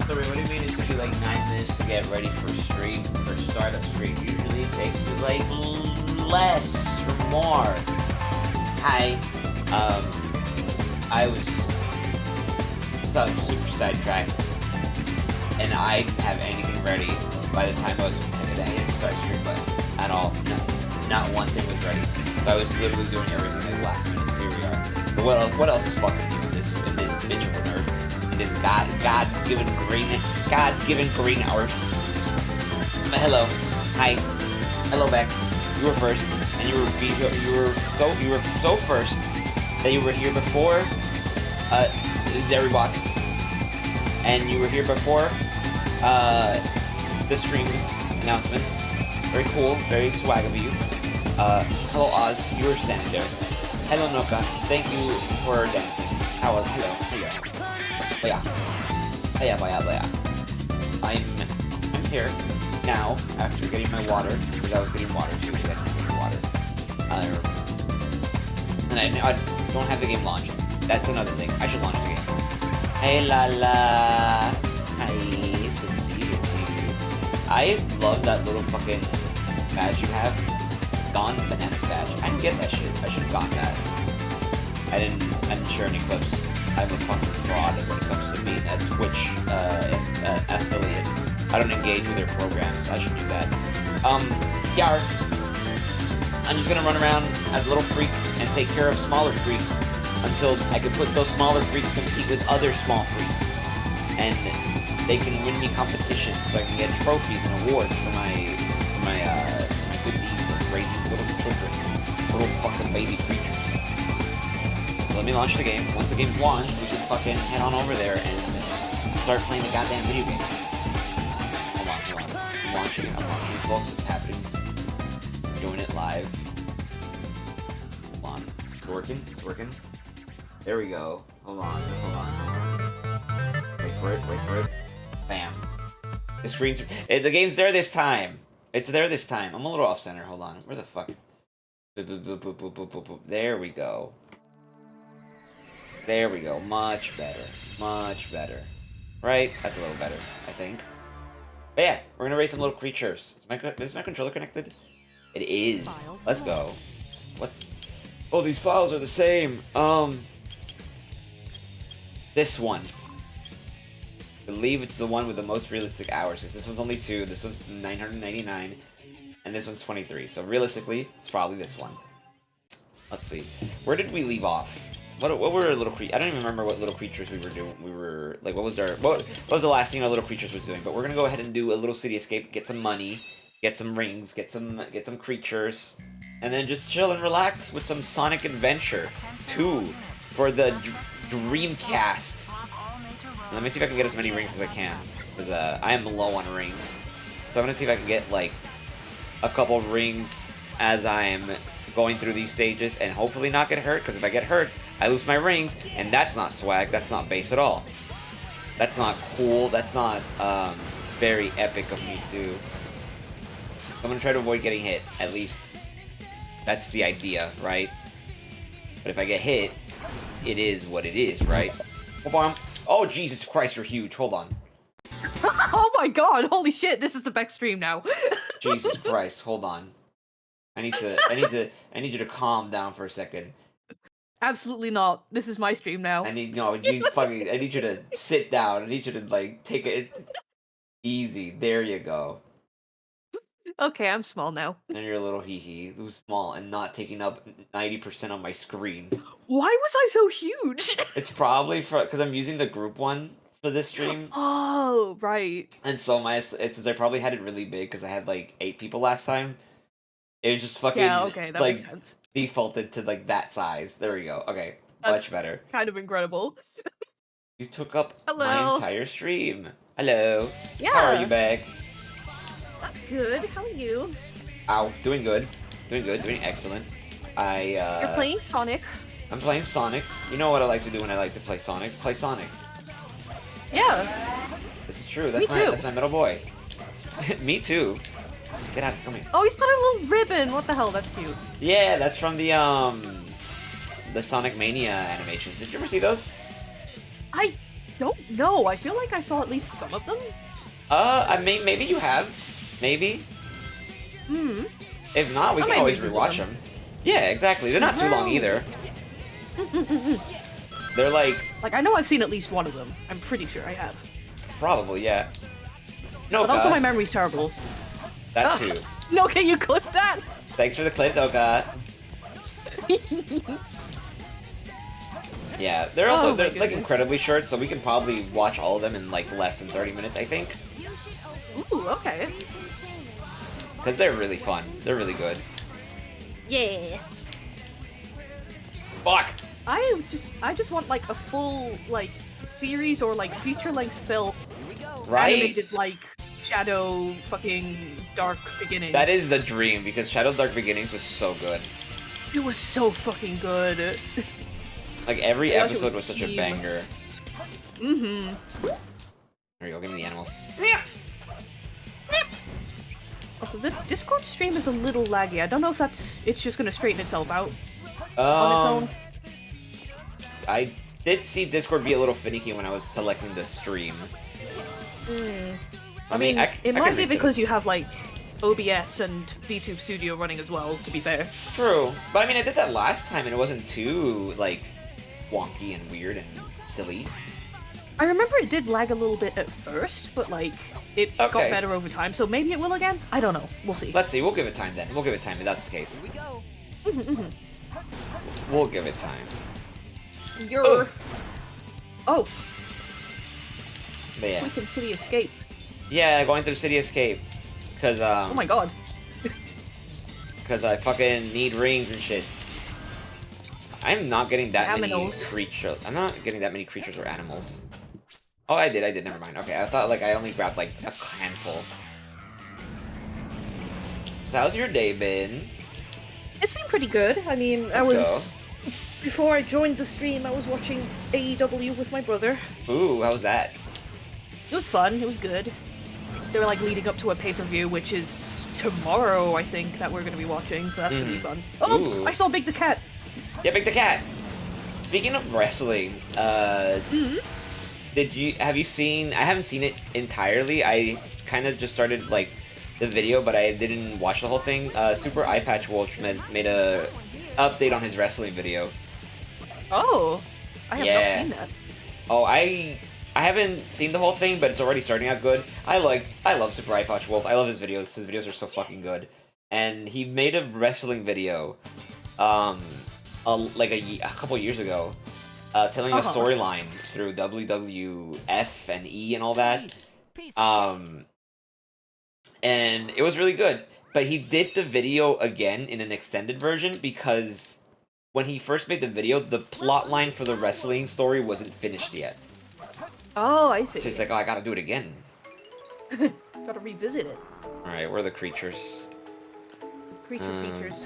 Sorry, what do you mean it took you like 9 minutes to get ready for stream, for startup stream? Usually it takes you like less or more. Hi, I was super sidetracked, and I didn't have anything ready by the time I was I hit start stream button at all. Not one thing was ready. So I was literally doing everything like last minute. Here we are. But what else is fucking new in this bitch of an earth? It is God's given green earth. Hello, hi, hello back. You were first, and you were so first that you were here before Zeribot, and you were here before the stream announcement. Very cool, very swag of you. Hello Oz, you were standing there. Hello Noka, thank you for dancing. Hello. I'm here now after getting my water, because I was getting water too, because I can't get water. And I don't have the game launched. That's another thing. I should launch the game. Hey Lala. Hi, it's good to see you. I love that little fucking badge you have. Gone Bananas badge. I didn't get that shit. I should have gotten that. I didn't share any clips. I'm a fucking fraud when it comes to being a Twitch affiliate. I don't engage with their programs. I should do that. Yar. I'm just gonna run around as a little freak and take care of smaller freaks until I can put those smaller freaks compete with other small freaks, and they can win me competitions so I can get trophies and awards for my good deeds of raising little children, little fucking baby creatures. Let me launch the game. Once the game's launched, we can fucking head on over there and start playing the goddamn video game. Hold on. I'm launching it, folks. It's happening. Doing it live. Hold on. It's working. There we go. Hold on. Wait for it. Bam. The screen's... The game's there this time. It's there this time. I'm a little off-center. Hold on. Where the fuck? Boop. There we go. Much better. Right? That's a little better, I think. But yeah, we're gonna raise some little creatures. Is my controller connected? It is. Let's go. What? Oh, these files are the same. This one. I believe it's the one with the most realistic hours. This one's only 2. This one's 999. And this one's 23. So realistically, it's probably this one. Let's see. Where did we leave off? What were our little creatures? I don't even remember what little creatures we were doing. We were like, what was the last thing our little creatures was doing? But we're gonna go ahead and do a little city escape, get some money, get some rings, get some creatures, and then just chill and relax with some Sonic Adventure 2 for the Dreamcast. Let me see if I can get as many rings as I can, because I am low on rings. So I'm gonna see if I can get like a couple rings as I'm going through these stages, and hopefully not get hurt, because if I get hurt, I lose my rings, and that's not swag, that's not base at all. That's not cool, that's not very epic of me to do. I'm gonna try to avoid getting hit, at least that's the idea, right? But if I get hit, it is what it is, right? Oh, Jesus Christ, you're huge, hold on. Oh my god, holy shit, this is the Beck stream now. Jesus Christ, hold on. I need you to calm down for a second. Absolutely not. This is my stream now. I need you to sit down. I need you to like take it easy. There you go. Okay, I'm small now. And you're a little hee who's small and not taking up 90% on my screen. Why was I so huge? It's probably because I'm using the group one for this stream. Oh, right. And so since I probably had it really big because I had like 8 people last time. It was just fucking that like makes sense. Defaulted to like that size. There we go. Okay, That's much better. Kind of incredible. You took up Hello. my entire stream. Hello. Yeah. How are you back? I'm good. How are you? Ow. Doing good. Doing good. Doing excellent. You're playing Sonic. I'm playing Sonic. You know what I like to do when I like to play Sonic? Play Sonic. Yeah. This is true. Me too. That's my middle boy. Me too. Get out. Come here. Oh, he's got a little ribbon. What the hell? That's cute. Yeah, that's from the Sonic Mania animations. Did you ever see those? I don't know. I feel like I saw at least some of them. Maybe you have. Maybe. Hmm. If not, we I can might always revisit rewatch them. Yeah, exactly. They're not too long either. They're like Like, I know I've seen at least one of them. I'm pretty sure I have. probably, yeah. No, But also my memory's terrible. that too. No, can you clip that? Thanks for the clip, Doka. Yeah, they're also Oh my they're like goodness. incredibly short, so we can probably watch all of them in like less than 30 minutes, I think, Ooh, okay. because they're really fun. They're really good. Yeah. Fuck. I just want like a full like series or like feature length film Right? animated like Shadow fucking Dark Beginnings. That is the dream because Shadow Dark Beginnings was so good. It was so fucking good. Like every I feel like it episode was was such a team. banger. Mm-hmm. There you go. Give me the animals. Also, the Discord stream is a little laggy. I don't know if it's just gonna straighten itself out on its own. I did see Discord be a little finicky when I was selecting the stream. I mean, it I might can be reset it. because you have like OBS and VTube Studio running as well, to be fair. True, but I mean, I did that last time and it wasn't too like wonky and weird and silly. I remember it did lag a little bit at first, but like it got Okay. better over time, so maybe it will again? I don't know. We'll see. Let's see. We'll give it time then. We'll give it time if that's the case. We'll give it time. You're... Oh, But yeah, we can City Escape. yeah, going through City Escape, cause Oh my god. cause I fucking need rings and shit. I'm not getting that many Aminals. creatures. I'm not getting that many creatures or animals. Oh, I did. Never mind. Okay, I thought like I only grabbed like a handful. So how's your day been? It's been pretty good. I mean, I Let's was... Before I joined the stream, I was watching AEW with my brother. Ooh, how was that? It was fun. It was good. They were like leading up to a pay-per-view, which is tomorrow, I think, that we're going to be watching, so that's going to be fun. Oh, Ooh. I saw Big the Cat. Yeah, Big the Cat. Speaking of wrestling, have you seen? I haven't seen it entirely. I kind of just started like the video, but I didn't watch the whole thing. Super Eye Patch Wolf made a update on his wrestling video. Oh, I have Yeah. not seen that. Oh, I haven't seen the whole thing, but it's already starting out good. I love Super Eye Patch Wolf. I love his videos. His videos are so fucking good. And he made a wrestling video, a couple years ago, telling a storyline through WWF and E and all that. And it was really good. But he did the video again in an extended version because when he first made the video, the plot line for the wrestling story wasn't finished yet. Oh, I So see. he's like, oh, I gotta do it again. Gotta revisit it. Alright, where are the creatures? Creature features.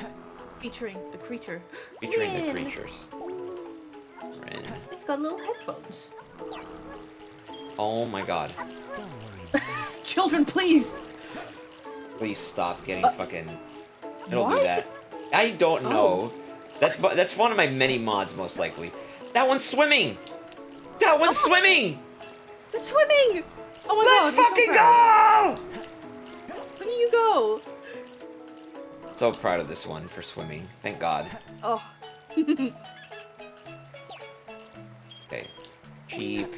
Featuring the creature. Featuring the Rin. creatures. Ren. He's got little headphones. Oh my god. Children, please! Please stop getting fucking... It'll do what? that. I don't know. That's one of my many mods, most likely. That one's swimming! That one's swimming! They're swimming! Oh my Let's god, I'm so fucking proud. go! Where do you go? So proud of this one for swimming. Thank God. Oh. Okay. Cheap.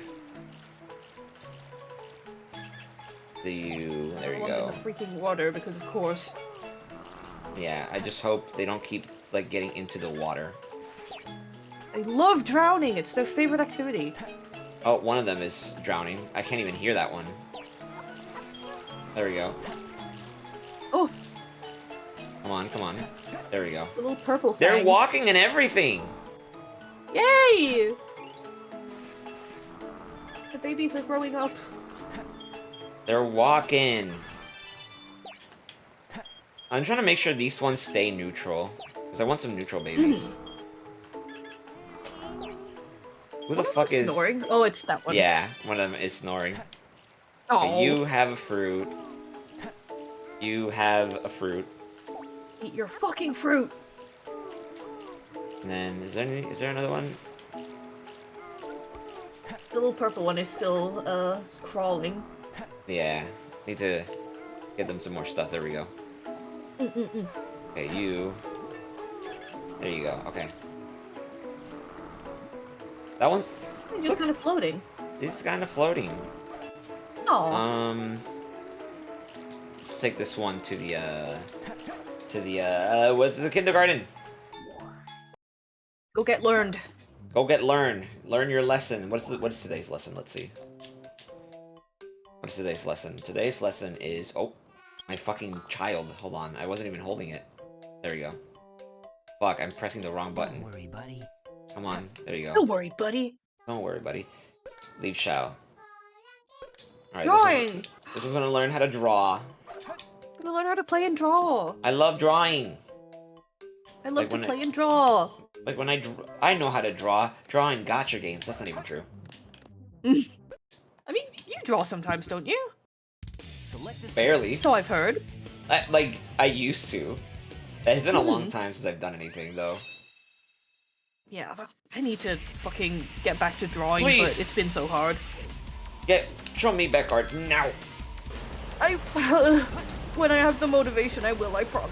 There you Everyone's go. in the freaking water because of course. Yeah, I just hope they don't keep, like, getting into the water. They love drowning. It's their favorite activity. Oh, one of them is drowning. I can't even hear that one. There we go. Oh, Come on, come on. There we go. the little purple thing. They're walking and everything! Yay! The babies are growing up. They're walking. I'm trying to make sure these ones stay neutral. Because I want some neutral babies. Who the fuck is... snoring? Oh, it's that one. Yeah, one of them is snoring. Oh. Okay, you have a fruit. You have a fruit. Eat your fucking fruit. And then, is there another one? The little purple one is still, crawling. Yeah, need to get them some more stuff. There we go. Okay, you. There you go. Okay. That one's. You're just kind of floating. It's kind of floating. Oh. Let's take this one to the what's the kindergarten? Go get learned. Go get learn. Learn your lesson. What is today's lesson? Let's see. What's today's lesson? Today's lesson is my fucking child. Hold on, I wasn't even holding it. There we go. Fuck, I'm pressing the wrong button. Don't worry, buddy. Come on, there you go. Don't worry, buddy. Don't worry, buddy. Leave Shao. Alright, Drawing! this one's gonna learn how to draw. Gonna learn how to play and draw. I love drawing. I love Like to when play and draw. Like when I know how to draw. Drawing gotcha games. That's not even true. I mean, you draw sometimes, don't you? Select this. Barely. So I've heard. I used to. It's been a long time since I've done anything, though. Yeah, I need to fucking get back to drawing, Please. but it's been so hard. Show me back art now. When I have the motivation, I will, I promise.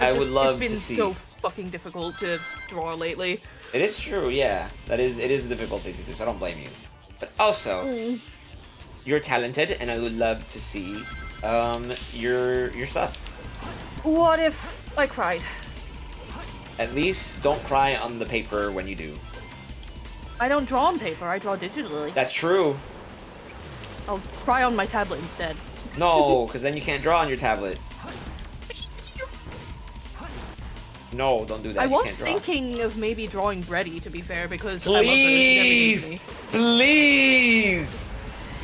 I would love It's been to see. so fucking difficult to draw lately. It is true, yeah. It is a difficult thing to do, so I don't blame you. But also, you're talented, and I would love to see your stuff. What if I cried? At least don't cry on the paper when you do. I don't draw on paper, I draw digitally. That's true. I'll cry on my tablet instead. No, because then you can't draw on your tablet. No, don't do that. I You was can't draw. thinking of maybe drawing Breddy, to be fair, because Please! I love her. Please!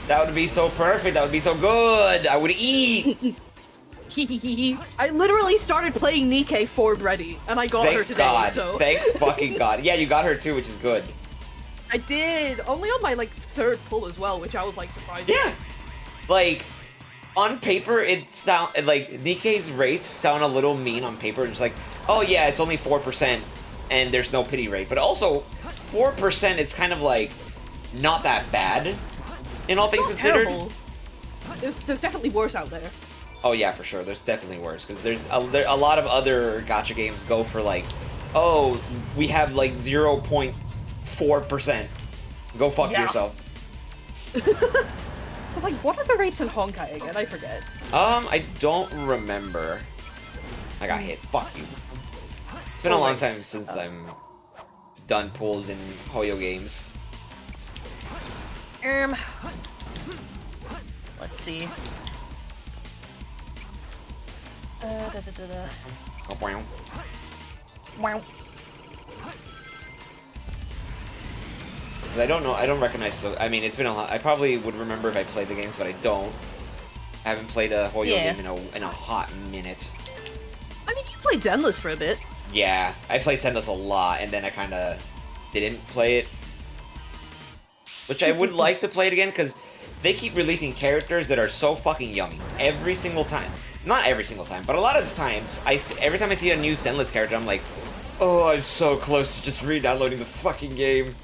That would be so perfect. That would be so good. I would eat. I literally started playing Nikke for Breddy, and I got her Thank today, God. so... Thank fucking God. Yeah, you got her too, which is good. I did! Only on my, third pull as well, which I was, surprised at. Yeah. Like, on paper, Nikke's rates sound a little mean on paper. It's like, oh yeah, it's only 4%, and there's no pity rate. But also, 4%, it's kind of not that bad, in all things Not considered. terrible. There's definitely worse out there. Oh yeah, for sure. There's definitely worse, because there's a lot of other gacha games go for oh, we have 0.4%. Go fuck Yeah. yourself. It's what are the rates in Honkai again? I forget. I don't remember. I got hit. Fuck you. It's been a long time since I'm done pulls in Hoyo games. Let's see. Oh, wow. Wow. I don't know. I don't recognize. I mean, it's been a lot. I probably would remember if I played the games, but I don't. I haven't played a Hoyo Yeah. game in a hot minute. I mean, you played Zenless for a bit. Yeah, I played Sendless a lot, and then I kind of didn't play it. Which I would like to play it again, because they keep releasing characters that are so fucking yummy every single time. Not every single time, but a lot of the times, every time I see a new Sendless character, I'm like, oh, I'm so close to just re-downloading the fucking game.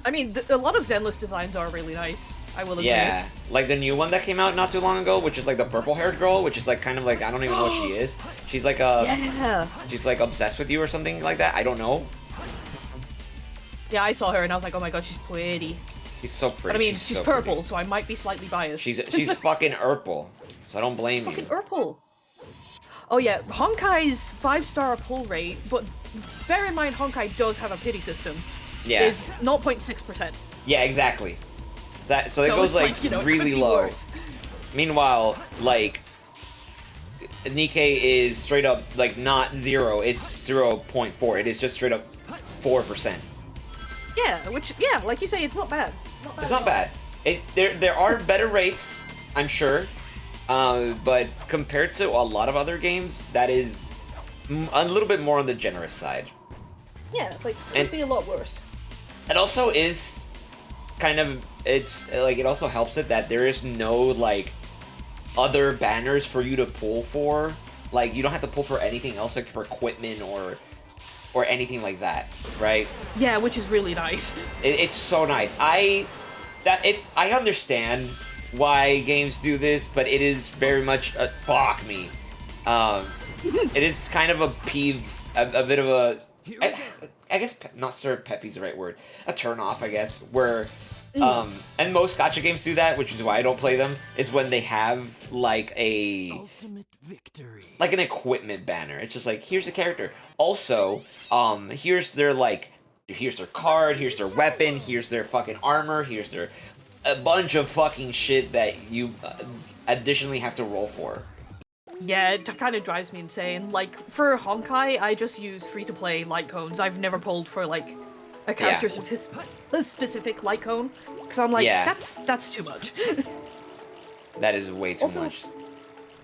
I mean, a lot of Zenless designs are really nice. I will admit. Yeah, like the new one that came out not too long ago, which is the purple-haired girl, which is kind of I don't even know what she is. She's Yeah. she's obsessed with you or something like that. I don't know. Yeah, I saw her and I was like, oh my god, she's pretty. She's so pretty. But I mean, she's so purple, pretty. so I might be slightly biased. She's fucking purple, so I don't blame fucking you. purple. Oh yeah, Honkai's 5-star pull rate, but bear in mind Honkai does have a pity system. Yeah. Is 0.6%. Yeah, exactly. So it goes it's it really could be low. worse. Meanwhile, Nikke is straight up not 0, it's 0.4. It is just straight up 4%. Yeah, which like you say, it's not bad. It's not bad. There are better rates, I'm sure, but compared to a lot of other games, that is a little bit more on the generous side. Yeah, like it And- could be a lot worse. It also is kind of it also helps it that there is no like other banners for you to pull for. Like you don't have to pull for anything else like for equipment or anything like that, right? Yeah, which is really nice. It's so nice. I understand why games do this, but it is very much fuck me. It is kind of a peeve, a bit of a. I guess not sure if peppy's the right word. A turn off, I guess. Where, and most gacha games do that, which is why I don't play them. Is when they have like Ultimate victory. like an equipment banner. It's just like here's a character. Also, here's their card, here's their weapon, here's their fucking armor, here's their a bunch of fucking shit that you additionally have to roll for. Yeah, it kind of drives me insane. Like, for Honkai, I just use free-to-play light cones. I've never pulled for, like, a character specific light cone. Because I'm like, Yeah. that's too much. That is way too Also- much.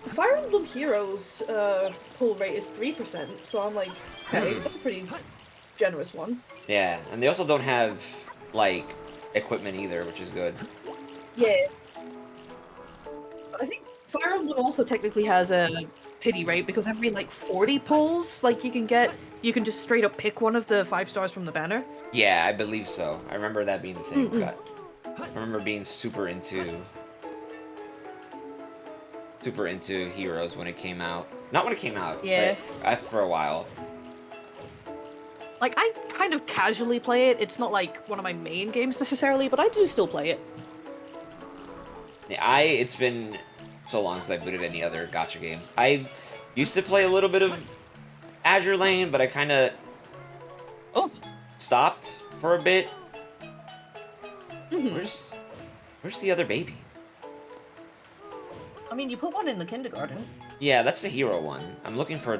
Fire Emblem Heroes pull rate is 3%, so I'm like, okay, that's a pretty generous one. Yeah, and they also don't have like equipment either, which is good. Yeah. I think Fire Emblem also technically has a pity rate because every like 40 pulls, like you can just straight up pick one of the 5 stars from the banner. Yeah, I believe so. I remember that being the thing. I remember being super into Heroes when it came out. Not when it came out, Yeah. but after a while. Like I kind of casually play it. It's not like one of my main games necessarily, but I do still play it. Yeah, it's been so long since I booted any other gacha games. I used to play a little bit of Azure Lane, but I kind of stopped for a bit. Where's the other baby? I mean, you put one in the kindergarten. Yeah, that's the hero one. I'm looking for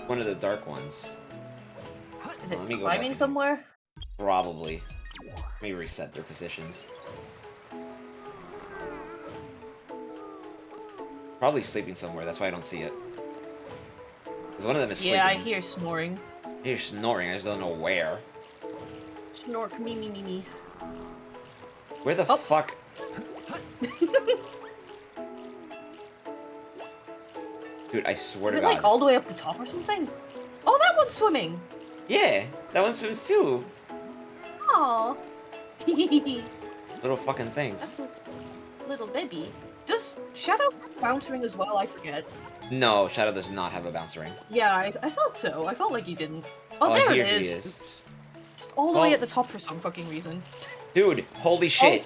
one of the dark ones. Is it Let me go back climbing and- somewhere? Probably. Let me reset their positions. Probably sleeping somewhere, that's why I don't see it. Because one of them is sleeping. Yeah, I hear snoring. You're snoring, I just don't know where. Snork, me, me, me, me. Where the Oh. fuck? Dude, I swear Is to it God. like all the way up the top or something? Oh, that one's swimming. Yeah, that one swims too. Aww. Little fucking things. That's a little baby. Does Shadow bounce ring as well? I forget. No, Shadow does not have a bounce ring. Yeah, I thought so. I felt like he didn't. Oh, there here it he is. is. Just all the way Oh. at the top for some fucking reason. Dude, holy shit.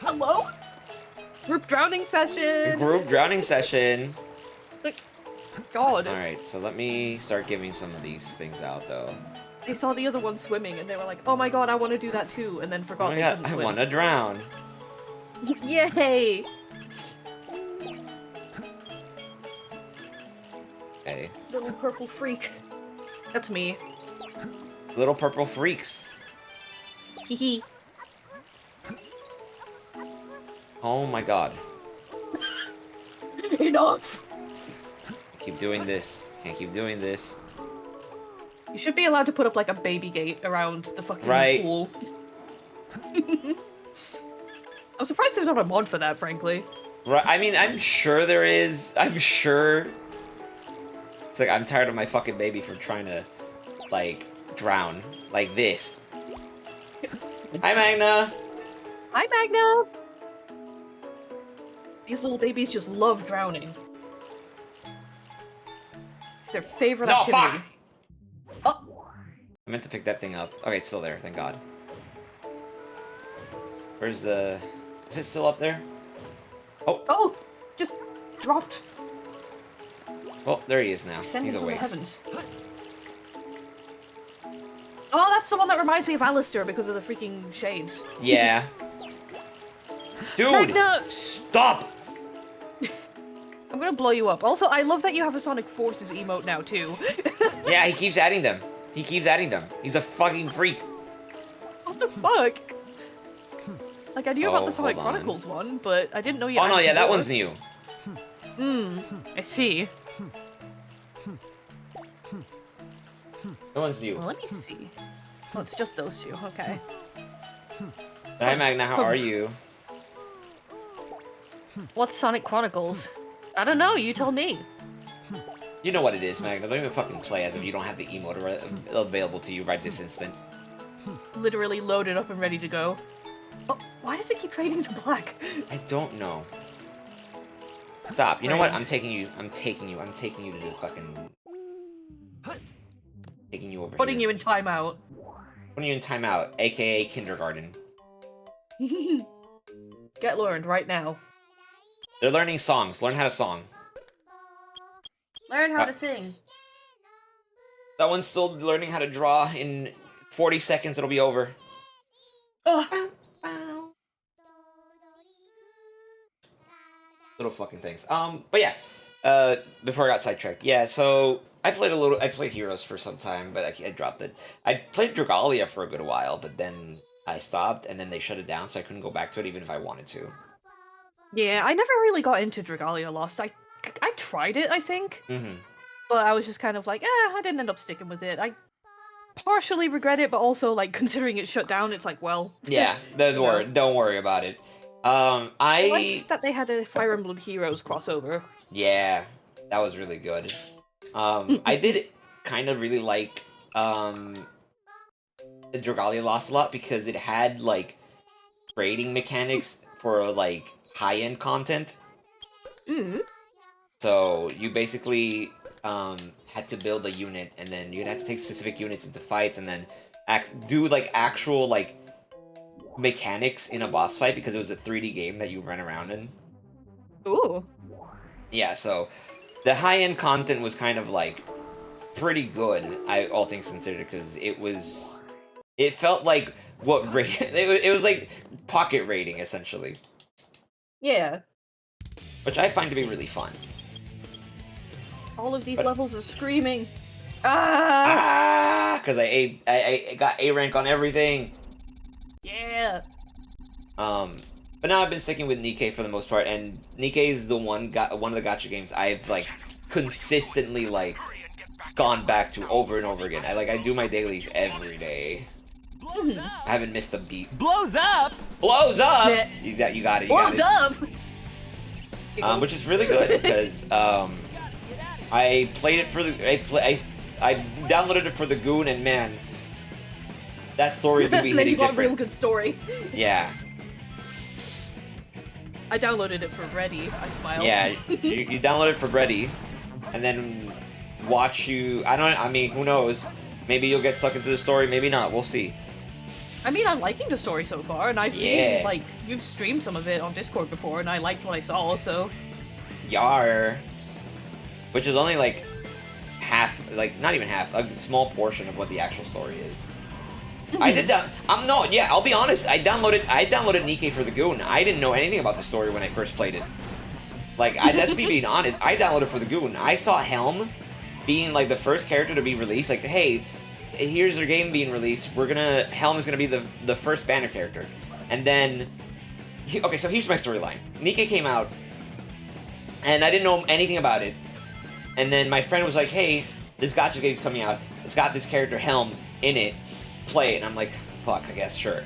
Hello? Group drowning session! Group drowning session. God. Alright, so let me start giving some of these things out though. They saw the other one swimming and they were like, oh my god, I want to do that too, and then Oh forgot my they god, couldn't I swim. wanna drown. Yay! Okay. Little purple freak. That's me. Little purple freaks. Hee Oh my god. Enough! Keep doing this. Can't keep doing this. You should be allowed to put up like a baby gate around the fucking Right. pool. I'm surprised there's not a mod for that, frankly. Right, I mean, I'm sure there is. I'm sure. It's like, I'm tired of my fucking baby from trying to, like, drown. Like this. Hi, Magna! Hi, Magna! These little babies just love drowning. It's their favorite No, activity. fuck! Oh, I meant to pick that thing up. Okay, it's still there, thank god. Where's the... Is it still up there? oh, just dropped. Well, there he is now. Descending He's from the awake. heavens. Oh, that's the one that reminds me of Alistair because of the freaking shades. Yeah. Dude! Magna! Stop! I'm gonna blow you up. Also, I love that you have a Sonic Forces emote now, too. Yeah, he keeps adding them. He keeps adding them. He's a fucking freak. What the fuck? Like, I knew about Oh, the Sonic hold on. Chronicles one, but I didn't know you Oh no, added yeah, that more. one's new. I see. That one's new. Well, let me see. Oh, it's just those two. Okay. Hi, Magna, how are you? What's Sonic Chronicles? I don't know. You tell me. You know what it is, Magna. Don't even fucking play as if you don't have the emote available to you right this instant. Literally loaded up and ready to go. Oh, why does it keep fading to black? I don't know. Stop. You know what? I'm taking you to the fucking... Taking you over Putting here. you in timeout. Putting you in timeout, aka kindergarten. Get learned right now. They're learning songs. Learn how to song. Learn how to sing. That one's still learning how to draw. In 40 seconds, it'll be over. Oh. Little fucking things. But yeah. Before I got sidetracked. Yeah, so I played Heroes for some time, but I dropped it. I played Dragalia for a good while, but then I stopped, and then they shut it down, so I couldn't go back to it even if I wanted to. Yeah, I never really got into Dragalia Lost. I tried it, I think. Mm-hmm. But I was just kind of like, I didn't end up sticking with it. I partially regret it, but also, like, considering it shut down, it's like, well... Yeah, don't worry about it. I liked that they had a Fire Emblem Heroes crossover. Yeah, that was really good. I did kind of really like, the Dragalia Lost a lot because it had, like, trading mechanics for, like, high-end content. Mm. So, you basically, had to build a unit, and then you'd have to take specific units into fights, and then do, like, actual, like, mechanics in a boss fight because it was a 3D game that you ran around in. Ooh. Yeah, so the high-end content was kind of like pretty good, all things considered, because it felt like what it was like pocket raiding essentially, Yeah. which I find to be really fun. All of these levels are screaming. Ah! Because I got A rank on everything. Yeah. But now I've been sticking with Nikke for the most part, and Nikke is the one of the gacha games I've like consistently like gone back to over and over again. I do my dailies every day. I haven't missed a beat. Blows up! Blows up! Yeah. You got it. Blows up! Which is really good because I played it for I downloaded it for the Goon, and man, that story do be Then hitting you got a different. real good story. Yeah. I downloaded it for Ready. I smiled. Yeah, you download it for Ready, and then I mean, who knows? Maybe you'll get sucked into the story, maybe not. We'll see. I mean, I'm liking the story so far, and I've Yeah. seen, like, you've streamed some of it on Discord before, and I liked what I saw, so... Yar. Which is only like half, like not even half, a small portion of what the actual story is. I did that. I'll be honest. I downloaded Nikke for the Goon. I didn't know anything about the story when I first played it. Like, that's me being honest. I downloaded for the Goon. I saw Helm being like the first character to be released. Like, hey, here's their game being released. Helm is gonna be the first banner character. And then, okay, so here's my storyline. Nikke came out, and I didn't know anything about it. And then my friend was like, hey, this gacha game's coming out. It's got this character Helm in it. Play it. And I'm like, fuck, I guess, sure.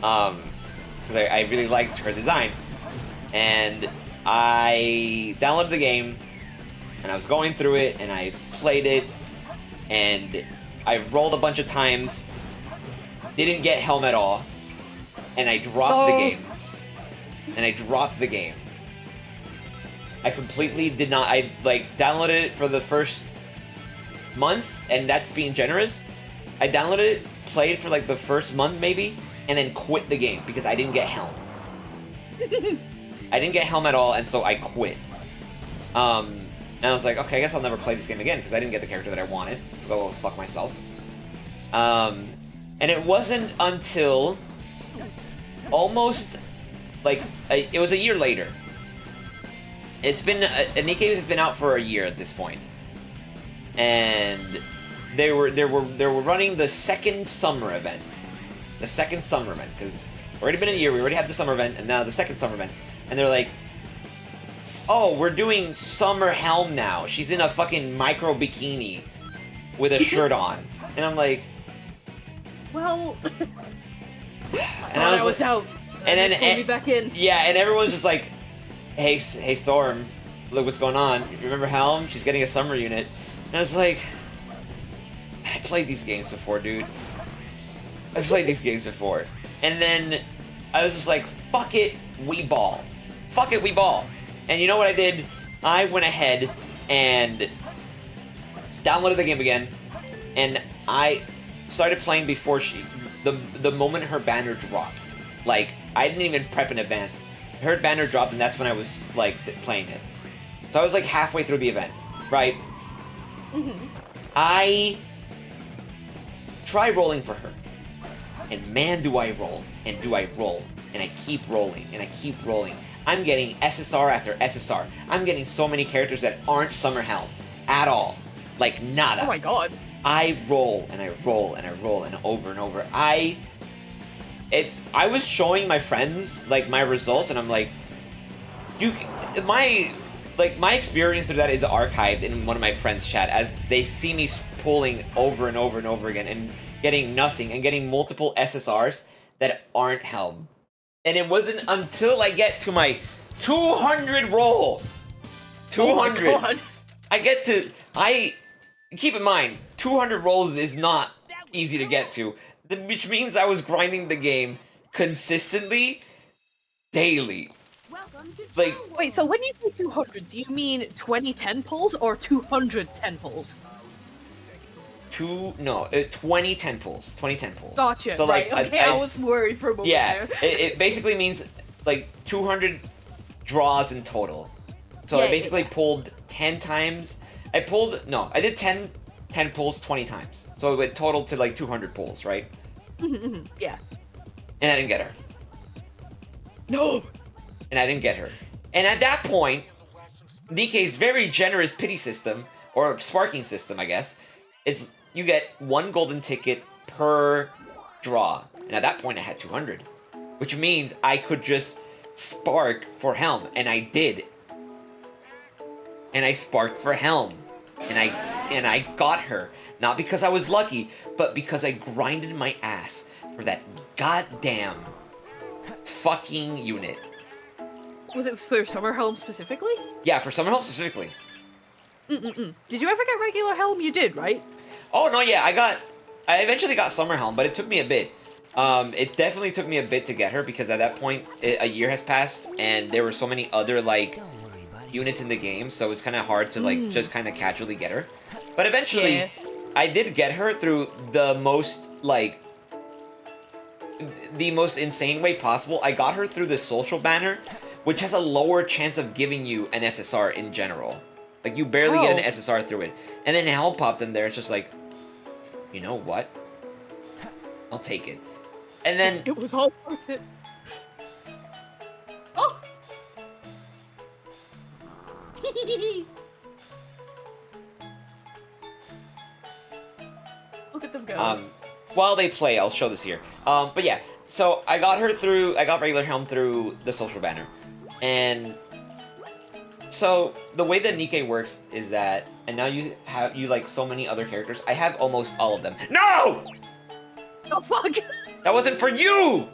Because I really liked her design. And I downloaded the game, and I was going through it, and I played it, and I rolled a bunch of times, didn't get Helm at all, and I dropped the game. I completely did not. I downloaded it for the first month, and that's being generous. I downloaded it, played for like the first month maybe, and then quit the game because I didn't get Helm. I didn't get Helm at all, and so I quit. And I was like, okay, I guess I'll never play this game again because I didn't get the character that I wanted. So I'll fuck myself. And it wasn't until almost like it was a year later. It's been Nikke has been out for a year at this point, and they were running the second summer event, because Already been a year. We already had the summer event, and now the second summer event. And they're like, oh, we're doing Summer Helm now. She's in a fucking micro bikini with a shirt on. And I'm like... Well... and I was like, out. And then... pulled me back in. Yeah, and everyone's just like, hey Storm, look what's going on. You remember Helm? She's getting a summer unit. And I was like... I played these games before, dude. I've played these games before. And then I was just like, fuck it, we ball. Fuck it, we ball. And you know what I did? I went ahead and downloaded the game again, and I started playing before the moment her banner dropped. Like, I didn't even prep in advance. Her banner dropped, and that's when I was, like, playing it. So I was, like, halfway through the event, right? Mm-hmm. I try rolling for her. And man, do I roll, and do I roll, and I keep rolling, and I keep rolling. I'm getting SSR after SSR. I'm getting so many characters that aren't Summer Helm at all. Like, nada. Oh my god. I roll, and I roll, and I roll, and over. I was showing my friends, like, my results, and I'm like, dude, my experience of that is archived in one of my friends' chat, as they see me pulling over and over and over again, and getting nothing, and getting multiple SSRs that aren't Helm. And it wasn't until I get to my 200 roll. 200. Oh my god. Keep in mind, 200 rolls is not easy to get to, which means I was grinding the game consistently, daily. Like, Wait, so when you say 200, do you mean 20 10 pulls or 200 10 pulls? 20 10 pulls. 20 10 pulls. Gotcha. So, like, right. Okay, I was worried for a moment yeah, there. it basically means, like, 200 draws in total. So Yeah, I basically pulled 10 times. I did 10 pulls 20 times. So it totaled to, like, 200 pulls, right? Yeah. And I didn't get her. No! And I didn't get her. And at that point, DK's very generous pity system, or sparking system, I guess, is you get 1 golden ticket per draw. And at that point, I had 200. Which means I could just spark for Helm. And I did. And I sparked for Helm. And I got her. Not because I was lucky, but because I grinded my ass for that goddamn fucking unit. Was it for Summer Helm specifically? Yeah, for Summer Helm specifically. Did you ever get regular Helm? You did, right? Oh, no, yeah, I eventually got Summer Helm, but it took me a bit. It definitely took me a bit to get her, because at that point, a year has passed, and there were so many other, like, units in the game, so it's kind of hard to, like, just kind of casually get her. But eventually, Yeah. I did get her through the most, like, the most insane way possible. I got her through the social banner, which has a lower chance of giving you an SSR in general. Like, you barely get an SSR through it. And then Helm popped in there, it's just like, you know what? I'll take it. And then... It was all worth it. Oh! Look at them go. While they play, I'll show this here. But yeah, so I got regular Helm through the social banner. And so the way that Nikke works is that, and now you like so many other characters. I have almost all of them. No! Oh fuck! That wasn't for you!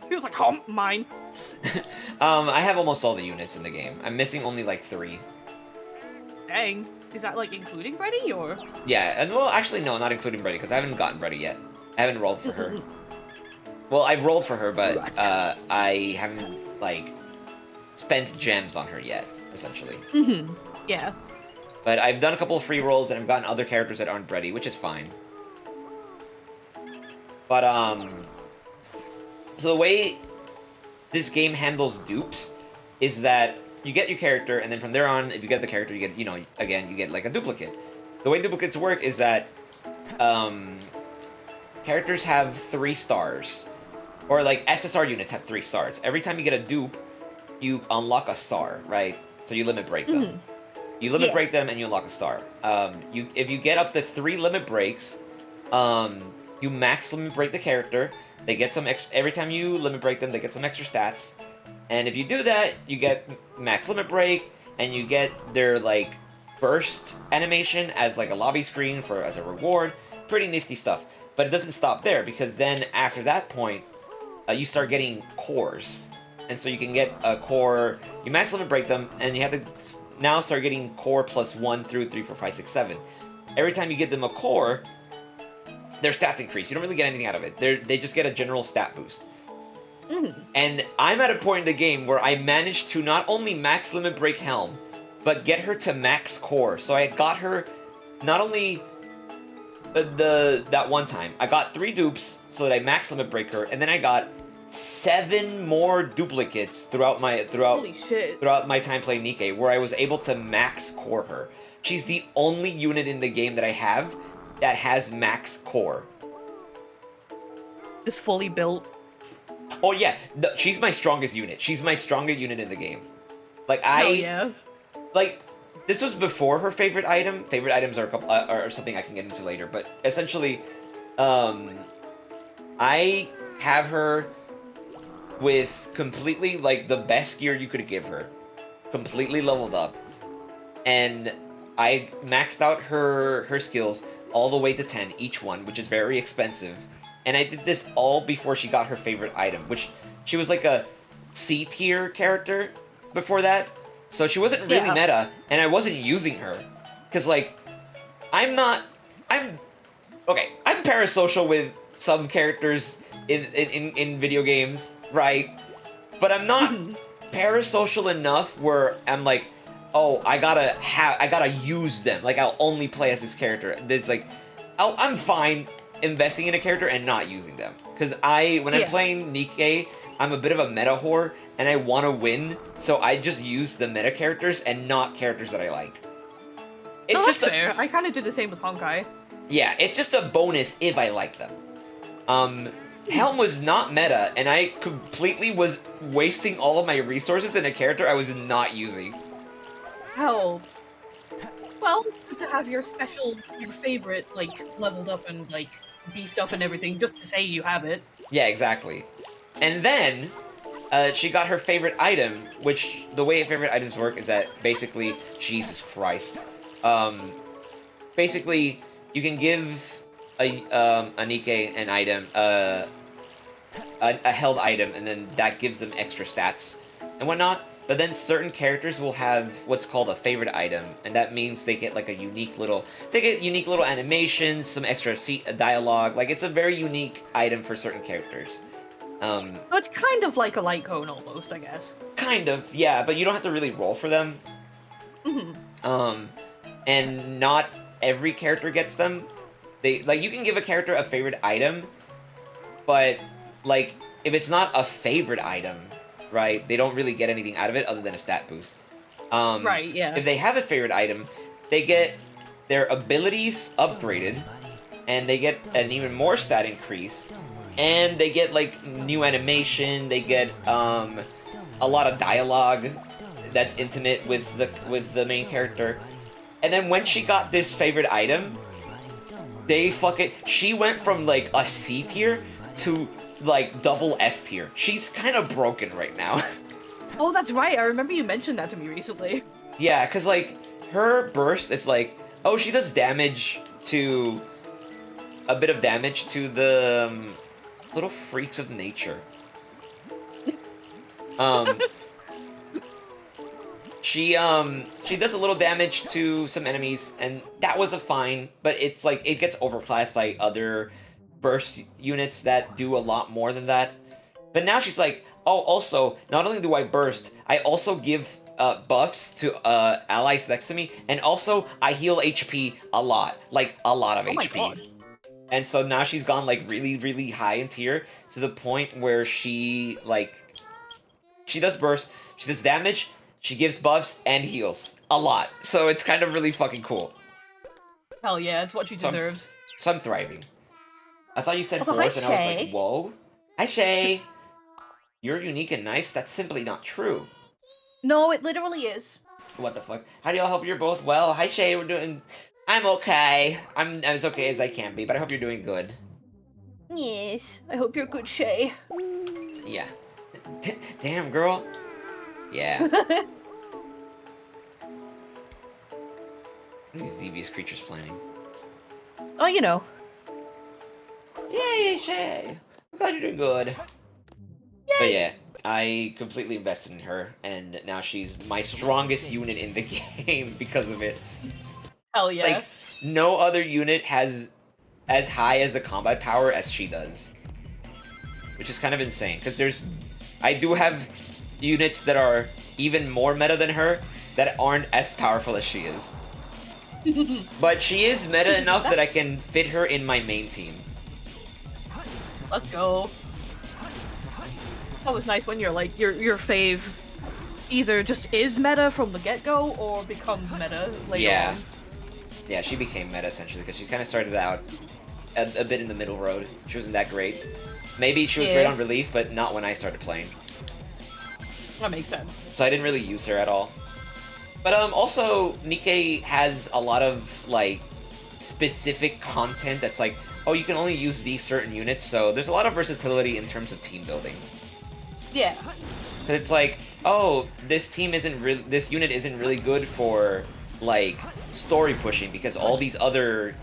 He was like, oh, mine. I have almost all the units in the game. I'm missing only like 3. Dang. Is that like including Brady or? Yeah, and well, actually no, not including Brady, because I haven't gotten Brady yet. I haven't rolled for her. Well, I've rolled for her, but I haven't like spent gems on her yet, essentially. Yeah. But I've done a couple of free rolls, and I've gotten other characters that aren't Brady, which is fine. But so the way this game handles dupes is that you get your character, and then from there on, if you get the character, you get, you know, again, you get like a duplicate. The way duplicates work is that characters have 3 stars, or like SSR units have 3 stars. Every time you get a dupe, you unlock a star, right? So you limit break them. You limit break them, and you unlock a star. If you get up to 3 limit breaks, you max limit break the character, They get some every time you limit break them, they get some extra stats. And if you do that, you get max limit break, and you get their like burst animation as like a lobby screen as a reward. Pretty nifty stuff. But it doesn't stop there, because then after that point, you start getting cores. And so you can get a core, you max limit break them, and you have to now start getting core plus 1 through 3, 4, 5, 6, 7. Every time you give them a core, their stats increase. You don't really get anything out of it. They just get a general stat boost. And I'm at a point in the game where I managed to not only max limit break Helm, but get her to max core. So I got her not only that one time, I got 3 dupes so that I max limit break her, and then I got 7 more duplicates throughout Holy shit. throughout my time playing Nikke, where I was able to max core her. She's the only unit in the game that I have that has max core. Just fully built. Oh yeah, she's my strongest unit. She's my strongest unit in the game. Like Hell yeah. like this was before her favorite item. Favorite items are a couple are something I can get into later, but essentially, I have her with completely like the best gear you could give her, completely leveled up, and I maxed out her skills all the way to 10 each one, which is very expensive. And I did this all before she got her favorite item, which she was like a C tier character before that. So she wasn't really meta, and I wasn't using her. Because, like, I'm parasocial with some characters in video games, right? But I'm not parasocial enough where I'm like, oh, I gotta use them. Like, I'll only play as this character. It's like, I'm fine investing in a character and not using them. Because when I'm playing Nikke, I'm a bit of a meta whore, and I want to win, so I just use the meta characters and not characters that I like. It's That's fair. I kind of did the same with Honkai. Yeah, it's just a bonus if I like them. Helm was not meta, and I completely was wasting all of my resources in a character I was not using. Hell. Well, good to have your favorite, like, leveled up and, like, beefed up and everything, just to say you have it. Yeah, exactly. And then, she got her favorite item, which, the way favorite items work is that, basically, Jesus Christ. Basically, you can give a Nikke an item, a held item, and then that gives them extra stats and whatnot. But then certain characters will have what's called a favorite item, and that means they get like unique little animations, some extra dialogue. Like, it's a very unique item for certain characters. So it's kind of like a light cone almost, I guess. Kind of, yeah, but you don't have to really roll for them. And not every character gets them. You can give a character a favorite item, but like if it's not a favorite item, right, they don't really get anything out of it other than a stat boost. Right, yeah. If they have a favorite item, they get their abilities upgraded, and they get an even more stat increase, and they get like new animation. They get a lot of dialogue that's intimate with the main character. And then when she got this favorite item, she went from like a C tier to like double S tier. She's kind of broken right now. Oh, that's right. I remember you mentioned that to me recently. Yeah, because like her burst is like, oh, she does damage to a bit of damage to the little freaks of nature. She does a little damage to some enemies, and that was a fine, but it's like it gets overclassed by other burst units that do a lot more than that. But now she's like, oh, also, not only do I burst, I also give buffs to allies next to me, and also I heal HP a lot, like a lot of HP. My God. And so now she's gone like really, really high in tier to the point where she does burst, she does damage, she gives buffs and heals a lot. So it's kind of really fucking cool. Hell yeah, it's what she deserves. So I'm thriving. I thought you said also, fourth, hi, and I was like, whoa. Hi, Shay. You're unique and nice? That's simply not true. No, it literally is. What the fuck? How do y'all hope you're both well? Hi, Shay. I'm okay. I'm as okay as I can be, but I hope you're doing good. Yes. I hope you're good, Shay. Yeah. Damn, girl. Yeah. What are these devious creatures planning? Oh, you know. Yay, Shay! I'm glad you're doing good. But yeah, I completely invested in her, and now she's my strongest unit in the game because of it. Hell yeah. Like, no other unit has as high as a combat power as she does. Which is kind of insane, because I do have units that are even more meta than her that aren't as powerful as she is. But she is meta enough that I can fit her in my main team. Let's go. That was nice when you're like, your fave either just is meta from the get-go or becomes meta later Yeah. on. Yeah, she became meta essentially, because she kind of started out a bit in the middle road. She wasn't that great. Maybe she was great Yeah. on release, but not when I started playing. That makes sense. So I didn't really use her at all. But also, Nikke has a lot of, like, specific content that's like, oh, you can only use these certain units, so there's a lot of versatility in terms of team building. Yeah. 'Cause it's like, oh, this unit isn't really good for, like, story pushing because all these other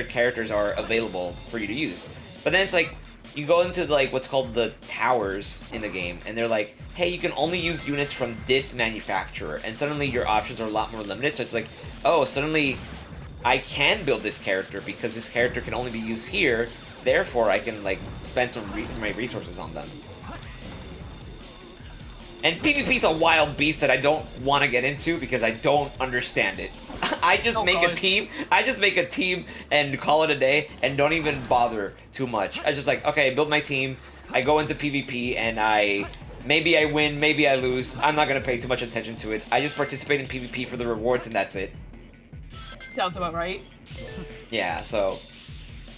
characters are available for you to use. But then it's like, you go into like what's called the towers in the game, and they're like, hey, you can only use units from this manufacturer, and suddenly your options are a lot more limited. So it's like, oh, suddenly I can build this character because this character can only be used here. Therefore, I can like spend my resources on them. And PvP's a wild beast that I don't want to get into because I don't understand it. I just make a team. I just make a team and call it a day and don't even bother too much. I just like, okay, build my team. I go into PvP and maybe I win, maybe I lose. I'm not gonna pay too much attention to it. I just participate in PvP for the rewards and that's it. Sounds about right. Yeah, so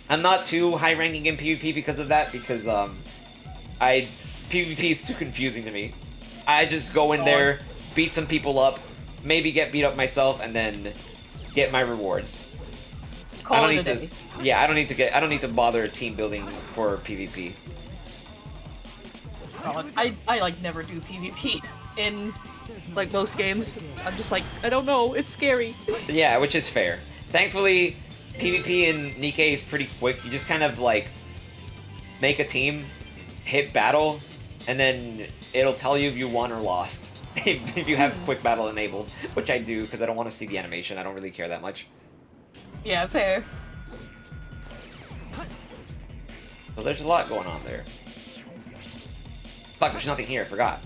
I'm not too high ranking in PvP because of that, because PvP is too confusing to me. I just go in there, beat some people up, maybe get beat up myself, and then get my rewards. I don't need to. Yeah, I don't need to bother team building for PvP. God, I like never do PvP in like most games. I'm just like, I don't know, it's scary. Yeah, which is fair. Thankfully, PvP in Nikke is pretty quick. You just kind of like make a team, hit battle, and then it'll tell you if you won or lost. If you have quick battle enabled, which I do because I don't want to see the animation. I don't really care that much. Yeah, fair. So there's a lot going on there. Fuck, there's nothing here. I forgot.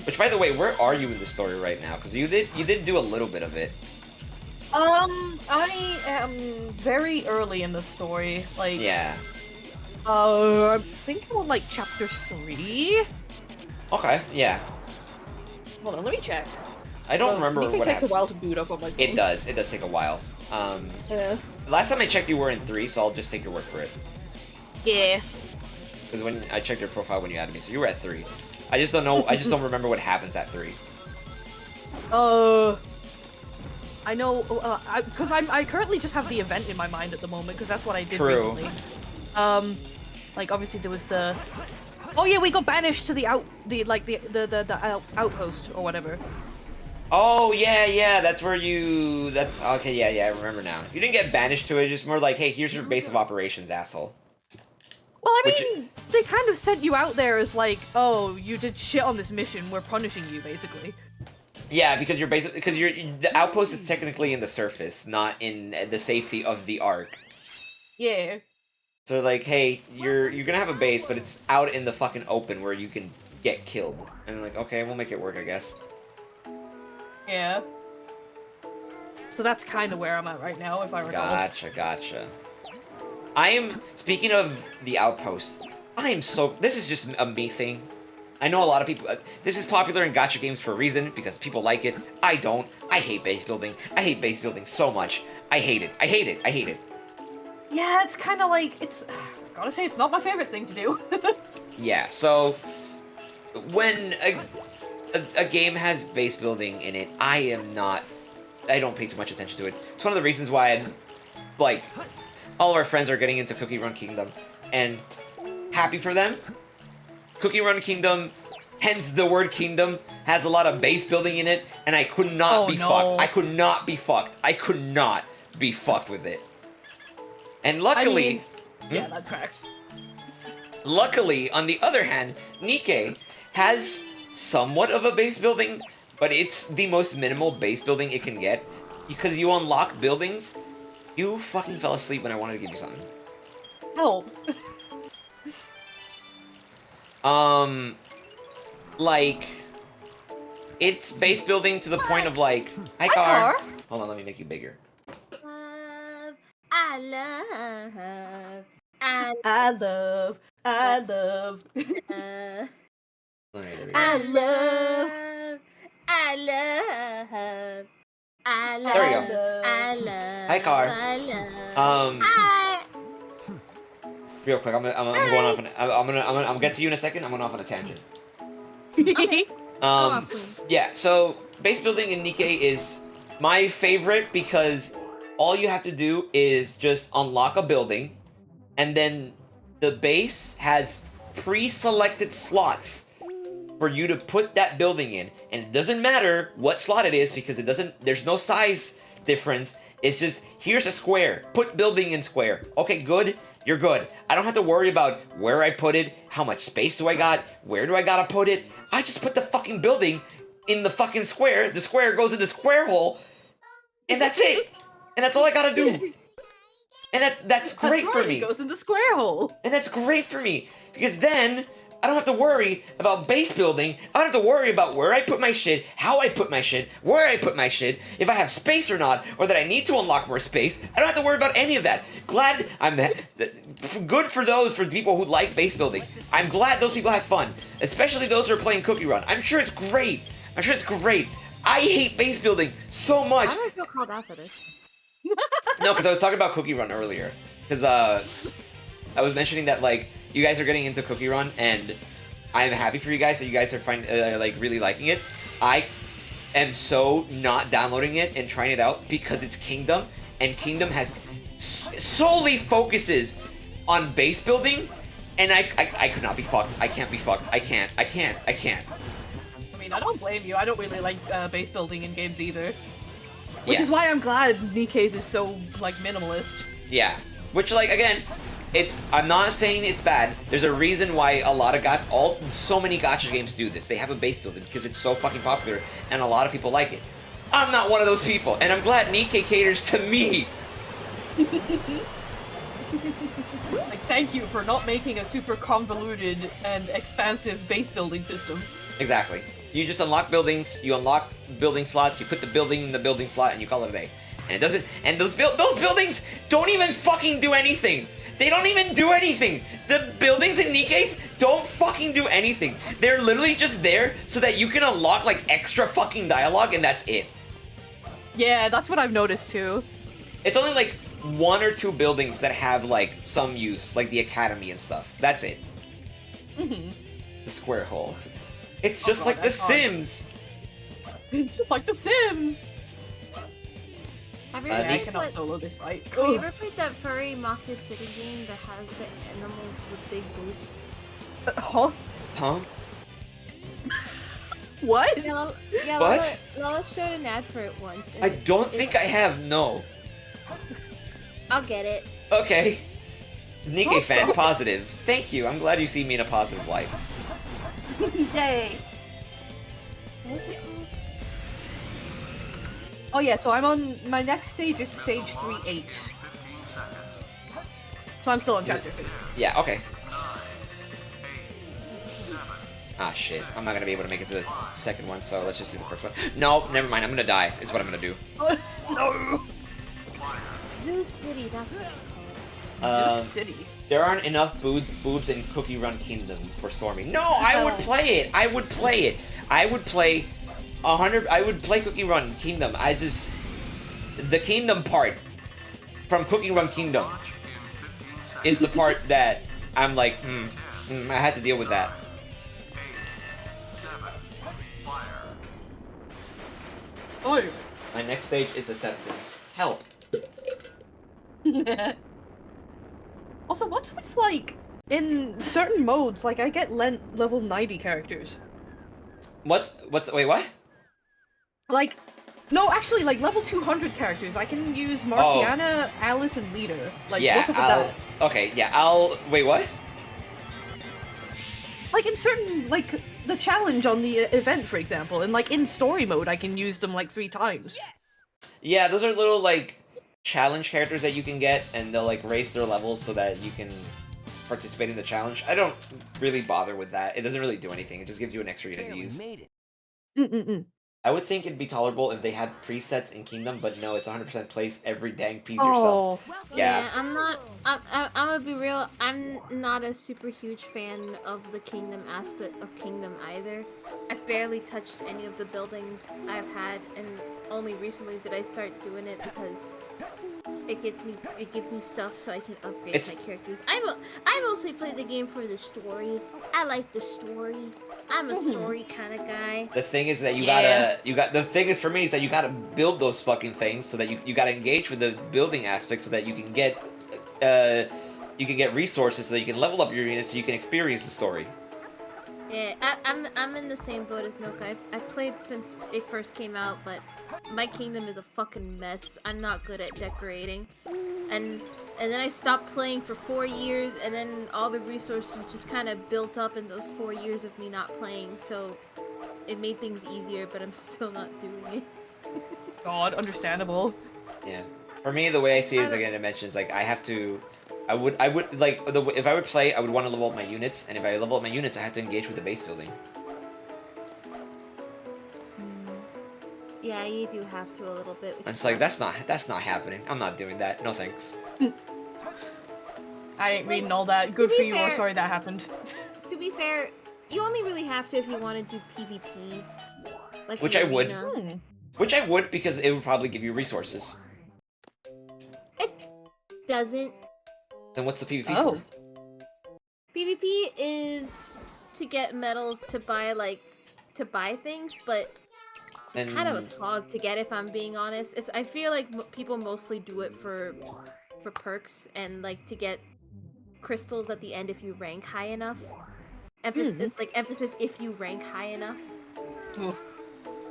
Which, by the way, where are you in the story right now? Because you did do a little bit of it. I am very early in the story. Like, Yeah. I think I'm on like chapter 3. Okay. Yeah. Hold on, let me check. I don't remember Nikke what takes happened. a while to boot up on my phone. It does. It does take a while. Yeah. Last time I checked, you were in 3, so I'll just take your word for it. Yeah. Because when I checked your profile when you added me, so you were at 3. I just don't know. I just don't remember what happens at 3. I know, because I currently just have the event in my mind at the moment, because that's what I did True. recently. Like obviously there was the, oh yeah, we got banished to the outpost or whatever. Oh yeah, that's where you. That's okay. Yeah, I remember now. You didn't get banished to it. Just more like, hey, here's your base of operations, asshole. Well, I Which- mean, they kind of sent you out there as like, oh, you did shit on this mission, we're punishing you, basically. Yeah, because the outpost is technically in the surface, not in the safety of the Ark. Yeah. So like, hey, you're gonna have a base, but it's out in the fucking open where you can get killed. And like, okay, we'll make it work, I guess. Yeah. So that's kind of where I'm at right now, if I recall. Gotcha. Speaking of the outpost, this is just a me thing. I know a lot of people, this is popular in gacha games for a reason, because people like it. I don't. I hate base building. I hate base building so much. I hate it. Yeah, it's kind of like, gotta say, it's not my favorite thing to do. Yeah, so when a game has base building in it, I don't pay too much attention to it. It's one of the reasons why like, all of our friends are getting into Cookie Run Kingdom, and happy for them. Cookie Run Kingdom, hence the word kingdom, has a lot of base building in it, and I could not be fucked. I could not be fucked. I could not be fucked with it. And luckily, yeah, that tracks. luckily, on the other hand, Nikke has somewhat of a base building, but it's the most minimal base building it can get, because you unlock buildings. You fucking fell asleep when I wanted to give you something. Help. Like, it's base building to the point of like, hi Hi, car. Car. Hold on, let me make you bigger. I love, I I love. Alright, there we go. I love, I love, I love, There we go. I love, Hi, Car. I love. Um, real quick, I'm going off. I'm gonna get to you in a second. I'm going off on a tangent. off, Queen. Yeah. So base building in Nikke is my favorite because all you have to do is just unlock a building, and then the base has pre-selected slots for you to put that building in, and it doesn't matter what slot it is because there's no size difference. It's just, here's a square, put building in square. Okay, good, you're good. I don't have to worry about where I put it, how much space do I got, where do I gotta put it. I just put the fucking building in the fucking square, the square goes in the square hole, and that's it. And that's all I gotta do. And that's great for me. It goes in the square hole. And that's great for me, because then I don't have to worry about base building. I don't have to worry about where I put my shit, how I put my shit, where I put my shit, if I have space or not, or that I need to unlock more space. I don't have to worry about any of that. Glad good for people who like base building. I'm glad those people have fun, especially those who are playing Cookie Run. I'm sure it's great. I hate base building so much. Why do I feel called out for this? No, because I was talking about Cookie Run earlier. Because I was mentioning that like you guys are getting into Cookie Run, and I'm happy for you guys that you guys are like really liking it. I am so not downloading it and trying it out because it's Kingdom, and Kingdom has solely focuses on base building, and I could not be fucked. I can't be fucked. I can't. I mean, I don't blame you. I don't really like base building in games either. Which Yeah. is why I'm glad Nikke's is so, like, minimalist. Yeah, which like again, I'm not saying it's bad. There's a reason why so many gacha games do this. They have a base building because it's so fucking popular and a lot of people like it. I'm not one of those people, and I'm glad Nikke caters to me. Like, thank you for not making a super convoluted and expansive base building system. Exactly. You just unlock buildings, you unlock building slots, you put the building in the building slot, and you call it a day. And it doesn't. And those buildings don't even fucking do anything. They don't even do anything. The buildings in Nikke's don't fucking do anything. They're literally just there so that you can unlock like extra fucking dialogue, and that's it. Yeah, that's what I've noticed too. It's only like 1 or 2 buildings that have like some use, like the academy and stuff. That's it. Mhm. The square hole. It's just God, like The that's hard. Sims. It's just like The Sims. Have you Uh, ever I Nick- cannot played, solo this fight. have you Ugh. ever played that furry Mafia City game that has the animals with big boobs? Huh? Huh? What? Yeah, What? Lola showed an ad for it once. and I don't think I have. No. I'll get it. Okay. Nikke fan, positive. Thank you. I'm glad you see me in a positive light. Yay. What is it called? Oh yeah, so I'm on my next stage is stage 3-8. So I'm still on chapter 3. Yeah, okay. Ah, shit. I'm not gonna be able to make it to the second one, so let's just do the first one. No, never mind. I'm gonna die. Is what I'm gonna do. No. Zoo City, that's what it's called. Zeus City. There aren't enough boobs in Cookie Run Kingdom for Stormy. No, I would play it. I would play 100. I would play Cookie Run Kingdom. The Kingdom part from Cookie Run Kingdom is the part that I'm like, I had to deal with that. Oh. My next stage is acceptance. Help. Also, what's with, like, in certain modes, like, I get level 90 characters. Wait, what? Like, no, actually, like, level 200 characters. I can use Marciana, Alice, and Leader. Like, Yeah, what's up with that? Okay, yeah, wait, what? Like, in certain, like, the challenge on the event, for example, and, like, in story mode, I can use them, like, 3 times. Yeah, those are little, like, challenge characters that you can get, and they'll, like, raise their levels so that you can participate in the challenge. I don't really bother with that. It doesn't really do anything. It just gives you an extra unit to Barely use. made it. Mm-mm-mm. I would think it'd be tolerable if they had presets in Kingdom, but no, it's 100% place every dang piece yourself. Oh. Yeah. I'm not. I'm gonna be real. I'm not a super huge fan of the Kingdom aspect of Kingdom either. I've barely touched any of the buildings I've had, and only recently did I start doing it because it gives me stuff so I can upgrade It's- my characters. I mostly play the game for the story. I like the story. I'm a story kind of guy. The thing is that Yeah. the thing is for me is that you gotta build those fucking things so that you gotta engage with the building aspect so that you can get resources so that you can level up your units so you can experience the story. Yeah, I'm in the same boat as Noka. I played since it first came out, but my kingdom is a fucking mess. I'm not good at decorating, and then I stopped playing for 4 years, and then all the resources just kind of built up in those 4 years of me not playing. So it made things easier, but I'm still not doing it. God, understandable. Yeah. For me, the way I see it is again, I mentioned, it's like I would like if I would play, I would want to level up my units, and if I level up my units, I have to engage with the base building. Yeah, you do have to a little bit. And it's like that's not happening. I'm not doing that. No thanks. I ain't Like, reading all that. Good to for be you. fair- Sorry that happened. To be fair, you only really have to if you want to do PvP. Like Which the I would. arena. Which I would because it would probably give you resources. It doesn't. Then what's the PvP Oh. for? PvP is to get medals to buy things, but it's kind of a slog to get if I'm being honest. I feel like people mostly do it for perks and like to get crystals at the end if you rank high enough. Emphasis if you rank high enough. Oof.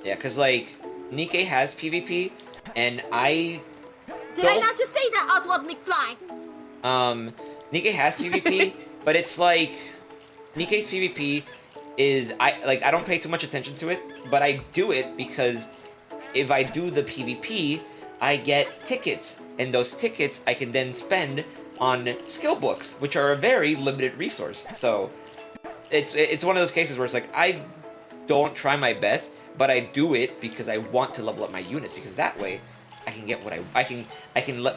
Yeah, cause like Nikke has PvP, and I Did I Don't- not just say that, Oswald McFly? Nikke has PvP, but it's like Nikke's PvP is I don't pay too much attention to it, but I do it because if I do the PvP, I get tickets, and those tickets I can then spend on skill books, which are a very limited resource. So it's one of those cases where it's like I don't try my best, but I do it because I want to level up my units, because that way I can get what I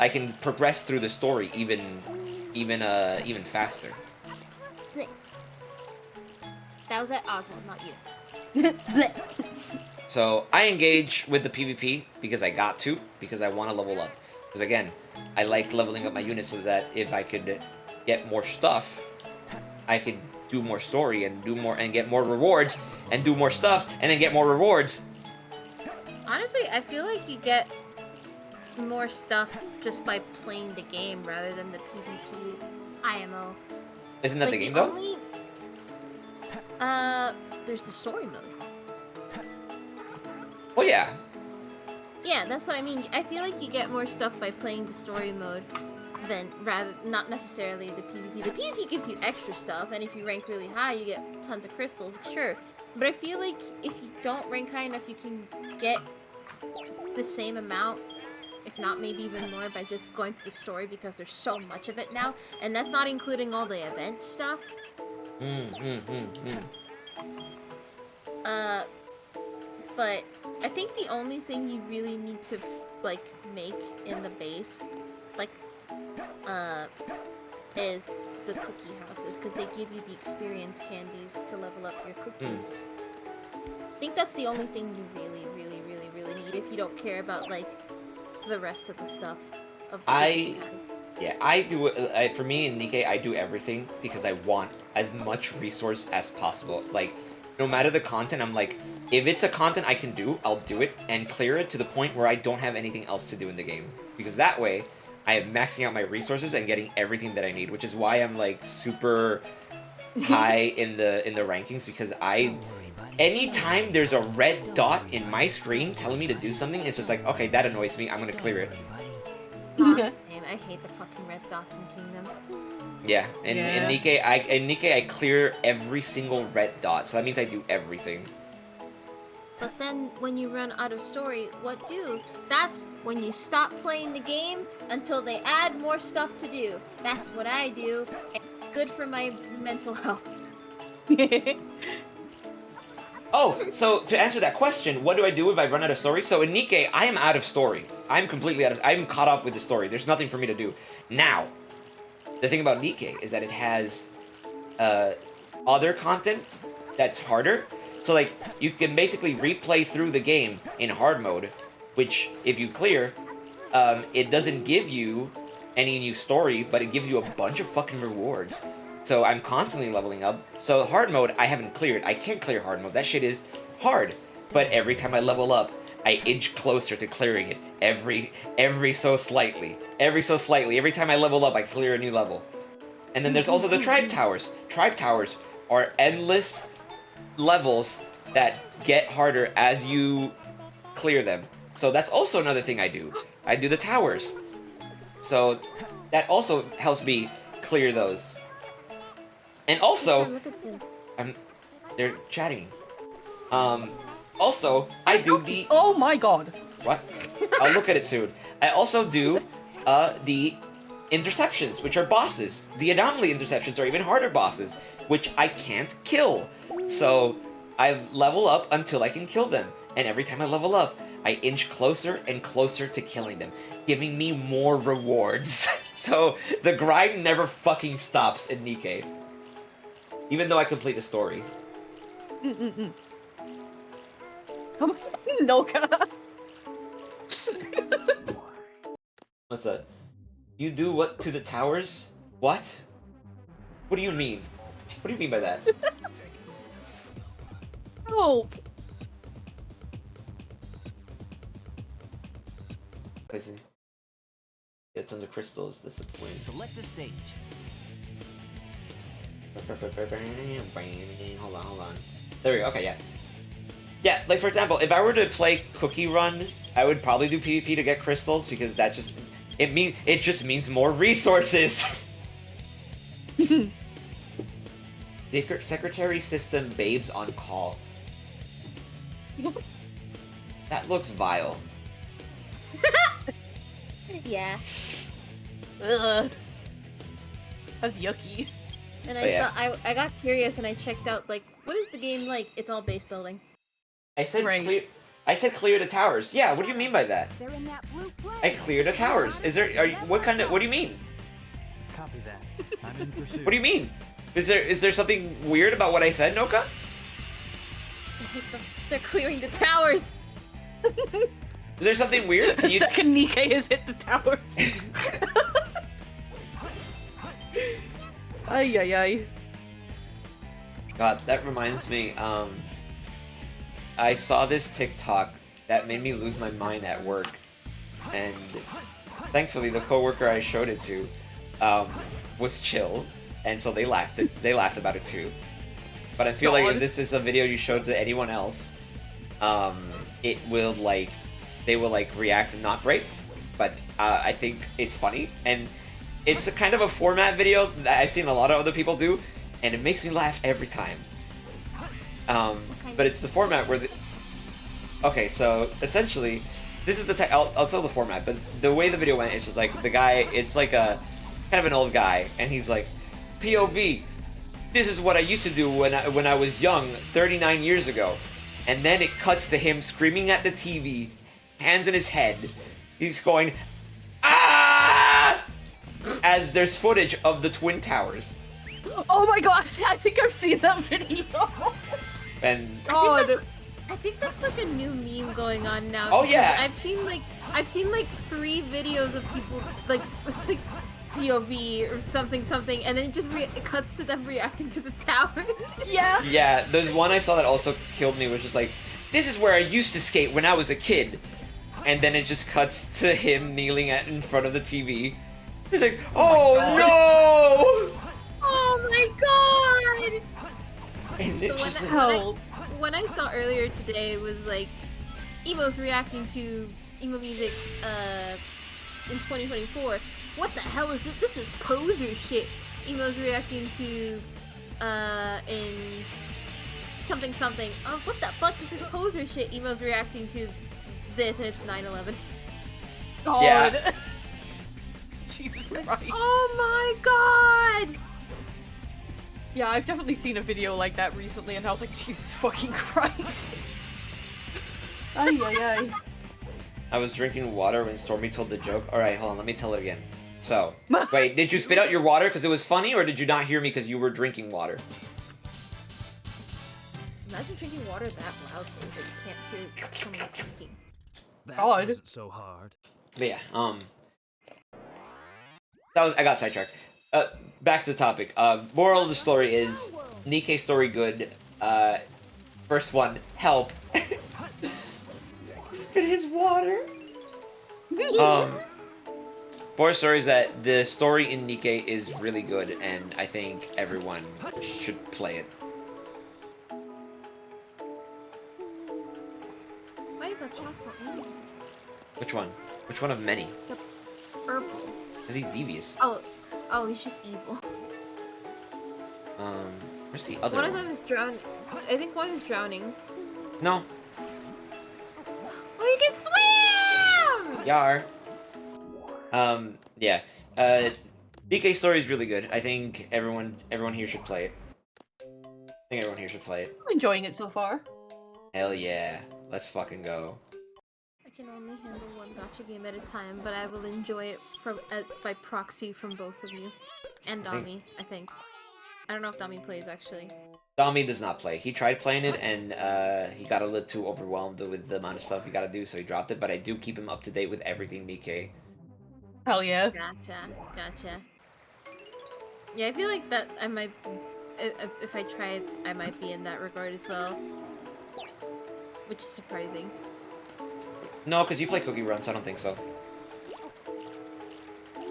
can progress through the story even faster. That was at Oswald, not you. So I engage with the PvP because I got to, because I want to level up. Because again, I like leveling up my units so that if I could get more stuff, I could do more story and do more and get more rewards and do more stuff and then get more rewards. Honestly, I feel like you get more stuff just by playing the game rather than the PvP IMO. Isn't that Like, the game though? only... there's the story mode. Oh yeah. Yeah, that's what I mean. I feel like you get more stuff by playing the story mode than not necessarily the PvP. The PvP gives you extra stuff, and if you rank really high, you get tons of crystals, sure. But I feel like if you don't rank high enough, you can get the same amount, if not maybe even more, by just going through the story because there's so much of it now, and that's not including all the event stuff. But I think the only thing you really need to like make in the base, like, is the cookie houses, because they give you the experience candies to level up your cookies. I think that's the only thing you really, really, really, really need if you don't care about like the rest of the stuff. Of the cookie house. Yeah, I do. For me in Nikke, I do everything because I want as much resource as possible. Like, no matter the content, I'm like, if it's a content I can do, I'll do it and clear it to the point where I don't have anything else to do in the game. Because that way, I am maxing out my resources and getting everything that I need, which is why I'm like super high in the rankings, because anytime there's a red dot in my screen telling me to do something, it's just like, okay, that annoys me, I'm gonna clear it. Same. I hate the fucking red dots in Kingdom. Yeah, in Nikkei I clear every single red dot, so that means I do everything. But then when you run out of story, what do? That's when you stop playing the game until they add more stuff to do. That's what I do. It's good for my mental health. Oh, so to answer that question, what do I do if I run out of story? So in Nikkei, I am out of story. I'm completely I'm caught up with the story. There's nothing for me to do. Now, the thing about Nikkei is that it has other content that's harder. So like, you can basically replay through the game in hard mode, which if you clear, it doesn't give you any new story, but it gives you a bunch of fucking rewards. So I'm constantly leveling up. So hard mode, I haven't cleared. I can't clear hard mode. That shit is hard. But every time I level up, I inch closer to clearing it. Every so slightly. Every so slightly. Every time I level up, I clear a new level. And then there's also the Tribe Towers. Tribe Towers are endless levels that get harder as you clear them. So that's also another thing I do. I do the towers. So that also helps me clear those. And also, Look at this. they're chatting. Also, I do the... Oh my god. What? I'll look at it soon. I also do the interceptions, which are bosses. The anomaly interceptions are even harder bosses, which I can't kill. So I level up until I can kill them. And every time I level up, I inch closer and closer to killing them, giving me more rewards. So the grind never fucking stops in Nikkei. Even though I complete the story. Come on, Noka. What's that? You do what to the towers? What? What do you mean? What do you mean by that? Help. Listen. Get tons of crystals. Disappointing. Select the stage. Hold on. There we go. Okay, yeah. Yeah, like for example, if I were to play Cookie Run, I would probably do PvP to get crystals because that just it just means more resources. Secretary system babes on call. That looks vile. Yeah. Ugh. That's yucky. And Oh, yeah. I got curious and I checked out, like, what is the game like? It's all base building. I said Right. clear. I said clear the towers. Yeah, what do you mean by that? They're in that blue plane. I clear the towers. Is there? What do you mean? Copy that. I'm in pursuit. What do you mean? Is there something weird about what I said, Noka? They're clearing the towers! Is there something weird? The second Nikkei has hit the towers. Ay ay ay. God, that reminds me. I saw this TikTok that made me lose my mind at work, and thankfully the coworker I showed it to was chill, and so they laughed about it too. But I feel like if this is a video you showed to anyone else, it will they will react not great. But I think it's funny, and it's a kind of a format video that I've seen a lot of other people do, and it makes me laugh every time. But it's the format where okay, so essentially, this is the I'll tell the format, but the way the video went is just like the guy, it's like a kind of an old guy, and he's like, POV, this is what I used to do when I was young, 39 years ago. And then it cuts to him screaming at the TV, hands in his head. He's going, ah! As there's footage of the Twin Towers. Oh my god, I think I've seen that video. And I think that's like a new meme going on now. Oh, because yeah. I've seen like 3 videos of people like POV or something, and then it just it cuts to them reacting to the tower. Yeah. yeah, there's one I saw that also killed me, which is like, this is where I used to skate when I was a kid. and then it just cuts to him kneeling in front of the TV. He's like, "Oh no!" Oh my god! And it's So just when, like, Help. when I saw earlier today was like emos reacting to emo music in 2024. What the hell is this? This is poser shit. Emos reacting to in something something. Oh, what the fuck? This is poser shit. Emos reacting to this, and it's 9/11. God. Yeah. Jesus Christ. Oh my god! Yeah, I've definitely seen a video like that recently, and I was like, Jesus fucking Christ. Ay, ay, ay. I was drinking water when Stormy told the joke. All right, hold on, let me tell it again. So, wait, did you spit out your water because it was funny, or did you not hear me because you were drinking water? Imagine drinking water that loudly that you can't hear someone speaking. That God. wasn't so hard. But yeah, I got sidetracked. Back to the topic. Moral of the story is Nikke story good. First one, help. Spit his water. Moral story is that the story in Nikke is really good, and I think everyone should play it. Why is that child so angry? Which one? Which one of many? Purple. Because he's devious. Oh, he's just evil. Where's the other One of one? them is drowning. I think one is drowning. No. Oh, you can swim! Yar. Yeah. DK story is really good. I think everyone here should play it. I think everyone here should play it. I'm enjoying it so far. Hell yeah. Let's fucking go. I can only handle one gacha game at a time, but I will enjoy it by proxy from both of you. And Dami, I think. I don't know if Dami plays, actually. Dami does not play. He tried playing it and he got a little too overwhelmed with the amount of stuff he gotta do, so he dropped it, but I do keep him up to date with everything DK. Hell yeah. Gotcha. Yeah, I feel like that I might... If I tried, I might be in that regard as well. Which is surprising. No, because you play Cookie Run, so I don't think so. I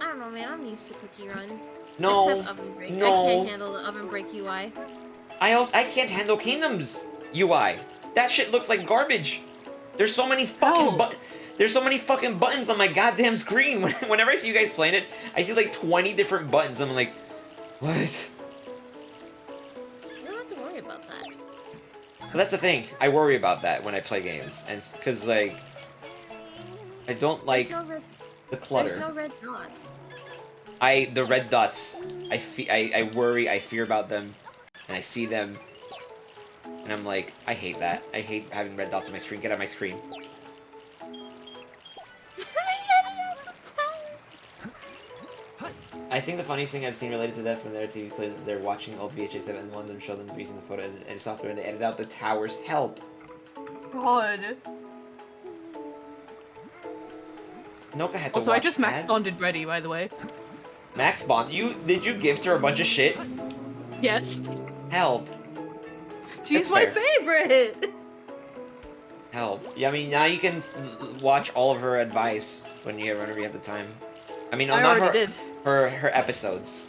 don't know, man. I'm used to Cookie Run. No. Except Oven Break. No. I can't handle the Oven Break UI. I can't handle Kingdoms UI. That shit looks like garbage. There's so many fucking There's so many fucking buttons on my goddamn screen. Whenever I see you guys playing it, I see like 20 different buttons. I'm like, what? You don't have to worry about that. But that's the thing. I worry about that when I play games, and because like, I don't like There's no red, the clutter. There's no red dot. The red dots. I worry. I fear about them, and I see them, and I'm like, I hate that. I hate having red dots on my screen. Get out of my screen. I think the funniest thing I've seen related to that from their TV clips is they're watching old VHS and one of them show them using the photo and software and they edit out the towers. Help! God. Noka had to Also, watch I just max ads. bonded Ready, by the way. Max Bond? Did you gift her a bunch of shit? Yes. Help. She's That's my fair. favorite! Help. Yeah, I mean, now you can watch all of her advice whenever you have the time. I mean, I not already her, did. her episodes.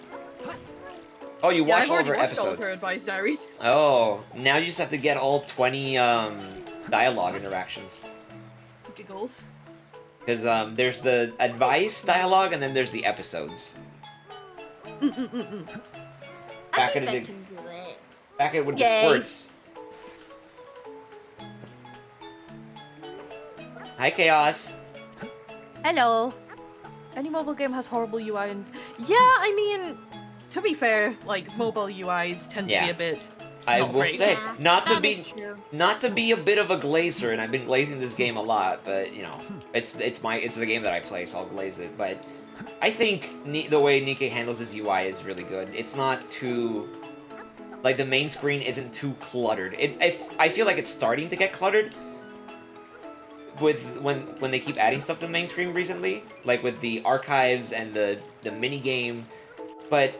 Oh, you Yeah, watched I've all of already her watched all of episodes. her advice diaries. Oh, now you just have to get all 20 dialogue interactions. Giggles. Because there's the advice dialogue and then there's the episodes. I Back think at I it, can do it. back at with the Yay. squirts. Hi, Chaos. Hello. Any mobile game has horrible UI and... Yeah, I mean... To be fair, like, mobile UIs tend to Yeah. be a bit... I not will great. say, Yeah, not to that be is true. not to be a bit of a glazer, and I've been glazing this game a lot, but you know, it's the game that I play, so I'll glaze it. But I think the way Nikke handles his UI is really good. It's not too like the main screen isn't too cluttered. I feel like it's starting to get cluttered with when they keep adding stuff to the main screen recently, like with the archives and the mini game. But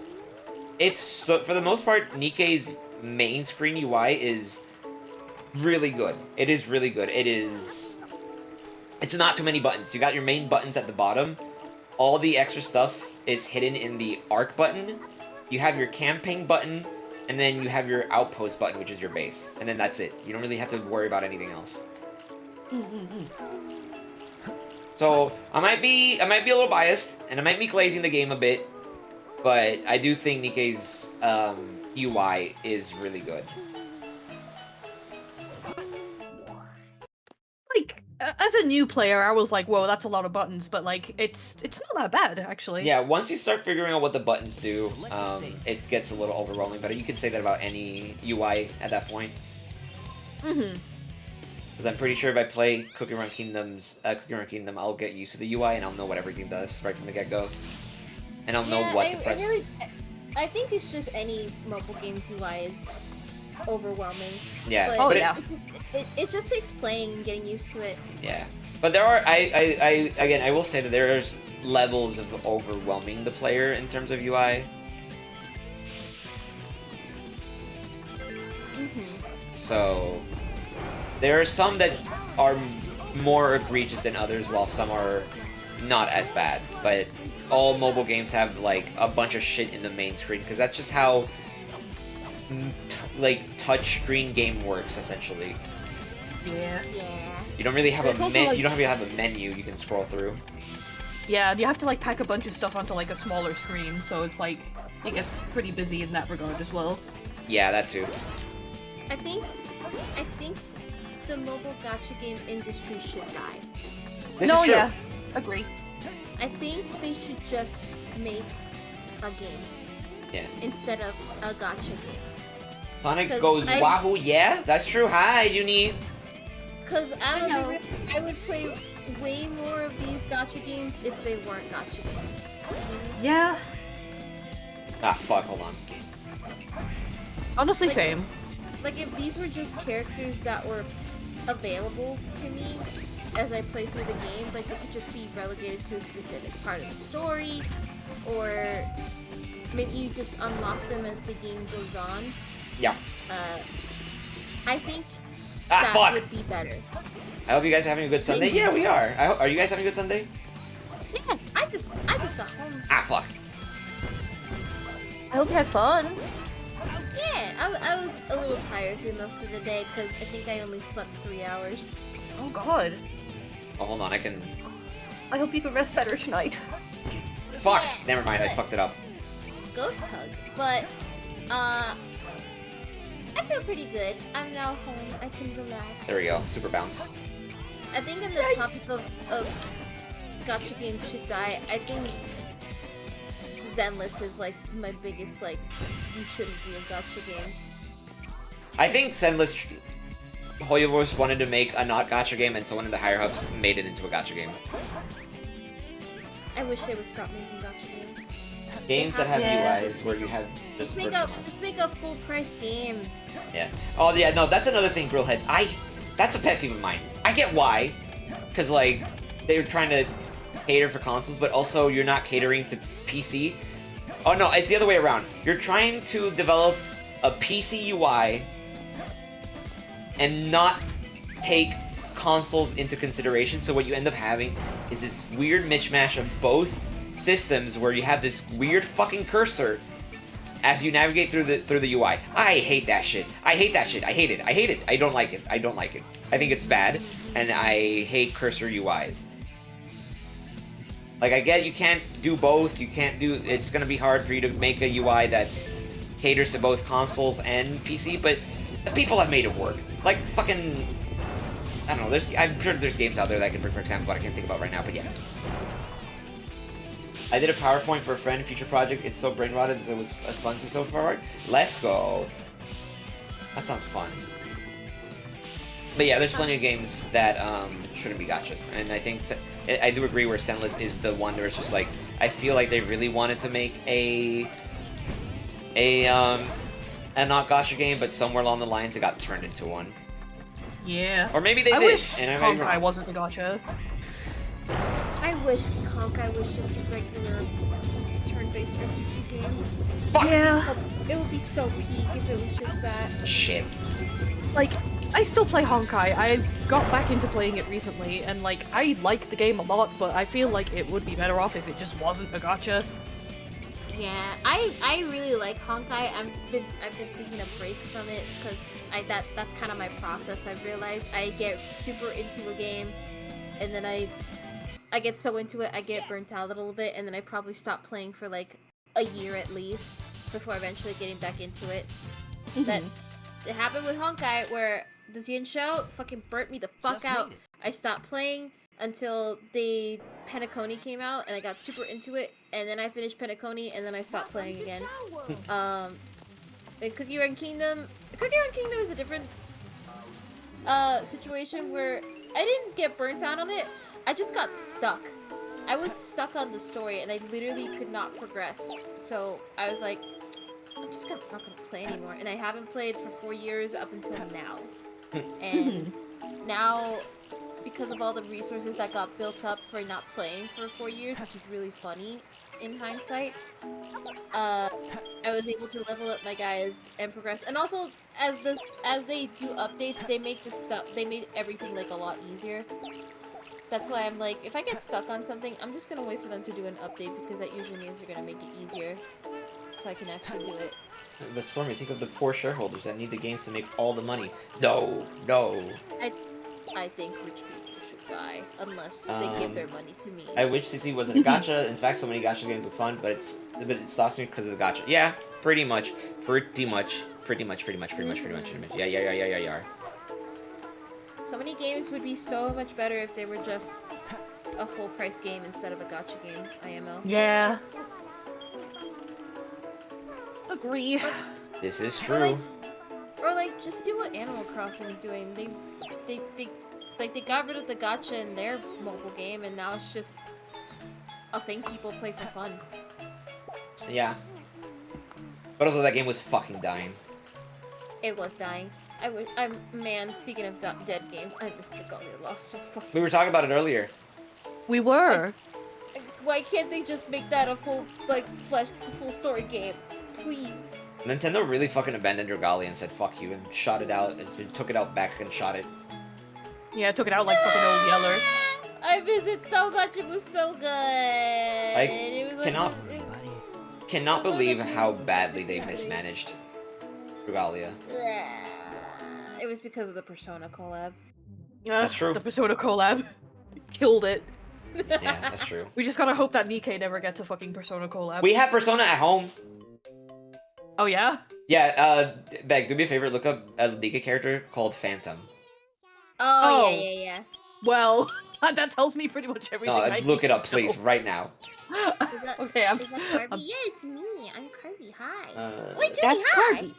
it's for the most part, Nikke's main screen UI is really good. It is really good. It is it's not too many buttons. You got your main buttons at the bottom. All the extra stuff is hidden in the arc button. You have your campaign button, and then you have your outpost button, which is your base. And then that's it. You don't really have to worry about anything else. So I might be a little biased, and I might be glazing the game a bit, but I do think Nikkei's UI is really good. Like, as a new player, I was like, whoa, that's a lot of buttons, but like, it's not that bad, actually. Yeah, once you start figuring out what the buttons do, it gets a little overwhelming, but you can say that about any UI at that point. Because I'm pretty sure if I play Cookie Run Kingdom, I'll get used to the UI and I'll know what everything does right from the get-go. And I'll know what to press. I think it's just any mobile game's UI is overwhelming. Yeah. But yeah. It just takes playing and getting used to it. Yeah. But there are, again, I will say that there's levels of overwhelming the player in terms of UI. So, there are some that are more egregious than others, while some are not as bad. But all mobile games have like a bunch of shit in the main screen, because that's just how touch screen game works essentially. Yeah. Yeah. You don't really have It's also, like- you don't really have a menu you can scroll through. Yeah, you have to like pack a bunch of stuff onto like a smaller screen, so it's like it gets pretty busy in that regard as well. Yeah, that too. I think the mobile gacha game industry should die. This is true. Yeah, agree. I think they should just make a game. Yeah. Instead of a gacha game. Sonic 'Cause goes I- wahoo, yeah, that's true. Hi, Uni. Cause I know. I would play way more of these gacha games if they weren't gacha games. Yeah. Ah, fuck, hold on. Honestly, Like- same. Like if these were just characters that were available to me as I play through the game, like they could just be relegated to a specific part of the story, or maybe you just unlock them as the game goes on. Yeah. I think Ah, that fuck. would be better. I hope you guys are having a good Sunday. Yeah, we are. Are you guys having a good Sunday? Yeah, I just got home. Ah, fuck. I hope you had fun. Yeah, I was a little tired through most of the day because I think I only slept 3 hours. Oh god. Oh, hold on, I can... I hope you can rest better tonight. Fuck! Yeah, Never mind, I but- fucked it up. Ghost hug, but I feel pretty good. I'm now home. I can relax. There we go, super bounce. I think on the topic of gacha games should die, I think Zenless is like my biggest like you shouldn't be a gacha game. I think Zenless Hoyoverse wanted to make a not gacha game, and someone in the higher ups made it into a gacha game. I wish they would stop making gacha games. Games that have Yeah. UIs where you have just Just make a full price game. Yeah. Oh yeah, no, that's another thing, Grillheads. That's a pet peeve of mine. I get why, because like they're trying to cater for consoles, but also you're not catering to PC. Oh no, it's the other way around. You're trying to develop a PC UI and not take consoles into consideration. So what you end up having is this weird mishmash of both systems where you have this weird fucking cursor as you navigate through the UI. I hate that shit. I hate that shit. I hate it. I hate it. I don't like it. I don't like it. I think it's bad, and I hate cursor UIs. Like, I get you can't do both. You can't do... It's gonna be hard for you to make a UI that caters to both consoles and PC, but people have made it work. Like, fucking... I don't know. I'm sure there's games out there that I can bring for example, but I can't think about right now, but yeah. I did a PowerPoint for a friend, future project. It's so brain rotted, it was fun so far. Let's go. That sounds fun. But yeah, there's plenty of games that shouldn't be gachas, and I think I do agree where Zenless is the one where it's just like I feel like they really wanted to make a not gacha game, but somewhere along the lines it got turned into one. Yeah. Or maybe they I did. wish And I might be Honkai wrong. wasn't a gacha. I wish Honkai was just a regular turn-based RPG game. Fuck. Yeah. It would be so peak if it was just that. Shit. Like, I still play Honkai. I got back into playing it recently, and like I like the game a lot, but I feel like it would be better off if it just wasn't a gacha. Yeah, I really like Honkai. I've been taking a break from it because that's kind of my process. I've realized I get super into a game, and then I get so into it I get burnt out a little bit, and then I probably stop playing for like a year at least before eventually getting back into it. That it happened with Honkai where the Xian show fucking burnt me the fuck Just out. made it. I stopped playing until the Penacony came out, and I got super into it, and then I finished Penacony, and then I stopped playing again. In Cookie Run Kingdom is a different situation where I didn't get burnt out on it. I just got stuck. I was stuck on the story, and I literally could not progress. So I was like, I'm just not gonna play anymore. And I haven't played for 4 years up until now. And now, because of all the resources that got built up for not playing for 4 years, which is really funny in hindsight, I was able to level up my guys and progress. And also, as they do updates, they make everything like a lot easier. That's why I'm like, if I get stuck on something, I'm just gonna wait for them to do an update, because that usually means they're gonna make it easier, so I can actually do it. But Stormy, think of the poor shareholders that need the games to make all the money. No, no. I think rich people should die unless they give their money to me. I wish CC wasn't a gacha. In fact, so many gacha games look fun, but it stops me because of the gacha. Yeah, pretty much. Yeah. So many games would be so much better if they were just a full price game instead of a gacha game, IMO. Yeah. Agree. This is Or true. like just do what Animal Crossing is doing. They got rid of the gacha in their mobile game, and now it's just a thing people play for fun. Yeah. But also, that game was fucking dying. It was dying. Man, speaking of dead games, I miss Dragalia Lost so fucking. We were talking about it earlier. We were. Why can't they just make that a full full story game, please? Nintendo really fucking abandoned Dragalia and said fuck you and shot it out and took it out back and shot it. Yeah, took it out like fucking old Yeller. I miss it so much. It was so good. It was Cannot believe how badly they mismanaged Dragalia. It was because of the Persona collab. Yeah, That's true. The Persona collab killed it. Yeah, that's true. We just gotta hope that Nikkei never gets a fucking Persona collab. We have Persona at home. Oh yeah? Yeah, Beg, do me a favor, look up a Nikkei character called Phantom. Oh. Yeah. Well, that tells me pretty much everything. No, I look need it up, to please, know. right now. Okay, I'm. Is that Kirby? Yeah, it's me. I'm Kirby. Hi. Wait, Judy, That's hi. Kirby.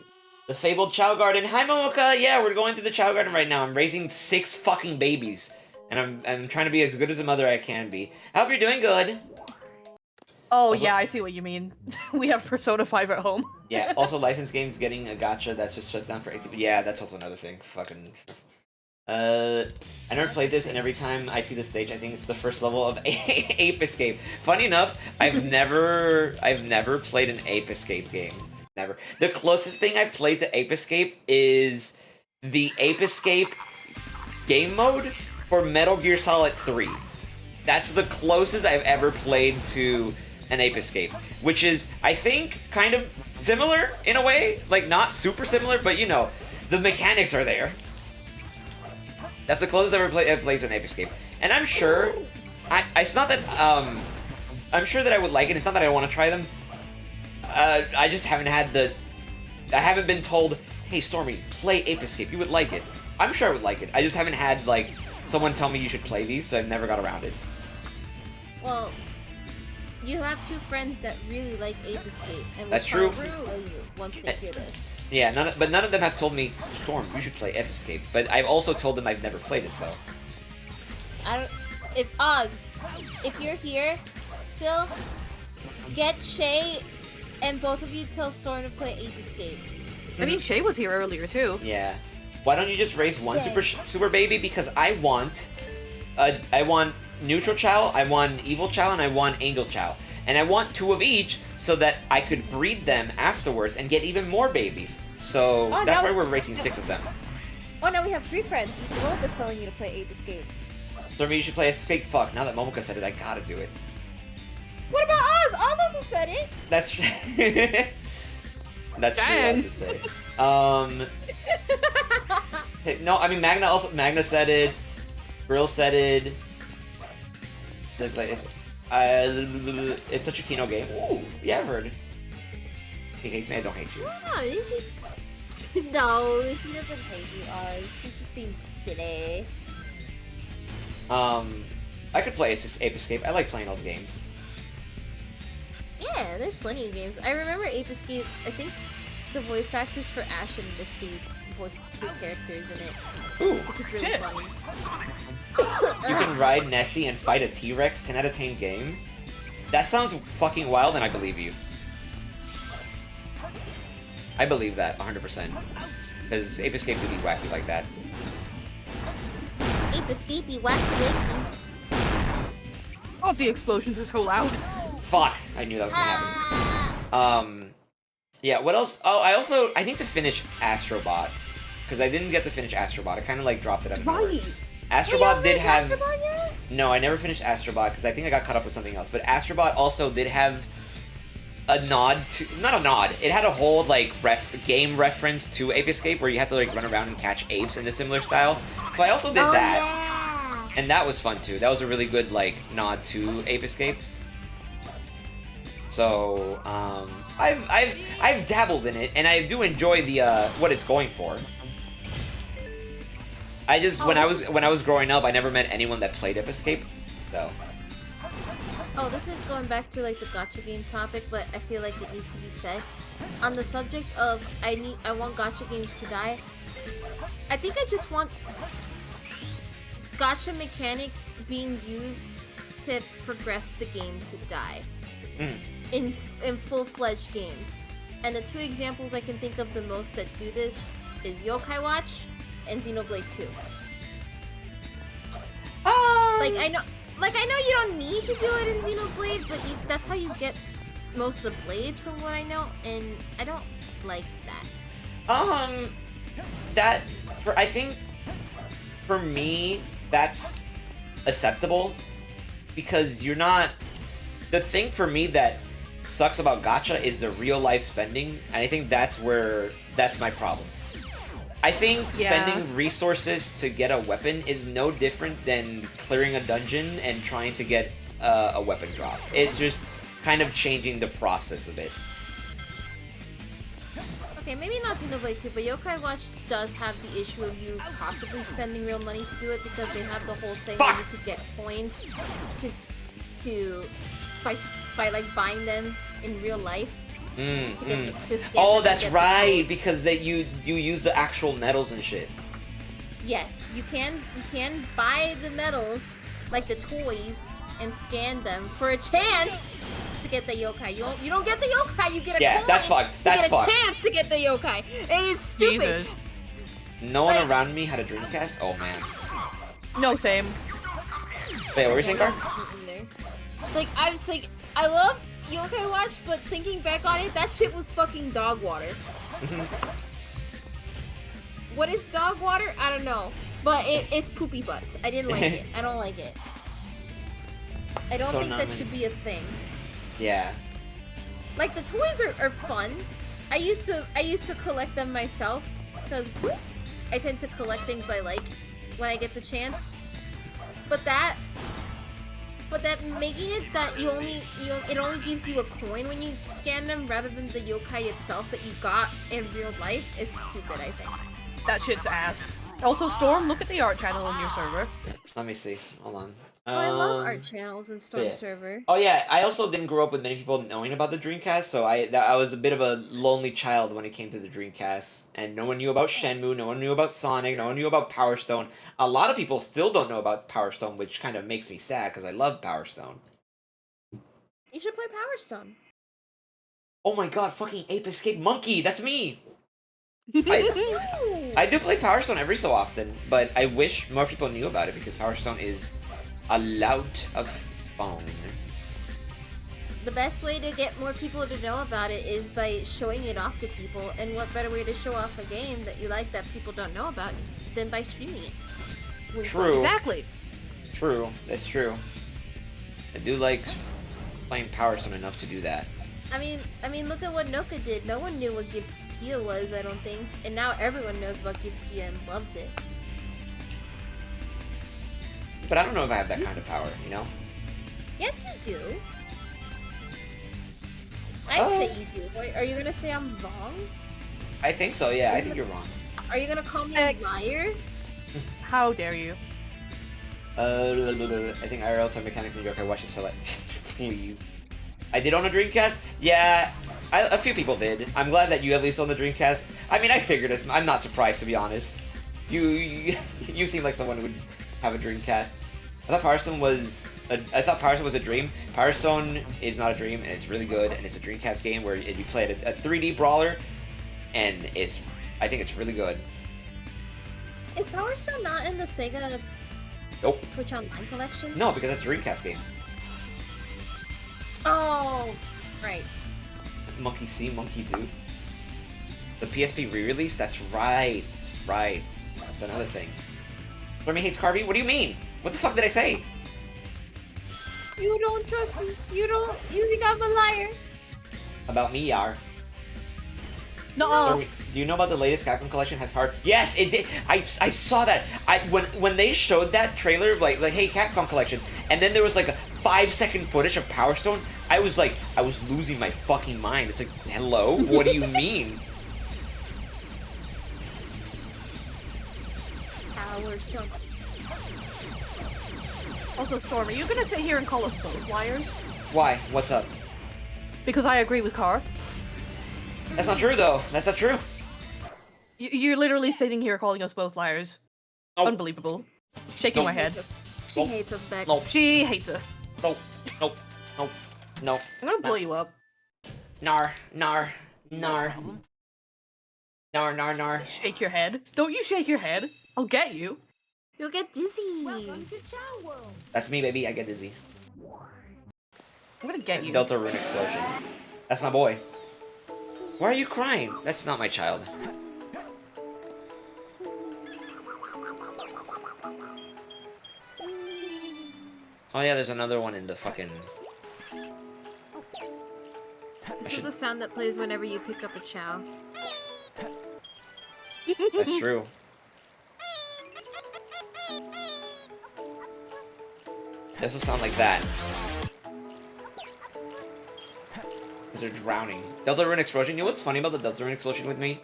The fabled Chow Garden. Hi, Momoka. Yeah, we're going to the Chow Garden right now. I'm raising 6 fucking babies, and I'm trying to be as good as a mother I can be. I hope you're doing good. Oh Also- yeah, I see what you mean. We have Persona 5 at home. Yeah. Also, licensed games getting a gacha that's just shuts down for 18. But yeah, that's also another thing. Fucking. I never played this, and every time I see the stage, I think it's the first level of Ape Escape. Funny enough, I've never played an Ape Escape game. Never. The closest thing I've played to Ape Escape is the Ape Escape game mode for Metal Gear Solid 3. That's the closest I've ever played to an Ape Escape, which is, I think, kind of similar in a way. Like, not super similar, but you know, the mechanics are there. That's the closest I've played to an Ape Escape. And I'm sure, it's not that, I'm sure that I would like it. It's not that I want to try them. I just haven't had I haven't been told, hey Stormy, play Ape Escape, you would like it. I'm sure I would like it. I just haven't had, like, someone tell me you should play these, so I've never got around it. Well, you have 2 friends that really like Ape Escape, and That's true. Will you once they hear this? Yeah, but none of them have told me, Storm, you should play Ape Escape. But I've also told them I've never played it, so. If Oz, if you're here, still, get Shay, and both of you tell Storm to play Ape Escape. I mean, Shay was here earlier too. Yeah. Why don't you just raise one Yeah. super baby? Because I want Neutral Chow, I want Evil Chow, and I want Angel Chow. And I want 2 of each so that I could breed them afterwards and get even more babies. So Oh, that's now- why we're raising 6 of them. Oh, now we have 3 friends. Momoka's telling you to play Ape Escape. So maybe you should play Escape. Fuck, now that Momoka said it, I gotta do it. What about Oz? Oz also said it. That's true. That's true, I Dang. should say. No, I mean Magna said it. Brill said it. It's such a Kino game. Ooh, yeah, I've heard. He hates me, I don't hate you. No, no, he doesn't hate you, Oz. He's just being silly. I could play Ape Escape. I like playing old games. Yeah, there's plenty of games. I remember Ape Escape. I think the voice actors for Ash and Misty voiced 2 characters in it, Ooh, which is really Shit. funny. you can ride Nessie and fight a T-Rex 10 out of 10 game? That sounds fucking wild, and I believe you. I believe that 100%. Because Ape Escape would be wacky like that. Ape Escape be wacky wacky. Oh, the explosions are so loud. Fuck! I knew that was gonna happen. Ah! Yeah, what else? Oh, I need to finish Astrobot. Because I didn't get to finish Astrobot. I kind of like dropped it out of nowhere. Right. Astrobot did have... Astrobot yet? No, I never finished Astrobot because I think I got caught up with something else. But Astrobot also did have a nod to... Not a nod. It had a whole, like, game reference to Ape Escape where you had to, like, run around and catch apes in a similar style. So I also did that. Yeah. And that was fun, too. That was a really good, like, nod to Ape Escape. So, I've dabbled in it, and I do enjoy the, what it's going for. I just, when I was growing up, I never met anyone that played Ape Escape, so... Oh, this is going back to like the gacha game topic, but I feel like it needs to be said. On the subject of I want gacha games to die. I think I just want gacha mechanics being used to progress the game to die in full-fledged games. And the 2 examples I can think of the most that do this is Yokai Watch and Xenoblade 2. Like I know you don't need to do it in Xenoblade, but that's how you get most of the blades from what I know, and I don't like that. I think for me that's acceptable because you're not. The thing for me that sucks about gacha is the real life spending, and I think that's my problem. I think spending resources to get a weapon is no different than clearing a dungeon and trying to get a weapon drop. It's just kind of changing the process a bit. Okay, maybe not Xenoblade 2, but Yokai Watch does have the issue of you possibly spending real money to do it because they have the whole thing where you could get coins by like buying them in real life. Oh, that's right, because you use the actual medals and shit. Yes, you can buy the medals, like the toys, and scan them for a chance to get the yokai. You don't get the yokai, you get a coin. That's fucked. That's you get fucked. a chance to get the yokai. It is stupid. Jesus. No one around me had a Dreamcast? Oh man. No, same. Wait, what were you saying, Gar? Like, I was like, I loved Yokai Watch, but thinking back on it, that shit was fucking dog water. What is dog water? I don't know. But it's poopy butts. I didn't like it. I don't like it. I don't think that should be a thing. Yeah. Like, the toys are fun. I used to collect them myself, because I tend to collect things I like when I get the chance. But that making it that it only gives you a coin when you scan them rather than the yokai itself that you got in real life is stupid, I think. That shit's ass. Also, Storm, look at the art channel on your server. Let me see. Hold on. Oh, I love art channels in Storm server. Oh yeah, I also didn't grow up with many people knowing about the Dreamcast, so I was a bit of a lonely child when it came to the Dreamcast. And no one knew about Shenmue, no one knew about Sonic, no one knew about Power Stone. A lot of people still don't know about Power Stone, which kind of makes me sad because I love Power Stone. You should play Power Stone. Oh my god, fucking Ape Escape Monkey, that's me! That's you! I do play Power Stone every so often, but I wish more people knew about it because Power Stone is a lot of fun. The best way to get more people to know about it is by showing it off to people, and what better way to show off a game that you like that people don't know about than by streaming it. When True. Exactly. True. That's true. I do like playing Power Stone enough to do that. I mean, look at what Noka did. No one knew what Give Pia was, I don't think, and now everyone knows about Give Pia and loves it. But I don't know if I have that kind of power, you know? Yes, you do. I Oh. say you do. Are you gonna say I'm wrong? I think so, yeah. I think you're wrong. Are you gonna call me X. a liar? How dare you? I think IRL time mechanics and joke. I watched it so like, please. I did on a Dreamcast? Yeah, a few people did. I'm glad that you at least on the Dreamcast. I mean, I figured this. I'm not surprised, to be honest. You seem like someone who would have a Dreamcast. I thought Power Stone was a dream. Power Stone is not a dream, and it's really good, and it's a Dreamcast game where you play a 3D brawler, and I think it's really good. Is Power Stone not in the Sega Nope. Switch Online collection? No, because it's a Dreamcast game. Oh, right. Monkey see, monkey do. The PSP re-release? That's right. That's right. That's another thing. Stormy hates Carby? What do you mean? What the fuck did I say? You don't trust me. You think I'm a liar. About me, Yar. No. Stormy, do you know about the latest Capcom collection has hearts? Yes, it did. I saw that. When they showed that trailer, like hey, Capcom collection, and then there was like a 5-second footage of Power Stone, I was losing my fucking mind. It's like, hello? What do you mean? Power Stone. Also, Storm, are you gonna sit here and call us both liars? Why? What's up? Because I agree with Car. That's not true, though. That's not true. You're literally sitting here calling us both liars. No. Unbelievable. Shaking my head. She hates us back. No. She hates us. No. No. No. No. I'm gonna blow you up. Nar. Nar. Nar. Nar. Nar. Nar. Shake your head. Don't you shake your head. I'll get you. You'll get dizzy. That's me, baby. I get dizzy. I'm gonna get you. Delta Rune Explosion. That's my boy. Why are you crying? That's not my child. Oh yeah, there's another one in the fucking... This is the sound that plays whenever you pick up a chow. That's true. This will sound like that. Because they're drowning. Delta Rune Explosion. You know what's funny about the Delta Rune Explosion with me?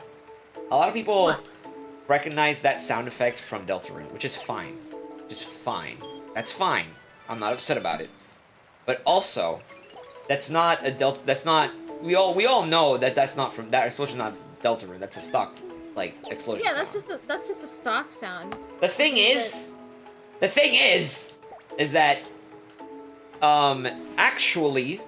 A lot of people What? recognize that sound effect from Delta Rune, which is fine. Just fine. That's fine. I'm not upset about it. But also, that's not a Delta. That's not. We all know that that's not from that explosion. Not Delta Rune. That's a stock like explosion. Yeah, sound. that's just a stock sound. The thing is that, actually,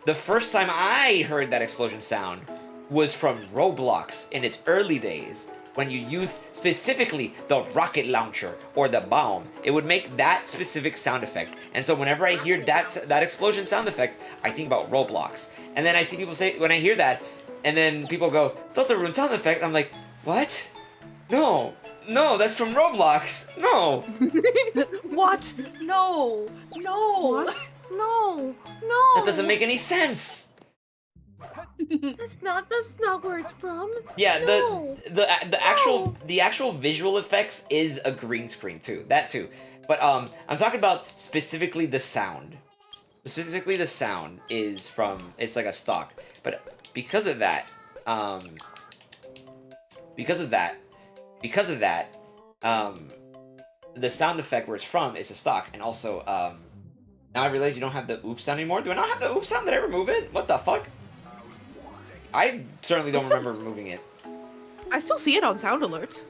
the first time I heard that explosion sound was from Roblox in its early days, when you used specifically the rocket launcher or the bomb. It would make that specific sound effect. And so whenever I hear that explosion sound effect, I think about Roblox. And then I see people say, when I hear that, and then people go, Delta Rune sound effect, I'm like, what? No, that's from Roblox. No. What? No. No. What? No, no. That doesn't make any sense. That's not where it's from. Yeah, No. the actual visual effects is a green screen too. That too. But I'm talking about specifically the sound. Specifically the sound is from, it's like a stock. But because of that, the sound effect where it's from is a stock. And also, now I realize you don't have the oof sound anymore. Do I not have the oof sound? Did I remove it? What the fuck? I certainly don't remember removing it. I still see it on sound alerts.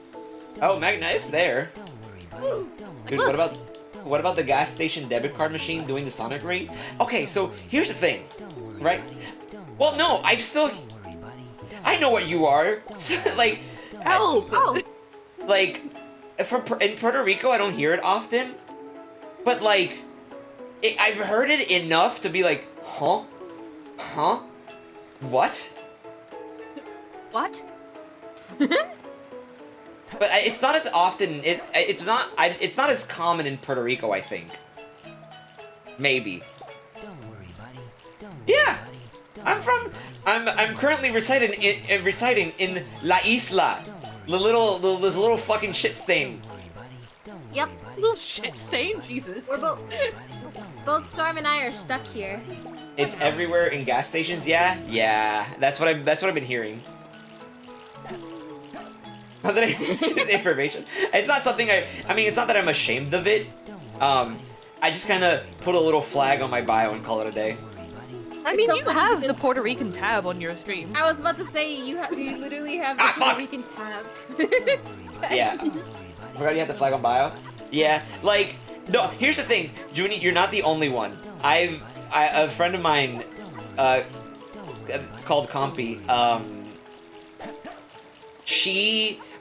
Oh, Magna, it's there. Don't worry, buddy. Don't worry. Dude, what about the gas station debit card machine doing the Sonic ring? Okay, so here's the thing, Don't worry, right? buddy. Don't Well, worry. no, I've still, Don't worry, buddy. Don't I know what you are. worry. like, Don't Help! worry. Oh, like, in Puerto Rico, I don't hear it often, but like, I've heard it enough to be like, huh? What? what? But it's not as often. It's not. It's not as common in Puerto Rico, I think. Maybe. Don't worry, buddy. Don't worry, Yeah. buddy. Don't I'm worry, from. buddy. I'm currently residing in La Isla, this little fucking shit stain. Don't worry, buddy. Don't worry, Yep. buddy. Little shit stain, Jesus. We're both Don't worry, buddy. Don't worry, both Storm and I are stuck here. It's everywhere in gas stations. Yeah. That's what I've been hearing. Not that this is information. It's not something I mean, it's not that I'm ashamed of it. don't worry, I just kind of put a little flag on my bio and call it a day. don't worry, buddy. I It's mean, so you funny have the because- Puerto Rican tab on your stream. I was about to say you literally have the Ah, Puerto fuck. Rican tab. Don't worry, buddy. Yeah. Don't worry, buddy. I forgot you had the flag on bio. Yeah, like no. Here's the thing, Junie, you're not the only one. A friend of mine, Don't worry, uh, don't worry. called Compy.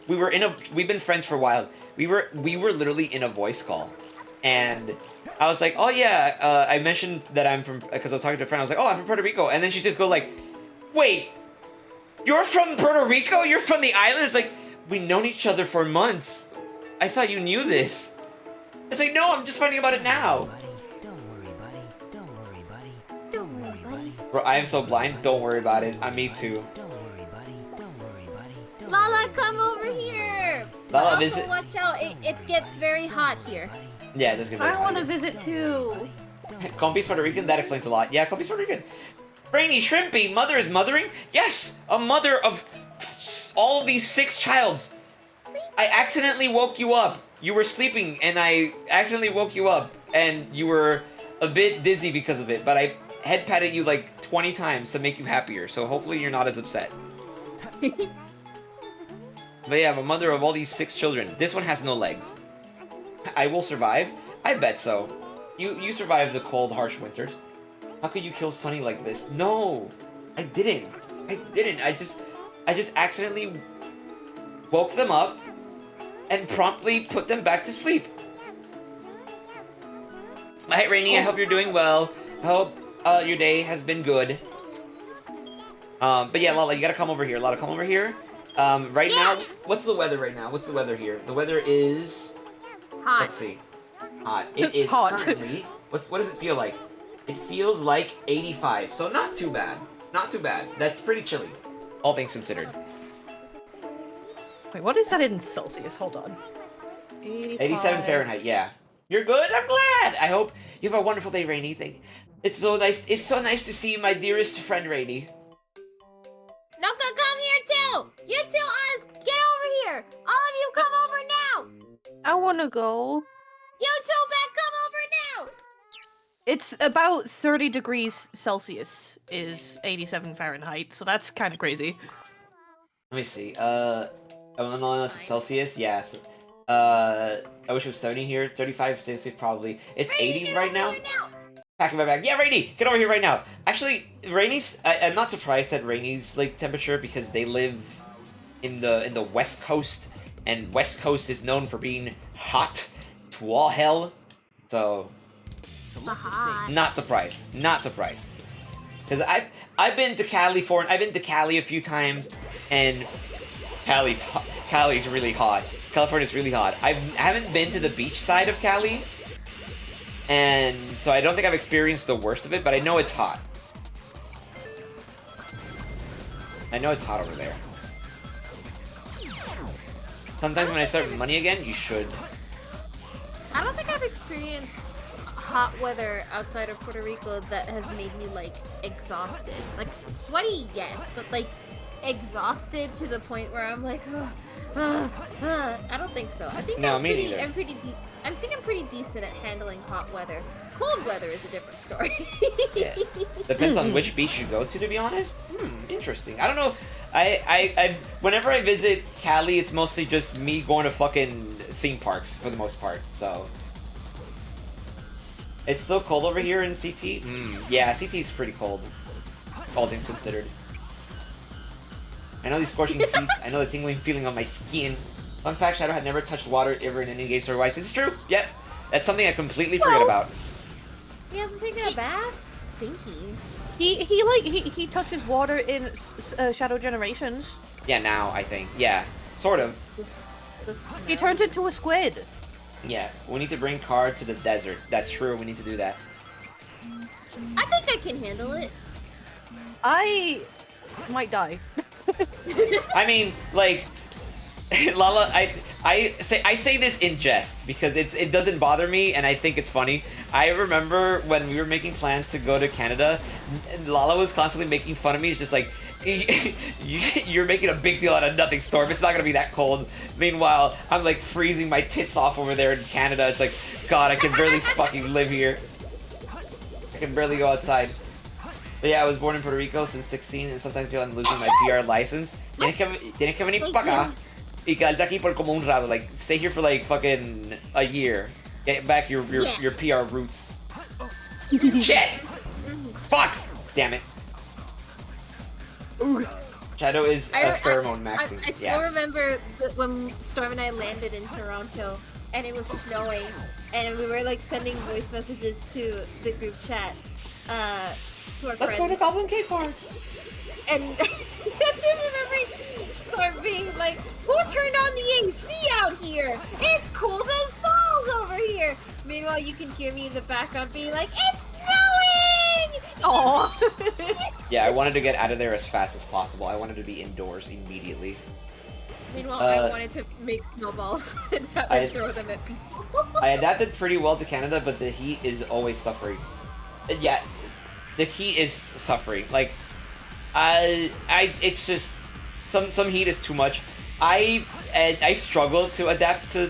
We've been friends for a while. We were literally in a voice call, and I was like, oh yeah, I mentioned that I'm from, because I was talking to a friend. I was like, oh, I'm from Puerto Rico, and then she just go like, wait, you're from Puerto Rico? You're from the islands? Like, we known each other for months. I thought you knew this. It's like, no, I'm just finding about it now. Buddy, don't worry, buddy. Don't worry, buddy. Don't Don't worry, worry, buddy. buddy. Bro, I am so blind. Don't worry about it. Me too. Don't worry, buddy. Don't worry, buddy. Don't Lala, worry, come buddy. over here. Lala, also, visit- watch out. It gets very hot here. Yeah, this is good. I want to visit too. Compy's Puerto Rican? That explains a lot. Yeah, Compy's Puerto Rican. Brainy, Shrimpy, mother is mothering? Yes! A mother of all of these 6 childs. I accidentally woke you up. You were sleeping, and I accidentally woke you up, and you were a bit dizzy because of it, but I head patted you like 20 times to make you happier, so hopefully you're not as upset. But yeah, I'm a mother of all these 6 children. This one has no legs. I will survive? I bet so. You survived the cold, harsh winters. How could you kill Sunny like this? No! I didn't. I just accidentally woke them up and promptly put them back to sleep. Hi, Rainy. I hope you're doing well. I hope your day has been good. But yeah, Lala, you gotta come over here. Lala, come over here. Right now, what's the weather right now? What's the weather here? The weather is... Hot. Let's see. Hot. It is Hot. currently... What does it feel like? It feels like 85, so not too bad. Not too bad. That's pretty chilly, all things considered. Wait, what is that in Celsius? Hold on. 87 Fahrenheit, yeah. You're good? I'm glad! I hope you have a wonderful day, Rainy. It's so nice to see my dearest friend, Rainy. Nuka, come here too. You two, Oz, get over here. All of you, come over now. I want to go. You two, back, come over now. It's about 30 degrees Celsius is 87 Fahrenheit, so that's kind of crazy. Let me see. Unless it's Celsius, yes. I wish it was 70 here. 35 Celsius probably. It's Rainy, 80 get right over now. here now. Packing my bag. Yeah, Rainy, get over here right now. Actually, Rainy's. I'm not surprised at Rainy's like temperature because they live in the West Coast, and West Coast is known for being hot to all hell. So, Aha. not surprised. Not surprised. Because I've been to California. I've been to Cali a few times, and Cali's really hot. California's really hot. I haven't been to the beach side of Cali, and so I don't think I've experienced the worst of it, but I know it's hot. I know it's hot over there. Sometimes when I start money again, you should. I don't think I've experienced hot weather outside of Puerto Rico that has made me like exhausted. Like sweaty, yes, but like exhausted to the point where I'm like, I don't think so. I think No, I'm me pretty. neither. I'm pretty decent at handling hot weather. Cold weather is a different story. Yeah. Depends on which beach you go to be honest. Interesting. I don't know. I whenever I visit Cali, it's mostly just me going to fucking theme parks for the most part. So it's still cold over here in CT. Yeah, CT is pretty cold, all things considered. I know these scorching heats. I know the tingling feeling on my skin. Fun fact: Shadow had never touched water ever in any game story wise. This is true. Yep, that's something I completely forget about. He hasn't taken a bath. Stinky. He touches water in Shadow Generations. Yeah, now I think. Yeah, sort of. the smell. He turns into a squid. Yeah, we need to bring Car to the desert. That's true. We need to do that. I think I can handle it. I might die. I mean, like, Lala, I say this in jest because it doesn't bother me and I think it's funny. I remember when we were making plans to go to Canada, Lala was constantly making fun of me. It's just like, you're making a big deal out of nothing, Storm. It's not gonna be that cold. Meanwhile, I'm like freezing my tits off over there in Canada. It's like, God, I can barely fucking live here. I can barely go outside. But yeah, I was born in Puerto Rico since 16 and sometimes feel I'm losing my PR license. Tienes que venir para acá y quedarte aquí por como un rato. Like, stay here for like fucking a year. Get back your PR roots. Shit! Fuck! Damn it. Shadow is a pheromone maxing. I still remember when Storm and I landed in Toronto and it was snowing and we were like sending voice messages to the group chat to our friends. Let's go to Goblin Cave Park. And I still remembering Storm being like, who turned on the AC out here? It's cold as balls over here. Meanwhile, you can hear me in the background being like, it's snowing! Aww. Yeah, I wanted to get out of there as fast as possible. I wanted to be indoors immediately. Meanwhile, I wanted to make snowballs and throw them at people. I adapted pretty well to Canada, but the heat is always suffering. Yeah, the heat is suffering. Like, it's just some heat is too much. I struggle to adapt to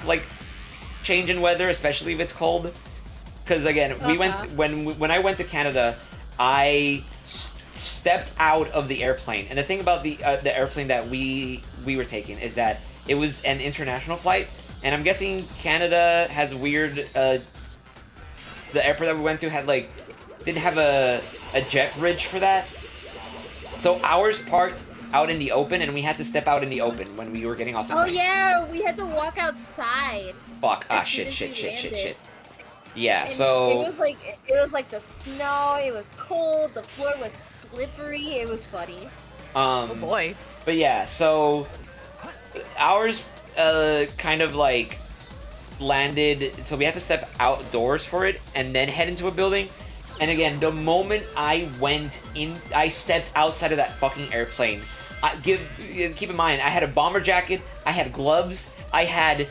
like change in weather, especially if it's cold. Because again, we went when I went to Canada, I stepped out of the airplane, and the thing about the airplane that we were taking is that it was an international flight, and I'm guessing Canada has weird. The airport that we went to had like didn't have a jet bridge for that, so ours parked out in the open, and we had to step out in the open when we were getting off the plane. Oh yeah, we had to walk outside. Fuck! as soon as Shit! we landed. Yeah, And so it was like the snow. It was cold. The floor was slippery. It was funny. Oh boy. But yeah, so ours kind of like landed, so we had to step outdoors for it and then head into a building. And again, the moment I stepped outside of that fucking airplane. Keep in mind, I had a bomber jacket, I had gloves, I had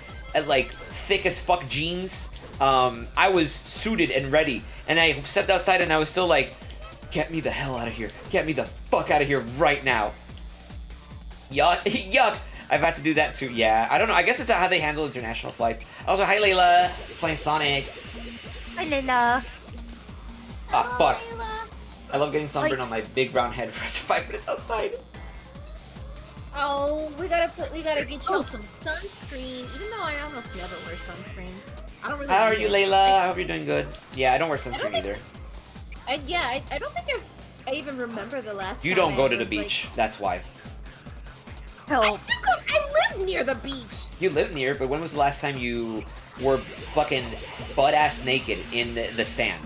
like thick as fuck jeans. I was suited and ready, and I stepped outside and I was still like, get me the hell out of here. Get me the fuck out of here right now. Yuck. I've had to do that too. Yeah, I don't know. I guess it's how they handle international flights. Also, hi Layla, playing Sonic. Hi, Layla. Ah, fuck. Layla. I love getting sunburned on my big brown head for 5 minutes outside. Oh, we gotta get you some sunscreen. Even though I almost never wear sunscreen. I don't really. How are need you, it. Layla? I hope you're doing good. Yeah, I don't wear sunscreen either. I don't think I even remember the last. You time don't go to the was, beach. That's why. Help. I live near the beach. You live near, but when was the last time you were fucking butt-ass naked in the sand?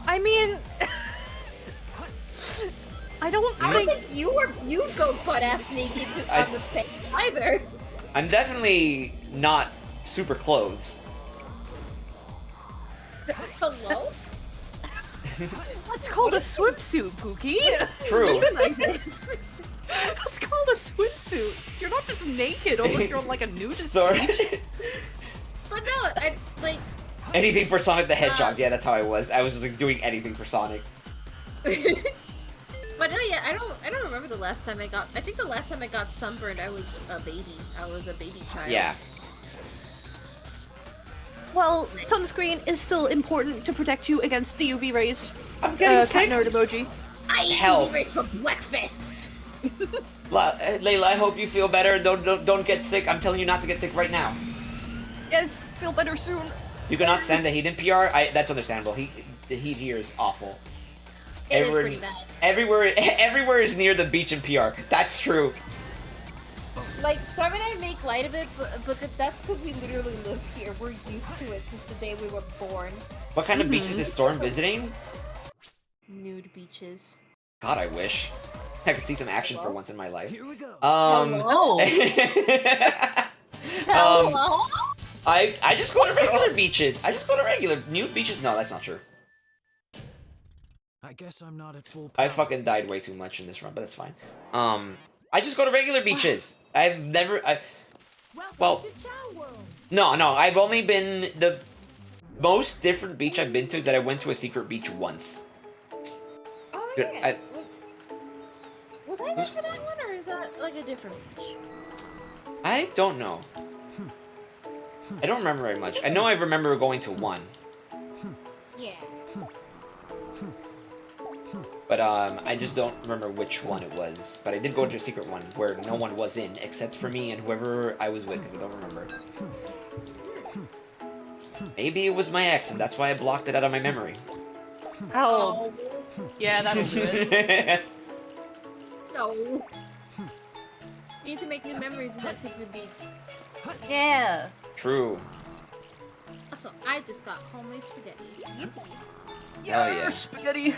I mean, I don't think you'd go butt ass naked on the sand either. I'm definitely not super clothes. Hello? That's called a swimsuit, Pookie. True. That's called a swimsuit. You're not just naked unless you're on like a nudist Sorry. beach. But no, I like. Anything for Sonic the Hedgehog. Yeah, that's how I was. I was just like doing anything for Sonic. But no, yeah, I don't remember the last time I got. I think the last time I got sunburned, I was a baby. I was a baby child. Yeah. Well, sunscreen is still important to protect you against the UV rays. I'm getting Cat sick. nerd emoji. I eat Help. race for breakfast. Layla, I hope you feel better. Don't get sick. I'm telling you not to get sick right now. Yes, feel better soon. You cannot stand the heat in PR. That's understandable. The heat here is awful. It is pretty bad. Everywhere is near the beach in PR. That's true. Like, Storm and I make light of it, but that's because we literally live here. We're used to it since the day we were born. What kind of beaches is Storm visiting? Nude beaches. God, I wish I could see some action for once in my life. Here we go. Um. Hello. Hello? I just go to regular beaches. I just go to regular nude beaches. No, that's not true. I guess I'm not at full power. I fucking died way too much in this run, but that's fine. I just go to regular beaches. I've never. Well, no. I've only been the most different beach I've been to is that I went to a secret beach once. Oh Good, yeah. Was I there for that one, or is that like a different beach? I don't know. I don't remember very much. I know I remember going to one, Yeah. but I just don't remember which one it was. But I did go to a secret one where no one was in except for me and whoever I was with, because I don't remember. Maybe it was my ex, and that's why I blocked it out of my memory. Oh, yeah, that'll do it. No. You need to make new memories in that secret beach. Yeah. True. Also, I just got homemade spaghetti. Yippee. Hell yeah. Spaghetti.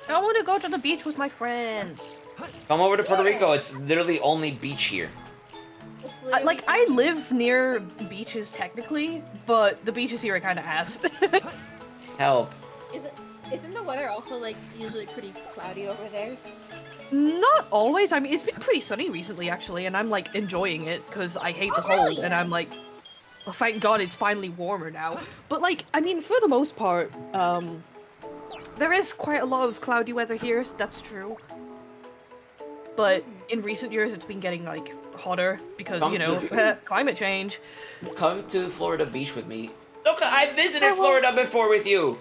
I want to go to the beach with my friends. Come over to Puerto Rico. It's literally only beach here. It's Like, literally- I live near beaches technically, but the beaches here are kind of ass. Help. Isn't the weather also like usually pretty cloudy over there? Not always. I mean, it's been pretty sunny recently, actually, and I'm like enjoying it because I hate the Oh, cold, really? and I'm like, oh, thank God it's finally warmer now. But like, I mean, for the most part, there is quite a lot of cloudy weather here. That's true. But in recent years, it's been getting like hotter because you know climate change. Come to Florida Beach with me. Look, I visited I will- Florida before with you.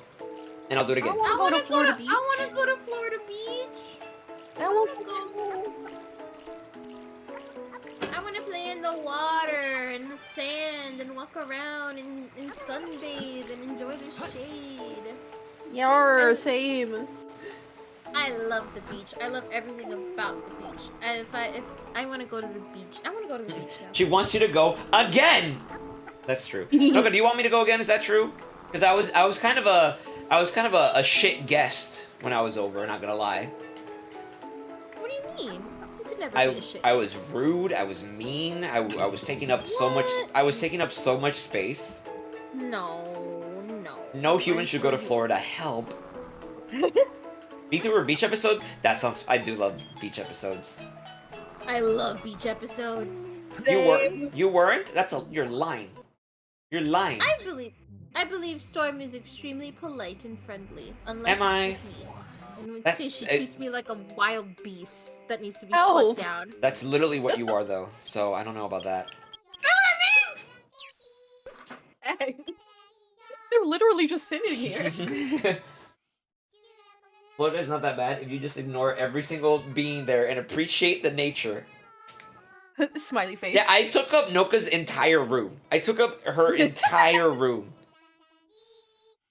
And I'll do it again. I want to go to Florida Beach. I want to go to Florida Beach. I want to I want to play in the water and the sand and walk around and sunbathe and enjoy the shade. Yar, same. I love the beach. I love everything about the beach. If I want to go to the beach, I want to go to the beach now. She wants you to go again. That's true. Look, do you want me to go again? Is that true? Because I was kind of a shit guest when I was over. Not gonna lie. What do you mean? You could never be a shit. I was rude. I was mean. I was taking up so much. What? I was taking up so much space. No. No human I'm should go sure to you- Florida. Help. VTuber beach episode? That sounds. I do love beach episodes. I love beach episodes. You weren't? You're lying. You're lying. I believe Storm is extremely polite and friendly, unless Am it's I? with me. In which That's- case she it- treats me like a wild beast that needs to be Elf. put down. That's literally what you are, though. So I don't know about that. Hey. They're literally just sitting here. Florida's not that bad if you just ignore every single being there and appreciate the nature. Smiley face. Yeah, I took up Noka's entire room. I took up her entire room.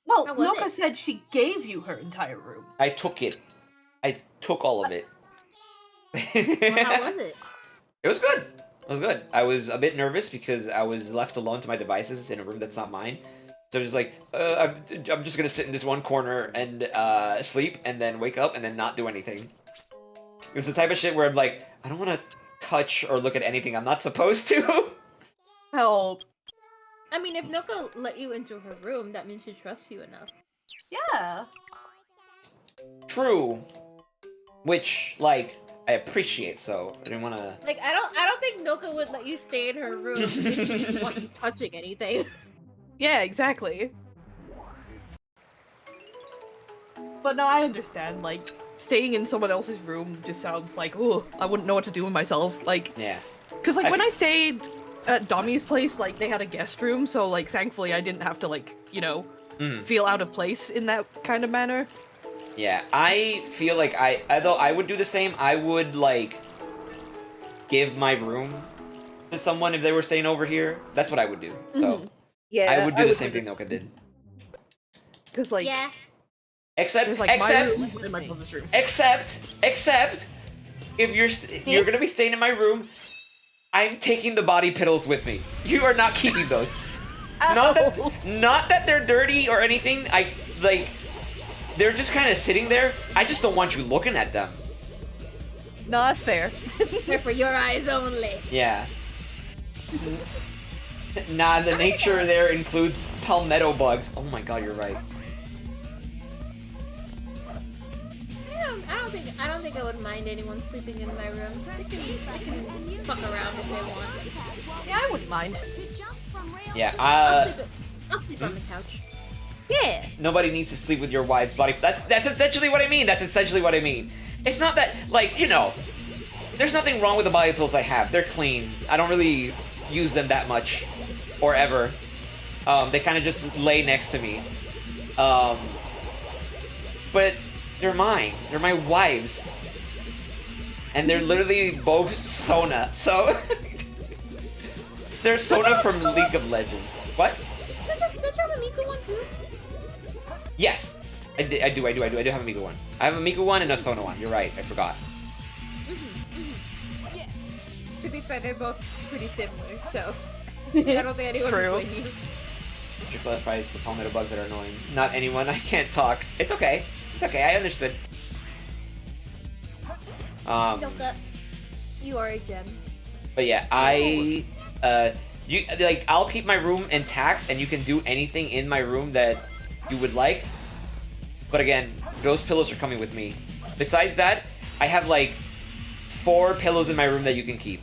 Well, How was Noka it? said she gave you her entire room. I took it. I took all of it. Well, how was it? It was good. It was good. I was a bit nervous because I was left alone to my devices in a room that's not mine. So I was just like, I'm just gonna sit in this one corner and sleep, and then wake up and then not do anything. It's the type of shit where I'm like, I don't want to touch or look at anything I'm not supposed to. Help. I mean, if Noka let you into her room, that means she trusts you enough. Yeah. True. Which, like, I appreciate. So I didn't want to. Like, I don't think Noka would let you stay in her room if she didn't want you touching anything. Yeah, exactly. But no, I understand. Like, staying in someone else's room just sounds like, oh, I wouldn't know what to do with myself. Like, Yeah. because like I when f- I stayed at Dommy's place, like they had a guest room, so like thankfully I didn't have to like, you know, Mm. feel out of place in that kind of manner. Yeah. I feel like although I would do the same, I would like give my room to someone if they were staying over here. That's what I would do. So Yeah, I would do the same thing Noka did. Because like, Yeah. Except, there's like my except, room and my brother's room. except, if you're gonna be staying in my room, I'm taking the body pillows with me. You are not keeping those. Not that they're dirty or anything. They're just kind of sitting there. I just don't want you looking at them. No, that's fair. They're for your eyes only. Yeah. Nah, the nature there includes palmetto bugs. Oh my god, you're right. I don't think I would mind anyone sleeping in my room. They can fuck around if they want. Yeah, I wouldn't mind. Yeah, I'll sleep on the couch. Yeah. nobody needs to sleep with your wife's body. That's essentially what I mean. That's essentially what I mean. It's not that, like, you know, there's nothing wrong with the body pillows I have. They're clean. I don't really use them that much, or ever. They kind of just lay next to me. But they're mine. They're my wives. And they're literally both Sona. So they're Sona from League of Legends. What? Did you have a Mika one too? Yes. I do have a Miku one. I have a Miku one and a Sona one. You're right. I forgot. To be fair, they're both pretty similar, so I don't think anyone True. would blame you. Should clarify it's the palmetto bugs that are annoying. Not anyone. I can't talk. It's okay. It's okay. I understood. Yoka, you are a gem. But yeah, you like, I'll keep my room intact, and you can do anything in my room that you would like. But again, those pillows are coming with me. Besides that, I have like 4 pillows in my room that you can keep.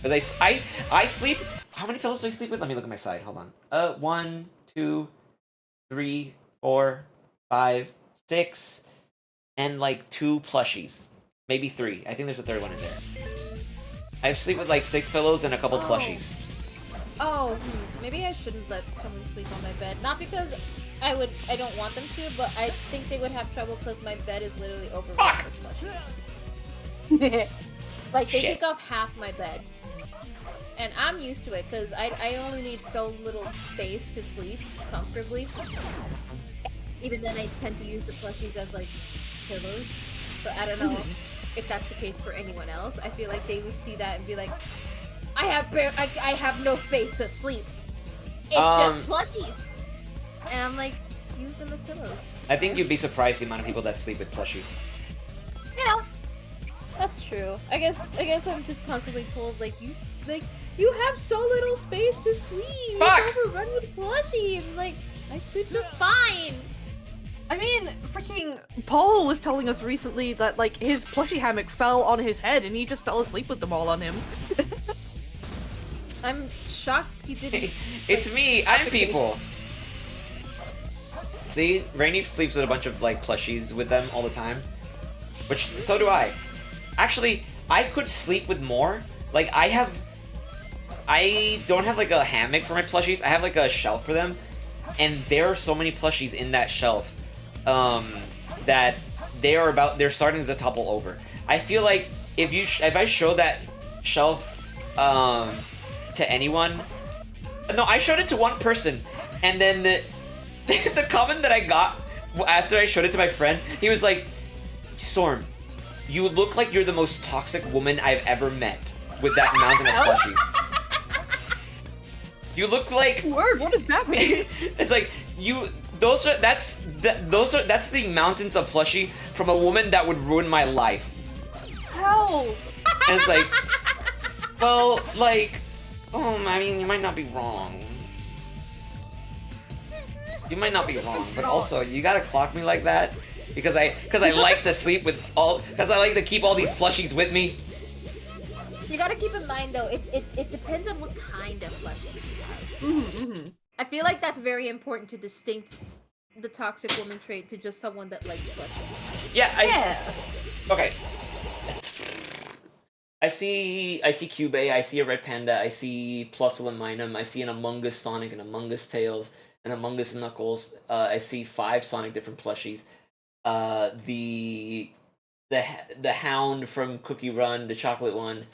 Because I sleep. How many pillows do I sleep with? Let me look at my side. Hold on. 1, 2, 3, 4, 5, 6, and like 2 plushies. Maybe 3. I think there's a third one in there. I sleep with like 6 pillows and a couple plushies. Maybe I shouldn't let someone sleep on my bed. Not because I don't want them to, but I think they would have trouble because my bed is literally overrun with plushies. Like, they Shit. take off half my bed. And I'm used to it, because I only need so little space to sleep comfortably. Even then, I tend to use the plushies as, like, pillows. But I don't know if that's the case for anyone else. I feel like they would see that and be like, I have no space to sleep. It's just plushies. And I'm like, use them as pillows. I think you'd be surprised the amount of people that sleep with plushies. Yeah. That's true. I guess I'm just constantly told, you have so little space to sleep. Fuck! It's overrun with plushies. Like, I sleep just fine. I mean, freaking Paul was telling us recently that, like, his plushie hammock fell on his head and he just fell asleep with them all on him. I'm shocked you didn't. It's me. I'm people. See, Rainy sleeps with a bunch of like plushies with them all the time, which so do I. Actually, I could sleep with more. Like, I don't have like a hammock for my plushies. I have like a shelf for them, and there are so many plushies in that shelf that they're starting to topple over. I feel like if I show that shelf to anyone, no, I showed it to one person, and then the comment that I got after I showed it to my friend, he was like, Storm, you look like you're the most toxic woman I've ever met with that mountain of plushies. You look like... Word, what does that mean? It's like, that's the mountains of plushie from a woman that would ruin my life. Hell. And it's like, well, like, I mean, you might not be wrong. You might not be wrong, but also, you gotta clock me like that? Because I like to sleep with because I like to keep all these plushies with me. You gotta keep in mind though, it depends on what kind of plushie you have. I feel like that's very important to distinct the toxic woman trait to just someone that likes plushies. Yeah. Okay. I see Cubey, I see a Red Panda, I see Plusle and Minum, I see an Among Us Sonic and Among Us Tails, and Among Us Knuckles. I see 5 Sonic different plushies. The Hound from Cookie Run, the chocolate one.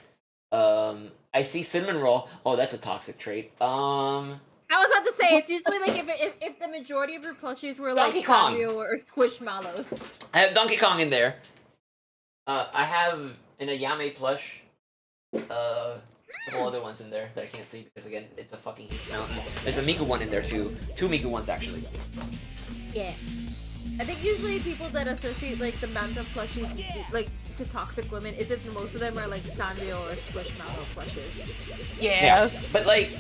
I see Cinnamon Roll. Oh, that's a toxic trait. I was about to say, it's usually like if the majority of your plushies were like Donkey Kong. Sanrio or Squishmallows. I have Donkey Kong in there. I have an Ayame plush. A couple other ones in there that I can't see because, again, it's a fucking huge mountain. There's a Miku one in there too. 2 Miku ones actually. Yeah. I think usually people that associate like the Mamta plushies like to toxic women is if most of them are like Sanrio or Squishmallow plushes. Yeah. But like,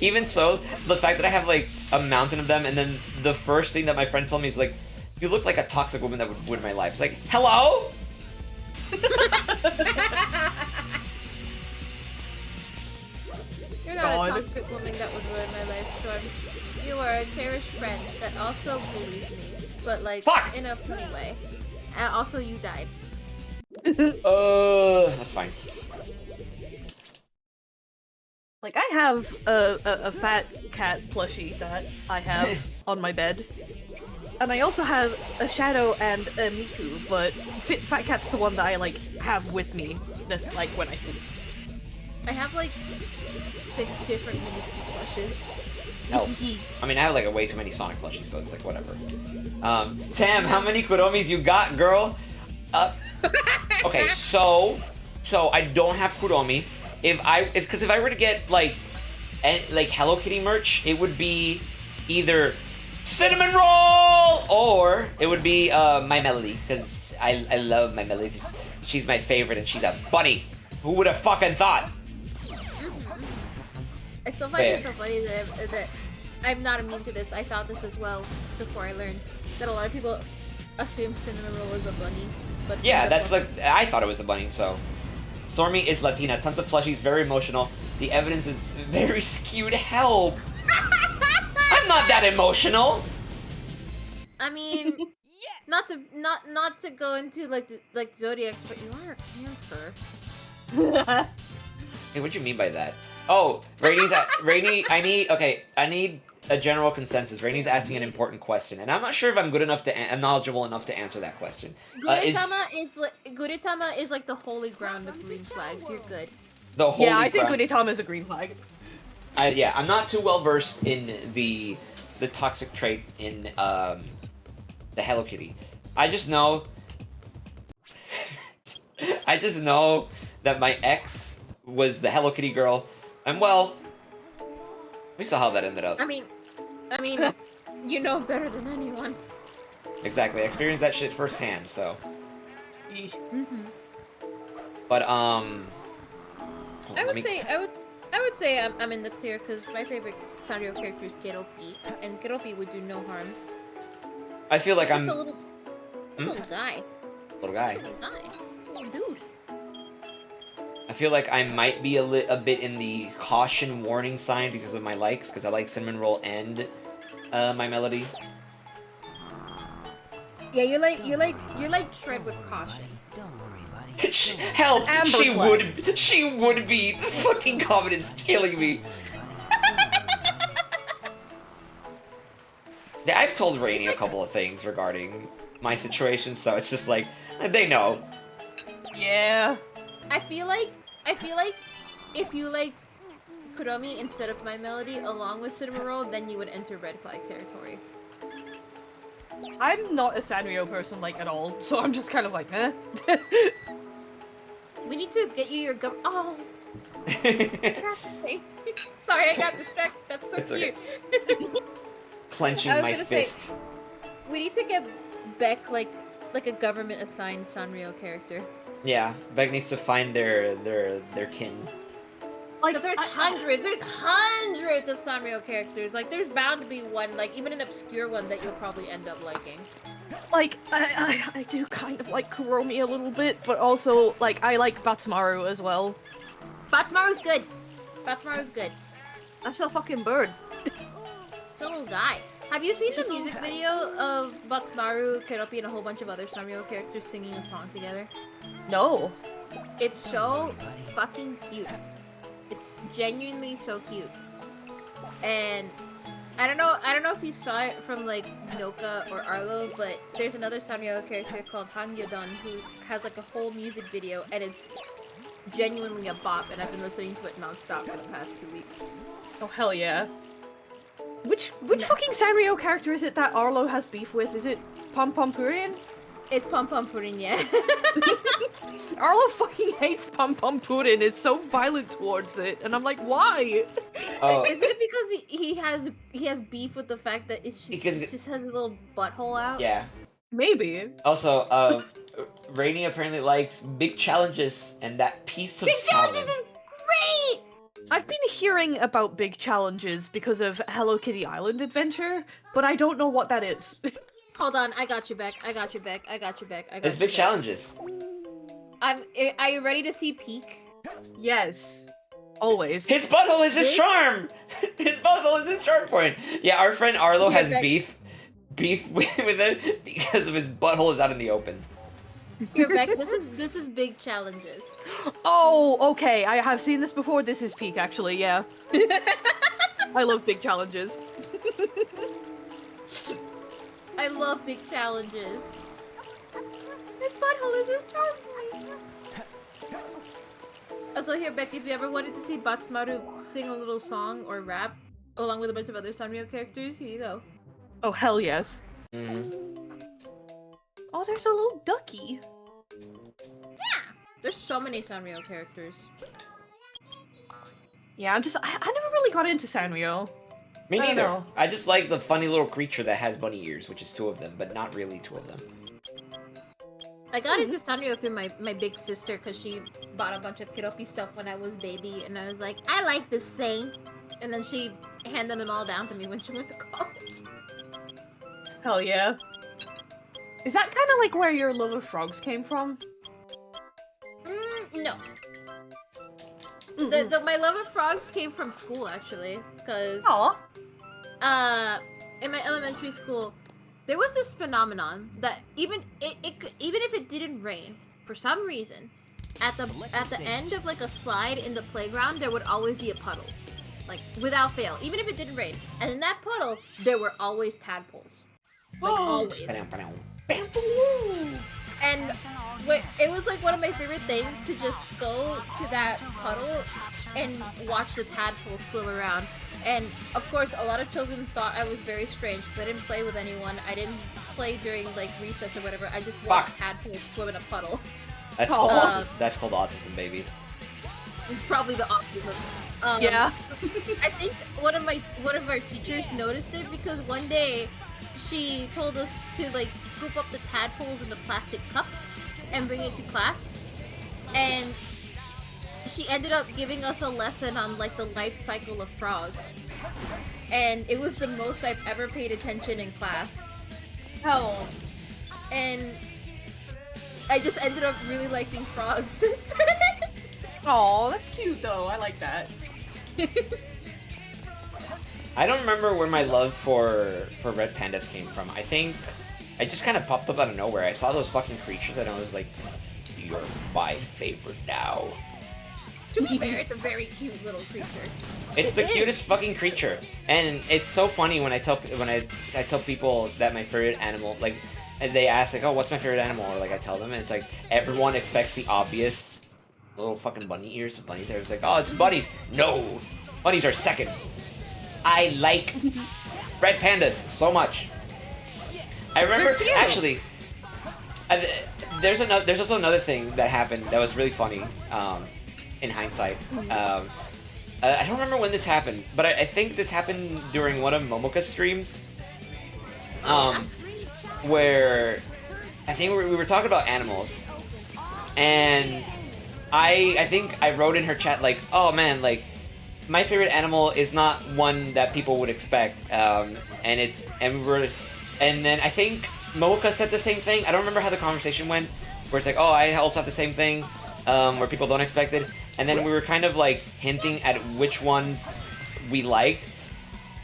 even so, the fact that I have like a mountain of them, and then the first thing that my friend told me is like, "You look like a toxic woman that would ruin my life." It's like, hello. You're not a toxic woman that would ruin my life, Storm. You are a cherished friend that also bullies me, but like Fuck! in a funny way. And also, you died. That's fine. Like, I have a fat cat plushie that I have on my bed. And I also have a Shadow and a Miku, but Fat Cat's the one that I, like, have with me, just, like, when I sleep. I have like 6 different mini plushes. Hell, I mean, I have like way too many Sonic plushies, so it's like whatever. Tam, how many Kuromis you got, girl? Okay, so I don't have Kuromi. It's because if I were to get like Hello Kitty merch, it would be either Cinnamon Roll or it would be My Melody, because I love My Melody. She's my favorite and she's a bunny. Who would have fucking thought? I still find it so funny that I'm not immune to this. I thought this as well before I learned that a lot of people assume Cinnamon Roll is a bunny. But Yeah, that's like, I thought it was a bunny, so. Stormy is Latina, tons of plushies, very emotional. The evidence is very skewed. Help! I'm not that emotional! I mean, not to go into like zodiacs, but you are a Cancer. Hey, what do you mean by that? Oh, Rainey's I need a general consensus. Rainey's asking an important question, and I'm not sure if I'm good enough to knowledgeable enough to answer that question. Gudetama is like the holy ground of green flags. You're good. The holy Yeah, I think ground. Gudetama is a green flag. Yeah, I'm not too well versed in the toxic trait in the Hello Kitty. I just know that my ex was the Hello Kitty girl, and well, we saw how that ended up. I mean, you know better than anyone. Exactly, I experienced that shit firsthand. So, Mm-hmm. but I would say I'm in the clear because my favorite Sanrio character is Geropi, and Geropi would do no harm. I feel like It's I'm just a little guy. little guy. It's a little guy. It's a little dude. I feel like I might be a bit in the caution warning sign because of my likes, because I like Cinnamon Roll and My Melody. Yeah, you like Shred with caution. Don't worry, buddy. Help! Amber She Flag. would be. The fucking comment is killing me. Yeah, I've told Rainey a couple of things regarding my situation, so it's just like they know. Yeah. I feel like if you liked Kuromi instead of My Melody along with Cinnamon Roll, then you would enter red flag territory. I'm not a Sanrio person, like, at all, so I'm just kind of like, eh? We need to get you your Oh, I have to say. Sorry, I got distracted. That's so It's cute. Clenching I was my gonna say- fist. We need to get Beck like a government assigned Sanrio character. Yeah, Beck needs to find their kin. Like, Because there's hundreds of Sanrio characters. Like, there's bound to be one, like, even an obscure one that you'll probably end up liking. Like, I do kind of like Kuromi a little bit, but also, like, I like Batsumaru as well. Batsumaru's good. Batsumaru's good. That's a fucking bird. It's a little guy. Have you seen It's the just a music little guy. video of Batsumaru, Keropi, and a whole bunch of other Sanrio characters singing a song together? No. It's so fucking cute. It's genuinely so cute. And I don't know if you saw it from like Noka or Arlo, but there's another Sanrio character called Hangyodon who has like a whole music video and it's genuinely a bop, and I've been listening to it nonstop for the past 2 weeks. Oh, hell yeah. Which fucking Sanrio character is it that Arlo has beef with? Is it Pom Pom Purian? It's Pom Pom Pudding, yeah. Arlo fucking hates Pom Pom Pudding. Is so violent towards it, and I'm like, why? Oh, Is it because he has beef with the fact that Because- it just has a little butthole out? yeah. Maybe. Also, Rainy apparently likes big challenges and that piece of Big salad. challenges is great. I've been hearing about big challenges because of Hello Kitty Island Adventure, but I don't know what that is. Hold on, I got you back. I got you back. I got you back. I got It's you big back. challenges. Are you ready to see peak? Yes. Always. His butthole is his Big- charm. His butthole is his charm point. Yeah, our friend Arlo Yeah, has but- beef with it because of his butthole is out in the open. Here, Beck. This is big challenges. Oh, okay. I have seen this before. This is peak, actually. Yeah. I love big challenges. I love big challenges. His butthole is his charm point. Also, here, Beck, if you ever wanted to see Batsumaru sing a little song or rap along with a bunch of other Sanrio characters, here you go. Oh, hell yes. Mm-hmm. Oh, there's a little ducky. There's so many Sanrio characters. Yeah, I never really got into Sanrio. Me I don't neither. know. I just like the funny little creature that has bunny ears, which is 2 of them, but not really 2 of them. I got into Sanrio through my big sister because she bought a bunch of Kiropi stuff when I was baby, and I was like, I like this thing. And then she handed it all down to me when she went to college. Hell yeah. Is that kind of like where your love of frogs came from? No. Mm-mm. My love of frogs came from school, actually. Because, Aw. in my elementary school, there was this phenomenon that even if it didn't rain, for some reason, at the end of like a slide in the playground, there would always be a puddle. Like, without fail. Even if it didn't rain. And in that puddle, there were always tadpoles. Like, Oh. always. And it was like one of my favorite things to just go to that puddle and watch the tadpoles swim around. And of course, a lot of children thought I was very strange because I didn't play with anyone. I didn't play during like recess or whatever. I just watched tadpoles swim in a puddle. That's called Aw. autism. That's called autism, baby. It's probably the autism. Yeah. I think one of our teachers noticed it because one day she told us to like scoop up the tadpoles in a plastic cup and bring it to class, and she ended up giving us a lesson on like the life cycle of frogs, and it was the most I've ever paid attention in class, Hell. and I just ended up really liking frogs since then. Aw, that's cute though. I like that. I don't remember where my love for red pandas came from. I think I just kind of popped up out of nowhere. I saw those fucking creatures and I was like, "You're my favorite now." To be fair, it's a very cute little creature. It's the It is. cutest fucking creature, and it's so funny when I tell people that my favorite animal, like, and they ask like, "Oh, what's my favorite animal?" Or like I tell them, and it's like everyone expects the obvious little fucking bunny ears of bunnies. It's like, "Oh, it's bunnies." No, bunnies are second. I like red pandas so much. I remember They're cute. actually. There's also another thing that happened that was really funny. In hindsight, I don't remember when this happened, but I think this happened during one of Momoka's streams. Where I think we were talking about animals, and I think I wrote in her chat like, "Oh man, like my favorite animal is not one that people would expect," and then I think Momoka said the same thing. I don't remember how the conversation went, where it's like, "Oh, I also have the same thing," where people don't expect it, and then we were kind of like hinting at which ones we liked,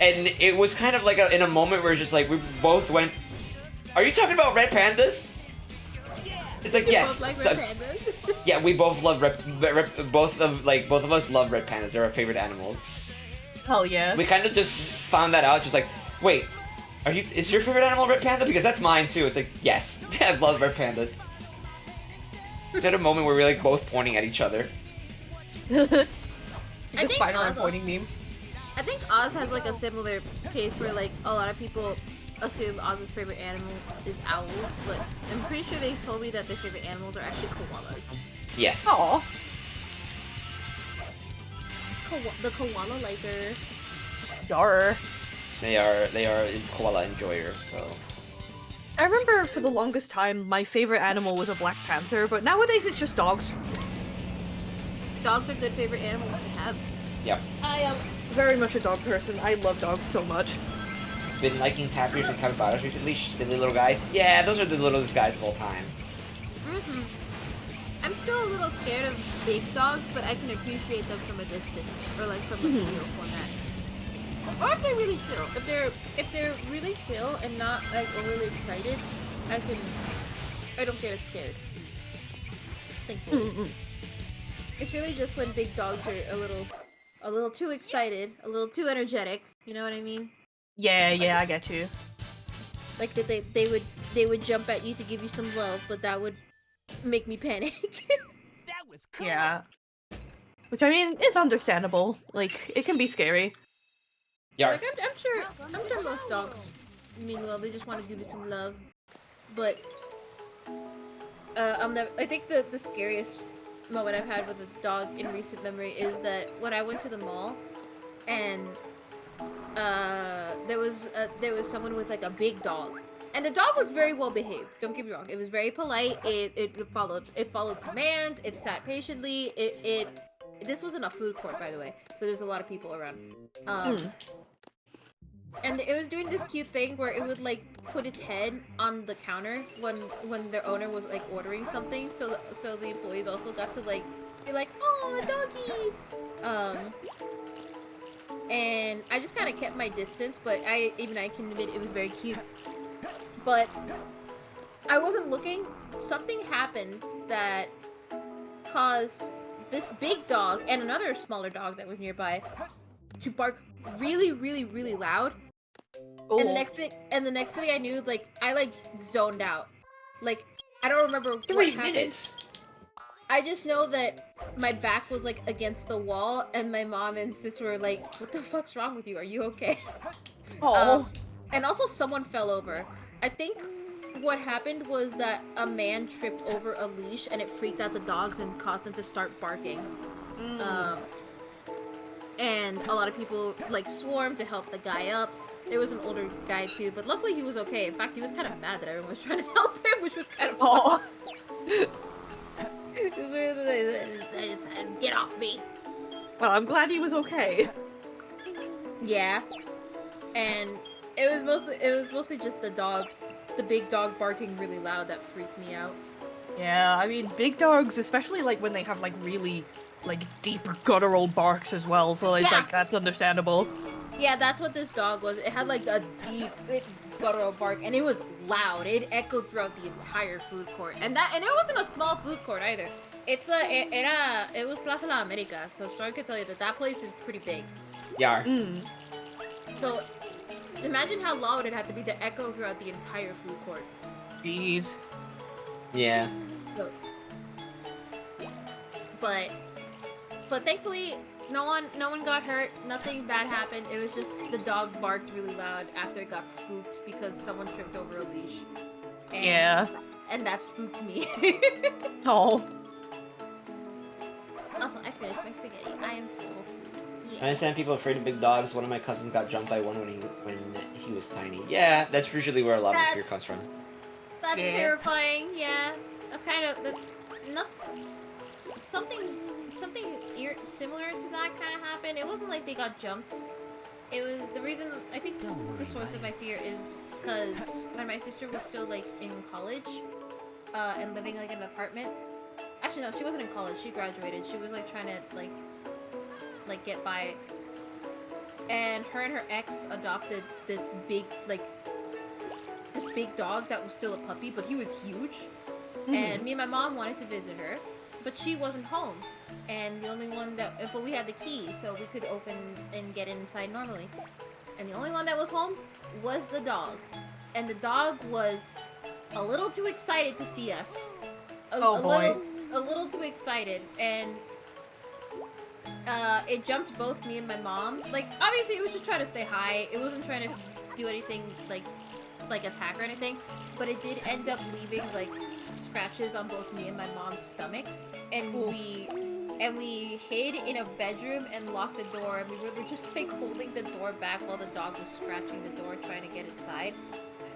and it was kind of like in a moment where it's just like we both went, "Are you talking about red pandas?" It's like, You yes. both like red pandas. Yeah, we both love both of us love red pandas. They're our favorite animals. Hell yeah. We kind of just found that out. Just like, wait, is your favorite animal red panda? Because that's mine too. It's like, yes, I love red pandas. It's at a moment where we're like both pointing at each other. Just think final Oz pointing meme. I think Oz has like a similar case where like a lot of people assume Oz's favorite animal is owls, but I'm pretty sure they told me that their favorite animals are actually koalas. Yes. Aw. The koala liker. Yar. They are koala enjoyers, so. I remember for the longest time my favorite animal was a black panther, but nowadays it's just dogs. Dogs are good favorite animals to have. Yep. I am very much a dog person. I love dogs so much. Been liking tapirs and capybaras recently, silly little guys. Yeah, those are the littlest guys of all time. Mm-hmm. I'm still a little scared of big dogs, but I can appreciate them from a distance, or like from a video format. Or if they're really chill. If they're really chill and not like overly excited, I don't get as scared. Thankfully. It's really just when big dogs are a little too excited, a little too energetic. You know what I mean? Yeah, I get you. Like that they would jump at you to give you some love, but that would make me panic. That was cool. Yeah. Which I mean, is understandable. Like, it can be scary. Yeah. Like I'm sure most dogs, meanwhile, they just want to give you some love. But I think the scariest moment I've had with a dog in recent memory is that when I went to the mall, and there was someone with like a big dog, and the dog was very well behaved. Don't get me wrong; it was very polite. It followed commands. It sat patiently. This wasn't a food court, by the way, so there's a lot of people around. And it was doing this cute thing where it would like put its head on the counter when their owner was like ordering something, so the employees also got to like be like, "Oh, doggy," and I just kind of kept my distance, but I can admit it was very cute. But I wasn't looking. Something happened that caused this big dog and another smaller dog that was nearby to bark really, really, really loud. Oh. And the next thing I knew, like I like zoned out. Like I don't remember what 3 happened. minutes. I just know that my back was like against the wall, and my mom and sis were like, "What the fuck's wrong with you? Are you okay?" Oh. And also someone fell over. I think what happened was that a man tripped over a leash, and it freaked out the dogs and caused them to start barking. And a lot of people like swarmed to help the guy up. There was an older guy too, but luckily he was okay. In fact, he was kind of mad that everyone was trying to help him, which was kind of Oh. It was really like, get off me. Well, I'm glad he was okay. Yeah, and it was mostly just the big dog barking really loud that freaked me out. Yeah, I mean, big dogs, especially like when they have like really like deep guttural barks as well, so it's Yeah. like that's understandable. Yeah, that's what this dog was. It had like a deep guttural bark, and it was loud. It echoed throughout the entire food court, and it wasn't a small food court either. It was Plaza La America, so Storm can tell you that place is pretty big. Yar. So imagine how loud it had to be to echo throughout the entire food court. Jeez. Yeah. So, but thankfully no one got hurt. Nothing bad happened. It was just the dog barked really loud after it got spooked because someone tripped over a leash. And, Yeah. And that spooked me. Oh. Also, I finished my spaghetti. I am full of food. I Yeah. understand people are afraid of big dogs. One of my cousins got jumped by one when he was tiny. Yeah, that's usually where a lot of the fear comes from. That's Yeah. terrifying. Yeah. That's kind of something similar to that kind of happened. It wasn't like they got jumped. It was the reason. I think Don't worry, the source of my fear is because when my sister was still like in college, and living like in an apartment. Actually, no, she wasn't in college. She graduated. She was like trying to like get by. And her ex adopted this big dog that was still a puppy, but he was huge. And me and my mom wanted to visit her, but she wasn't home. And the only one but we had the key, so we could open and get inside normally. And the only one that was home was the dog. And the dog was a little too excited to see us. A little too excited. And it jumped both me and my mom. Like, obviously it was just trying to say hi. It wasn't trying to do anything, like, like attack or anything, but it did end up leaving like scratches on both me and my mom's stomachs, and we hid in a bedroom and locked the door, and we were just like holding the door back while the dog was scratching the door trying to get inside.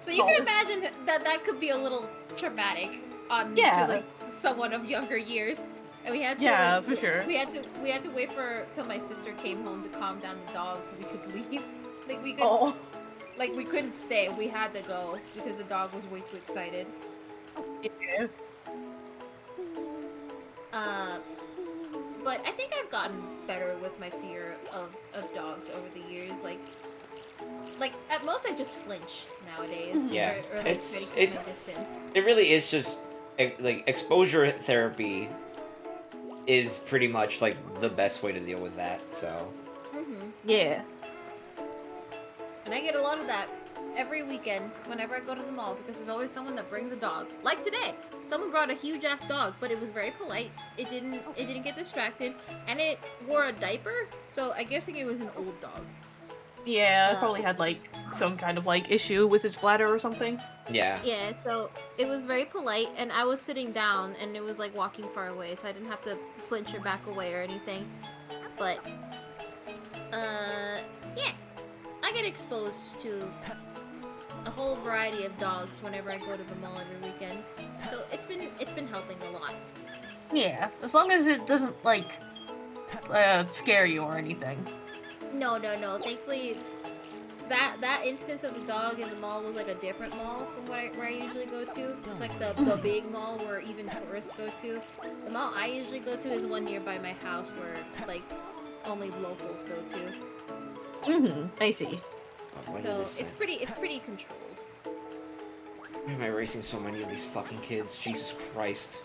So you can imagine that could be a little traumatic to like someone of younger years. And we had to for sure. we had to wait till my sister came home to calm down the dog so we could leave. Like we could like we couldn't stay. We had to go because the dog was way too excited. Yeah. But I think I've gotten better with my fear of dogs over the years. Like at most I just flinch nowadays. Yeah, or like try to keep my distance. It really is just like exposure therapy is pretty much like the best way to deal with that. So. Yeah. And I get a lot of that every weekend whenever I go to the mall because there's always someone that brings a dog. Like today, someone brought a huge ass dog, but it was very polite. It didn't get distracted, and it wore a diaper. So I guessing it was an old dog. Yeah, it probably had like some kind of like issue with its bladder or something. Yeah. Yeah, so it was very polite, and I was sitting down, and it was like walking far away, so I didn't have to flinch or back away or anything. But yeah, I get exposed to a whole variety of dogs whenever I go to the mall every weekend. So it's been helping a lot. Yeah, as long as it doesn't like scare you or anything. No. Thankfully, that instance of the dog in the mall was like a different mall from where I usually go to. It's like the big mall where even tourists go to. The mall I usually go to is one nearby my house where like only locals go to. I see. So it's pretty controlled. Why am I racing so many of these fucking kids? Jesus Christ.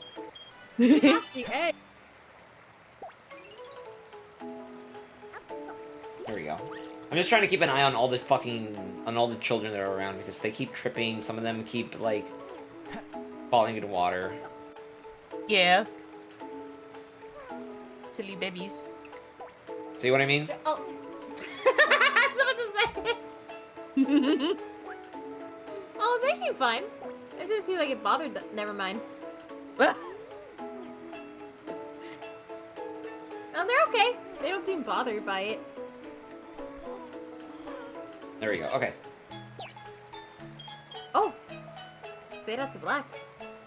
The egg. There we go. I'm just trying to keep an eye on all the children that are around because they keep tripping. Some of them keep like falling into water. Yeah. Silly babies. See what I mean? Oh. I was about to say. Oh, they seem fine. It didn't seem like it bothered them. Never mind. Oh, they're okay. They don't seem bothered by it. There we go. Okay. Oh. Fade out to black.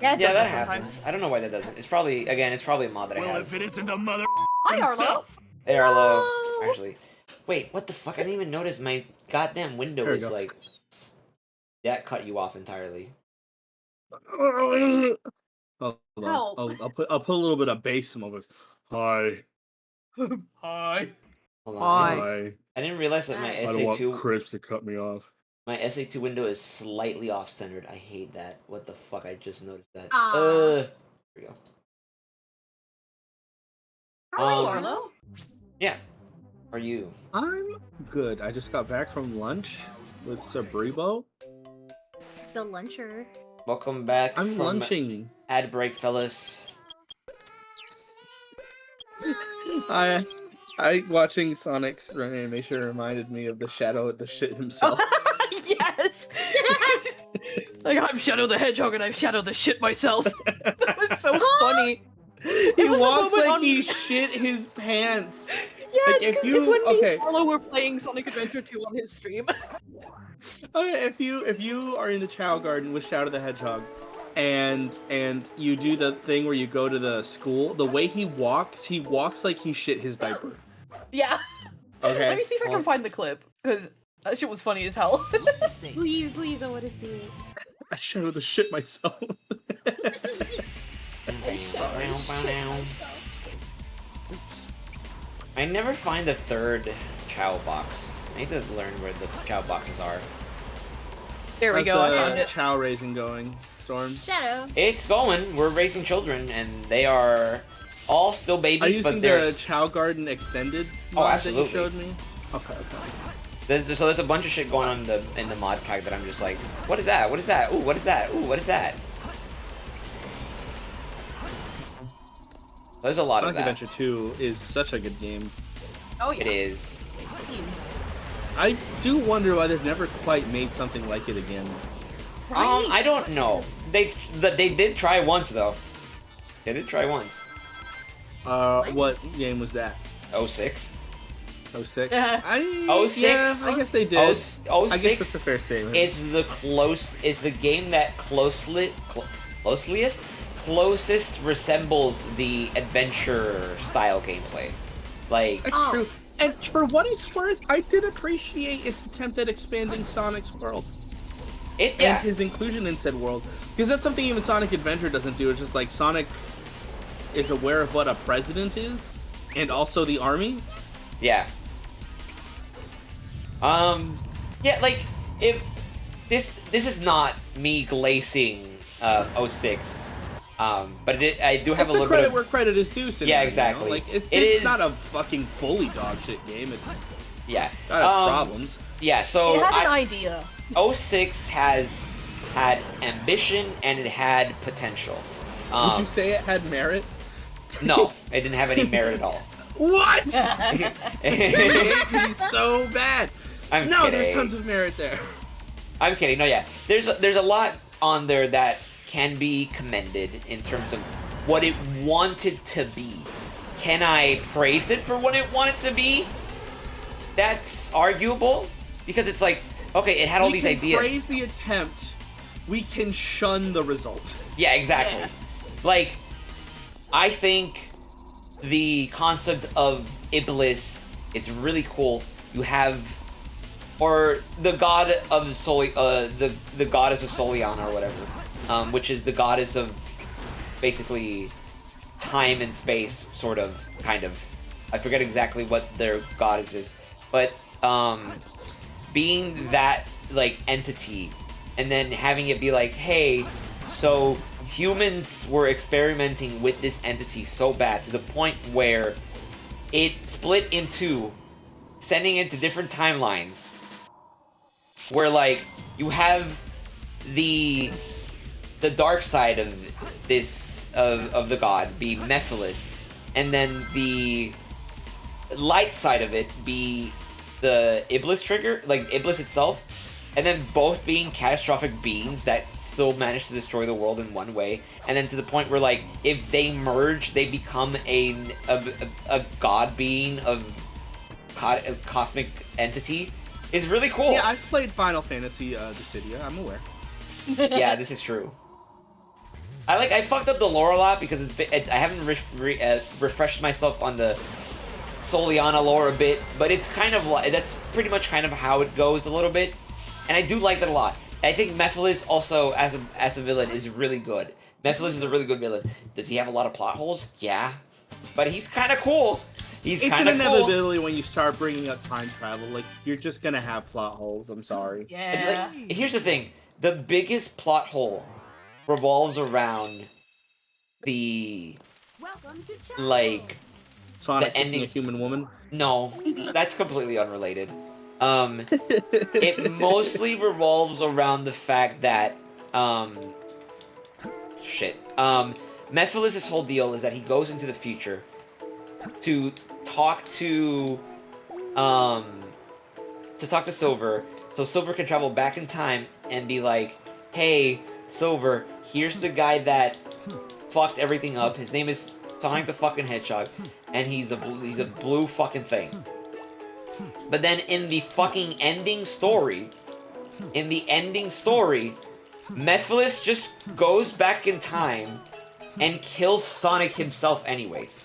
Yeah, it Yeah, does that sometimes. happens. I don't know why that doesn't. It's probably a mod that I Well, have. if it isn't the mother Hi, Arlo. himself. Hey, Arlo. No! Actually, wait. What the fuck? I didn't even notice my goddamn window There we is go. like. That cut you off entirely. Hold on. Help. I'll put a little bit of bass in my voice. Hi. Hi. Hold on. Hi. Hi. I didn't realize that my I I don't want SA2 Crips to cut me off. my SA2 window is slightly off centered. I hate that. What the fuck? I just noticed that. Ah. There we go. How are you, Um, Arlo? Yeah. Are you? I'm good. I just got back from lunch with Sabribo. The luncher. Welcome back I'm from lunching. ad break, fellas. I watching Sonic's animation reminded me of the Shadow of the shit himself. Yes. Like I'm Shadow the Hedgehog and I've shadowed the shit myself. That was so funny. He It was a walks moment like on- he shit his pants. Yeah, Like, it's if 'cause you- it's when me okay. and Arlo were playing Sonic Adventure 2 on his stream. Okay, if you are in the Chow Garden with Shadow the Hedgehog, and you do the thing where you go to the school, the way he walks like he shit his diaper. Yeah. Okay. Let me see if I Well- can find the clip, because that shit was funny as hell. Please, I want to see it. I shadow the shit myself. I never find the third Chow box. I need to learn where the Chow boxes are. There we How's go, I the found it. Chow raising going, Storm? Shadow. It's going. We're raising children, and they are all still Are you babies, using but the there's Chow Garden extended Oh, mod absolutely. that you showed me? Okay. there's a bunch of shit going on in the mod pack that I'm just like, what is that? What is that? Ooh, what is that? Ooh, what is that? There's a lot Sonic of that. Adventure 2 is such a good game. Oh yeah. It is. I do wonder why they've never quite made something like it again. I don't know. They did try once though. They did try once. What game was that? 06. 06? Yeah. 06? Yeah, I guess they did. 06 I guess that's a fair statement. is the game that closest resembles the adventure style gameplay. Like, It's Oh. true. And for what it's worth, I did appreciate its attempt at expanding Sonic's world and yeah, his inclusion in said world. Because that's something even Sonic Adventure doesn't do. It's just like Sonic is aware of what a president is and also the army. yeah. Yeah, like if this is not me glazing 06. But I do have It's a a little credit bit of where credit is due. Scenario, Yeah, exactly. You know? Like It it's is- not a fucking fully dog shit game. It's yeah. got its problems. Yeah, so It had an idea. 06 has had ambition and it had potential. Would you say it had merit? No, it didn't have any merit at all. What? It's so bad. I'm No, kidding. there's tons of merit there. I'm kidding. No, yeah. There's a lot on there that can be commended in terms of what it wanted to be. Can I praise it for what it wanted to be? That's arguable because it's like, okay, it had all We these can ideas. praise the attempt. We can shun the result. Yeah, exactly. Yeah. Like, I think the concept of Iblis is really cool. You have, or the god of the goddess of Soliana or whatever, which is the goddess of basically time and space, sort of, kind of. I forget exactly what their goddess is, but being that like entity, and then having it be like, hey, so humans were experimenting with this entity so bad to the point where it split in two, sending it to different timelines. Where like you have the dark side of this of the god be Mephiles, and then the light side of it be the Iblis trigger, like Iblis itself, and then both being catastrophic beings that still manage to destroy the world in one way, and then to the point where like if they merge, they become a god being of a cosmic entity. Is really cool. Yeah, I've played Final Fantasy Dissidia. I'm aware. Yeah, this is true. I fucked up the lore a lot because I haven't refreshed myself on the Soliana lore a bit, but it's kind of like that's pretty much kind of how it goes a little bit, and I do like that a lot. I think Mephiles also as a villain is really good. Mephiles is a really good villain. Does he have a lot of plot holes? Yeah, but he's kind of cool. He's It's kind an of cool. inevitability when you start bringing up time travel. Like, you're just gonna have plot holes. I'm sorry. Yeah. Like, here's the thing: the biggest plot hole revolves around the Welcome to Chapel. like. Sonic The kissing a ending- human woman. No, that's completely unrelated. It mostly revolves around the fact that Mephiles' whole deal is that he goes into the future to talk to Silver, so Silver can travel back in time and be like, hey, Silver, here's the guy that fucked everything up. His name is Sonic the fucking Hedgehog, and he's a blue fucking thing. But then in the fucking ending story, Mephiles just goes back in time and kills Sonic himself anyways.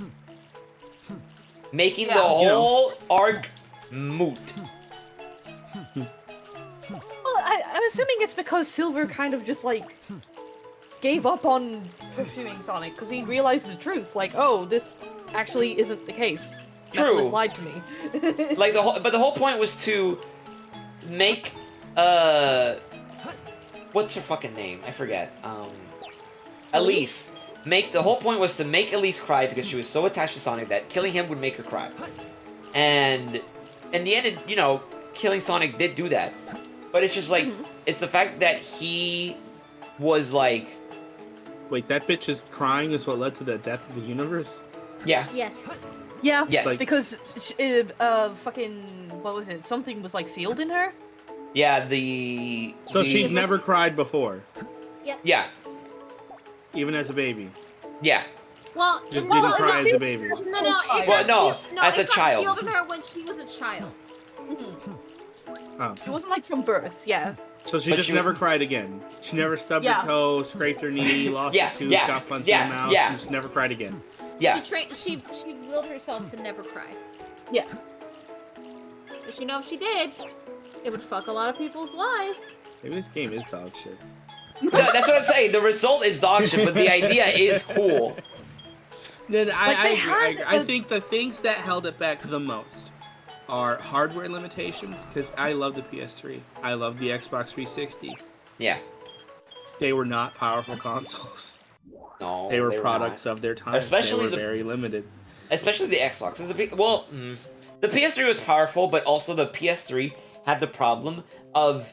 Making the whole arc moot. Well, I'm assuming it's because Silver kind of just like gave up on pursuing Sonic because he realized the truth. Like, oh, this actually isn't the case. True. Mephiles lied to me. Like but the whole point was to make what's her fucking name? I forget. Elise. The whole point was to make Elise cry because she was so attached to Sonic that killing him would make her cry. And in the end, killing Sonic did do that. But it's just like it's the fact that he was like, Wait, that bitch is crying is what led to the death of the universe? yeah, Yes. Yeah, Yes. because fucking what was it? Something was like sealed in her. Yeah, So the- she'd never cried before, Yeah, even as a baby. yeah. Well, Just no, didn't it cry was- as a baby. No, it Well, got no, as a it got child. sealed in her when she was a child. Oh. It wasn't like from birth, yeah. So she But just she- never cried again. She never stubbed Yeah. her toe, scraped her knee, lost Yeah, a tooth, yeah, got punched yeah, in the mouth. yeah. And she never cried again. Yeah. She willed herself to never cry. Yeah. But you know, if she did, it would fuck a lot of people's lives. Maybe this game is dog shit. No, that's what I'm saying. The result is dog shit, but the idea is cool. Then Like, I they agree. had I a- think the things that held it back the most are hardware limitations, because I love the PS3. I love the Xbox 360. Yeah. They were not powerful consoles. No, They were not. products of their time. Especially they were the- very limited. Especially the Xbox. The PS3 was powerful, but also the PS3 had the problem of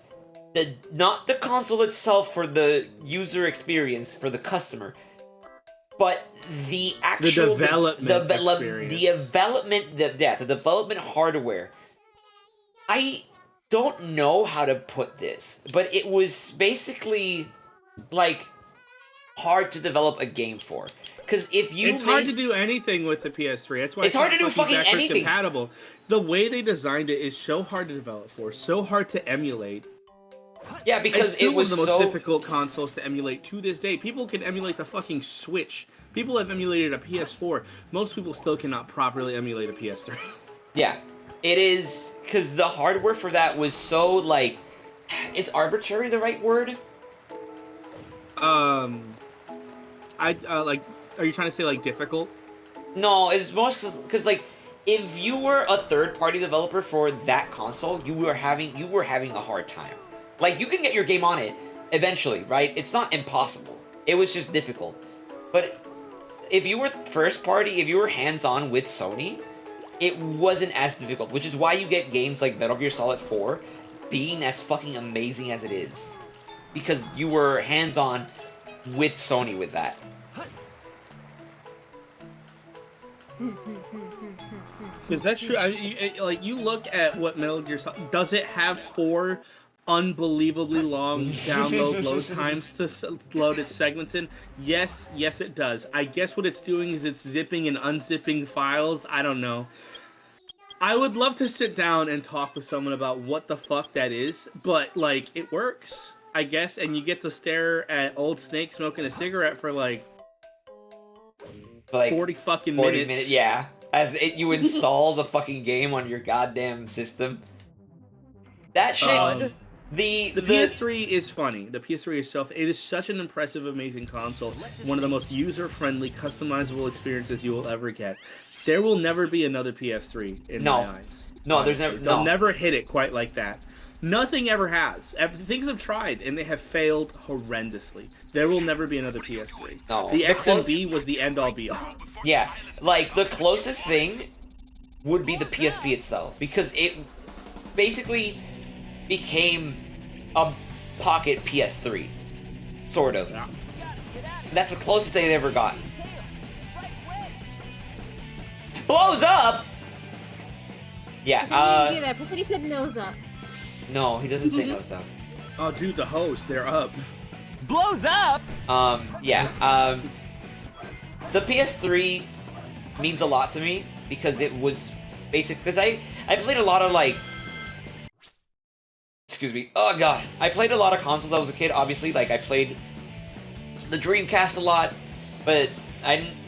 not the console itself for the user experience for the customer, but the actual development the development hardware. I don't know how to put this, but it was basically like hard to develop a game for. Because if you It's hard to do anything with the PS3. That's why It's hard to do not fucking backwards anything. compatible. The way they designed it is so hard to develop for, so hard to emulate. yeah, It's because still it was one of the so most difficult consoles to emulate to this day. People can emulate the fucking Switch. People have emulated a PS4. Most people still cannot properly emulate a PS3. yeah. It is because the hardware for that was so like, is arbitrary the right word? I like. Are you trying to say like difficult? No, it's most because like if you were a third-party developer for that console, you were having a hard time. Like you can get your game on it eventually, right? It's not impossible. It was just difficult. But if you were first party, if you were hands-on with Sony, it wasn't as difficult, which is why you get games like Metal Gear Solid 4 being as fucking amazing as it is. Because you were hands-on with Sony with that. Is that true? Like you look at what Metal Gear Solid does. It have 4 unbelievably long download load times to load its segments in? Yes, it does. I guess what it's doing is it's zipping and unzipping files. I don't know. I would love to sit down and talk with someone about what the fuck that is, but like it works, I guess, and you get to stare at Old Snake smoking a cigarette for like 40 fucking 40 minutes. minutes, yeah. As you install the fucking game on your goddamn system. That shit. The PS3 is funny. The PS3 itself, it is such an impressive, amazing console. One of the most user-friendly, customizable experiences you will ever get. There will never be another PS3 in my eyes. No, there's honestly. never. They'll No. never hit it quite like that. Nothing ever has. Things have tried, and they have failed horrendously. There will never be another PS3. No. The The X and close- B was the end-all be-all. Yeah, like the closest thing would be the PSP itself because it basically became a pocket PS3, sort of. That's the closest they've ever gotten. Blows up. Yeah. I didn't hear that. But he said nose up. No, he doesn't say no stuff. Oh, dude, the host, they're up. Blows up! Yeah. The PS3 means a lot to me because it was basic. Because I played a lot of like. Excuse me. Oh god, I played a lot of consoles when I was a kid. Obviously, like I played the Dreamcast a lot, but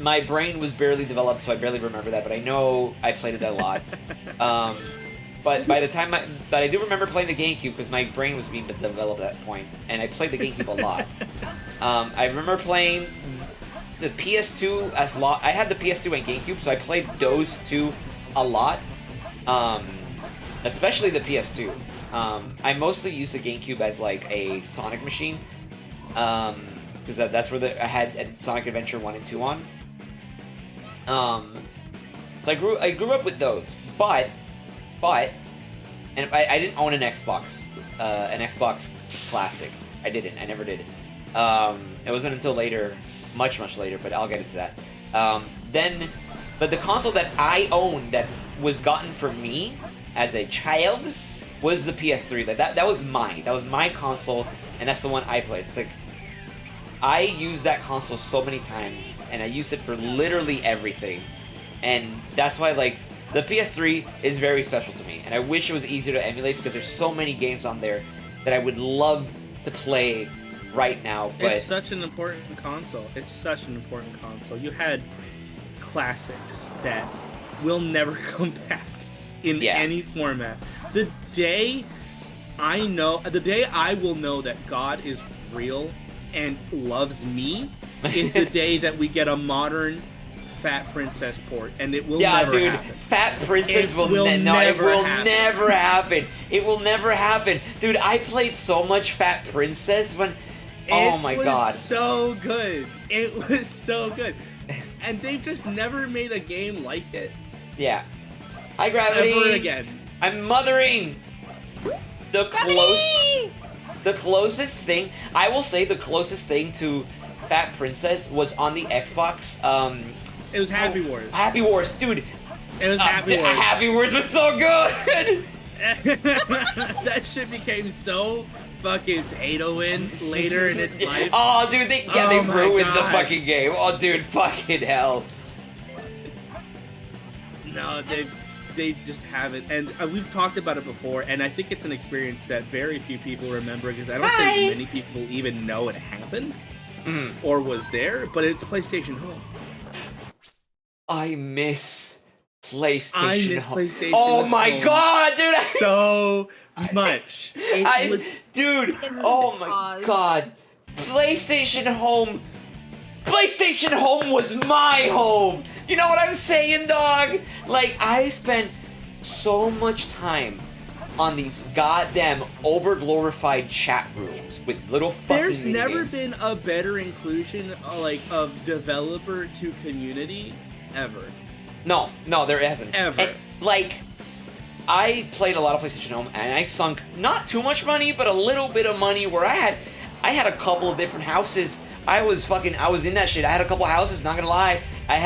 my brain was barely developed, so I barely remember that. But I know I played it a lot. But by the time but I do remember playing the GameCube because my brain was being developed at that point, and I played the GameCube a lot. I remember playing the PS2 as lot. I had the PS2 and GameCube, so I played those two a lot. Especially the PS2. I mostly used the GameCube as like a Sonic machine, because that's where I had Sonic Adventure 1 and 2 on. So I grew up with those, but and I didn't own an Xbox Classic. I didn't. I never did. It wasn't until later, much later, but I'll get into that. But the console that I owned that was gotten for me as a child was the PS3. Like that was mine. That was my console, and that's the one I played. It's like I used that console so many times, and I used it for literally everything, and that's why like the PS3 is very special to me, and I wish it was easier to emulate because there's so many games on there that I would love to play right now. But It's such an important console. It's such an important console. You had classics that will never come back in Yeah. any format. The day I will know that God is real and loves me is the day that we get a modern Fat Princess port, and it will yeah, never dude, happen. Fat Princess It will, will it never will happen. never happen. It will never happen, dude. I played so much Fat Princess when. Oh my god. It was so good. It was so good. And they've just never made a game like it Yeah. Hi, Gravity. ever again. I'm mothering. The closest thing, I will say, the closest thing to Fat Princess was on the Xbox. It was Happy Wars. Happy Wars, dude. It was Happy Wars. Happy Wars was so good. That shit became so fucking pay to win later in its life. Oh, dude, they Oh my ruined the God. fucking game. Oh, dude, fucking hell. No, they just haven't. And we've talked about it before, and I think it's an experience that very few people remember because I don't Hi. think many people even know it happened Mm. or was there. But it's PlayStation Home. I miss PlayStation. I miss Home. PlayStation Oh my Home god, dude! so much. It was Dude, It's oh a my pause. god. PlayStation Home was my home. You know what I'm saying, dog? Like, I spent so much time on these goddamn over-glorified chat rooms with little fucking There's never minigames. been a better inclusion of developer to community ever. No, there isn't. Ever. And, like, I played a lot of PlayStation Home, and I sunk not too much money, but a little bit of money where I had a couple of different houses. I was in that shit. I had a couple houses, not gonna lie. I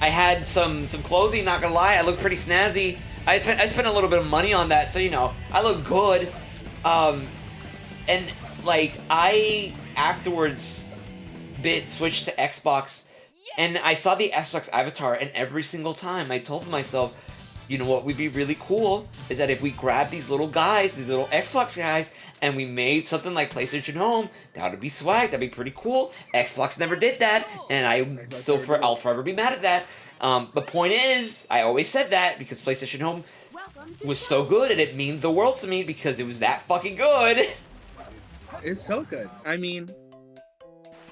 had some clothing, not gonna lie. I looked pretty snazzy. I spent a little bit of money on that, so you know, I look good. And like I afterwards switched to Xbox, and I saw the Xbox avatar, and every single time I told myself, you know what would be really cool is that if we grab these little guys, these little Xbox guys, and we made something like PlayStation Home, that would be swag, that'd be pretty cool. Xbox never did that, and I'll forever be mad at that. But point is, I always said that because PlayStation Home was so good, and it means the world to me because it was that fucking good. It's so good. I mean,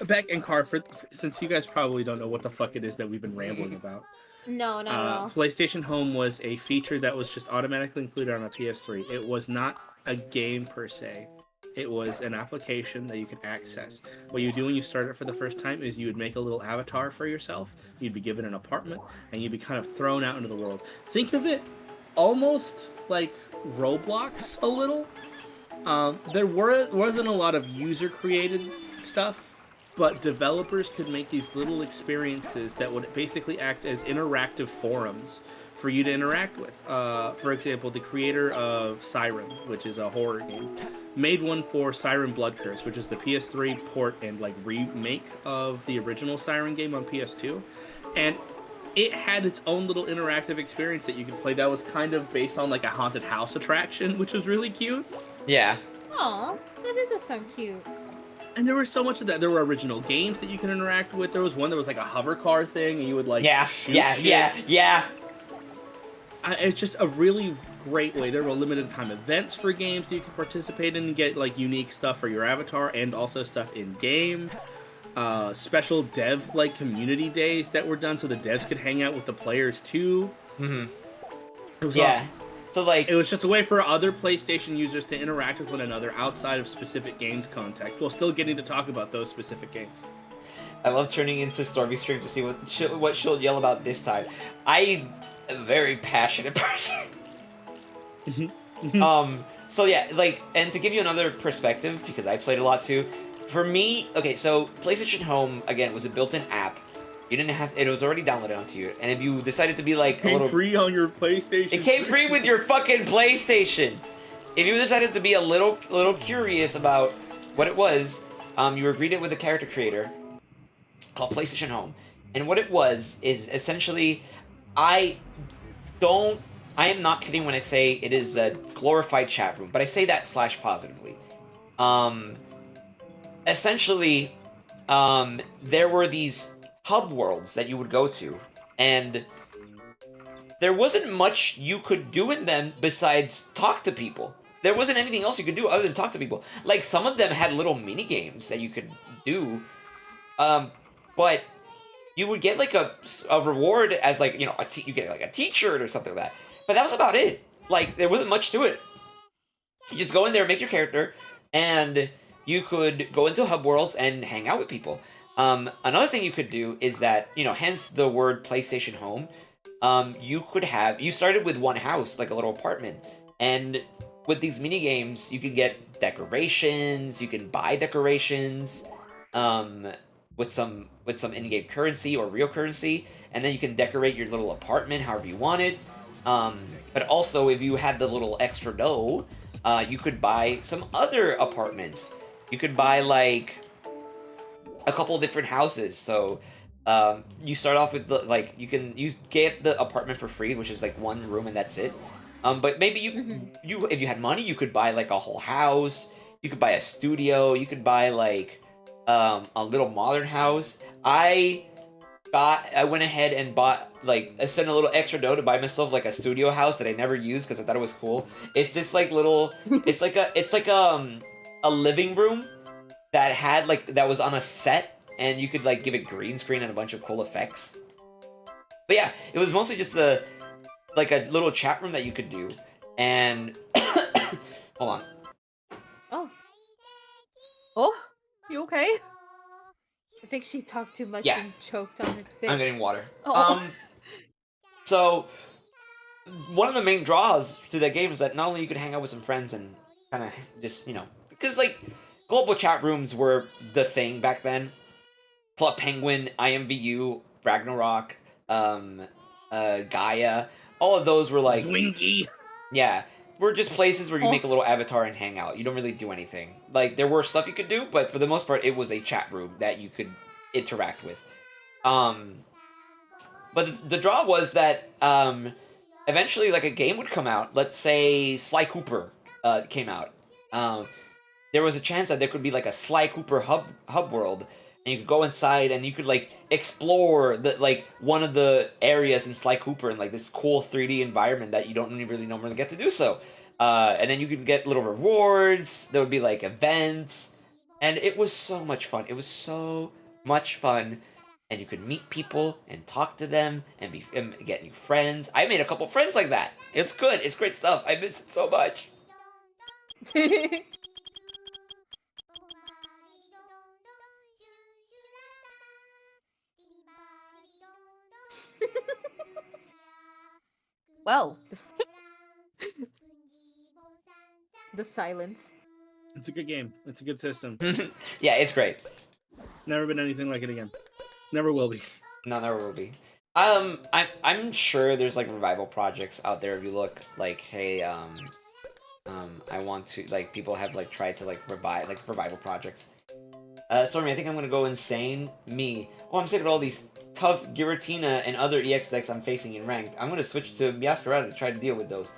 Beck and Carford, since you guys probably don't know what the fuck it is that we've been rambling about, No, not at all. PlayStation Home was a feature that was just automatically included on a PS3. It was not a game per se. It was an application that you could access. What you do when you start it for the first time is you would make a little avatar for yourself. You'd be given an apartment, and you'd be kind of thrown out into the world. Think of it almost like Roblox a little. There wasn't a lot of user-created stuff, but developers could make these little experiences that would basically act as interactive forums for you to interact with. For example, the creator of Siren, which is a horror game, made one for Siren Blood Curse, which is the PS3 port and like remake of the original Siren game on PS2. And it had its own little interactive experience that you could play that was kind of based on like a haunted house attraction, which was really cute. Yeah. Aw, that is so cute. And there was so much of that. There were original games that you could interact with. There was one that was like a hover car thing, and you would like shoot shit. Yeah. It's just a really great way. There were limited time events for games that you could participate in and get like unique stuff for your avatar, and also stuff in game. Special dev like community days that were done so the devs could hang out with the players too. Mm-hmm. It was Yeah. awesome. So like, It was just a way for other PlayStation users to interact with one another outside of specific games context, while still getting to talk about those specific games. I love turning into Stormy Stream to see what she'll yell about this time. I am a very passionate person. So yeah, like, and to give you another perspective, because I played a lot too, for me, okay, so PlayStation Home, again, was a built-in app You didn't have it was already downloaded onto you. And if you decided to be like a Came little free on your PlayStation. it came free with your fucking PlayStation. If you decided to be a little curious about what it was, you were greeted with a character creator called PlayStation Home. And what it was is essentially I am not kidding when I say it is a glorified chat room, but I say that slash positively. Essentially, there were these hub worlds that you would go to, and there wasn't much you could do in them besides talk to people. There wasn't anything else you could do other than talk to people. Like, some of them had little mini games that you could do, but you would get like a reward as like, you know, you get like a t-shirt or something like that. But that was about it. Like, there wasn't much to it. You just go in there, make your character, and you could go into hub worlds and hang out with people. Another thing you could do is that, you know, hence the word PlayStation Home, you started with one house, like a little apartment, and with these mini games, you could get decorations, you can buy decorations, with some in-game currency or real currency, and then you can decorate your little apartment however you want it. But also, if you had the little extra dough, you could buy some other apartments. You could buy like a couple different houses. So you start off with you get the apartment for free, which is like one room and that's it. But maybe you if you had money, you could buy like a whole house. You could buy a studio. You could buy like a little modern house. I went ahead and bought, like, I spent a little extra dough to buy myself like a studio house that I never used because I thought it was cool. It's just like little, it's like a living room that had that was on a set, and you could like give it green screen and a bunch of cool effects. But yeah, it was mostly just a little chat room that you could do. And hold on. Oh, you okay? I think she talked too much Yeah. and choked on her spit. I'm getting water. Oh. So one of the main draws to that game is that not only you could hang out with some friends and kind of just, you know, because like global chat rooms were the thing back then. Club Penguin, IMVU, Ragnarok, Gaia, all of those were like Zwinky. yeah, were just places where you make a little avatar and hang out. You don't really do anything. Like, there were stuff you could do, but for the most part, it was a chat room that you could interact with. But the draw was that eventually, like, a game would come out. Let's say Sly Cooper came out. There was a chance that there could be like a Sly Cooper hub world, and you could go inside and you could like explore one of the areas in Sly Cooper in like this cool 3D environment that you don't really normally get to do so. And then you could get little rewards. There would be like events, and it was so much fun. It was so much fun, and you could meet people and talk to them and get new friends. I made a couple friends like that. It's good. It's great stuff. I miss it so much. Well, The silence. It's a good game. It's a good system. Yeah, it's great. Never been anything like it again. Never will be. No, there will be. I'm sure there's like revival projects out there. If you look, like, hey, I want to, like, people have like tried to like revive revival projects. Stormy, I think I'm gonna go insane. Me. Oh, I'm sick of all these tough Giratina and other EX decks I'm facing in ranked. I'm gonna switch to Masquerada to try to deal with those.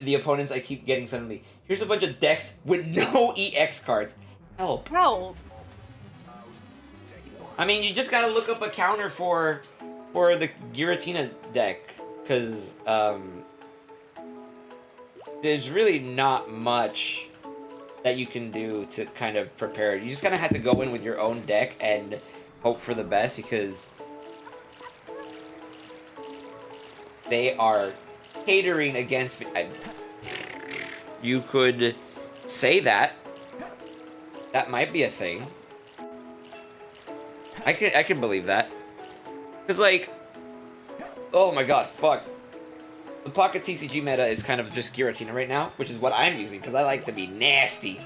The opponents I keep getting suddenly. Here's a bunch of decks with no EX cards. Help. help. I mean, you just gotta look up a counter for the Giratina deck, because there's really not much that you can do to kind of prepare. You just kind of have to go in with your own deck and hope for the best, because they are catering against me. You could say that. That might be a thing. I can believe that. Cause like, oh my god, fuck. The Pocket TCG meta is kind of just Giratina right now, which is what I'm using, because I like to be nasty.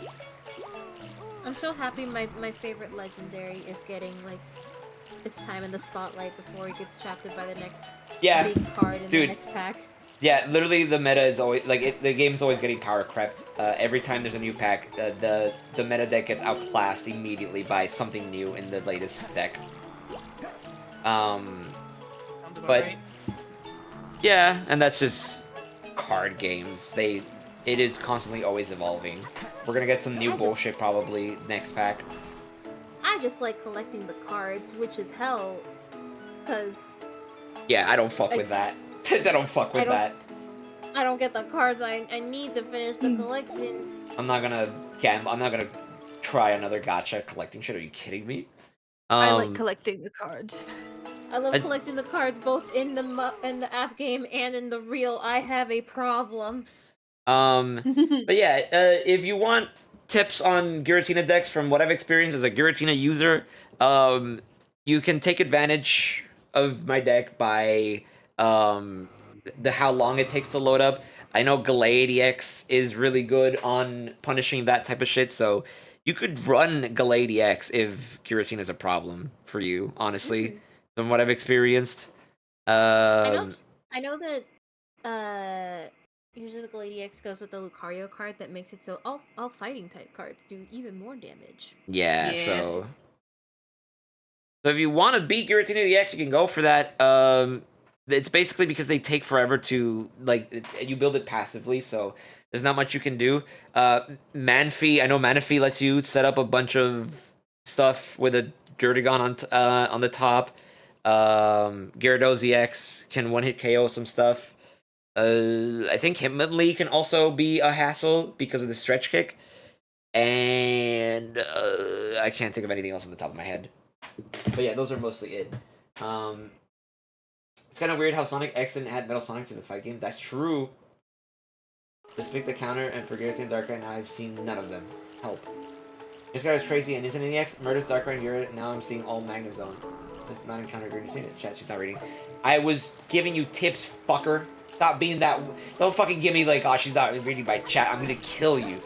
I'm so happy my favorite legendary is getting like its time in the spotlight before it gets shafted by the next Yeah, big card in dude. the next pack. yeah. Literally, the meta is always like the game's always getting power crept. Every time there's a new pack, the meta deck gets outclassed immediately by something new in the latest deck. Sounds about But- right. Yeah, and that's just card games. It is constantly always evolving. We're gonna get some new I just- bullshit probably next pack. I just like collecting the cards, which is hell, because Yeah, I don't fuck with that. I don't fuck with I don't- that. I don't get the cards I need to finish the Mm. collection. I'm not gonna gamble. I'm not gonna try another gacha collecting shit. Are you kidding me? I like collecting the cards. I love I- collecting the cards both in the app game and in the real. I have a problem. But yeah, if you want tips on Giratina decks from what I've experienced as a Giratina user, you can take advantage of my deck by how long it takes to load up. I know Gallade EX is really good on punishing that type of shit, so you could run Gallade EX if Giratina is a problem for you, honestly, from what I've experienced. I know that usually the Gallade X goes with the Lucario card that makes it so all fighting type cards do even more damage. Yeah, Yeah. so if you want to beat Giratina EX, you can go for that. It's basically because they take forever to you build it passively, so there's not much you can do. Manphy, I know Manaphy lets you set up a bunch of stuff with a Jurdigon on the top. Gyarados EX can one-hit KO some stuff. I think Hitmonlee can also be a hassle because of the stretch kick. And I can't think of anything else on the top of my head. But yeah, those are mostly it. It's kind of weird how Sonic X didn't add Metal Sonic to the fight game. That's true. Just pick the counter, and for Giratina and Darkrai, now I've seen none of them. Help. This guy was crazy, and isn't in the X? Murders Darkrai and Gyarados, and now I'm seeing all Magnezone. It's not encounter Giratina. Chat, she's not reading. I was giving you tips, fucker. Stop being that. Don't fucking give me like, oh, she's not reading my chat. I'm gonna kill you.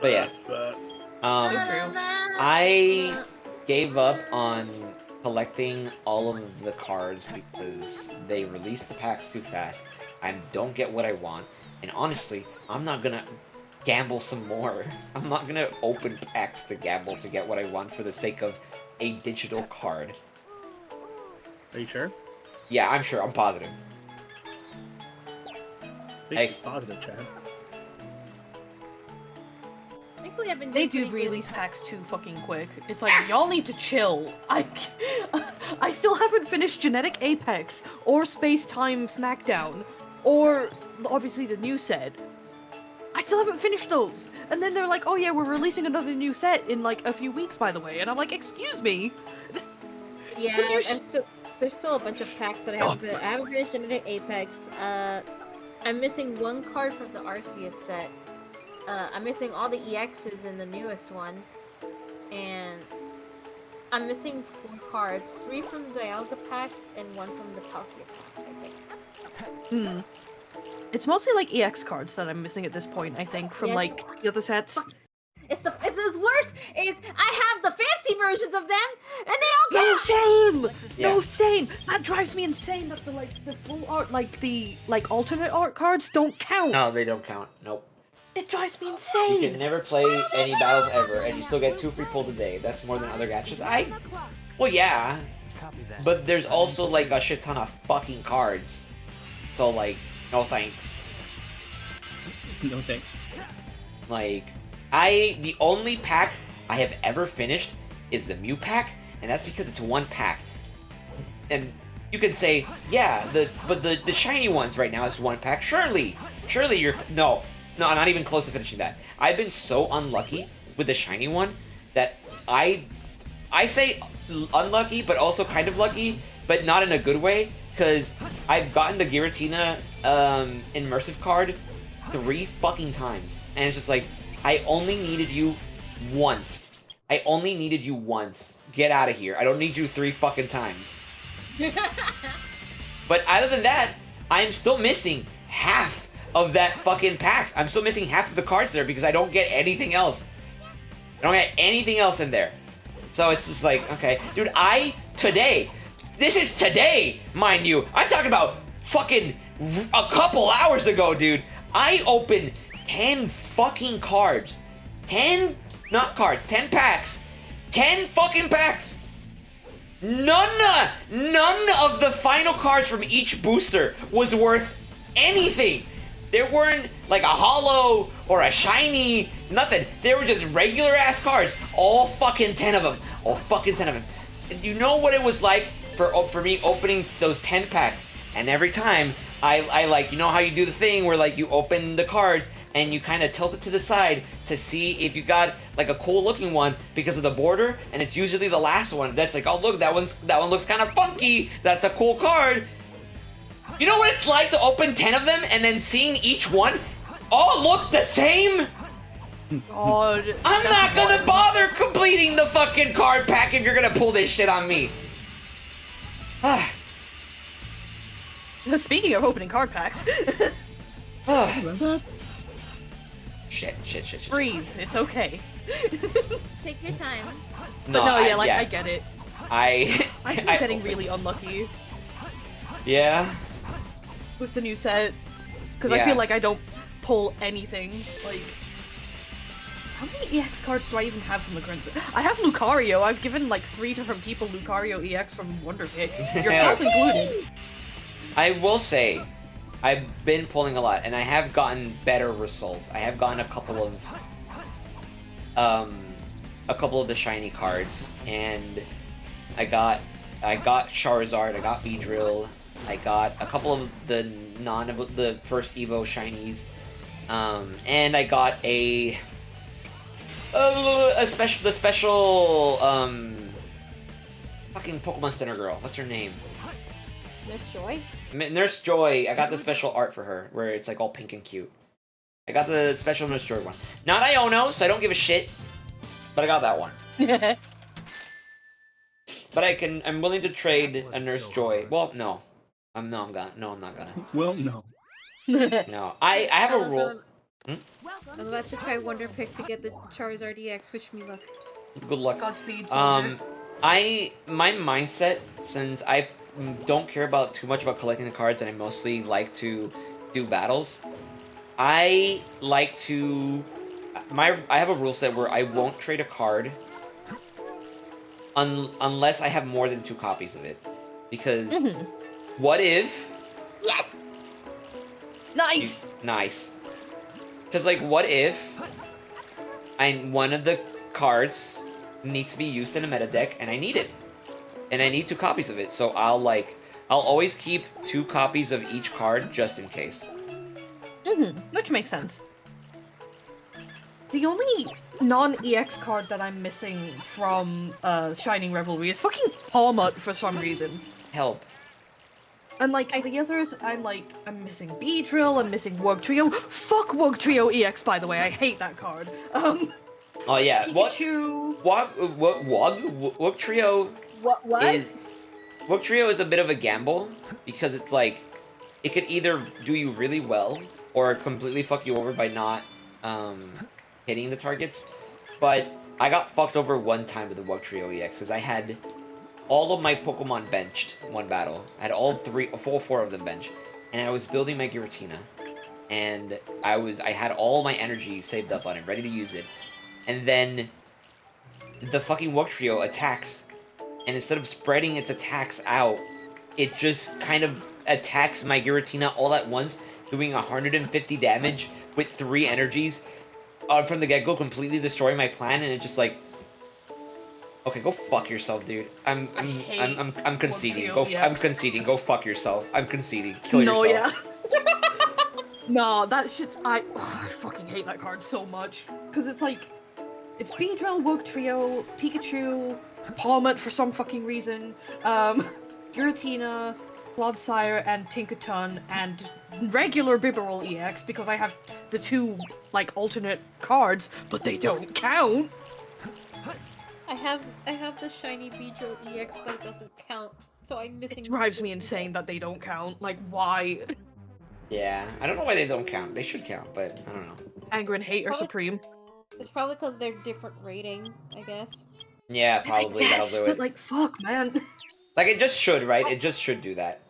But yeah. I gave up on collecting all of the cards because they released the packs too fast. I don't get what I want, and honestly, I'm not gonna gamble some more. I'm not gonna open packs to gamble to get what I want for the sake of a digital card. Are you sure? Yeah, I'm sure. I'm positive. It's positive, Chad. Thankfully, I've been They doing do pretty good. release packs too fucking quick. It's like, y'all need to chill. I still haven't finished Genetic Apex or Space Time Smackdown or obviously the new set. I still haven't finished those. And then they're like, oh yeah, we're releasing another new set in like a few weeks, by the way. And I'm like, excuse me. Yeah, Can you there's still a bunch of packs that I haven't finished. I haven't finished Genetic Apex. I'm missing one card from the Arceus set. I'm missing all the EXs in the newest one. And I'm missing 4 cards. 3 from the Dialga packs and 1 from the Palkia packs, I think. It's mostly like EX cards that I'm missing at this point, I think, from Yeah. like the other sets. It's worse is I have the fancy versions of them and they don't No, count! same! Yeah. No, same! That drives me insane that the full art, the alternate art cards don't count. No, they don't count. Nope. It drives me You insane! can never play any battles ever, and you still get 2 free pulls a day. That's more than other gachas. Well, yeah, but there's also like a shit ton of fucking cards. So like, no thanks. No thanks. Like, the only pack I have ever finished is the Mew pack, and that's because it's one pack. And you can say, yeah, but the shiny ones right now is one pack. Surely you're no, not even close to finishing that. I've been so unlucky with the shiny one that I say unlucky, but also kind of lucky, but not in a good way, because I've gotten the Giratina immersive card 3 fucking times, and it's just like, I only needed you once. Get out of here. I don't need you 3 fucking times. But other than that, I'm still missing half of that fucking pack. I'm still missing half of the cards there because I don't get anything else. I don't get anything else in there. So it's just like, okay. Dude, this is today, mind you. I'm talking about fucking a couple hours ago, dude. I opened 10 fucking cards. 10 packs. 10 fucking packs. None of the final cards from each booster was worth anything. There weren't like a holo or a shiny, nothing. They were just regular ass cards. All fucking 10 of them. All fucking 10 of them. You know what it was like for me opening those 10 packs? And every time I like, you know how you do the thing where like you open the cards and you kind of tilt it to the side to see if you got like a cool looking one because of the border, and it's usually the last one. That's like, oh look, that one looks kind of funky. That's a cool card. You know what it's like to open 10 of them and then seeing each one all look the same? Oh, I'm not gonna bother completing the fucking card pack if you're gonna pull this shit on me. Speaking of opening card packs, Shit. breathe. It's okay. Take your time. No, I get it. I've been getting really unlucky Yeah. with the new set because I Yeah. feel like I don't pull anything. Like, how many EX cards do I even have from the current set? I have Lucario. I've given like 3 different people Lucario EX from Wonder Pick, yourself included. I will say, I've been pulling a lot, and I have gotten better results. I have gotten a couple of the shiny cards, and I got Charizard, I got Beedrill, I got a couple of the first Evo shinies, and I got the special fucking Pokemon Center girl. What's her name? Nurse Joy? Nurse Joy. I got the special art for her where it's like all pink and cute. I got the special Nurse Joy one. Not Iono, so I don't give a shit. But I got that one. But I'm willing to trade a Nurse Joy. Well, no. I'm not gonna. Well, no. No. I have a Alice, rule. I'm about to try Wonder Pick to get the Charizard EX. Wish me luck. Good luck. Godspeed. My mindset, since I don't care about too much about collecting the cards and I mostly like to do battles, I like to I have a rule set where I won't trade a card unless I have more than 2 copies of it, because what if Yes! Nice. nice, because like what if one of the cards needs to be used in a meta deck and I need it, and I need 2 copies of it, so I'll always keep 2 copies of each card just in case. Which makes sense. The only non-EX card that I'm missing from Shining Revelry is fucking Palmut for some reason. Help. And like the others, I'm missing Beedrill, I'm missing Wugtrio. Fuck Wugtrio EX, by the way. I hate that card. Oh yeah. Pikachu. Wugtrio What? Wugtrio is a bit of a gamble because it's like it could either do you really well or completely fuck you over by not hitting the targets. But I got fucked over one time with the Wugtrio EX because I had all of my Pokemon benched one battle. I had all 4 of them benched, and I was building my Giratina, and I had all my energy saved up on it, ready to use it, and then the fucking Wugtrio attacks, and instead of spreading its attacks out, it just kind of attacks my Giratina all at once, doing 150 damage with 3 energies from the get-go, completely destroying my plan, and it's just like, okay, go fuck yourself, dude. I'm conceding. I'm conceding. Go fuck yourself. I'm conceding. Kill yourself. No, yeah. No, that shit's I fucking hate that card so much because it's like it's Beedrill, Wugtrio, Pikachu, Palmut for some fucking reason, Giratina, Clodsire, and Tinkaton, and regular Bibarel EX because I have the 2 like alternate cards, but they don't count. I have the shiny Beedrill EX, but it doesn't count So I'm missing. It drives me insane that they don't count. Like, why? Yeah, I don't know why they don't count. They should count, but I don't know. Anger and hate are Probably- supreme. It's probably because they're different rating, I guess. Yeah, probably I that'll guess, do but it. like, fuck, man. Like it just should, right? It just should do that.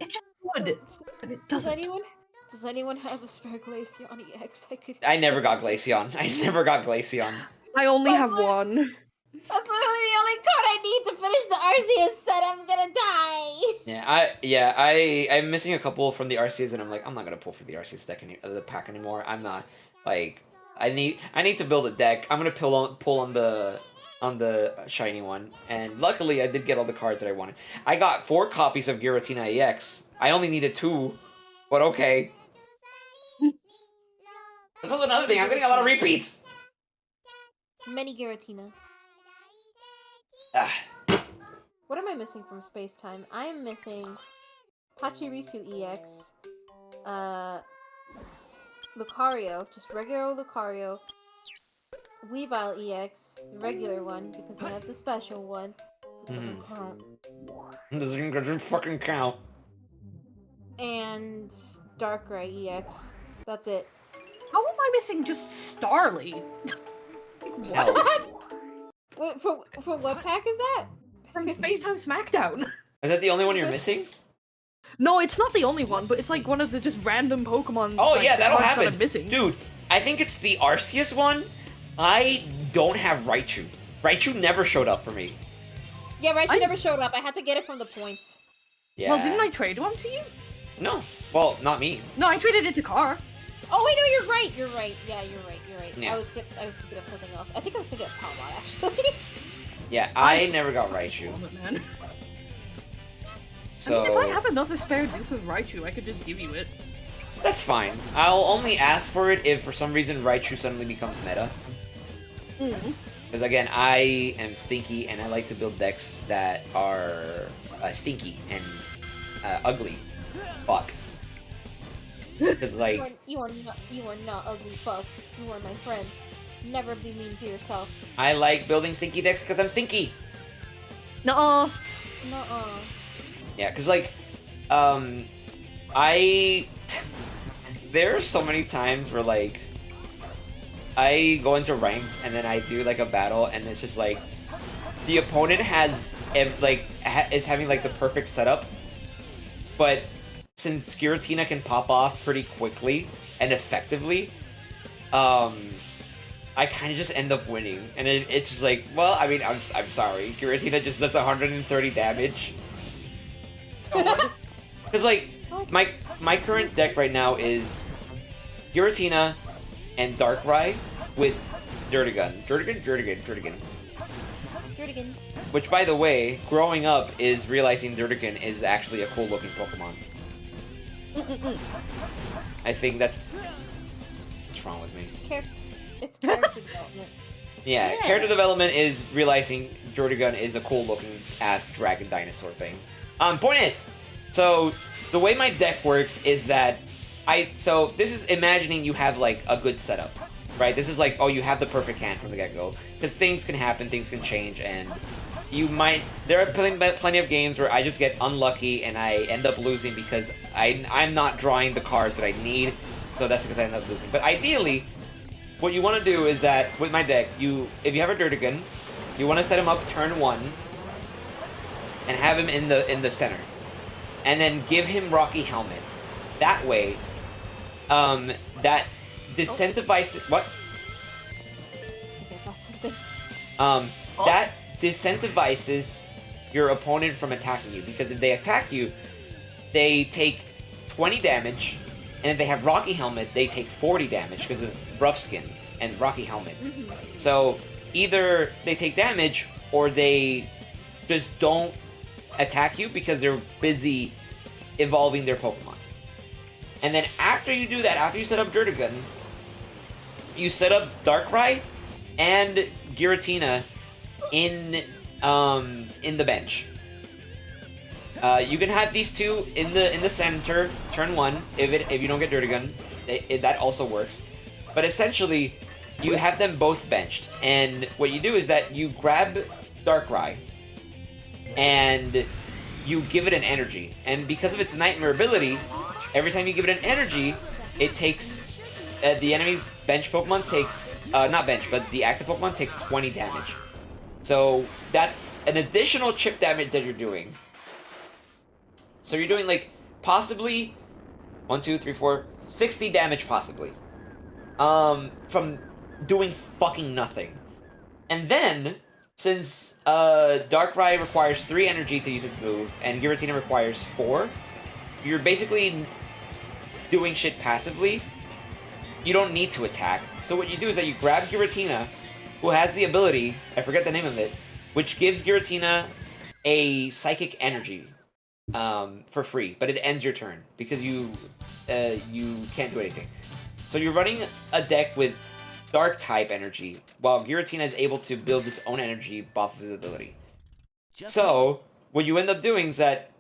It just would, but it Does doesn't. anyone have a spare Glaceon EX? I could. I never got Glaceon. I never got Glaceon. I only But have like- one. That's literally the only card I need to finish the Arceus set. I'm gonna die. I'm missing a couple from the Arceus, and I'm like, I'm not gonna pull for the Arceus deck the pack anymore. I'm not like I need to build a deck. I'm gonna pull on the shiny one, and luckily I did get all the cards that I wanted. I got 4 copies of Giratina EX. I only needed 2, but okay. That's also another thing. I'm getting a lot of repeats. Many Giratina. Ah. What am I missing from Space Time? I am missing Pachirisu EX, Lucario, just regular Lucario, Weavile EX, the regular one, because I have the special one. It doesn't count. Doesn't fucking count. And Darkrai EX. That's it. How am I missing just Starly? Like, Hell. what? Wait, for what pack is that? From Space Time Smackdown. Is that the only one you're missing? No, it's not the only one, but it's like one of the just random Pokemon. Oh like, yeah, that'll cards that happen. I'm missing. Dude, I think it's the Arceus one. I don't have Raichu. Raichu never showed up for me. Yeah, Raichu I- never showed up. I had to get it from the points. Yeah. Well, didn't I trade one to you? No. Well, not me. No, I traded it to Car. Oh wait, no, you're right. You're right. Yeah, you're right. You're right. Yeah. I was thinking of something else. I think I was thinking of Palmon actually. Yeah, I never got Raichu. Damn it, man. So I mean, if I have another spare dupe of Raichu, I could just give you it. that's fine. I'll only ask for it if for some reason Raichu suddenly becomes meta. Mm. Because again, I am stinky and I like to build decks that are stinky and ugly. Fuck. Because like, you are not ugly fuck. You are my friend. Never be mean to yourself. I like building stinky decks because I'm stinky. Nuh-uh. Nuh-uh. Yeah, because like, there are so many times where like, I go into ranked and then I do like a battle and it's just like, the opponent has is having like the perfect setup, but since Giratina can pop off pretty quickly and effectively, I kind of just end up winning, and it's just like, well, I mean, I'm sorry, Giratina just does 130 damage. Because like my current deck right now is Giratina and Darkrai with Dirtigun. Dirtigan. Which, by the way, growing up is realizing Dirtigun is actually a cool looking Pokemon. I think that's what's wrong with me. It's character development. Yeah, Yeah. character development is realizing Jordigun is a cool looking ass dragon dinosaur thing. Point is, so the way my deck works is that so this is imagining you have like a good setup, right? This is like, oh, you have the perfect hand from the get-go, because things can happen, things can change, and there are plenty of games where I just get unlucky and I end up losing because I'm not drawing the cards that I need, so that's because I end up losing. But ideally, what you want to do is that with my deck, if you have a Dirtigun, you want to set him up turn 1 and have him in the center, and then give him Rocky Helmet. That way, that disincentivizes what? Okay, that's something. That disincentivizes your opponent from attacking you, because if they attack you, they take 20 damage, and if they have Rocky Helmet, they take 40 damage because of Rough Skin and Rocky Helmet. So either they take damage or they just don't attack you because they're busy evolving their Pokemon. And then after you do that, after you set up Dirtigun, you set up Darkrai and Giratina in the bench. You can have these two in the center turn 1 if you don't get Dirtigun. That also works. But essentially, you have them both benched, and what you do is that you grab Darkrai and you give it an energy. And because of its Nightmare ability, every time you give it an energy, it takes... the enemy's bench Pokemon takes... not bench, but the active Pokemon takes 20 damage. So that's an additional chip damage that you're doing. So you're doing, like, possibly 1, 2, 3, 4, 60 damage possibly. From doing fucking nothing. And then, since Darkrai requires 3 energy to use its move, and Giratina requires 4, you're basically doing shit passively. You don't need to attack. So what you do is that you grab Giratina, who has the ability, I forget the name of it, which gives Giratina a psychic energy for free, but it ends your turn because you can't do anything. So you're running a deck with Dark type energy, while Giratina is able to build its own energy off of his ability. So what you end up doing is that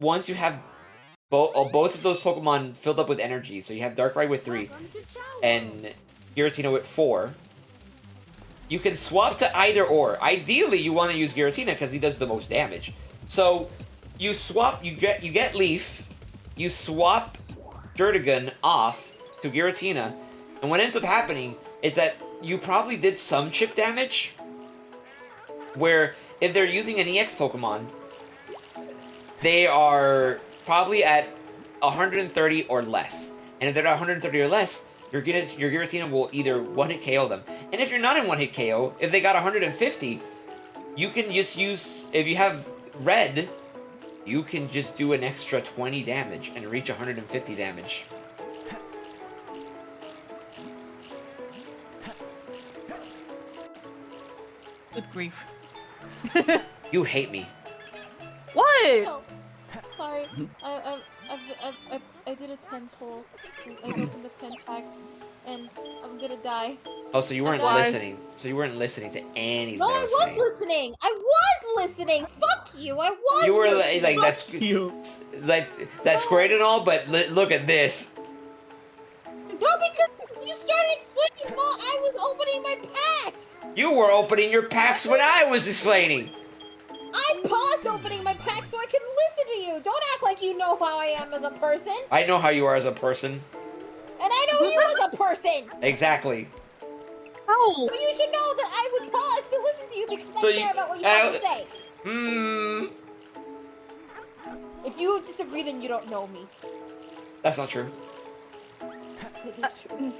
once you have both of those Pokemon filled up with energy, so you have Darkrai with 3 and Giratina with 4, you can swap to either or. Ideally, you want to use Giratina because he does the most damage. So you swap, you get Leaf, you swap Jurdigan off to Giratina, and what ends up happening is that you probably did some chip damage, where if they're using an EX Pokemon, they are probably at 130 or less. And if they're at 130 or less, your Giratina will either one-hit KO them. And if you're not in one-hit KO, if they got 150, you can just use, if you have Red, you can just do an extra 20 damage and reach 150 damage. Good grief. You hate me. What? Oh, sorry. I did a 10 pull. I opened the 10 packs, and I'm gonna die. Oh, so you weren't Why? listening. So you weren't listening to anything No, I I was was saying. listening. I was listening. Fuck you. I was. You were listening. like that's You. that's great and all, but look at this. No, because you started explaining while I was opening my packs. You were opening your packs when I was explaining. I paused opening my packs so I could listen to you. Don't act like you know how I am as a person. I know how you are as a person. And I know you as a person. Exactly. How? So you should know that I would pause to listen to you because So I you- care about what you have to say. If you disagree, then you don't know me. That's not true. It is true.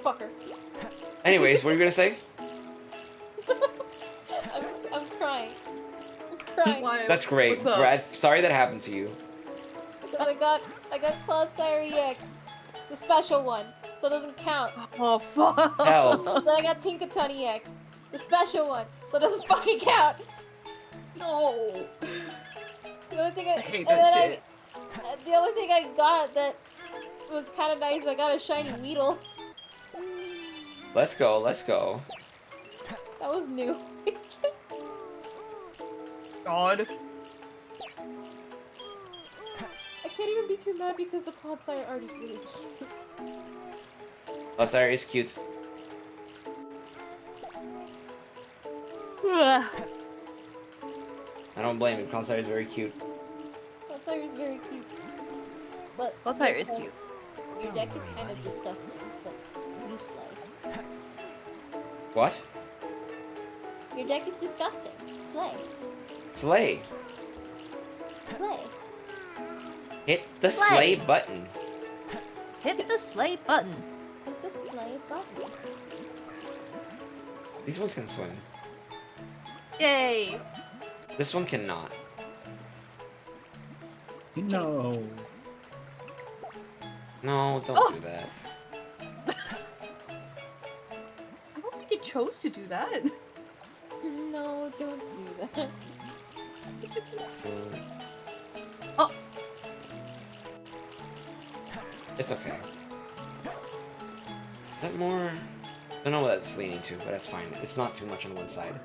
Fucker. Anyways, what are you gonna say? I'm crying. I'm crying. Why? That's great. What's up? Brad, sorry that happened to you. Because I got Clodsire EX, the special one, so it doesn't count. Oh fuck. Hell. Then I got Tinkaton EX, the special one, so it doesn't fucking count. No. The other thing I hate and that then shit. the other thing I got that was kind of nice, I got a shiny Weedle. Let's go. Let's go. That was new. God. I can't even be too mad because the Clodsire art is really cute. Clodsire is cute. Ugh. I don't blame you. Clodsire is very cute. Clodsire is very cute. But Clodsire yes, is cute. Your deck is kind of disgusting, but you slay. What? Your deck is disgusting. Slay. Slay. Slay. Hit the Slay. slay button. Hit the slay button. Hit the slay button. These ones can swim. Yay. This one cannot. No. No, don't Oh. do that. I don't think it chose to do that. No, don't do that. Oh. It's okay. Is that more? I don't know what that's leaning to, but that's fine. It's not too much on one side.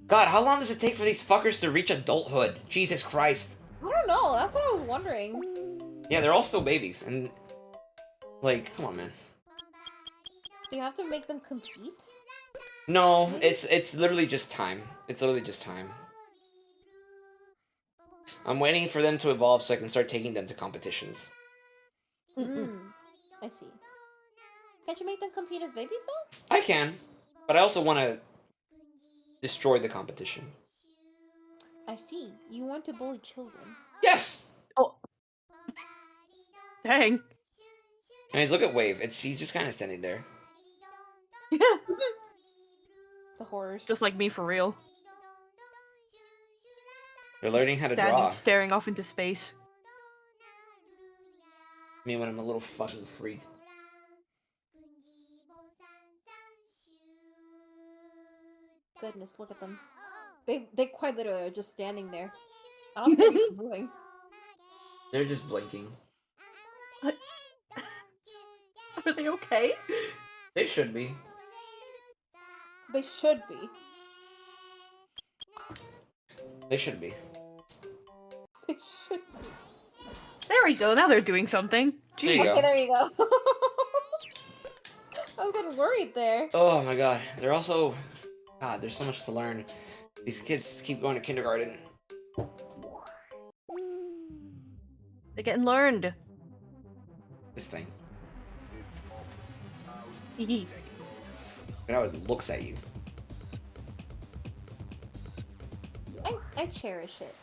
God, how long does it take for these fuckers to reach adulthood? Jesus Christ. I don't know. That's what I was wondering. Yeah, they're all still babies, and like, come on, man. Do you have to make them compete? No, it's literally just time. It's literally just time. I'm waiting for them to evolve so I can start taking them to competitions. I see. Can't you make them compete as babies though? I can, but I also want to destroy the competition. I see. You want to bully children. Yes. Oh. Dang. Anyways, look at Wave. She's just kind of standing there. Yeah. The horrors. Just like me for real. They're learning how to Standing draw. staring off into space. Me when I'm a little fucking freak. Goodness, look at them. They quite literally are just standing there. I don't think they're even moving. They're just blinking. Are they okay? They should be. They should be. They should be. They should be. There we go. Now they're doing something. There you Jeez. go. Okay, there you go. I was getting worried there. Oh my god. They're also... God, there's so much to learn. These kids keep going to kindergarten. They're getting learned. This thing. Hee Look how it looks at you. I cherish it.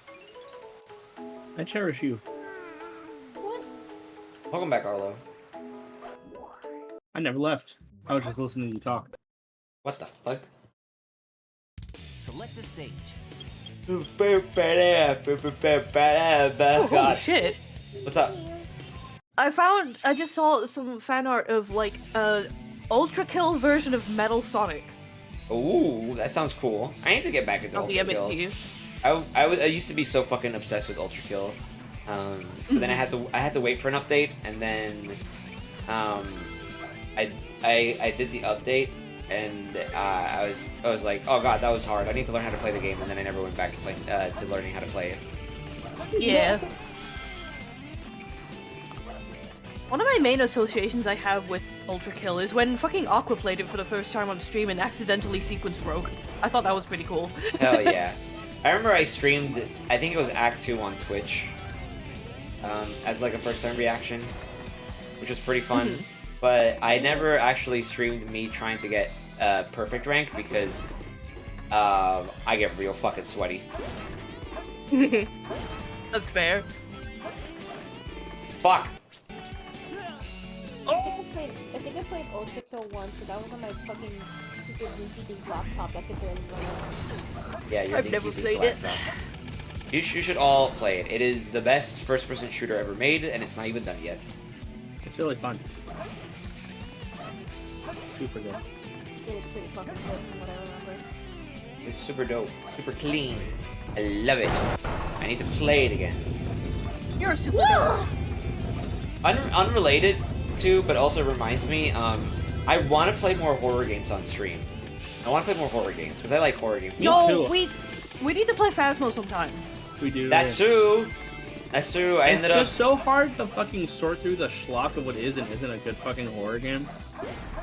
I cherish you. What? Welcome back, Arlo. I never left. I was just listening to you talk. What the fuck? Select the stage. Oh Holy god. shit. What's up? I just saw some fan art of like Ultra Kill version of Metal Sonic. Ooh, that sounds cool. I need to get back into I'll Ultra DM it Kill. to you. I used to be so fucking obsessed with Ultra Kill. But then I had to wait for an update, and then I did the update, and I was like, oh god, that was hard. I need to learn how to play the game, and then I never went back to play to learning how to play it. Yeah. One of my main associations I have with Ultra Kill is when fucking Aqua played it for the first time on stream and accidentally sequence broke. I thought that was pretty cool. Hell yeah. I remember I streamed, I think it was Act 2 on Twitch, as like a first time reaction, which was pretty fun. But I never actually streamed me trying to get perfect rank because I get real fucking sweaty. That's fair. Fuck! I think I played Ultra Kill once, but that was on my fucking stupid rinky-dink laptop that could barely run it. Yeah, you're I've never played it. You should all play it. It is the best first-person shooter ever made, and it's not even done yet. It's really fun. Super good. It was pretty fucking good from what I remember. It's super dope, super clean. I love it. I need to play it again. You're a super dog. Unrelated to, but also reminds me, I want to play more horror games on stream. I want to play more horror games, because I like horror games. Yo, too. we need to play Phasmo sometime. We do. That's true! That's true, I ended It's up... just so hard to fucking sort through the schlock of what is and isn't a good fucking horror game.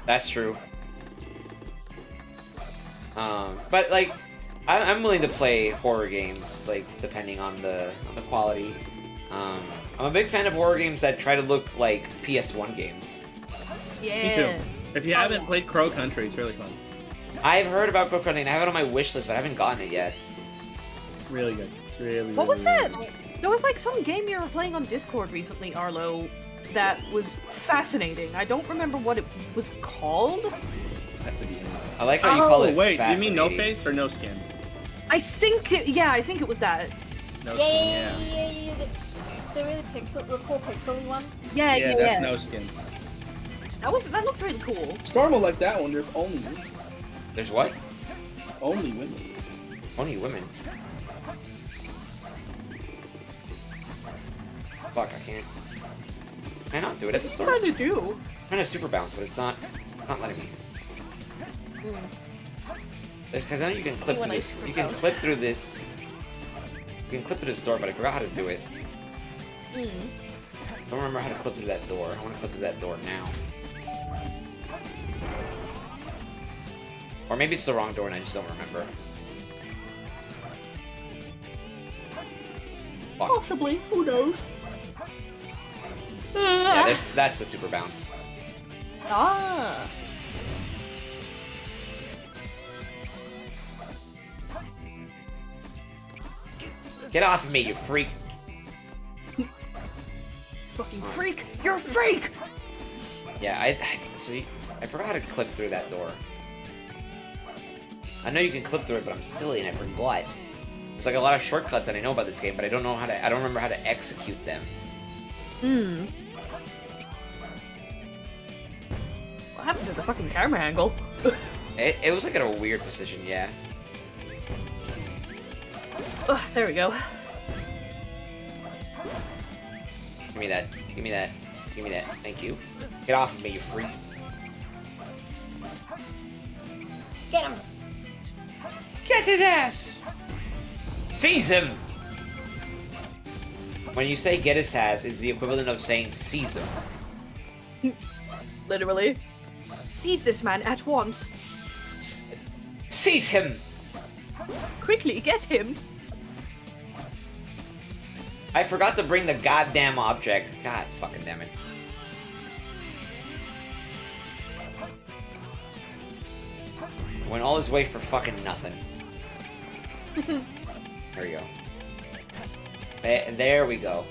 That's true. But like, I'm willing to play horror games, like depending on the quality. I'm a big fan of horror games that try to look like PS1 games. Yeah. Me too. If you haven't played Crow Country, it's really fun. I've heard about Crow Country and I have it on my wish list, but I haven't gotten it yet. Really good. It's really. What was really that? good. There was like some game you were playing on Discord recently, Arlo, that was fascinating. I don't remember what it was called. That's the end. I like how you call it Wait, you mean no fascinating. face or no skin? I think it was that. No Yeah, skin, yeah. The really the cool pixely one. Yeah, yeah. yeah, That's yeah. no skin. That looked really cool. Storm will like that one. There's only women. There's what? Only women. Only women. Fuck, I can't. Can I not do it at the What store? are you trying to do? I'm trying to super bounce, but it's not letting me. Because then you can clip When through I this. super You can bounce. clip through this. You can clip through this door, but I forgot how to do it. I don't remember how to clip through that door. I want to clip through that door now. Or maybe it's the wrong door and I just don't remember. Fuck. Possibly. Who knows? Yeah, that's the super bounce. Ah. Get off of me, you freak! Fucking freak! You're a freak! Yeah, I forgot how to clip through that door. I know you can clip through it, but I'm silly and I forgot. There's like a lot of shortcuts that I know about this game, but I don't remember how to execute them. Hmm. What happened to the fucking camera angle? It was like at a weird position, yeah. There we go. Give me that. Give me that. Give me that. Thank you. Get off of me, you freak. Get him! Get his ass! Seize him! When you say get his ass, it's the equivalent of saying seize him. Literally. Seize this man at once. Seize him! Quickly, get him! I forgot to bring the goddamn object. God fucking damn it. Went all this way for fucking nothing. There we go. There we go.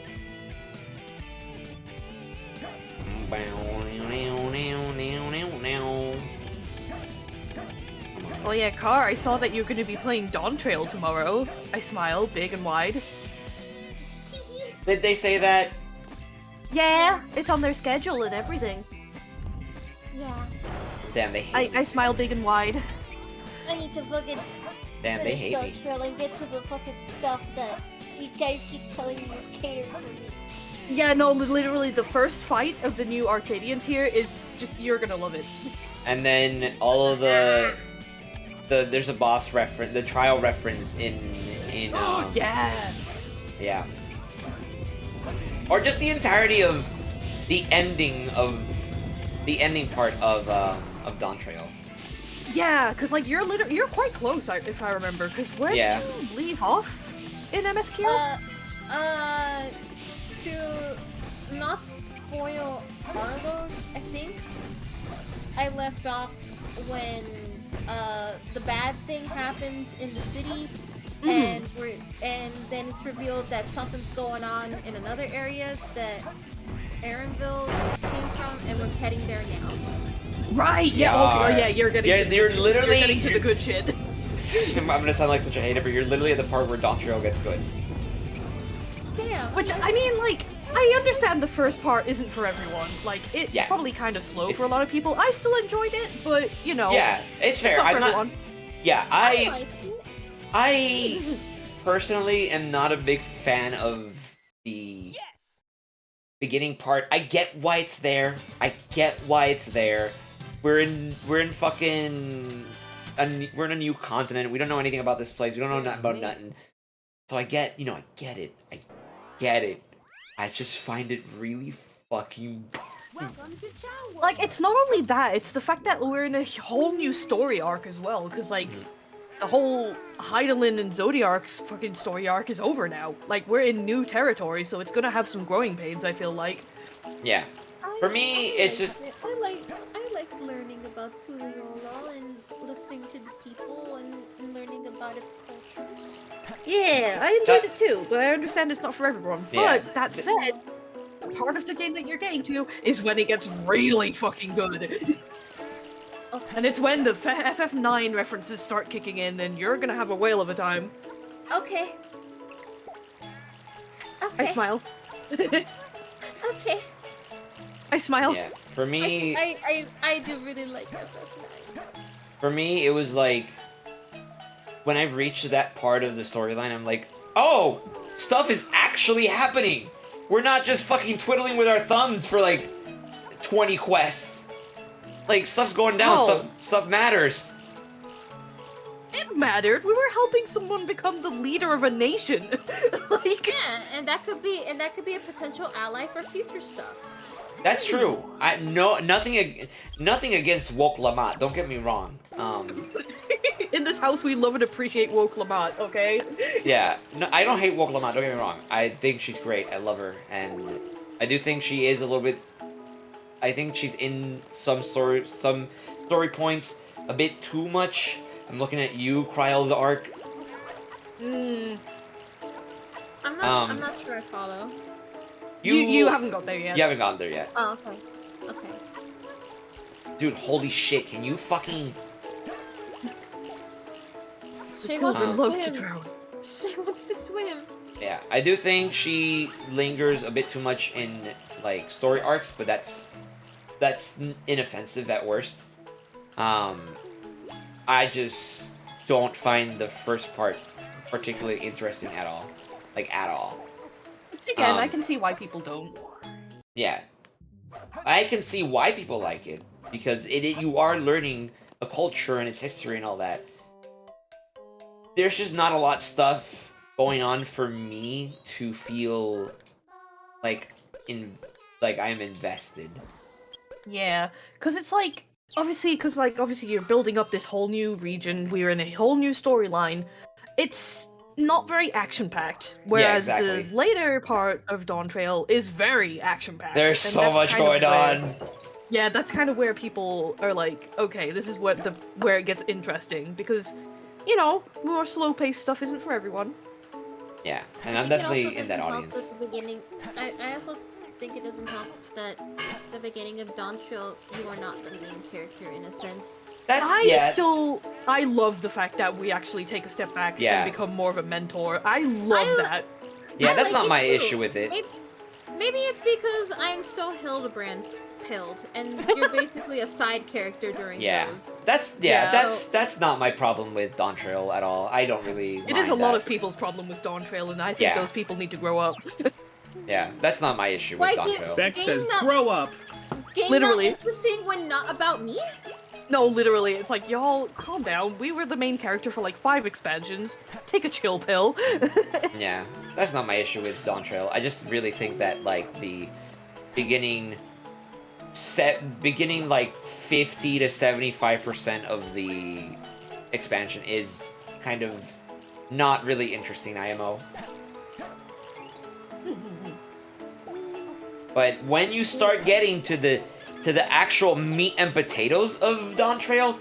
Oh yeah, Car, I saw that you're gonna be playing Dawn Trail tomorrow. I smile, big and wide. Did they say that? Yeah, it's on their schedule and everything. Yeah. Damn, they hate me. I smile big and wide. I need to fucking Damn, they hate me. Trail and get to the fucking stuff that you guys keep telling me is catered for me. Yeah, no, literally the first fight of the new Arcadian tier is just, you're gonna love it. And then all of there's a boss reference, the trial reference in Yeah! yeah. Or just the entirety of the ending part of Dawn Trail. Yeah, cause like you're quite close, if I remember. Cause where Yeah. did you leave off in MSQ? To not spoil Harlow, I think I left off when the bad thing happened in the city, and then it's revealed that something's going on in another area that Aaronville came from, and we're heading there now. Right. Yeah. Okay. Oh yeah. You're getting. Yeah, to, you're literally You're getting to the good shit. I'm gonna sound like such a hater, but you're literally at the part where Dawn Trail gets good. Yeah. Which I mean, like, I understand the first part isn't for everyone. Like, it's Yeah. probably kind of slow for a It's- lot of people. I still enjoyed it, but you know. Yeah, it's fair. It's not for I'm not. everyone. Yeah, I like it. I personally am not a big fan of the beginning part. I get why it's there. We're in fucking we're in a new continent. We don't know anything about this place. We don't know nothing about nothing. So I get it. I just find it really fucking Like, it's not only that; it's the fact that we're in a whole new story arc as well. Because like, the whole Hydaelyn and Zodiark's fucking story arc is over now. Like, we're in new territory, so it's gonna have some growing pains. I feel like. yeah. For me, it's just I liked learning about Tuliyola and listening to the people and learning about its cultures. Yeah, I enjoyed it too, but I understand it's not for everyone. Yeah. But that said, part of the game that you're getting to is when it gets really fucking good. And it's when the FF9 references start kicking in, and you're gonna have a whale of a time. Okay. I smile. Okay. I smile. yeah. For me, I do really like FF9. For me, it was like when I reached that part of the storyline, I'm like, oh, stuff is actually happening. We're not just fucking twiddling with our thumbs for like 20 quests. Like, stuff's going down. No. Stuff matters. It mattered. We were helping someone become the leader of a nation. Like, Yeah, and that could be a potential ally for future stuff. That's true. Nothing against Woke Lamont. Don't get me wrong. In this house, we love and appreciate woke Lamont. Okay. Yeah, no, I don't hate Woke Lamont. Don't get me wrong. I think she's great. I love her, and I do think she is a little bit. I think she's in some story points a bit too much. I'm looking at you, Kryle's arc. Mm, I'm not sure I follow. you haven't got there yet. You haven't gotten there yet, Oh, okay. Okay. dude. Holy shit! Can you fucking? Shay Because wants I to love to swim. drown. Shay wants to swim. Yeah, I do think she lingers a bit too much in like story arcs, but that's inoffensive at worst. I just don't find the first part particularly interesting at all, like at all. Again, I Um, can see why people don't. Yeah, I can see why people like it because you are learning a culture and its history and all that. There's just not a lot of stuff going on for me to feel like I am invested. Yeah, because it's like obviously you're building up this whole new region. We're in a whole new storyline. It's not very action packed, whereas exactly. the later part of Dawn Trail is very action packed. There's so much going on. Yeah, that's kind of where people are like, okay, this is where it gets interesting because, more slow paced stuff isn't for everyone. Yeah, and I I'm think it also definitely in that doesn't help audience. that the beginning. I also think it doesn't help that the beginning of Dawn Trail, you are not the main character in a sense. I love the fact that we actually take a step back Yeah. and become more of a mentor. I love that. Yeah, I that's like not it my too. issue with it. Maybe it's because I'm so Hildebrand pilled, and you're basically a side character during Yeah, those. Yeah. that's not my problem with Dawn Trail at all. I don't really. It is a mind lot that. of people's problem with Dawn Trail, and I think Yeah. those people need to grow up. Yeah, that's not my issue with Why Dawn you- Trail. Beck Game says, not- "Grow up." Game Literally. not interesting when not about me? No, literally, it's like, y'all, calm down. We were the main character for like 5 expansions. Take a chill pill. Yeah, that's not my issue with Dawn Trail. I just really think that like the beginning like 50 to 75% of the expansion is kind of not really interesting IMO. But when you start getting to the actual meat and potatoes of Dawn Trail,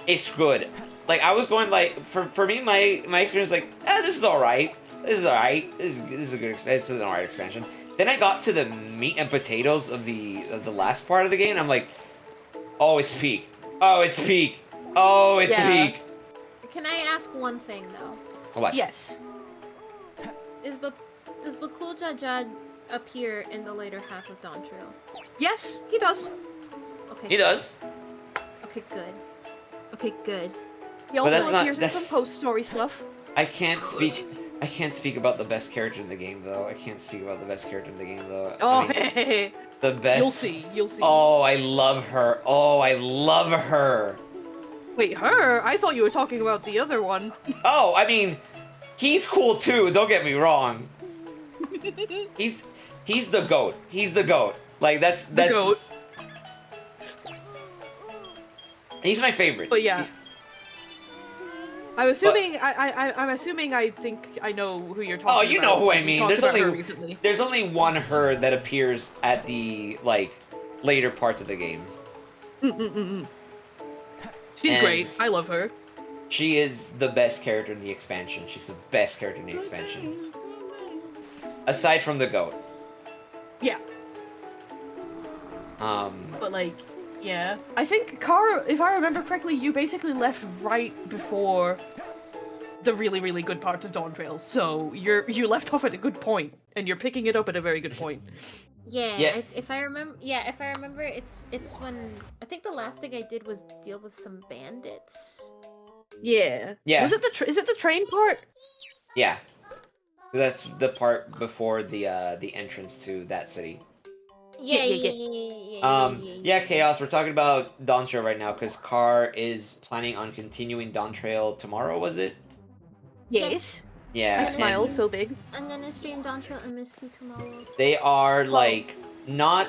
it's good. Like I was going like for me my experience like this is alright. This is alright. This is a good expansion. This is an alright expansion. Then I got to the meat and potatoes of the last part of the game. And I'm like, oh, it's peak. Oh, it's peak. Oh, it's Yeah. peak. Can I ask one thing though? What? Yes. Does Bakul Jajad appear in the later half of Dawn Trail? Yes, he does. Okay. He does. Okay, good. Okay, good. He also that's not- appears in that's- some post-story stuff. I can't speak about the best character in the game though. I can't speak about the best character in the game though. Oh, I mean, the best. you'll see. You'll see. Oh, I love her. Oh, I love her. Wait, her? I thought you were talking about the other one. Oh, I mean, he's cool too. Don't get me wrong. He's the goat. He's the goat. Like that's The goat. He's my favorite. But yeah. I'm assuming. I'm assuming. I think I know who you're talking about. Oh, you know who I We mean. talked There's about her only recently. there's only one her that appears at the like later parts of the game. She's And- great. I love her. She is the best character in the expansion. She's the best character in the expansion. Aside from the goat. Yeah, but like, yeah. I think Kara, if I remember correctly, you basically left right before the really, really good parts of Dawn Trail. So you left off at a good point, and you're picking it up at a very good point. Yeah, Yeah. if I remember, it's when I think the last thing I did was deal with some bandits. Yeah. Yeah. Was it is it the train part? Yeah. That's the part before the entrance to that city. Yeah, Yeah, Chaos, we're talking about Dawn Trail right now because Car is planning on continuing Dawn Trail tomorrow, was it? Yes. Yeah. I and smiled so big. I'm gonna stream Dawn Trail and Miss Q tomorrow. They are like not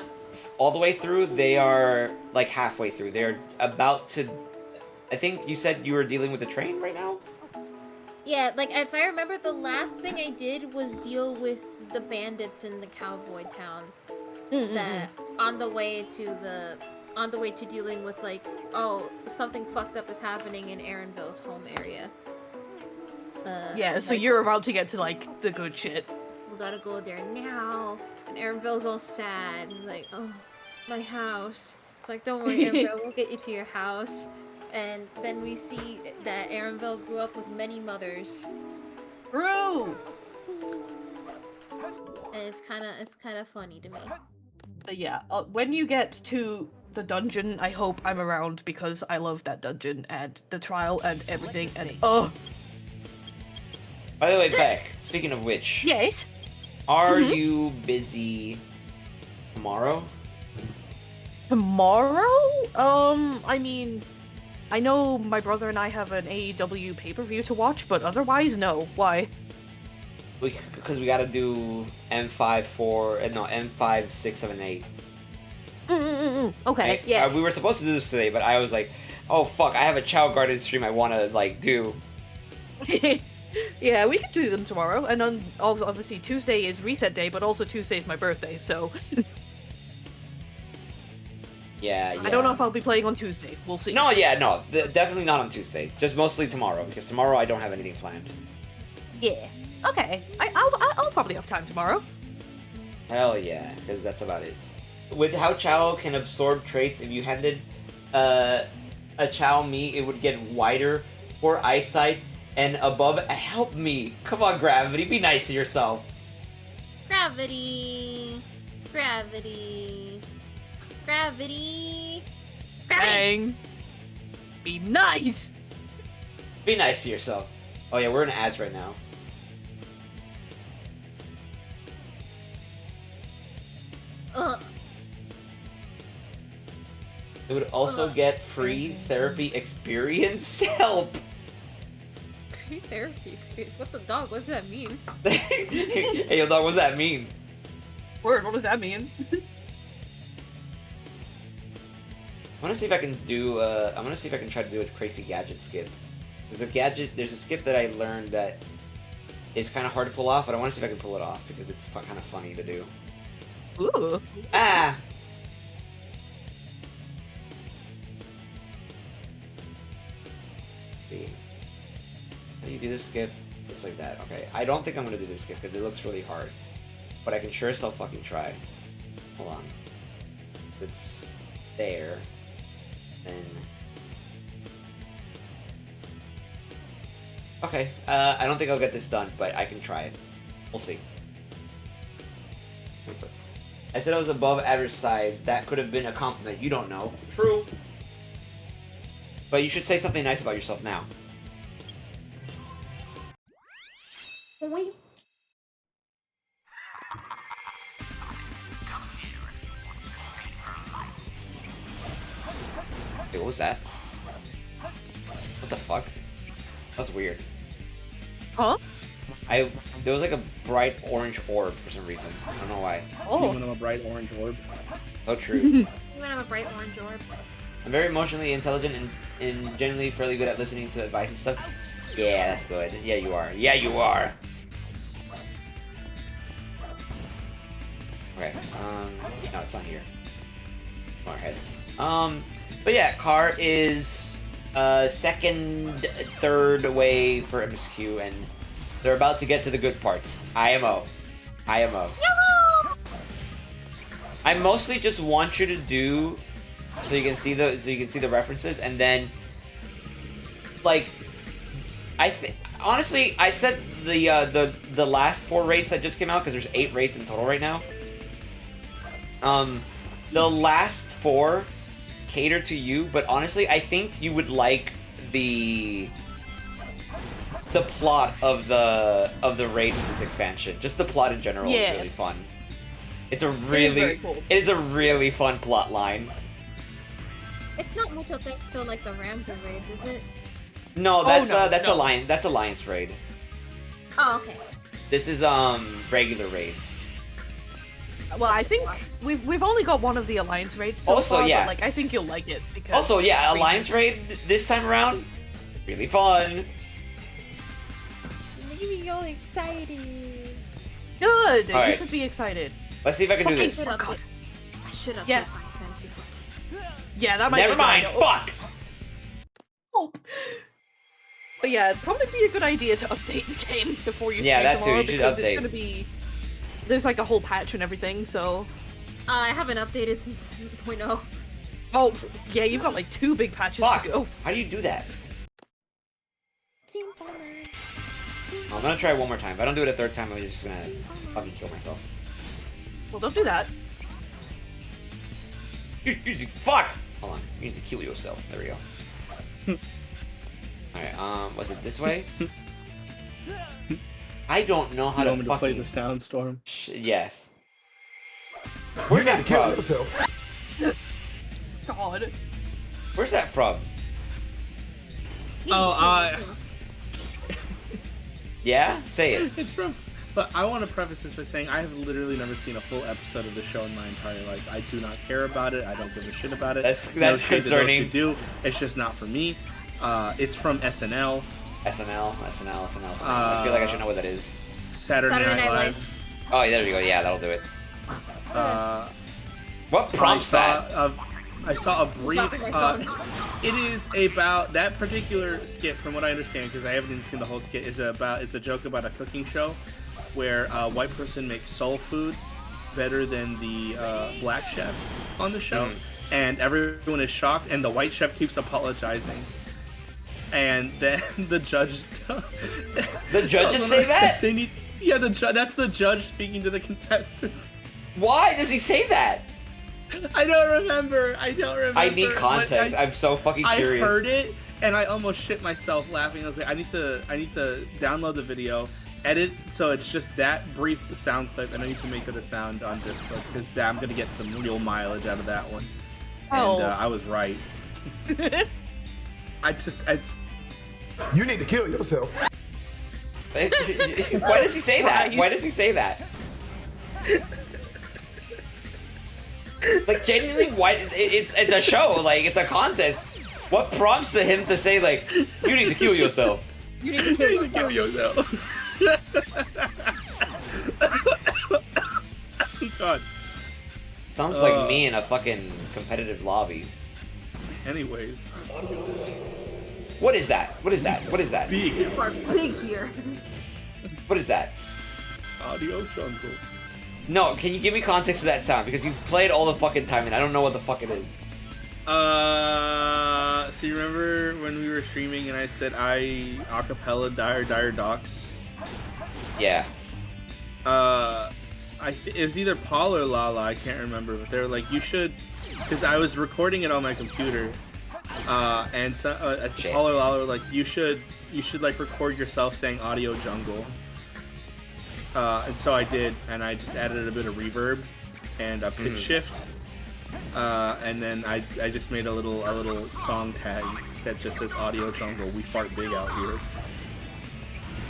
all the way through. They are like halfway through. They're about to. I think you said you were dealing with the train right now. Yeah, like if I remember, the last thing I did was deal with the bandits in the cowboy town. That on the way to dealing with like, oh, something fucked up is happening in Aaronville's home area. Yeah, so like, you're about to get to like the good shit. we gotta go there now. And Aaronville's all sad. And like, oh, my house. It's like, don't worry, Aaronville, we'll get you to your house. And then we see that Aaronville grew up with many mothers. True! And it's kind of funny to me. But yeah, when you get to the dungeon, I hope I'm around because I love that dungeon and the trial and everything. And oh, By the way, Beck. Speaking of which, yes. are you busy tomorrow? Tomorrow? I mean, I know my brother and I have an AEW pay-per-view to watch, but otherwise, no. Why? Because we gotta do M5, 6, 7, 8. Okay, Right? yeah. We were supposed to do this today, but I was like, oh fuck, I have a Chow Garden stream I wanna like do. Yeah, we could do them tomorrow, and then obviously Tuesday is reset day, but also Tuesday is my birthday, so Yeah. I don't know if I'll be playing on Tuesday. We'll see. No, definitely not on Tuesday. Just mostly tomorrow, because tomorrow I don't have anything planned. Yeah. Okay. I'll probably have time tomorrow. Hell yeah, because that's about it. With how Chow can absorb traits, if you handed a Chow me, it would get wider, poor eyesight, and above. Help me! Come on, Gravity, be nice to yourself. Gravity. Gravity. Gravity. Gravity. Bang. Be nice. Be nice to yourself. Oh yeah, we're in ads right now. Ugh. It would also get free therapy experience. Help! Free therapy experience. What the dog? What does that mean? Hey, yo, dog, what does that mean? Word, what does that mean? I want to see if I can do. I want to see if I can try to do a crazy gadget skip. There's a skip that I learned that is kind of hard to pull off, but I want to see if I can pull it off because it's kind of funny to do. Ooh. Ah. See. How do you do this skip? It's like that. Okay. I don't think I'm gonna do this skip because it looks really hard, but I can sure as hell fucking try. Hold on. It's there. Then. Okay, I don't think I'll get this done, but I can try it. We'll see. I said I was above average size. That could have been a compliment. You don't know. True. But you should say something nice about yourself now. Wait, what was that? What the fuck? That was weird. Huh? There was like a bright orange orb for some reason. I don't know why. Oh. Even a bright orange orb. So true. You wanna have a bright orange orb? I'm very emotionally intelligent and generally fairly good at listening to advice and stuff. Yeah, that's good. Yeah, you are. Yeah, you are. Okay. No, it's not here. Go ahead. But yeah, Car is second, third way for MSQ, and they're about to get to the good parts. IMO. IMO. I mostly just want you to do so you can see the references, and then like honestly I said the last 4 rates that just came out because there's 8 rates in total right now. The last 4 cater to you, but honestly I think you would like the plot of the raids this expansion. Just the plot in general is really fun. It's a really it is a really fun plot line. It's not mucho thanks to like the Ramsey raids, is it? No, that's no. Alliance raid. Oh, okay. This is regular raids. Well, I think we've only got one of the alliance raids so Also, far, yeah. but like I think you'll like it because. Also, yeah, Alliance Raid this time around, really fun. Making me all excited. Good. You Alright. should be excited. Let's see if I can do Fucking this. I should God. update. I should update Yeah. Final Fantasy 14. Yeah, that might. Never be a good mind. idea. Fuck. Oh. But yeah, it'd probably be a good idea to update the game before you Yeah, stream that too, tomorrow you should because update. it's gonna be. There's like a whole patch and everything, so. I haven't updated since 7.0. Oh, yeah, you've got like 2 big patches Fuck. to go. How do you do that? Simple man. I'm gonna try one more time. If I don't do it a third time, I'm just gonna fucking kill myself. Well, don't do that. Fuck! Hold on. You need to kill yourself. There we go. Alright, was it this way? I don't know how You to want me to play fucking... the Soundstorm? Yes. Where's that from? God. Where's that from? Oh, Yeah? Say it. it's from. But I want to preface this by saying I have literally never seen a full episode of the show in my entire life. I do not care about it. I don't give a shit about it. That's No shade to those concerning. who do. It's just not for me. It's from SNL, SNL. I feel like I should know what that is. Saturday Saturday Night Night Live. Live. Oh, there we go. Yeah, that'll do it. What prompts that? I saw a brief. Dropping my phone. It is about that particular skit, from what I understand, because I haven't even seen the whole skit. It's a joke about a cooking show, where a white person makes soul food better than the black chef on the show, and everyone is shocked, and the white chef keeps apologizing, and then the judge. The judges say that? They need. Yeah, that's the judge speaking to the contestants. Why does he say that? I don't remember. I need but context. I'm so fucking curious. I heard it and I almost shit myself laughing. I was like, I need to download the video, edit so it's just that brief sound clip, and I need to make it a sound on Discord because I'm gonna get some real mileage out of that one. Oh. And I was right. You need to kill yourself. Why does he say that? Why does he say that? Like, genuinely, why? It's a show. Like, it's a contest. What prompts him to say, like, you need to kill yourself? You need to kill You need to yourself. kill yourself. God. Sounds like me in a fucking competitive lobby. Anyways, What is that? What is that? What is that? big You are big here. What is that? audio jungle. No, can you give me context to that sound? Because you play it all the fucking time and I don't know what the fuck it is. So you remember when we were streaming and I said I acapella Dire Docs? Yeah. It was either Paul or Lala, I can't remember, but they were like, you should, because I was recording it on my computer, and so, Shit. Paul or Lala were like, you should like record yourself saying Audio Jungle. And so I did, and I just added a bit of reverb and a pitch shift, and then I just made a little song tag that just says Audio Jungle. We fart big out here.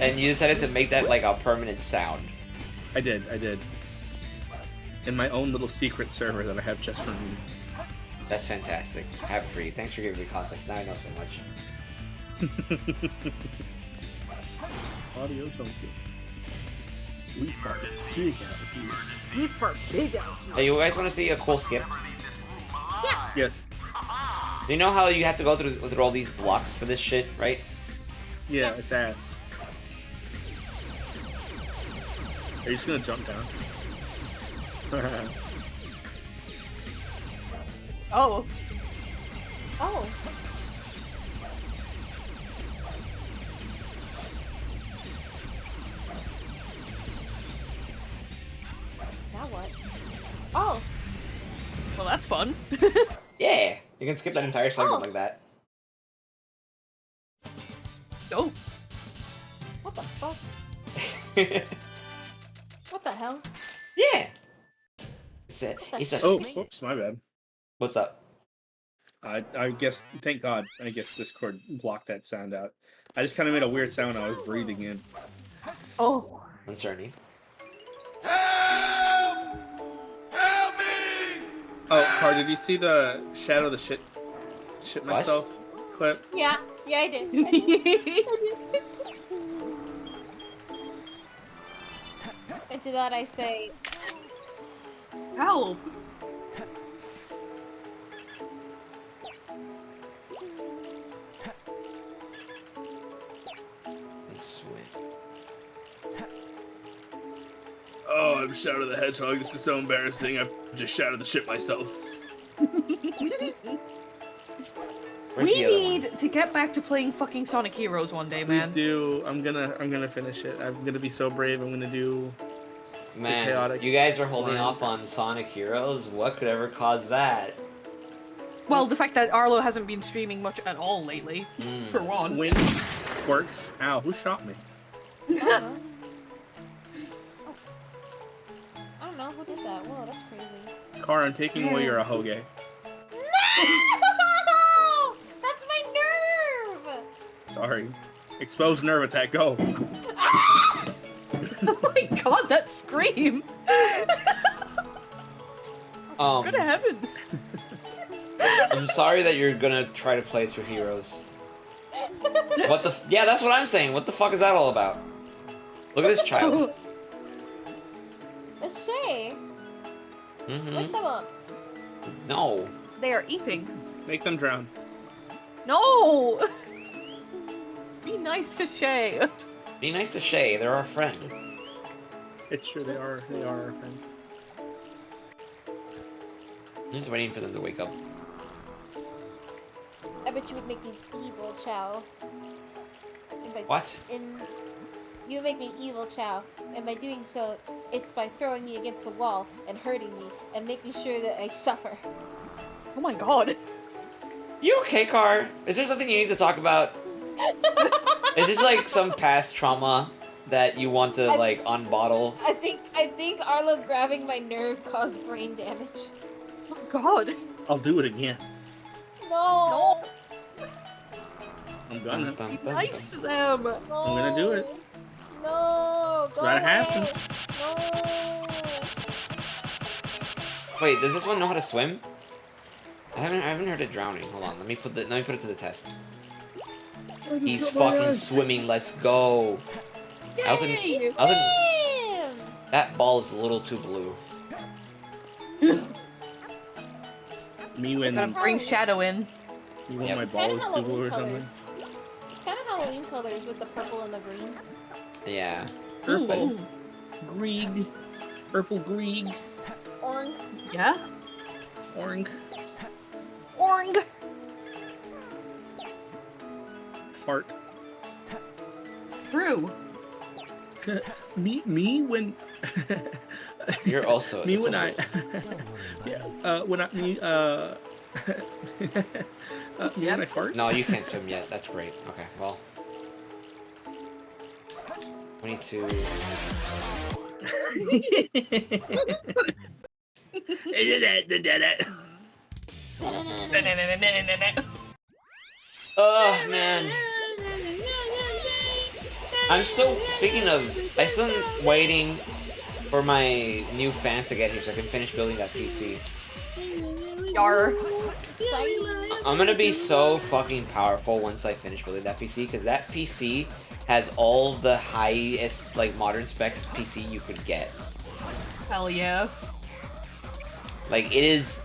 And you decided to make that like a permanent sound. I did. In my own little secret server that I have just for me. That's fantastic. Happy for you. Thanks for giving me context. Now I know so much. Audio Jungle. We fart big out here. We fart big out here. Hey, you guys want to see a cool skip? Yes. You know how you have to go through all these blocks for this shit, right? Yeah, it's ass. Are you just gonna jump down? Oh. Oh. Now what? Oh. Well, that's fun. Yeah. You can skip that entire segment Oh. like that. Oh. What the fuck? What the hell? Yeah. It's a Oh, snake. oops, my bad. What's up? I guess, thank God, I guess Discord blocked that sound out. I just kind of made a weird sound when I was breathing in. Oh. Uncertainty. Oh, Car, did you see the Shadow the Shit What? myself clip? Yeah, I did. I did. And to that I say, Help! Sweet. Oh, I'm Shadow the Hedgehog. This is so embarrassing. I've just shouted the shit myself. Where's We the other one? need to get back to playing fucking Sonic Heroes one day, man. We do. I'm gonna finish it. I'm gonna be so brave. I'm gonna do. Man, chaotic you guys are holding line. off on Sonic Heroes. What could ever cause that? Well, the fact that Arlo hasn't been streaming much at all lately, Mm. for one. Wins, quirks. Ow, who shot me? I don't know. I don't know who did that. Whoa, that's crazy. Car, I'm taking away your Ahoge. No! That's my nerve! Sorry. Exposed nerve attack. Go. Oh my god, that scream! Good heavens! I'm sorry that you're gonna try to play through Heroes. What the? Yeah, that's what I'm saying. What the fuck is that all about? Look at this child. A Shay! Mm-hmm. Wake them up. No. They are eeping. Make them drown. No! Be nice to Shay. Be nice to Shay. They're our friend. It's true. They are. They are our friend. I'm just waiting for them to wake up. I bet you would make me evil, Chow. And by, What? You would make me evil, Chow. And by doing so, it's by throwing me against the wall and hurting me and making sure that I suffer. Oh my god. You okay, Car? Is there something you need to talk about? Is this like some past trauma that you want to like unbottle? I think Arlo grabbing my nerve caused brain damage. Oh god. I'll do it again. No! I'm gonna. Bum, Be bum, bum, nice bum. to them. No! I'm gonna do it. No! Go gotta away! happen. No! Wait, does this one know how to swim? I haven't heard it drowning. Hold on, let me put it to the test. He's fucking swimming. Let's go. I was Yay! Damn! that ball is a little too blue. Me when Gonna bring Shadow in. you want Yep. my It's kinda balls to blue or Halloween something. It's kind of Halloween colors with the purple and the green. Yeah. Purple, Ooh. Grieg, purple Grieg, Orange. Yeah? orange, Orange. fart. True. me when. You're also. me it's when also- when I me me when I fart. No, you can't swim yet. That's great. Okay, well. 22. Oh man. I'm still, speaking of, I still am waiting for my new fans to get here so I can finish building that PC. Yar. I'm gonna be so fucking powerful once I finish building that PC, because that PC has all the highest, like, modern specs PC you could get. Hell yeah. Like, it is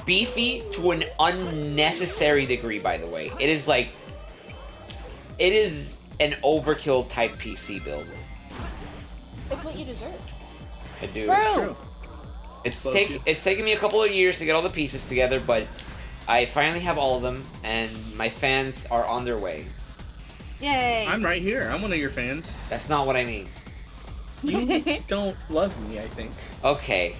beefy to an unnecessary degree, by the way. It is, like, it is an overkill type PC build. It's what you deserve. I do. Bro. It's Love you. it's taken me a couple of years to get all the pieces together, but I finally have all of them, and my fans are on their way. Yay. I'm right here. I'm one of your fans. That's not what I mean. You don't love me, I think. Okay.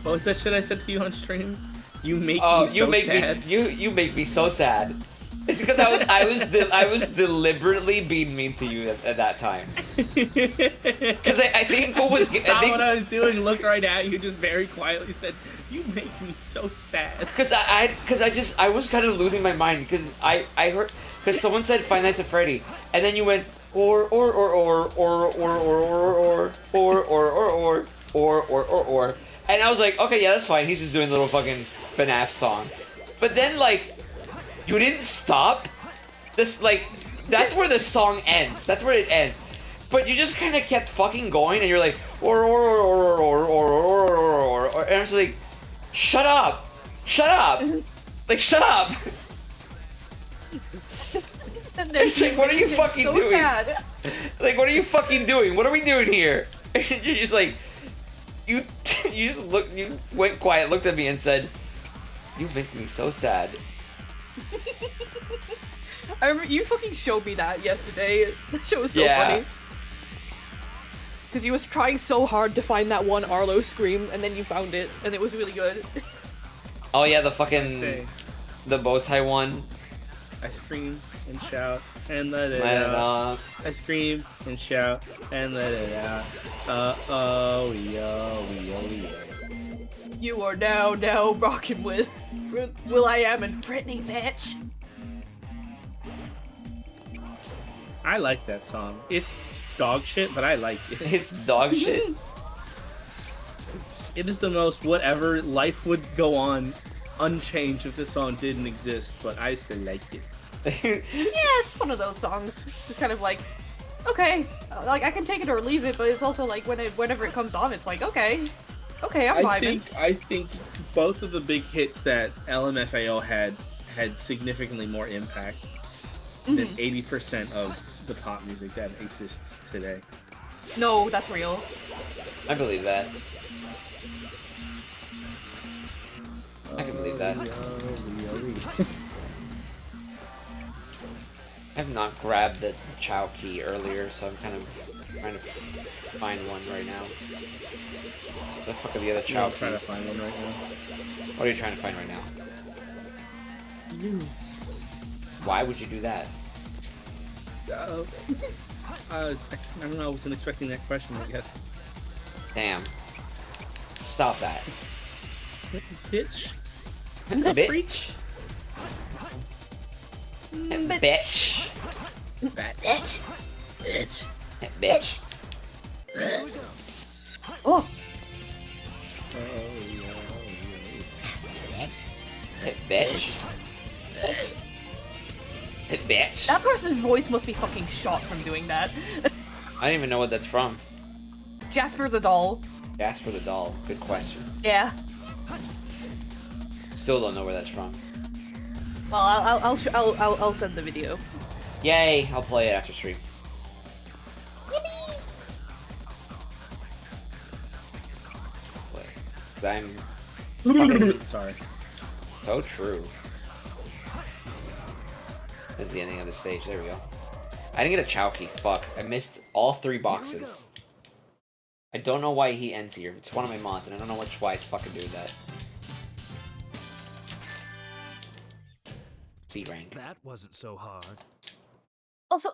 What was that shit I said to you on stream? You make Oh, me so sad. you make me so sad. It's because I was deliberately being mean to you at that time. Because I think what was Just stopped what I was doing, looked right at you, just very quietly said, "You make me so sad." because I was kind of losing my mind because I heard because someone said Five Nights at Freddy and then you went or And I was like, okay, yeah, that's fine. He's just doing a little fucking FNAF song. But then, like, you didn't stop. This, like, that's where the song ends. That's where it ends. But you just kind of kept fucking going, and you're like, and I was like, shut up. Shut up. Like, shut up. And then It's like, what are you fucking so doing? sad. Like, what are you fucking doing? What are we doing here? And you're just like, you just looked, you went quiet, looked at me and said, you make me so sad. I remember you fucking showed me that yesterday. That shit was so Yeah. funny. Because you was trying so hard to find that one Arlo scream, and then you found it, and it was really good. Oh yeah, the fucking, Say, the bow tie one. I scream and shout and let it Let it out. out. I scream and shout and let it out. Oh, yeah. You are now rocking with Will.i.am and Britney, bitch. I like that song. It's dog shit, but I like it. It's dog shit. It is the most whatever. Life would go on unchanged if this song didn't exist, but I still like it. Yeah, it's one of those songs. Just kind of like, okay, like I can take it or leave it, but it's also like whenever it comes on, it's like, okay, I'm vibing. I think both of the big hits that LMFAO had significantly more impact than 80% of the pop music that exists today. No, that's real. I believe that. I can believe that. I have not grabbed the Chao key earlier, so I'm kind of trying to find one right now. What the fuck are the other Chao I'm trying to keys? find one right now. What are you trying to find right now? Why would you do that? I don't know. I wasn't expecting that question. I guess. Damn. Stop that. Bitch. Bitch. Bitch. Bitch. Bitch. Oh, Bitch. Bitch. that person's voice must be fucking shot from doing that. I don't even know what that's from. Jasper the doll. Jasper the doll. Good question. Yeah. Still don't know where that's from. Well, I'll send the video. Yay! I'll play it after stream. Play. 'Cause I'm Sorry. so true. This is the ending of the stage. There we go. I didn't get a Chao key. Fuck. I missed all 3 boxes. I don't know why he ends here. It's one of my mods, and I don't know why it's fucking doing that. C rank. That wasn't so hard. Also,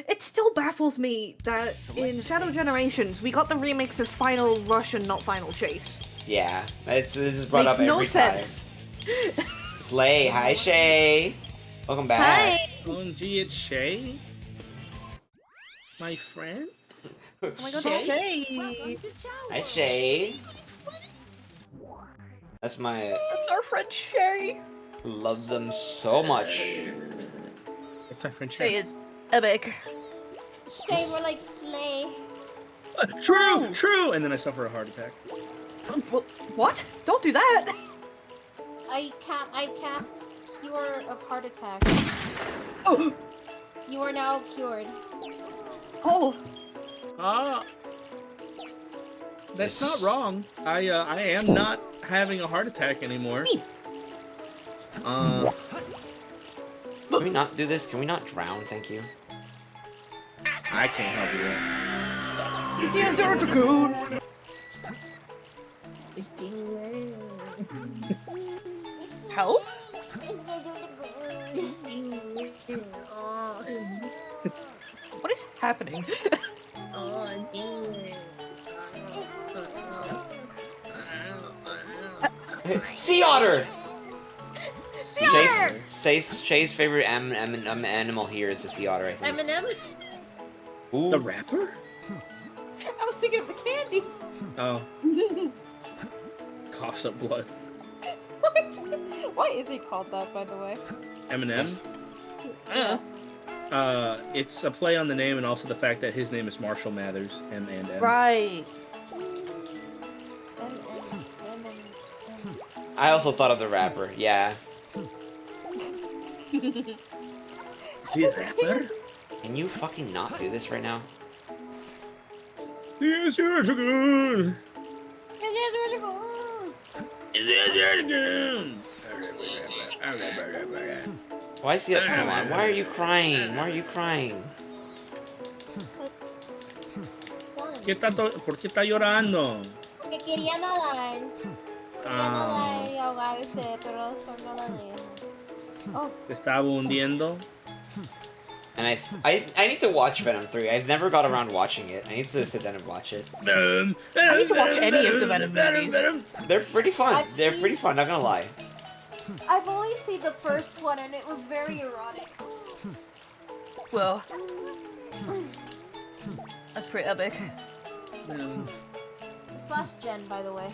it still baffles me that in Shadow Generations we got the remix of Final Rush and not Final Chase. Yeah, this is brought Makes up no every sense. time. Slay, hi Shay. Welcome back. Hi. OMG, it's Shay? My friend? Oh my god, Shay. Shay. Hi Shay. That's my That's our friend Shay. love them so much. It's my friend Shay Shay. is epic. Stay more like Slay. True! And then I suffer a heart attack. What? Don't do that. I cast Cure of Heart Attack. Oh, You are now cured. oh. That's not wrong. I am not having a heart attack anymore. Can we not do this? Can we not drown? Thank you. I can't help you there. He's the Azure Dragoon. Help? What is happening? Sea otter. Shay's favorite animal here is the sea otter. I think. Eminem? Ooh. The rapper? I was thinking of the candy. Oh. coughs up blood. Why is he called that, by the way? Eminem. Yeah. It's a play on the name and also the fact that his name is Marshall Mathers. M. Right. I also thought of the rapper. Yeah. See a rapper? Can you fucking not do this right now? Yes, you're good. Why is he? Come on. Why are you crying? Why are you crying? ¿Por qué está llorando? Que quería nadar. Quería nadar y ahogarse, pero esto no la deja. Oh, Se estaba hundiendo. And I need to watch Venom 3. I've never got around watching it. I need to sit down and watch it. I need to watch any of the Venom movies. They're pretty fun. I've They're seen- pretty fun. Not gonna lie. I've only seen the first one and it was very erotic. Well, that's pretty epic. Slash Jen, by the way.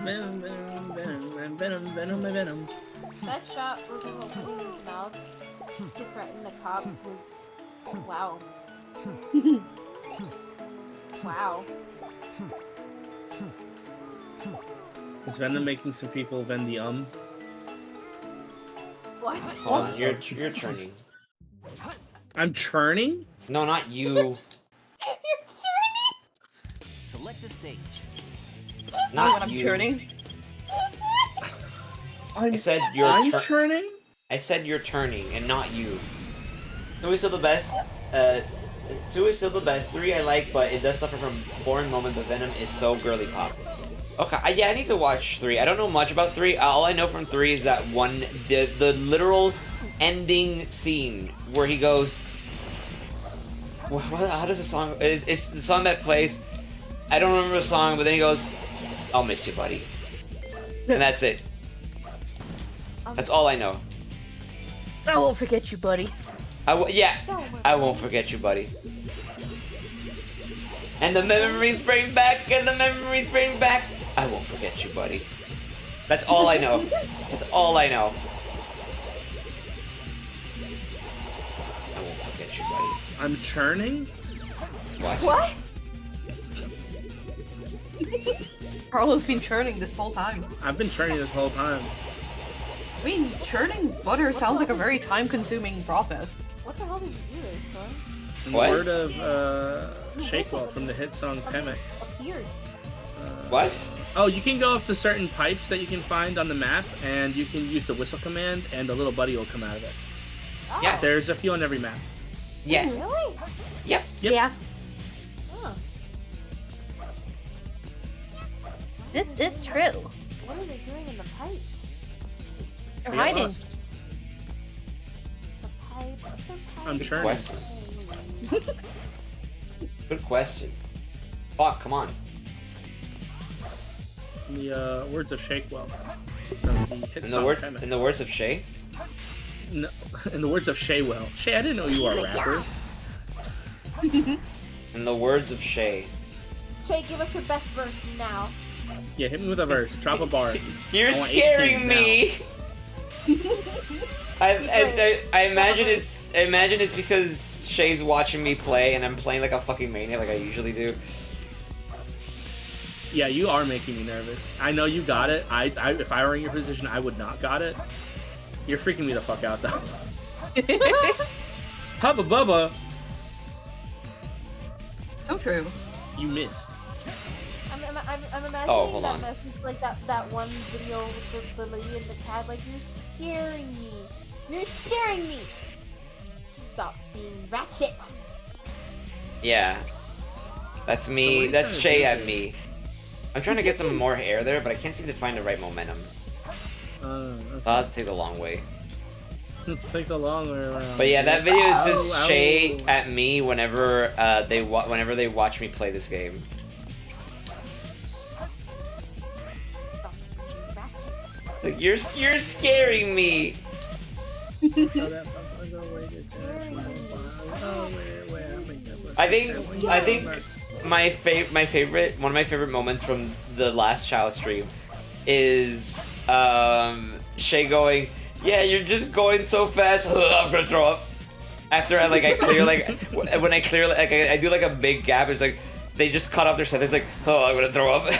Venom. That shot with him opening his mouth to threaten the cop was... Wow. Wow. Is Venom making some people vend the What? Hold on. You're churning. I'm churning? No, not you. You're turning? Select the stage. Not when I'm you. churning. I said you're. I'm churning? I said you're turning, and not you. 2 is still the best. 2 is still the best. 3 I like, but it does suffer from boring moment. But Venom is so girly pop. Okay, yeah, I need to watch 3. I don't know much about 3. All I know from 3 is that the literal ending scene where he goes. How does the song? It's the song that plays. I don't remember the song, but then he goes, "I'll miss you, buddy," and that's it. That's all I know. I won't forget you, buddy. Yeah, Don't worry. I won't forget you, buddy. And the memories bring back, and the memories bring back. I won't forget you, buddy. That's all I know. That's all I know. I won't forget you, buddy. I'm churning? What? Carlo's been churning this whole time. I've been churning this whole time. I mean, churning butter sounds like a very time-consuming process. What the hell did you do there, Storm? In What? the word of Shakewell from the hit song Pemex. Appeared. What? Oh, you can go up to certain pipes that you can find on the map, and you can use the whistle command, and the little buddy will come out of it. Oh, Yeah. There's a few on every map. Yeah. Really? Yep. Yep. Yeah. Huh. This is true. What are they doing in the pipes? They're Yeah, hiding. lost. The pipes, the pipes. I'm churning. Question. Good question. Fuck, come on. In the words of Shakewell. From the hit In song the words, Pemex. in the words of Shay. No, in the words of Shaywell. Shay, I didn't know you were a rapper. In the words of Shay. Shay, give us your best verse now. Yeah, hit me with a verse. Drop a bar. You're I want 18 scaring me. I imagine it's because Shay's watching me play and I'm playing like a fucking maniac like I usually do. Yeah, you are making me nervous. I know you got it. I if I were in your position, I would not got it. You're freaking me the fuck out, though. Hubba Bubba, So true. you missed. I'm imagining Oh, hold that on. message, like that one video with the lady and the cat, like, you're scaring me. You're scaring me. Stop being ratchet. Yeah. That's So what me. are you That's trying to Shay do at here? me. I'm trying to get some more air there, but I can't seem to find the right momentum. I'll have to take the long way. Take the long way around. But yeah, that video is just Ow, ow. Shay at me whenever whenever they watch me play this game. Stop being ratchet. Like, you're scaring me. I think my favorite, one of my favorite moments from the last Chao stream is Shay going, "Yeah, you're just going so fast. I'm gonna throw up." After I clear when I clear I do like a big gap. It's like they just cut off their sentence. Like, "Oh, I'm gonna throw up."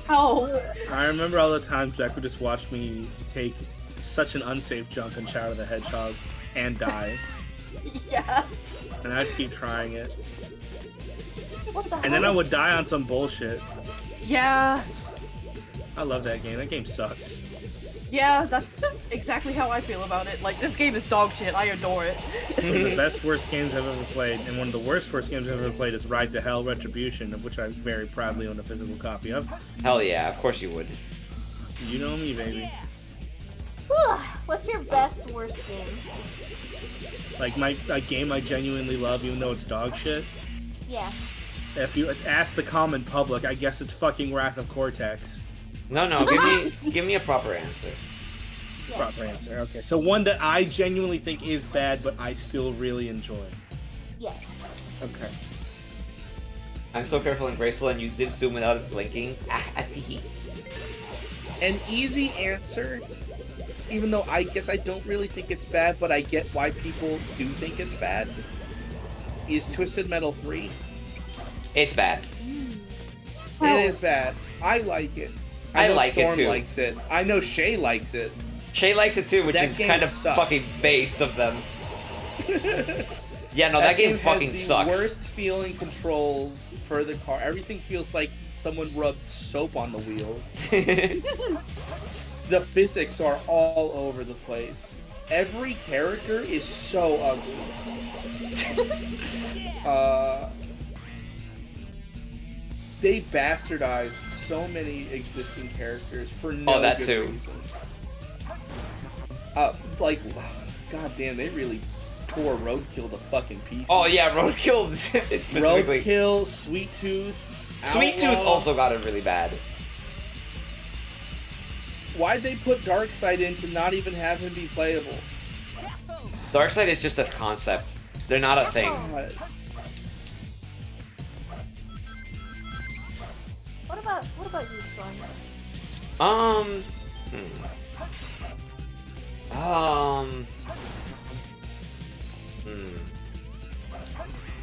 Oh. I remember all the times Jack would just watch me take such an unsafe jump in Shadow the Hedgehog and die, Yeah. and I'd keep trying it, What the and then I hell? would die on some bullshit. Yeah. I love that game. That game sucks. Yeah, that's exactly how I feel about it. Like, this game is dog shit. I adore it. One of the best worst games I've ever played, and one of the worst games I've ever played is Ride to Hell Retribution, of which I very proudly own a physical copy of. Hell yeah, of course you would. You know me, baby. What's your best worst game? Like a game I genuinely love, even though it's dog shit. Yeah. If you ask the common public, I guess it's fucking Wrath of Cortex. No, give me a proper answer. Yeah. Proper answer. Okay, so one that I genuinely think is bad, but I still really enjoy. Yes. Okay. I'm so careful and graceful, and you zip zoom without blinking. Tee. An easy answer, even though I guess I don't really think it's bad, but I get why people do think it's bad, is Twisted Metal 3. It's bad. Oh. It is bad. I like it. I know like it Storm too. likes it. I know Shay likes it. Shay likes it too, which That is game kind of sucks. fucking based of them. Yeah, no, that game fucking has the sucks. Worst feeling controls for the car. Everything feels like someone rubbed soap on the wheels. The physics are all over the place. Every character is so ugly. They bastardized so many existing characters for no that good too. reason. Like, god damn, they really tore Roadkill to fucking pieces. Oh yeah, Roadkill. It's specifically. Roadkill, Sweet Tooth. Sweet Tooth Outlaw. also got it really bad. Why'd they put Darkseid in to not even have him be playable? Darkseid is just a concept. They're not a thing. God. What about you, Storm?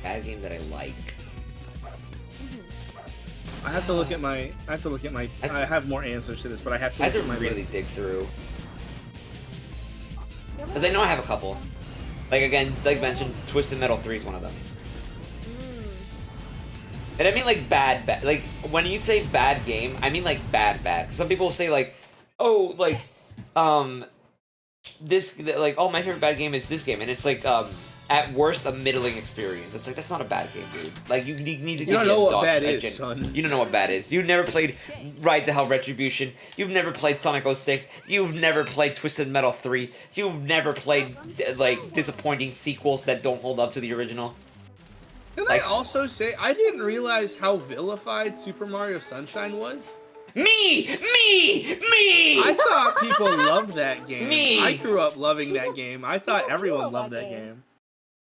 Bad game that I like. I have to look at my. I have more answers to this, but I have to I look had to at my really lists. dig through. Because I know I have a couple. Like again, like mentioned, Twisted Metal 3 is one of them. And I mean like bad. Like when you say bad game, I mean like bad. Some people say like, oh, like, this, like, oh, my favorite bad game is this game, and it's like, at worst, a middling experience. It's like, that's not a bad game, dude. Like, you need to You don't know what bad is, shit. son. You don't know what bad is. You've never played Ride to Hell Retribution. You've never played Sonic 06. You've never played Twisted Metal 3. You've never played, like, disappointing sequels that don't hold up to the original. Can Like- I also say I didn't realize how vilified Super Mario Sunshine was? Me! I thought people loved that game. Me! I grew up loving that People- game. I thought people do everyone love loved that that game. game.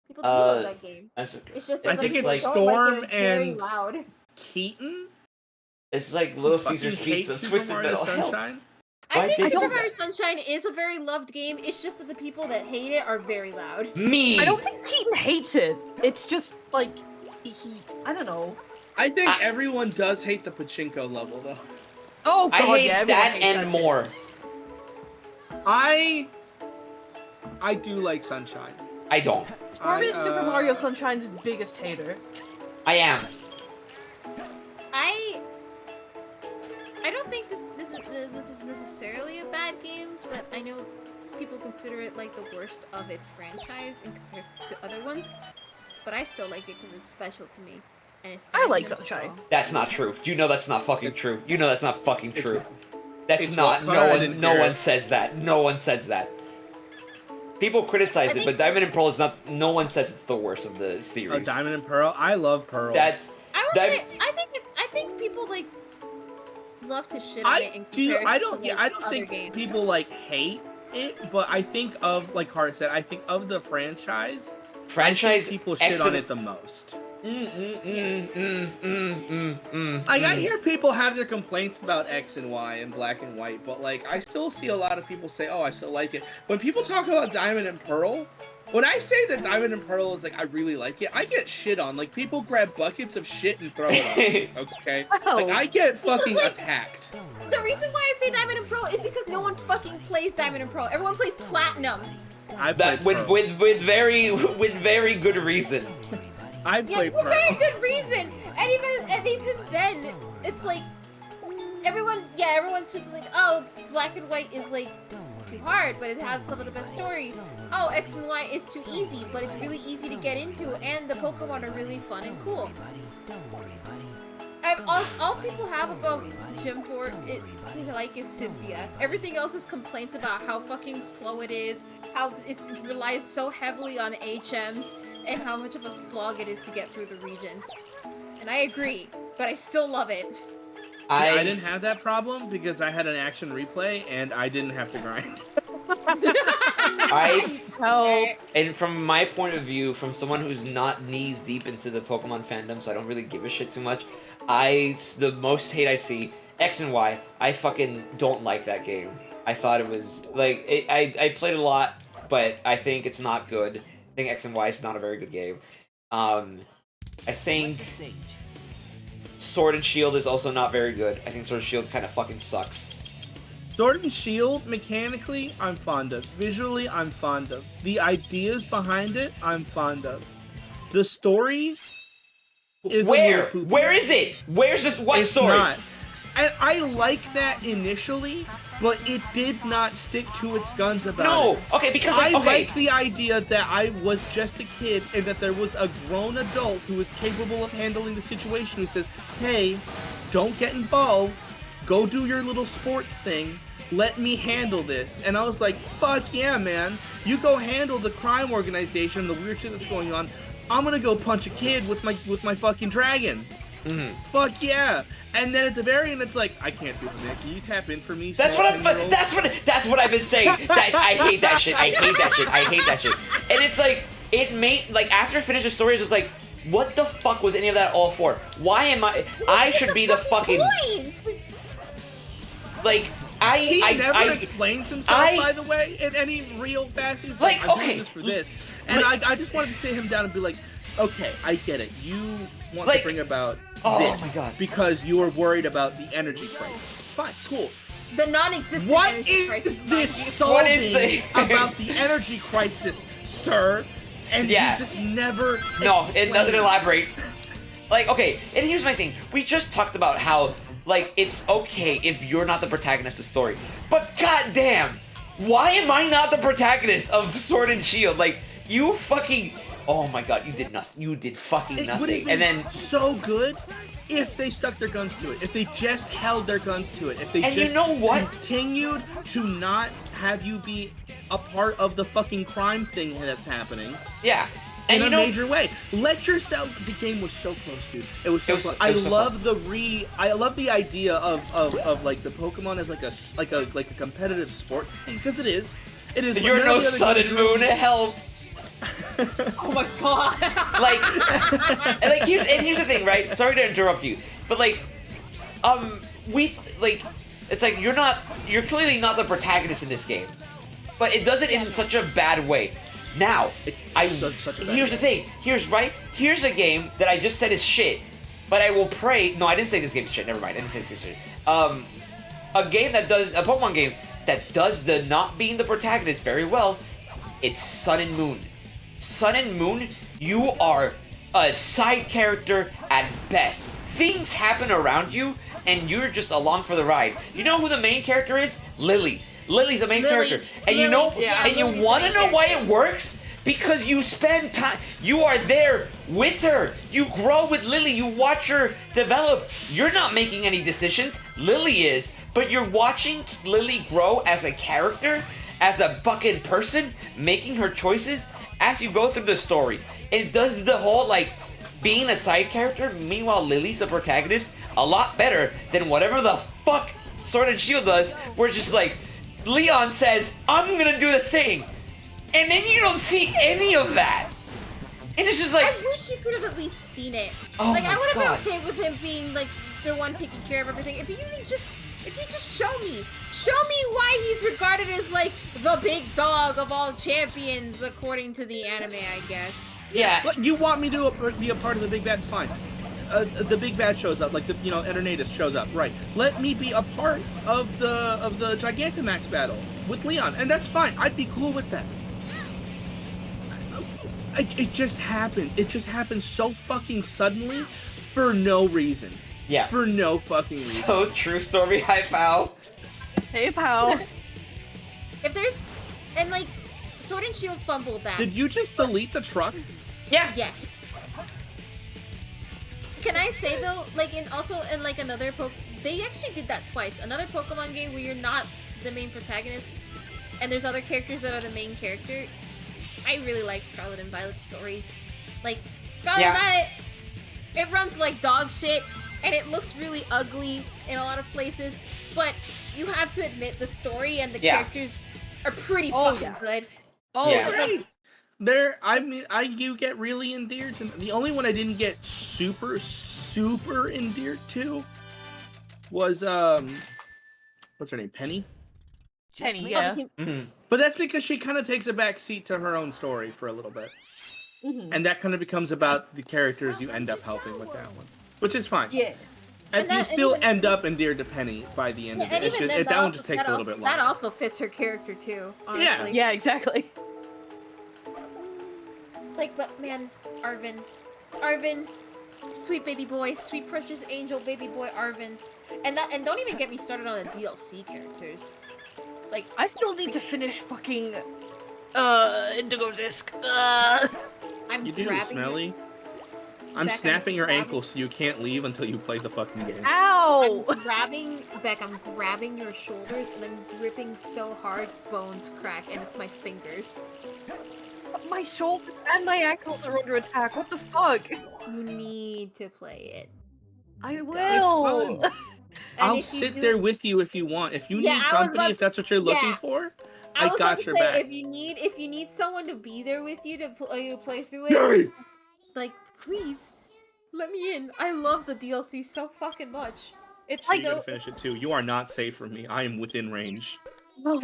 People do love that game. That's okay. It's just I that think the it's don't Storm like it very and- loud. Keaton? It's like Little Fucking Caesar's hate Pizza, Super Twisted Mario Metal. Hell. Sunshine? Why I think did- Super Mario Sunshine is a very loved game. It's just that the people that hate it are very loud. Me! I don't think Keaton hates it. It's just like I don't know. I think I- everyone does hate the pachinko level though. Oh god, I hate yeah, everyone that hates and shit. more. I do like Sunshine. I don't. Storm is Super uh, Mario Sunshine's biggest hater. I am. I don't think this is necessarily a bad game, but I know people consider it like the worst of its franchise in compared to other ones. But I still like it because it's special to me, and it's. I like Diamond Sunshine. Pearl. That's not true. You know that's not fucking true. You know that's not fucking true. That's it's not. what No Conrad one. didn't No hear. one says that. No one says that. People criticize I it, think- but Diamond and Pearl is not. No one says it's the worst of the Oh, series. Diamond and Pearl. I love Pearl. That's. I would Diamond- say I think people like love to shit on it I and do. compare it I to, don't. like, I don't other think games. people like hate it, but I think of like Hart said. I think of the franchise. Franchise people shit on excellent- it the most. Mm. Like, I hear people have their complaints about X and Y and Black and White, but like I still see a lot of people say, "Oh, I still like it." When people talk about Diamond and Pearl, when I say that Diamond and Pearl is like I really like it, I get shit on. Like people grab buckets of shit and throw it on. Okay, Oh. like I get fucking like- attacked. The reason why I say Diamond and Pearl is because no one fucking plays Diamond and Pearl. Everyone plays Platinum. I That played Pearl. with very good reason. I Yeah, played for Pearl. very good reason. And even then, it's like everyone's just like, oh, Black and White is like too hard, but it has some of the best story. Oh, X and Y is too easy, but it's really easy to get into, and the Pokemon are really fun and cool. All people have about Gym 4 is Cynthia. Everything else is complaints about how fucking slow it is, how it relies so heavily on HMs, and how much of a slog it is to get through the region. And I agree, but I still love it. I didn't have that problem because I had an action replay and I didn't have to grind. And from my point of view, from someone who's not knees deep into the Pokemon fandom, so I don't really give a shit too much, the most hate I see, X and Y, I fucking don't like that game. I thought it was, like, I played a lot, but I think it's not good. I think X and Y is not a very good game. I think Select the stage. Sword and Shield is also not very good. I think Sword and Shield kind of fucking sucks. Sword and Shield, mechanically, I'm fond of. Visually, I'm fond of. The ideas behind it, I'm fond of. The story is a little poopy. Where is it? Where's this? What It's story? not. And I like that initially, but it did not stick to its guns about No. it. Okay, because I okay. like the idea that I was just a kid and that there was a grown adult who was capable of handling the situation who says, hey, don't get involved. Go do your little sports thing. Let me handle this. And I was like, fuck yeah, man. You go handle the crime organization, the weird shit that's going on. I'm gonna go punch a kid with my fucking dragon. Fuck yeah. And then at the very end, it's like, I can't do it, man. Can you tap in for me? That's small what 10-year-old? that's what I've been saying. I hate that shit. I hate that shit. I hate that shit. And it's like it made like after I finished the story, it's just like, what the fuck was any of that all for? Why am I should be the fucking point. like He never I explains himself, by the way, in any real fashion. He's Like, I'm okay, doing this for this. And I just wanted to sit him down and be like, okay, I get it. You want Like, to bring about oh this my God. because you are worried about the energy crisis. Fine, cool. The non-existent What energy crisis, is mind this you. solving What is the- about the energy crisis, sir? And Yeah. you just never No, it doesn't explain elaborate. Like, okay, and here's my thing. We just talked about how, like, it's okay if you're not the protagonist of the story. But goddamn, why am I not the protagonist of Sword and Shield? Like, you fucking... Oh my god, you did nothing. You did fucking It would nothing. have been And then... so good if they stuck their guns to it. If they just held their guns to it. If they And you just know what? continued to not have you be a part of the fucking crime thing that's happening Yeah. in And a you know... major way. Let yourself. The game was so close, dude. It was so close. it I was so love close. I love the idea of like the Pokemon as like a competitive sports thing because it is. It is. You're None no of the other Sun games and are- Moon, help! Oh my god. Like, and like here's the thing, right? Sorry to interrupt you, but like, it's like you're clearly not the protagonist in this game, but it does it in such a bad way. Now, such a bad here's the thing. Here's a game that I just said is shit, but I will pray. No, I didn't say this game is shit. Never mind. I didn't say this game is shit. A Pokemon game that does the not being the protagonist very well. It's Sun and Moon. Sun and Moon, you are a side character at best. Things happen around you, and you're just along for the ride. You know who the main character is? Lily. Lily's the main character. And you know, and Lily's you the want to main know why character. it works? Because you spend time, you are there with her. You grow with Lily, you watch her develop. You're not making any decisions, Lily is, but you're watching Lily grow as a character, as a fucking person, making her choices as you go through the story. It does the whole, like, being a side character, meanwhile Lily's the protagonist, a lot better than whatever the fuck Sword and Shield does, where it's just like, Leon says, I'm gonna do the thing. And then you don't see any of that. And it's just I like, wish you could have at least seen it. oh Like, my I would God. have been okay with him being like the one taking care of everything. If you just show me why he's regarded as like the big dog of all champions, according to the anime, I guess. Yeah. But you want me to be a part of the big bad? Fine. The big bad shows up, like the Eternatus shows up, right? Let me be a part of the Gigantamax battle with Leon, and that's fine. I'd be cool with that. It just happened. It just happened so fucking suddenly, for no reason. Yeah. For no fucking reason. So true story, hi pal. Hey, pal. If there's, and like, Sword and Shield fumbled that. Did you just delete the truck? Yeah. Yes. Can I say though, like in like another they actually did that twice. Another Pokemon game where you're not the main protagonist, and there's other characters that are the main character. I really like Scarlet and Violet's story. Like Scarlet and Violet, it runs like dog shit, and it looks really ugly in a lot of places. But you have to admit the story and the characters are pretty fucking good. Oh, Yeah. great. You get really endeared to. The only one I didn't get super endeared to was what's her name, Penny. Penny, Oh, yeah. Mhm. But that's because she kind of takes a back seat to her own story for a little bit, and that kind of becomes about the characters you end up helping with that one, which is fine. Yeah. And And you that- still and even- end up endeared to Penny by the end of it. and It's even just, then, that one just takes a little bit longer. That also fits her character too, honestly. Yeah, exactly. Like, but man, Arvin, sweet baby boy, sweet precious angel baby boy Arvin, and don't even get me started on the DLC characters. Like, I still need to finish fucking Indigo Disc. I'm You do, grabbing Smelly. I'm Beck, snapping your grabbing- ankle so you can't leave until you play the fucking game. Ow! I'm grabbing your shoulders and then gripping so hard, bones crack, and it's my fingers. My shoulders and my ankles are under attack. What the fuck? You need to play it. I It's will. fun. And I'll if you sit do- there with you if you want. If you Yeah, need I was company, about if that's what you're looking yeah. for, I was got about to your say, back. if you need someone to be there with you to play through it, Yay! like, please, let me in. I love the DLC so fucking much. It's I'm so gonna finish it too. You are not safe from me. I am within range. No.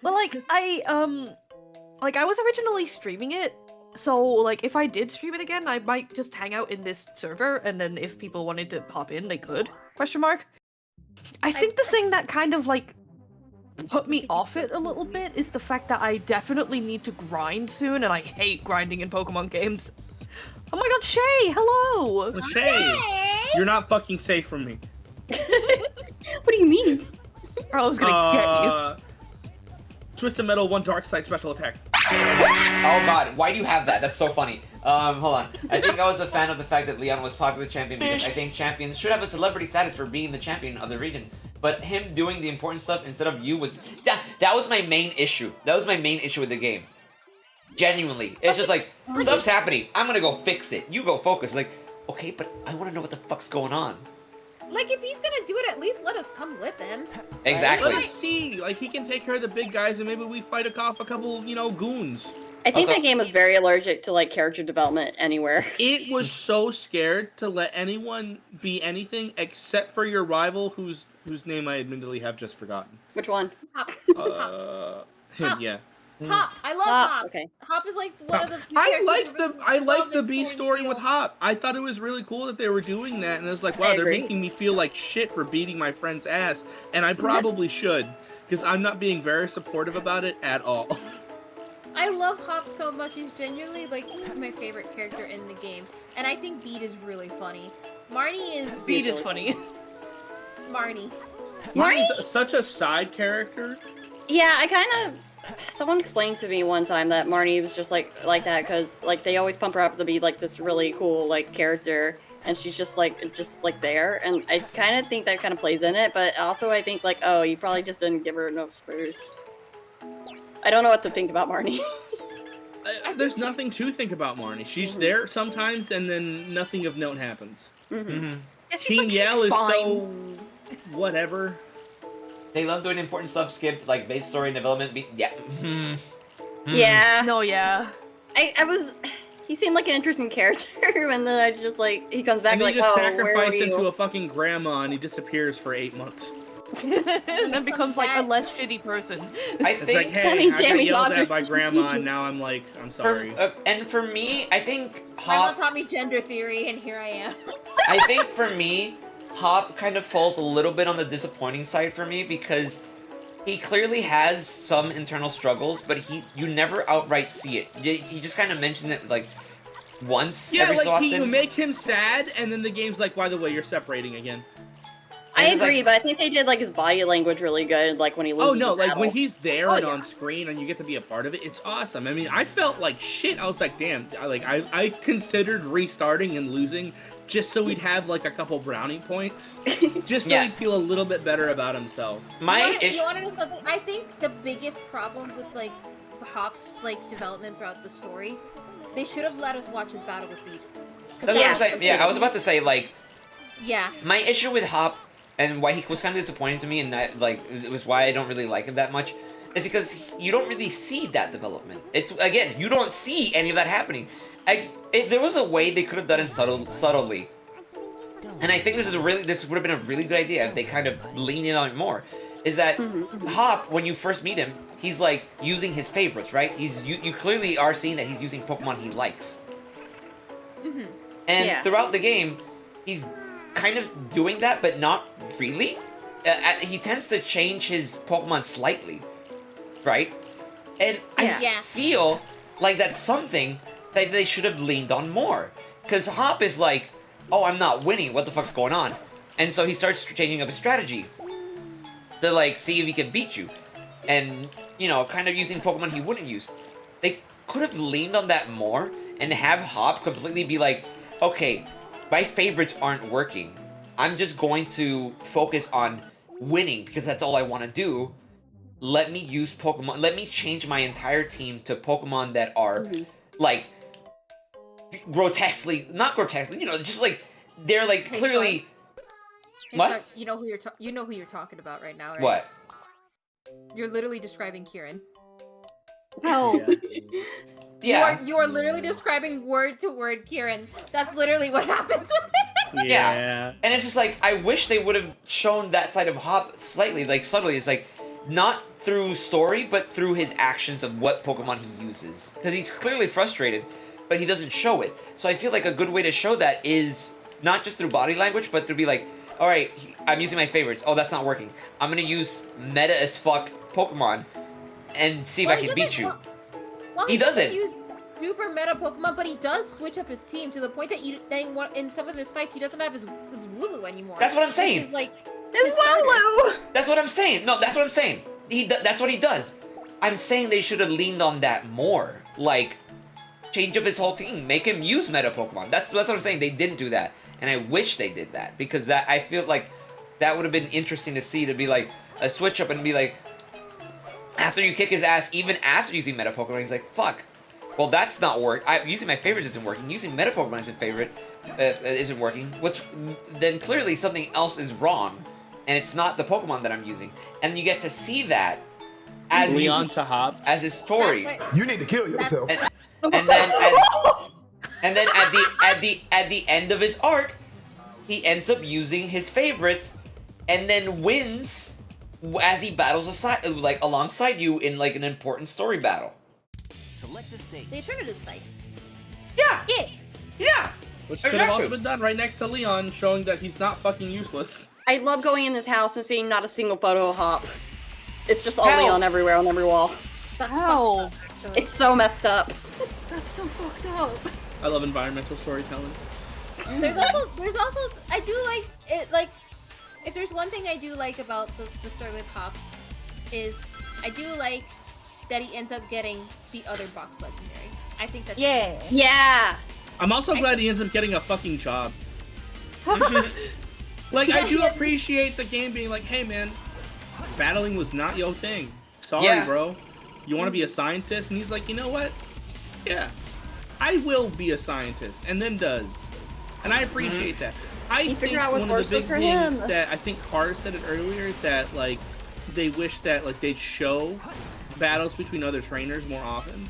But I was originally streaming it, so like if I did stream it again, I might just hang out in this server, and then if people wanted to pop in, they could. Question mark. I think the thing that kind of like put me off it a little bit is the fact that I definitely need to grind soon, and I hate grinding in Pokemon games. Oh my god, Shay, hello! Shay, you're not fucking safe from me. What do you mean? I was gonna get you. Twisted Metal 1 Dark Side special attack. Oh god, why do you have that? That's so funny. Hold on. I think I was a fan of the fact that Leon was popular champion because I think champions should have a celebrity status for being the champion of the region. But him doing the important stuff instead of you was that was my main issue. That was my main issue with the game. Genuinely. It's just like, stuff's happening. I'm gonna go fix it. You go focus. Like, okay, but I wanna know what the fuck's going on. like if he's gonna do it, at least let us come with him. Exactly. Let's see. Like, he can take care of the big guys and maybe we fight off a couple, goons. I think Also- that game was very allergic to like character development anywhere. It was so scared to let anyone be anything except for your rival, whose name I admittedly have just forgotten. Which one? Hop, Him, Hop. yeah. Hop. I love Ah, Hop. okay. Hop is like one of the. few I characters like that the really I like love the and B feel story and with feel. Hop. I thought it was really cool that they were doing that, and it was like, wow, I they're agree. making me feel like shit for beating my friend's ass, and I probably should, because I'm not being very supportive about it at all. I love Hop so much. He's genuinely like my favorite character in the game, and I think Beat is really funny. Marnie is Beat is funny. Marnie. Marnie's such a side character. Yeah, I kind of. Someone explained to me one time that Marnie was just like that because like they always pump her up to be like this really cool like character, and she's just like there, and I kind of think that kind of plays in it, but also I think like, oh, you probably just didn't give her enough spurs. I don't know what to think about Marnie. There's nothing to think about Marnie. She's there sometimes, and then nothing of note happens. Mm-hmm. Yeah, she's Team like, she's Yell is fine. so whatever. They love doing important stuff, skip like base story and development. Yeah. Yeah. No, yeah. I was. He seemed like an interesting character, and then I just like he comes back And then like, you just oh, where were sacrifice him you? to a fucking grandma, and he disappears for 8 months. And then becomes like a less shitty person. I It's think like, hey, Honey, I got Jamie yelled at Dodgers. by grandma, and now I'm like, I'm sorry. and for me, I think Grandma Hop. taught me gender theory, and here I am. I think for me, Hop kind of falls a little bit on the disappointing side for me because he clearly has some internal struggles, but you never outright see it. He just kind of mentioned it like once Yeah, every so like often. you make him sad, and then the game's like, by the way, you're separating again. I And it's agree, like- but I think they did like his body language really good, like when he loses. Oh no, a like when battle. he's there Oh, and yeah. on screen and you get to be a part of it, it's awesome. I mean, I felt like shit. I was like, damn, I considered restarting and losing just so he'd have like a couple brownie points, just so Yeah. he'd feel a little bit better about himself. My you issue. want to know something? I think the biggest problem with like Hop's like development throughout the story, they should have let us watch his battle with Beat. That's what I'm saying. Yeah, I was about to say like Yeah. my issue with Hop and why he was kind of disappointing to me, and that like it was why I don't really like him that much, is because you don't really see that development. It's again, you don't see any of that happening. If there was a way they could have done it subtly, and I think this would have been a really good idea if they kind of leaned in on it more. Is that Hop, when you first meet him, he's like using his favorites, right? You clearly are seeing that he's using Pokemon he likes. And Yeah. throughout the game, he's kind of doing that, but not really. He tends to change his Pokemon slightly, right? And I Yeah. feel like that's something that they should have leaned on more. Because Hop is like, oh, I'm not winning, what the fuck's going on? And so he starts changing up his strategy to like see if he can beat you. And, you know, kind of using Pokemon he wouldn't use. They could have leaned on that more and have Hop completely be like, okay, my favorites aren't working. I'm just going to focus on winning because that's all I want to do. Let me use Pokemon. Let me change my entire team to Pokemon that are like not grotesquely, you know, just like they're like Hey, clearly. Hey, What? Sark, you know who you're talking about right now, right? What? You're literally describing Kieran. Hell. Yeah. You are literally describing word to word Kieran. That's literally what happens with it. Yeah. And it's just like, I wish they would have shown that side of Hop slightly, like subtly. It's like, not through story, but through his actions of what Pokemon he uses. Because he's clearly frustrated, but he doesn't show it. So I feel like a good way to show that is not just through body language, but to be like, alright, I'm using my favorites. Oh, that's not working. I'm gonna use meta as fuck Pokemon and see if I can beat you. Well, He doesn't. use super meta Pokemon, but he does switch up his team to the point that in some of his fights he doesn't have his Wooloo anymore. That's what I'm saying. He's like There's starter. Wooloo! That's what I'm saying. No, that's what I'm saying. That's what he does. I'm saying they should have leaned on that more. Like, change up his whole team. Make him use meta Pokemon. That's what I'm saying. They didn't do that. And I wish they did that. Because I feel like that would have been interesting to see. To be like, a switch up and be like, after you kick his ass, even after using meta Pokemon, he's like, fuck. Well, that's not work. Using my favorites isn't working. Using meta Pokemon isn't working. Then clearly something else is wrong. And it's not the Pokemon that I'm using. And you get to see that as Leon to Hop. as his story. That's why- You need to kill yourself. And then at the end of his arc, he ends up using his favorites and then wins as he battles alongside you in like an important story battle. Select a stage. The Eternatus fight. Yeah. Yeah. Which could have Exactly. also been done right next to Leon, showing that he's not fucking useless. I love going in this house and seeing not a single photo of Hop. It's just all Hell. Leon everywhere on every wall. That's Ow. fucked up, actually. It's so messed up. That's so fucked up. I love environmental storytelling. There's also I do like it, like if there's one thing I do like about the story with Hop is I do like that he ends up getting the other box legendary. I think that's Yeah. Yeah! I'm also glad he ends up getting a fucking job. Like, I do Yeah. appreciate the game being like, hey man, battling was not your thing. Sorry, Yeah. bro. You want to be a scientist? And he's like, you know what? Yeah, I will be a scientist. And then does. And I appreciate that. I He think figured out what one of the works big for things him. that I think Carr said it earlier, that like they wish that like they'd show battles between other trainers more often.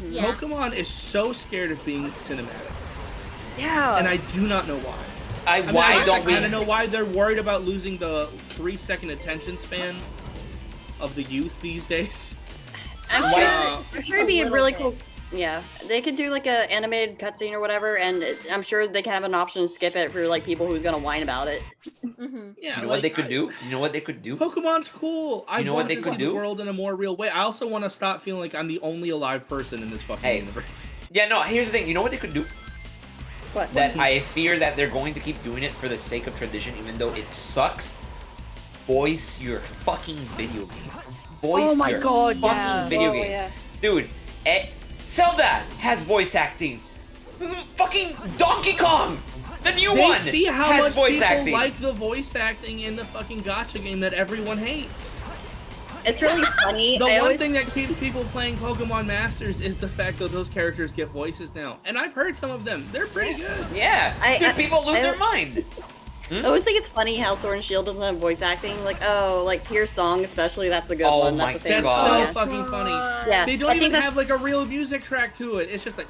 Yeah. Pokemon is so scared of being cinematic, Yeah. and I do not know why. I mean, Why I don't we? kind of know why they're worried about losing the 3-second attention span of the youth these days. I'm Why- sure. I'm sure it'd be A a little really bit. cool. Yeah, they could do like a animated cutscene or whatever, and I'm sure they can have an option to skip it for like people who's gonna whine about it. Mm-hmm. Yeah, You know what they could do? You know what they could do? Pokemon's cool. I You know what want they to could see do? the world in a more real way. I also want to stop feeling like I'm the only alive person in this fucking Hey. universe. Yeah, no. Here's the thing. You know what they could do? What? That I fear that they're going to keep doing it for the sake of tradition, even though it sucks. Voice your fucking video game. Voice Oh my your God, fucking yeah. video Oh, game, yeah. dude. Zelda has voice acting. Fucking Donkey Kong, the new They one, see how has much voice people acting. like the voice acting in the fucking gacha game that everyone hates. It's really funny. The I one always, thing that keeps people playing Pokemon Masters is the fact that those characters get voices now, and I've heard some of them. They're pretty good. Yeah, dude, people lose their mind. I always think it's funny how Sword and Shield doesn't have voice acting. Like, oh, like Pierce Song especially, that's a good Oh one. my That's a famous That's God. one. so Yeah. fucking funny. Yeah, They I don't think even that's- have like a real music track to it. It's just like.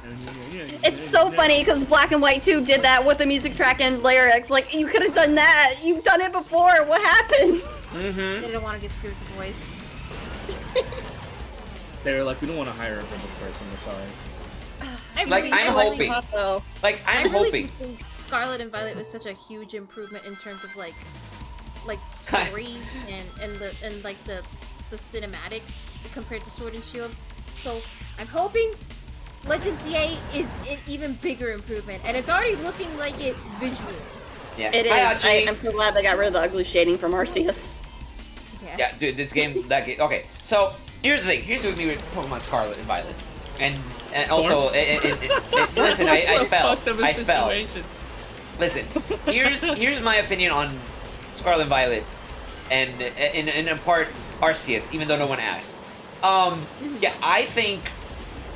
It's so funny because Black and White 2 did that with the music track and lyrics. Like, you could have done that. You've done it before. What happened? Mm-hmm. They didn't want to give Pierce a voice. They're like, we don't want to hire a purple person. We're sorry. I Like, really, I'm I really- hoping. Hot, though. Like I I'm really hoping. do think Scarlet and Violet was such a huge improvement in terms of like story and the cinematics compared to Sword and Shield. So I'm hoping Legends ZA is an even bigger improvement, and it's already looking like it visually. Yeah, It is. I actually, I'm so glad they got rid of the ugly shading from Arceus. yeah, dude, this game, that game. Okay, so here's the thing. Here's with me with Pokemon Scarlet and Violet, and also, listen, I So fell. fucked of a I fell. situation. Listen, here's my opinion on Scarlet and Violet, and in part Arceus, even though no one asked. Yeah, I think.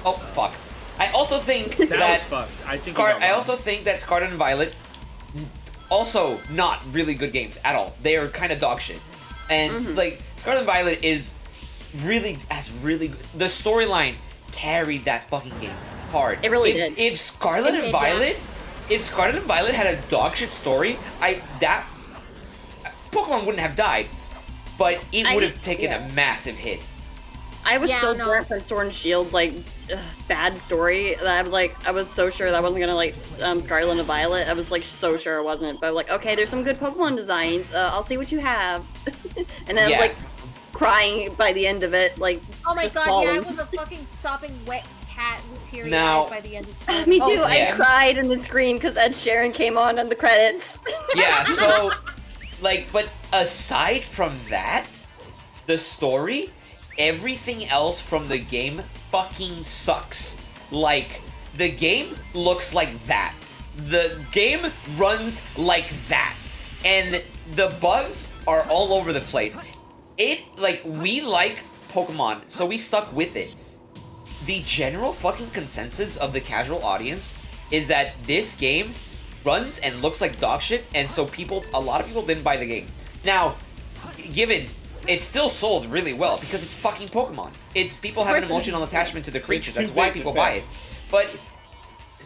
Oh fuck. I also think That that was fucked. I think. I also think that Scarlet and Violet, also not really good games at all. They are kind of dog shit, and like Scarlet and Violet is really the storyline carried that fucking game hard. It really If- did. If Scarlet It and did, yeah. Violet, if Scarlet and Violet had a dog shit story, Pokemon wouldn't have died, but it would have taken a massive hit. I was Yeah, so no. burnt from Sword and Shield's like bad story that I was so sure that I wasn't gonna like Scarlet and Violet. I was like so sure it wasn't, but like okay, there's some good Pokemon designs. I'll see what you have, and then I Yeah. was like crying by the end of it, like Oh my just god, bawling. yeah, I was a fucking sopping wet cat with teary Now- eyes by the end of the Me Oh, too. yeah. I cried and then screamed because Ed Sheeran came on the credits. Yeah, so, like, but aside from that, the story, everything else from the game fucking sucks. Like, the game looks like that. The game runs like that. And the bugs are all over the place. We like Pokemon, so we stuck with it. The general fucking consensus of the casual audience is that this game runs and looks like dog shit, and so a lot of people didn't buy the game. Now, given it's still sold really well because it's fucking Pokemon. People have an emotional attachment to the creatures. That's too why big to people fail. buy it. But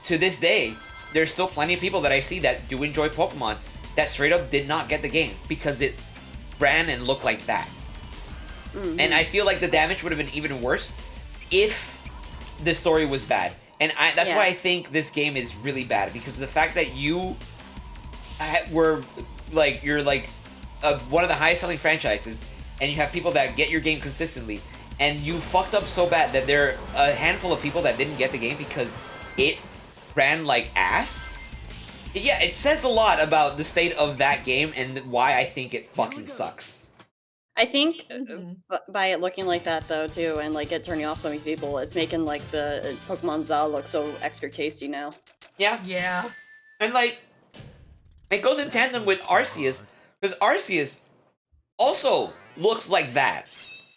to this day, there's still plenty of people that I see that do enjoy Pokemon that straight up did not get the game because it ran and looked like that. And I feel like the damage would have been even worse if the story was bad. And that's why I think this game is really bad, because of the fact that you're one of the highest selling franchises, and you have people that get your game consistently, and you fucked up so bad that there are a handful of people that didn't get the game because it ran like ass. Yeah, it says a lot about the state of that game and why I think it fucking sucks. I think Mhm. by it looking like that though too, and like it turning off so many people, it's making like the Pokemon Zal look so extra tasty now. Yeah. Yeah. And like, it goes in tandem with Arceus, because Arceus also looks like that.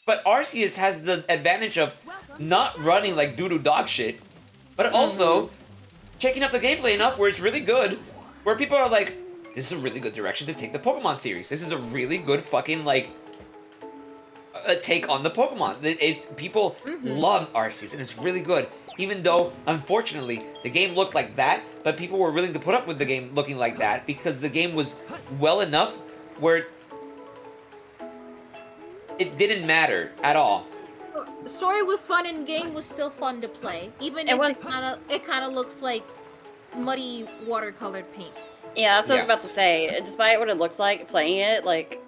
But Arceus has the advantage of not running like doo-doo dog shit, but also checking up the gameplay enough where it's really good, where people are like, this is a really good direction to take the Pokemon series. This is a really good fucking, like, take on the Pokemon. It's people love Arceus, and it's really good. Even though, unfortunately, the game looked like that, but people were willing to put up with the game looking like that because the game was well enough where it didn't matter at all. The story was fun and game was still fun to play, even if it kind of looks like muddy watercolored paint. Yeah, that's what I was Yeah. about to say. Despite what it looks like, playing it, like,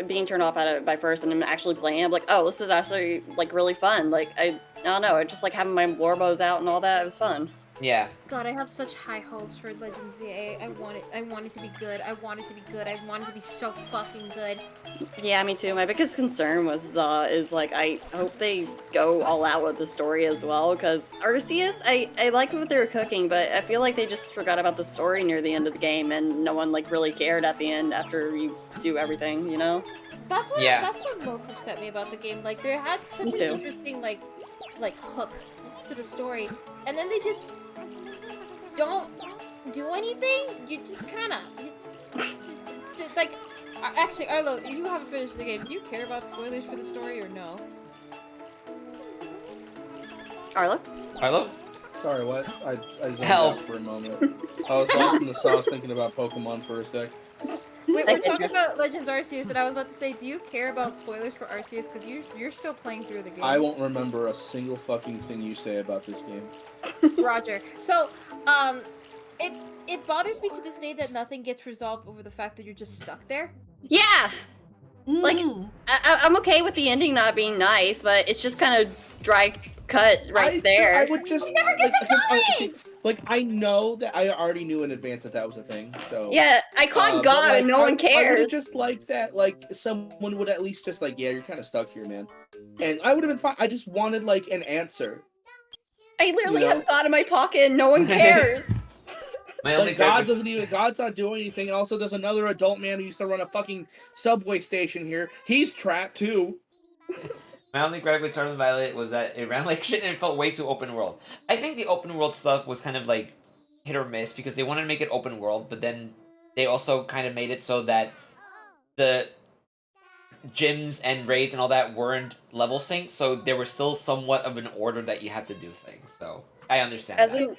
being turned off at it by first and then actually playing it, I'm like, oh, this is actually, like, really fun. Like, I don't know, just, like, having my Warbows out and all that, it was fun. Yeah. God, I have such high hopes for Legends ZA. I want it to be good. I want it to be good. I want it to be so fucking good. Yeah, me too. My biggest concern was, is, like, I hope they go all out with the story as well, because Arceus, I like what they were cooking, but I feel like they just forgot about the story near the end of the game, and no one, like, really cared at the end after you do everything, you know? That's what Yeah. that's what most upset me about the game. Like they had such Me an too. interesting like hook to the story, and then they just don't do anything. You just kind of like. Actually, Arlo, you haven't finished the game. Do you care about spoilers for the story or no? Arlo? Arlo? Sorry, what? I zoned Help. out for a moment. I was lost in the sauce thinking about Pokemon for a sec. Wait, I we're did talking you. about Legends Arceus, and I was about to say, do you care about spoilers for Arceus? Because you're still playing through the game. I won't remember a single fucking thing you say about this game. Roger. So, it bothers me to this day that nothing gets resolved over the fact that you're just stuck there. Yeah! Like, Mm. I'm okay with the ending not being nice, but it's just kind of dry cut right there. I would just never gets like I know that I already knew in advance that that was a thing. So Yeah, I caught but, God like, and no I one would cares. just like that, like someone would at least just like, yeah, you're kind of stuck here, man. And I would have been fine. I just wanted like an answer. I literally you know? have God in my pocket and no one cares. My only Like God gripe God's not doing anything. And also, there's another adult man who used to run a fucking subway station here. He's trapped too. My only gripe with Scarlet and Violet was that it ran like shit and it felt way too open world. I think the open world stuff was kind of like hit or miss because they wanted to make it open world, but then they also kind of made it so that the gyms and raids and all that weren't level synced, so there was still somewhat of an order that you had to do things. So I understand As that.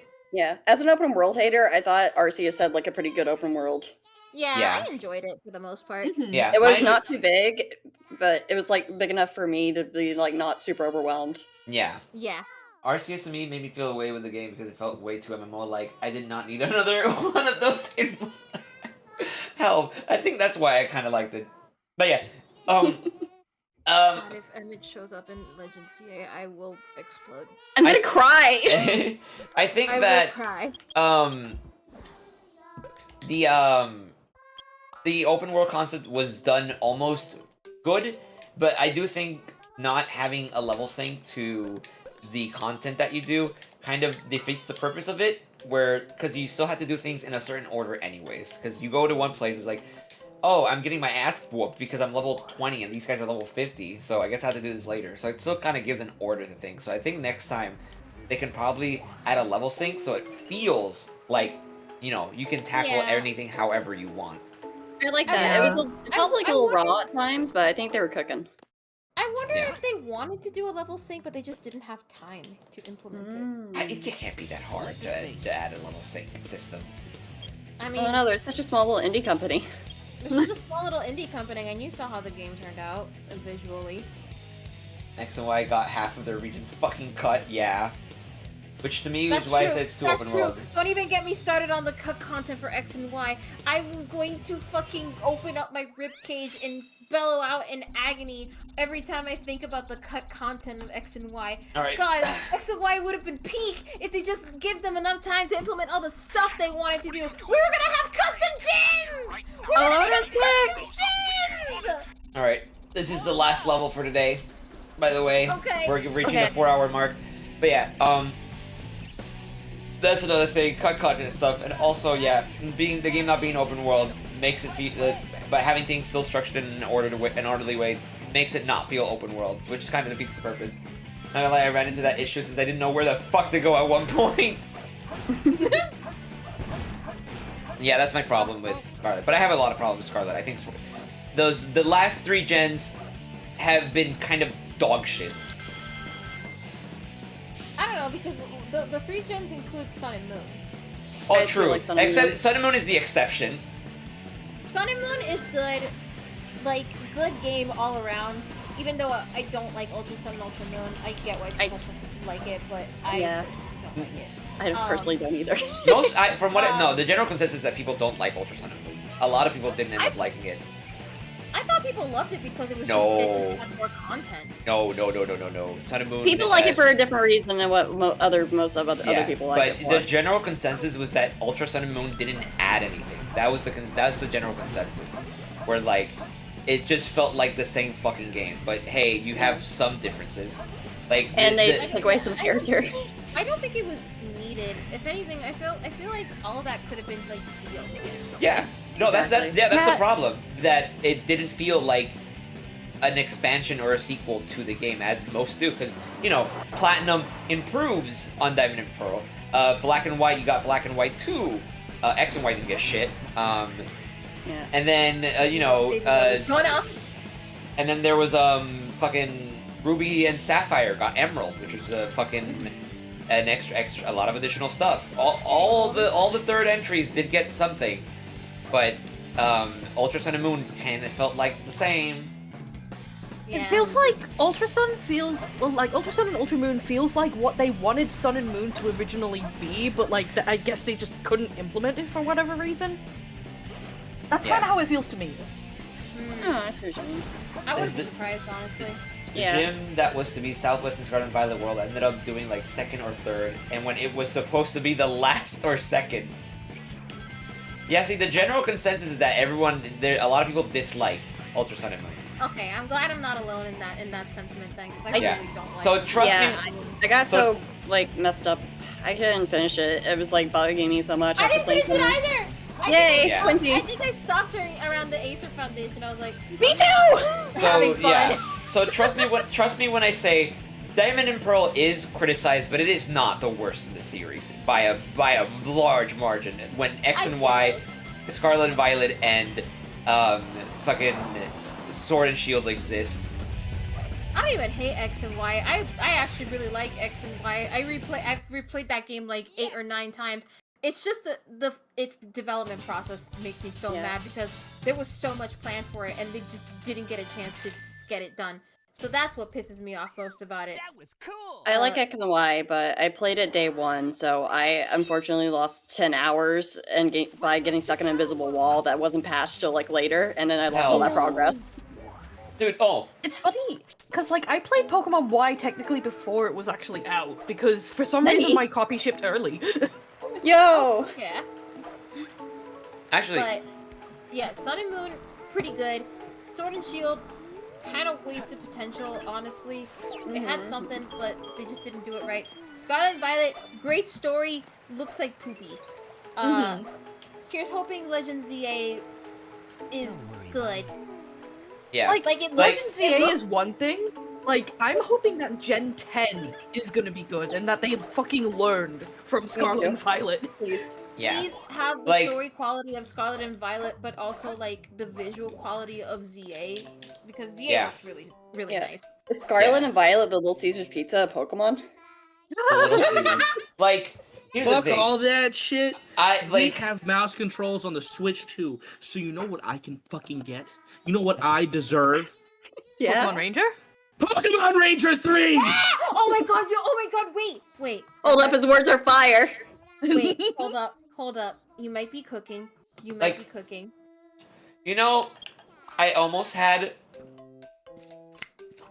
as an open world hater, I thought Arceus had like a pretty good open world. Yeah, Yeah. I enjoyed it for the most part. Mhm. Yeah, It was mine- not too big, but it was like big enough for me to be like not super overwhelmed. Yeah. Yeah. Arceus to me made me feel away with the game because it felt way too MMO. Like I did not need another one of those in my Hell, I think that's why I kind of liked it. But yeah, God, if Emmett shows up in Legends CA, I will explode. I'm gonna I- cry. I think I that will cry. the open world concept was done almost good, but I do think not having a level sync to the content that you do kind of defeats the purpose of it, where because you still have to do things in a certain order anyways, because you go to one place, it's like, oh, I'm getting my ass whooped because I'm level 20 and these guys are level 50, so I guess I have to do this later. So it still kind of gives an order to things. So I think next time they can probably add a level sync so it feels like, you know, you can tackle Yeah. anything however you want. I like I that. It felt like I a little wonder- raw at times, but I think they were cooking. I wonder Yeah. if they wanted to do a level sync, but they just didn't have time to implement It can't be that hard to add a level sync system. it. I mean, Oh no, they're such a small little indie company. this is a small little indie company, and you saw how the game turned out visually. X and Y got half of their region fucking cut, yeah. Which to me That's is why I true. said it's too That's open true. world. Don't even get me started on the cut content for X and Y. I'm going to fucking open up my ribcage and bellow out in agony every time I think about the cut content of X and Y. Alright. God, X and Y would have been peak if they just give them enough time to implement all the stuff they wanted to do. We were gonna have custom gyms! We're gonna have custom gyms! Alright, this is the last level for today, by the way. Okay. We're reaching Okay. the 4-hour mark. But yeah, that's another thing, cut content and stuff, and also, yeah, the game not being open world makes it feel, by having things still structured in an orderly way, makes it not feel open world, which kind of defeats the purpose. Not gonna lie, I ran into that issue since I didn't know where the fuck to go at one point. Yeah, that's my problem with Scarlet, but I have a lot of problems with Scarlet. I think the last 3 gens have been kind of dog shit. I don't know, because the 3 gens include Sun and Moon. Oh, I still true. like Sun and Except Moon. Sun and Moon is the exception. Sun and Moon is good, like, good game all around. Even though I don't like Ultra Sun and Ultra Moon, I get why people like it, but I Yeah. don't like it. I personally don't either. From what no, the general consensus is that people don't like Ultra Sun and Moon. A lot of people didn't end up liking it. I thought people loved it because it was No. it just had more content. No. Sun and Moon. People like it for a different reason than what most of other people like it but the for. general consensus was that Ultra Sun and Moon didn't add anything. That's the general consensus. Where like, it just felt like the same fucking game. But hey, you have some differences. Like And they take away some character. I don't think it was needed. If anything, I feel like all of that could have been like DLC or something. Yeah. No, Exactly. that's Yeah. the problem. That it didn't feel like an expansion or a sequel to the game as most do, because Platinum improves on Diamond and Pearl. Black and White, you got Black and White 2. X and Y didn't get shit. Yeah. And then Going up. and then there was fucking Ruby and Sapphire got Emerald, which was fucking an extra a lot of additional stuff. All the third entries did get something, but Ultra Sun and Moon kind of felt like the same. It Yeah. feels like Ultra Sun and Ultra Moon feels like what they wanted Sun and Moon to originally be, but like I guess they just couldn't implement it for whatever reason. That's Yeah. kind of how it feels to me. Oh, I see what you mean. I wouldn't be surprised, honestly. The Yeah. gym that was to be Southwest and Scarlet and Violet World ended up doing like second or third, and when it was supposed to be the last or second. Yeah, see, the general consensus is that a lot of people disliked Ultra Sun and Moon. Okay, I'm glad I'm not alone in that sentiment then, because I Yeah. really don't like So it. trust Yeah, me. I got So- so like messed up. I couldn't finish it. It was like bugging me so much. I after didn't finish it playing either! Yay, Yeah. 20. I think I stopped around the Aether Foundation. I was like, Me too! So having fun. yeah. So trust me when I say Diamond and Pearl is criticized, but it is not the worst in the series by a large margin. When X and Y, Scarlet and Violet, and fucking Sword and Shield exist. I don't even hate X and Y. I actually really like X and Y. I've replayed that game like 8 or 9 times. It's just its development process makes me so Yeah. mad because there was so much planned for it and they just didn't get a chance to get it done. So that's what pisses me off most about it. That was cool. I like X and Y, but I played it day one, so I unfortunately lost 10 hours by getting stuck in an invisible wall that wasn't patched till like later, and then I lost all my progress. Dude, It's funny because like I played Pokemon Y technically before it was actually out because for some reason Nani? my copy shipped early. Yo! Yeah. actually, But yeah, Sun and Moon, pretty good. Sword and Shield, kind of wasted potential, honestly. It had something, but they just didn't do it right. Scarlet and Violet, great story, looks like poopy. Here's hoping Legend ZA is Don't worry, good. yeah. Like it Legend looks- ZA it look- is one thing. Like I'm hoping that Gen 10 is gonna be good and that they fucking learned from Scarlet too. and Violet. Please. yeah. Please have the Like- story quality of Scarlet and Violet, but also like the visual quality of ZA, because ZA Yeah. looks really, really Yeah. nice. Is Scarlet Yeah. and Violet the Little Caesars pizza of Pokemon? The Little Caesars. Like, here's Fuck the thing. all that shit. I They like. have mouse controls on the Switch too, so you know what I can fucking get? You know what I deserve? Pokemon Ranger? Pokemon Ranger 3! Oh my god! Oh my god! Wait. Olympus words are fire! Wait, hold up. You might be cooking. You might Like- be cooking. You know, I almost had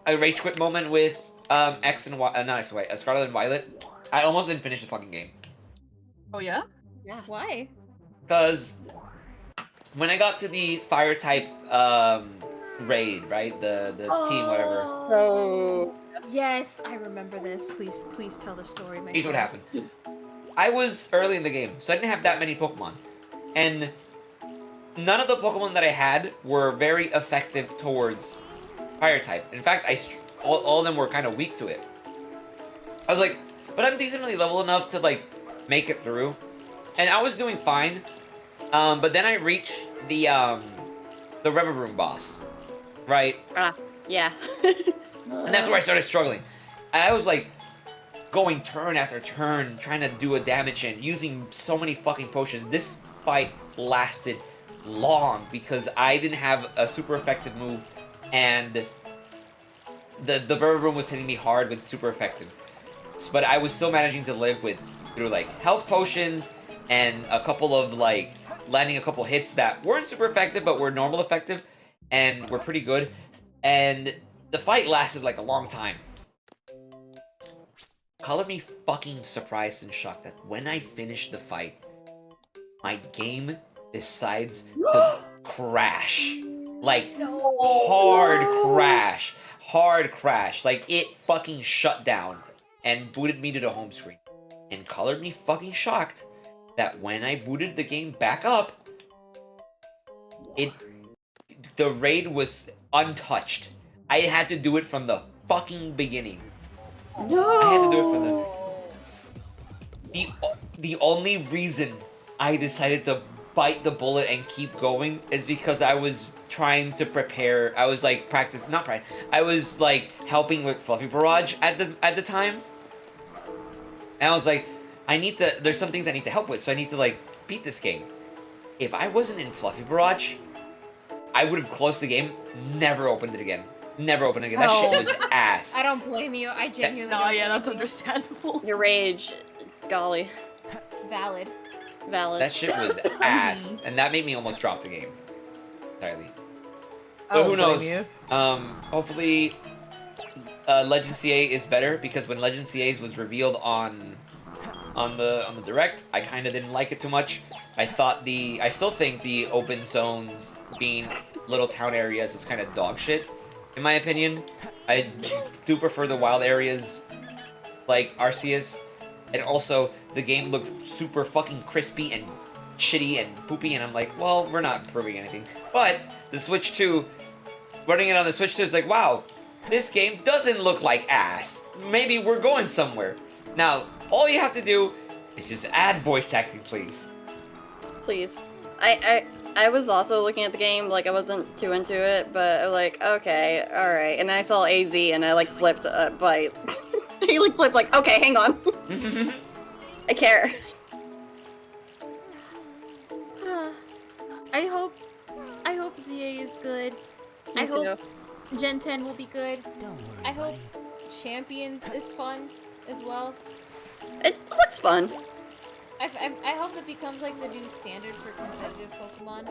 a rage quit moment with X and Y. Not X and Y. Scarlet and Violet. I almost didn't finish the fucking game Oh yeah? Yes. Why? because when I got to the fire type raid, right? The team, whatever. So... Yes, I remember this. Please tell the story. My Here's what friend. happened. I was early in the game, so I didn't have that many Pokemon. And none of the Pokemon that I had were very effective towards fire type. In fact, all of them were kind of weak to it. I was like, but I'm decently level enough to like make it through. And I was doing fine. But then I reached the River Room boss. Right? Ah. Yeah. And that's where I started struggling. I was like going turn after turn, trying to do a damage and using so many fucking potions. This fight lasted long because I didn't have a super effective move, and the Verve was hitting me hard with super effective. But I was still managing to live through like health potions and a couple of like landing a couple hits that weren't super effective but were normal effective and were pretty good. And the fight lasted like a long time. Color me fucking surprised and shocked that when I finished the fight, my game decides to crash. Like, hard crash. Like, it fucking shut down and booted me to the home screen. And colored me fucking shocked that when I booted the game back up, the raid was untouched. I had to do it from the fucking beginning. No. I had to do it from the only reason I decided to bite the bullet and keep going is because I was trying to prepare. I was like I was like helping with Fluffy Barrage at the time. And I was like, there's some things I need to help with, so I need to like beat this game. If I wasn't in Fluffy Barrage, I would have closed the game, never opened it again. That shit was ass. I don't blame you. I genuinely. No, don't yeah, that's blame you. understandable. Your rage, golly, Valid. valid. That shit was ass, and that made me almost drop the game entirely. I But don't who blame knows? you. Hopefully, Legend CA is better, because when Legend CA was revealed on the direct, I kind of didn't like it too much. I still think the open zones being little town areas is kind of dog shit, in my opinion. I do prefer the wild areas like Arceus, and also the game looked super fucking crispy and shitty and poopy, and I'm like, well, we're not proving anything. But the Switch 2, running it on the Switch 2 is like, wow, this game doesn't look like ass. Maybe we're going somewhere. Now, all you have to do is just add voice acting, please. Please. I was also looking at the game, like I wasn't too into it, but like, okay, alright. And I saw AZ and I like flipped but he like flipped like, okay, hang on. I care. I hope ZA is good. Me I hope too. Gen 10 will be good. Don't worry. I hope Champions is fun as well. It looks fun. I hope that becomes like the new standard for competitive Pokemon.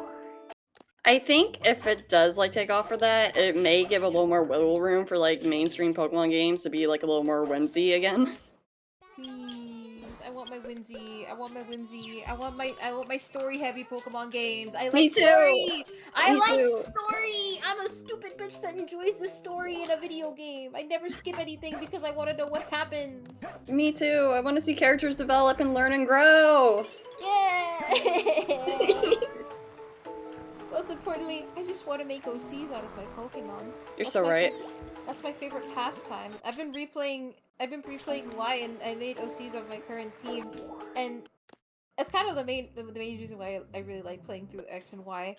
I think if it does like take off for that, it may give a little more wiggle room for like mainstream Pokemon games to be like a little more whimsy again. Please, I want my whimsy. I want my story-heavy Pokemon games. I like Me too. story. I Me like too. story. I'm a stupid bitch that enjoys the story in a video game. I never skip anything because I want to know what happens. Me too. I want to see characters develop and learn and grow. Yeah. Most importantly, I just want to make OCs out of my Pokemon. You're That's so my right. That's my favorite pastime. I've been replaying Y, and I made OCs of my current team, and it's kind of the main reason why I really like playing through X and Y.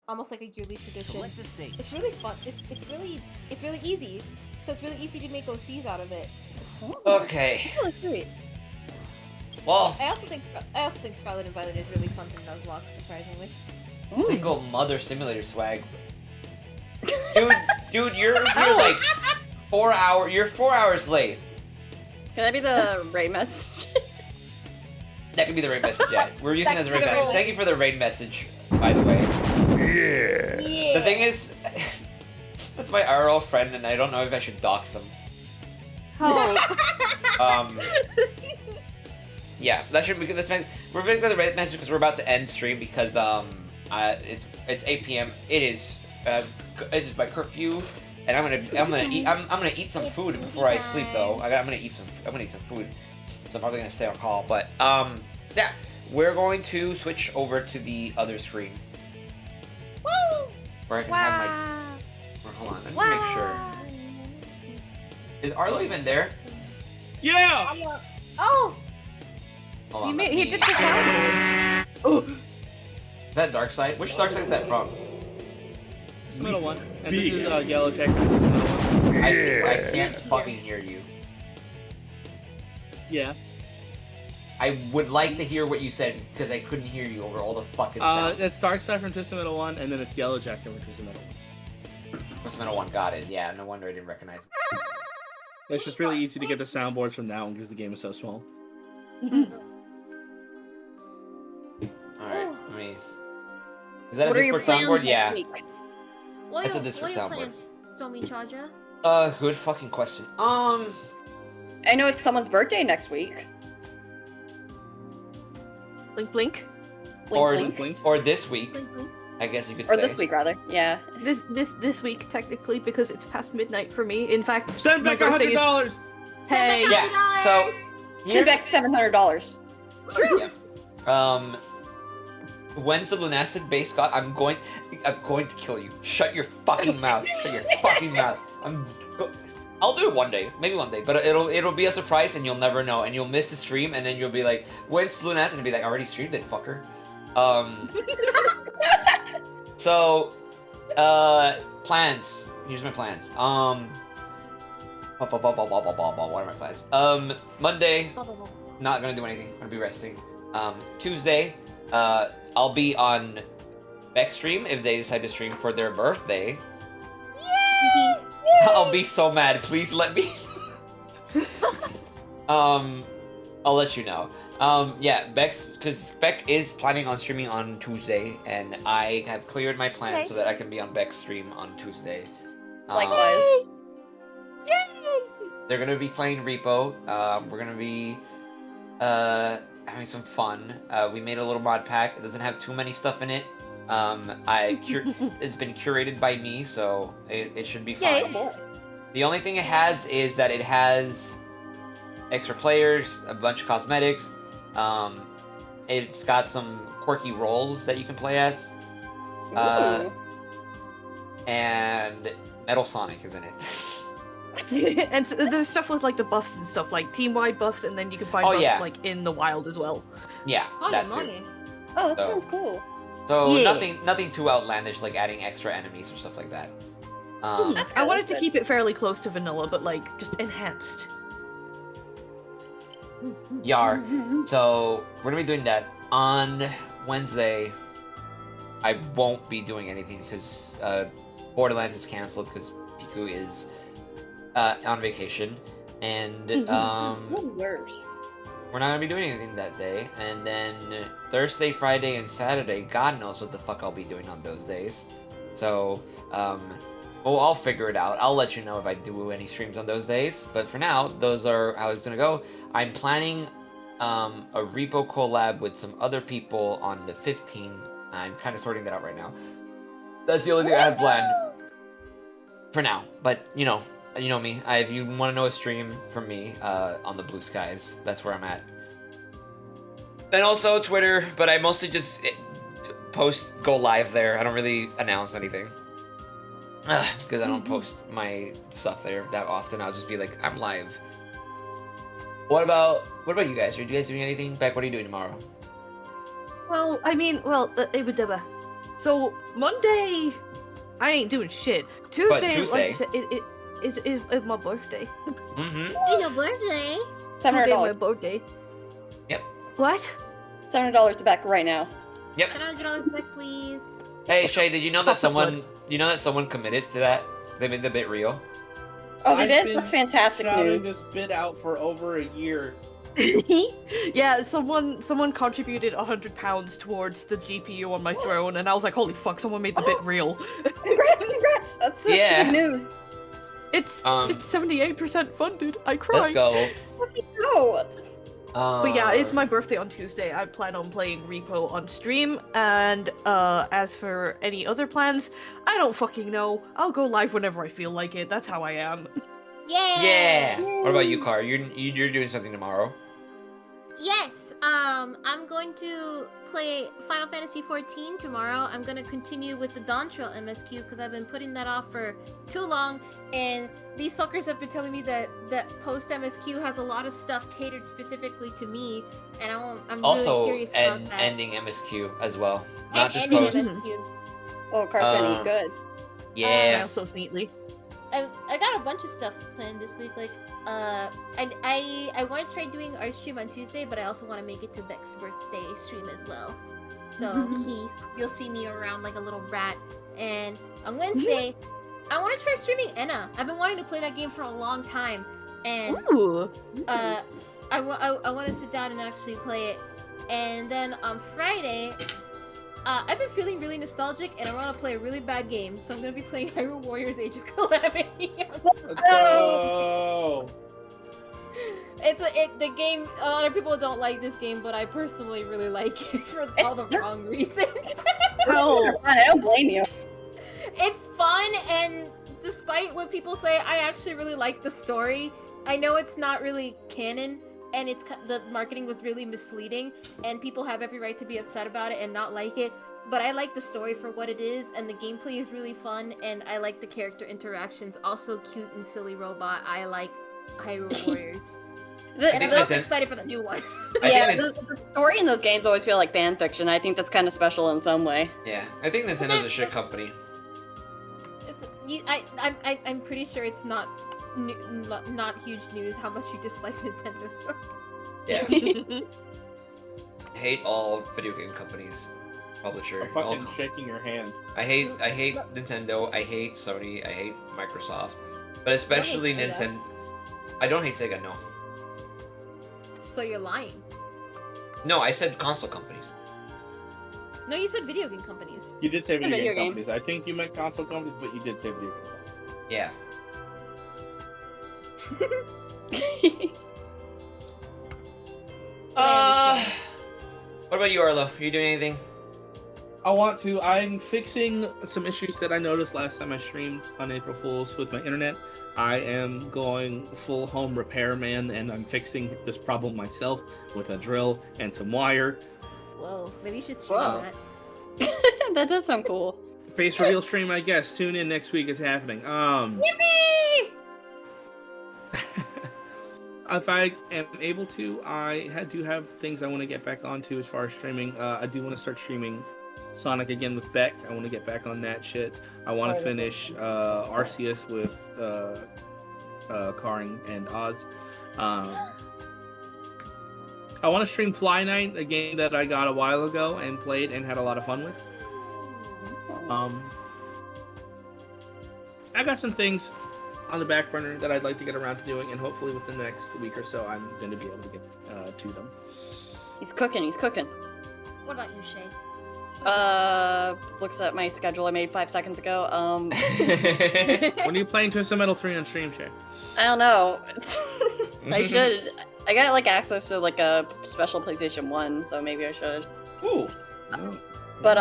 Almost like a yearly tradition. Select the stage. It's really fun. It's really easy. So it's really easy to make OCs out of it. Okay. Really sweet. Well, I also think Scarlet and Violet is really fun to Nuzlocke, surprisingly. single mother simulator swag. Dude, you're like 4 hours. You're 4 hours late. Can that be the raid message? That could be the raid message. Yeah, we're using it as a raid That could be the message. raid. Thank you for the raid message, by the way. Yeah. The thing is, that's my IRL friend, and I don't know if I should dox him. Yeah, that should be good. We're making the raid message because we're about to end stream because it's 8 p.m. It is my curfew, and I'm gonna eat some food before I sleep though. I'm gonna eat some food, so I'm probably gonna stay on call. But yeah, we're going to switch over to the other screen. Woo! Where I can have my. Hold on, let me make sure. Is Arlo even there? Yeah! Oh! Hold on, He did the sound. Oh, Is that Darkseid? Which Darkseid is that from? Twisted Metal 1, and big. this is Yellow Jacket from Twisted Metal 1. I can't fucking hear you. Yeah. I would like to hear what you said because I couldn't hear you over all the fucking sounds. It's Darkside from Twisted Metal 1, and then it's Yellow Jacket from Twisted Metal 1. Twisted Metal 1 got it. Yeah, no wonder I didn't recognize it. It's just really easy to get the soundboards from that one because the game is so small. Alright, I mean... Is that What a are your Discord plans soundboard? next Yeah. week? What That's are a your Discord soundboard. plans, Somi Chaja? Good fucking question. I know it's someone's birthday next week. Blink, blink. Blink, blink. Or this week, Blink, blink. I guess you could Or say. this week, rather. Yeah. This week technically because it's past midnight for me. In fact, Send my back birthday is $100! Hey. $700. Yeah, so... Send back $700. Yeah. When's the Lunacid base, Scott? I'm going to kill you. Shut your fucking mouth. Shut your fucking mouth. I'll do it one day, maybe one day, but it'll be a surprise and you'll never know, and you'll miss the stream, and then you'll be like, "When's Lunacid?" And be like, "I already streamed it, fucker." So, plans. Here's my plans. What are my plans? Monday, not gonna do anything. I'm gonna be resting. Tuesday, I'll be on Beck's stream if they decide to stream for their birthday. I'll be so mad. Please let me. I'll let you know. Yeah, because Beck is planning on streaming on Tuesday, and I have cleared my plans so that I can be on Beck's stream on Tuesday. Likewise. They're gonna be playing Repo. We're gonna be having some fun. We made a little mod pack. It doesn't have too many stuff in it. It's been curated by me, so it should be fine. Yes. The only thing it has is that it has extra players, a bunch of cosmetics. It's got some quirky roles that you can play as. Ooh. And Metal Sonic is in it. And so there's stuff with like the buffs and stuff, like team-wide buffs, and then you can find Oh, buffs yeah. like in the wild as well. Yeah, Holy that too. moly. Oh, that So- sounds cool. So Yeah. nothing too outlandish, like adding extra enemies or stuff like that. That's I good, wanted that's to good. keep it fairly close to vanilla, but like just enhanced. Yar. So we're gonna be doing that on Wednesday. I won't be doing anything because Borderlands is canceled because Piku is on vacation, and Well deserved. we're not gonna be doing anything that day. And then Thursday, Friday, and Saturday, God knows what the fuck I'll be doing on those days. So, well, I'll figure it out. I'll let you know if I do any streams on those days. But for now, those are how it's gonna go. I'm planning a repo collab with some other people on the 15th. I'm kind of sorting that out right now. That's the only thing I have planned for now. But you know me. If you want to know a stream from me on the Blue Skies, that's where I'm at. And also Twitter, but I mostly just go live there. I don't really announce anything because I don't post my stuff there that often. I'll just be like, I'm live. What about you guys? Are you guys doing anything? Beck, what are you doing tomorrow? Well, I mean, so Monday, I ain't doing shit. Tuesday, Tuesday? like, it is my birthday. Mm-hmm. It's your birthday. Tuesday, my $700. birthday. Yep. What? $700 to back right now. Yep. $700 back, please. Hey Shay, did you know that Possibly. someone committed to that? They made the bit real. Oh, they I've did? been That's fantastic shouting news. this bit out for over a year. Yeah, someone contributed £100 towards the GPU on my throne, and I was like, holy fuck, someone made the bit real. Congrats! That's such Yeah. good news. It's 78% funded. I cried. Let's go. No. But yeah, it's my birthday on Tuesday. I plan on playing Repo on stream, and as for any other plans, I don't fucking know. I'll go live whenever I feel like it. That's how I am. Yay! Yeah. What about you, Car? You're doing something tomorrow. Yes, I'm going to play Final Fantasy XIV tomorrow. I'm going to continue with the Dawn Trail MSQ because I've been putting that off for too long, and these fuckers have been telling me that post MSQ has a lot of stuff catered specifically to me, and I'm Also, really curious about that. ending MSQ as well. And Not just ending post. MSQ. Oh, Carson, Uh, good. Yeah. So sweetly. I got a bunch of stuff planned this week. Like, I want to try doing our stream on Tuesday, but I also want to make it to Beck's birthday stream as well. So you'll see me around like a little rat. And on Wednesday, I want to try streaming Enna. I've been wanting to play that game for a long time, and Ooh. I want to sit down and actually play it. And then on Friday, I've been feeling really nostalgic, and I want to play a really bad game, so I'm gonna be playing Hyrule Warriors: Age of Calamity. Oh. The game. A lot of people don't like this game, but I personally really like it for all the wrong reasons. Oh, I don't blame you. It's fun, and despite what people say, I actually really like the story. I know it's not really canon, and the marketing was really misleading, and people have every right to be upset about it and not like it. But I like the story for what it is, and the gameplay is really fun, and I like the character interactions. Also, cute and silly robot. I like Hyrule Warriors. And I'm also excited for the new one. Yeah, the story in those games always feel like fan fiction. I think that's kind of special in some way. Yeah, I think Nintendo's a shit company. I'm pretty sure it's not huge news how much you dislike Nintendo story. Yeah. I hate all video game companies. Publisher. I'm fucking shaking your hand. I hate Nintendo, I hate Sony, I hate Microsoft. But especially Nintendo. I don't hate Sega, no. So you're lying. No, I said console companies. No, you said video game companies. You did say video Video game game. companies. I think you meant console companies, but you did say video game companies. Yeah. What about you, Arlo? Are you doing anything? I want to. I'm fixing some issues that I noticed last time I streamed on April Fools with my internet. I am going full home repairman, and I'm fixing this problem myself with a drill and some wire. Whoa, maybe you should stream Whoa. that. That does sound cool. Face reveal stream, I guess. Tune in next week. It's happening. Yippee! If I am able to, I do have things I want to get back onto as far as streaming. I do want to start streaming Sonic again with Beck. I want to get back on that shit. I want to finish Arceus with Karin and Oz. I want to stream Fly Night, a game that I got a while ago and played and had a lot of fun with. I got some things on the back burner that I'd like to get around to doing, and hopefully within the next week or so, I'm going to be able to get to them. He's cooking. What about you, Shay? Looks at my schedule I made 5 seconds ago. When are you playing Twisted Metal 3 on stream, Shay? I don't know. I should. I got like access to like a special PlayStation 1, so maybe I should. Ooh. But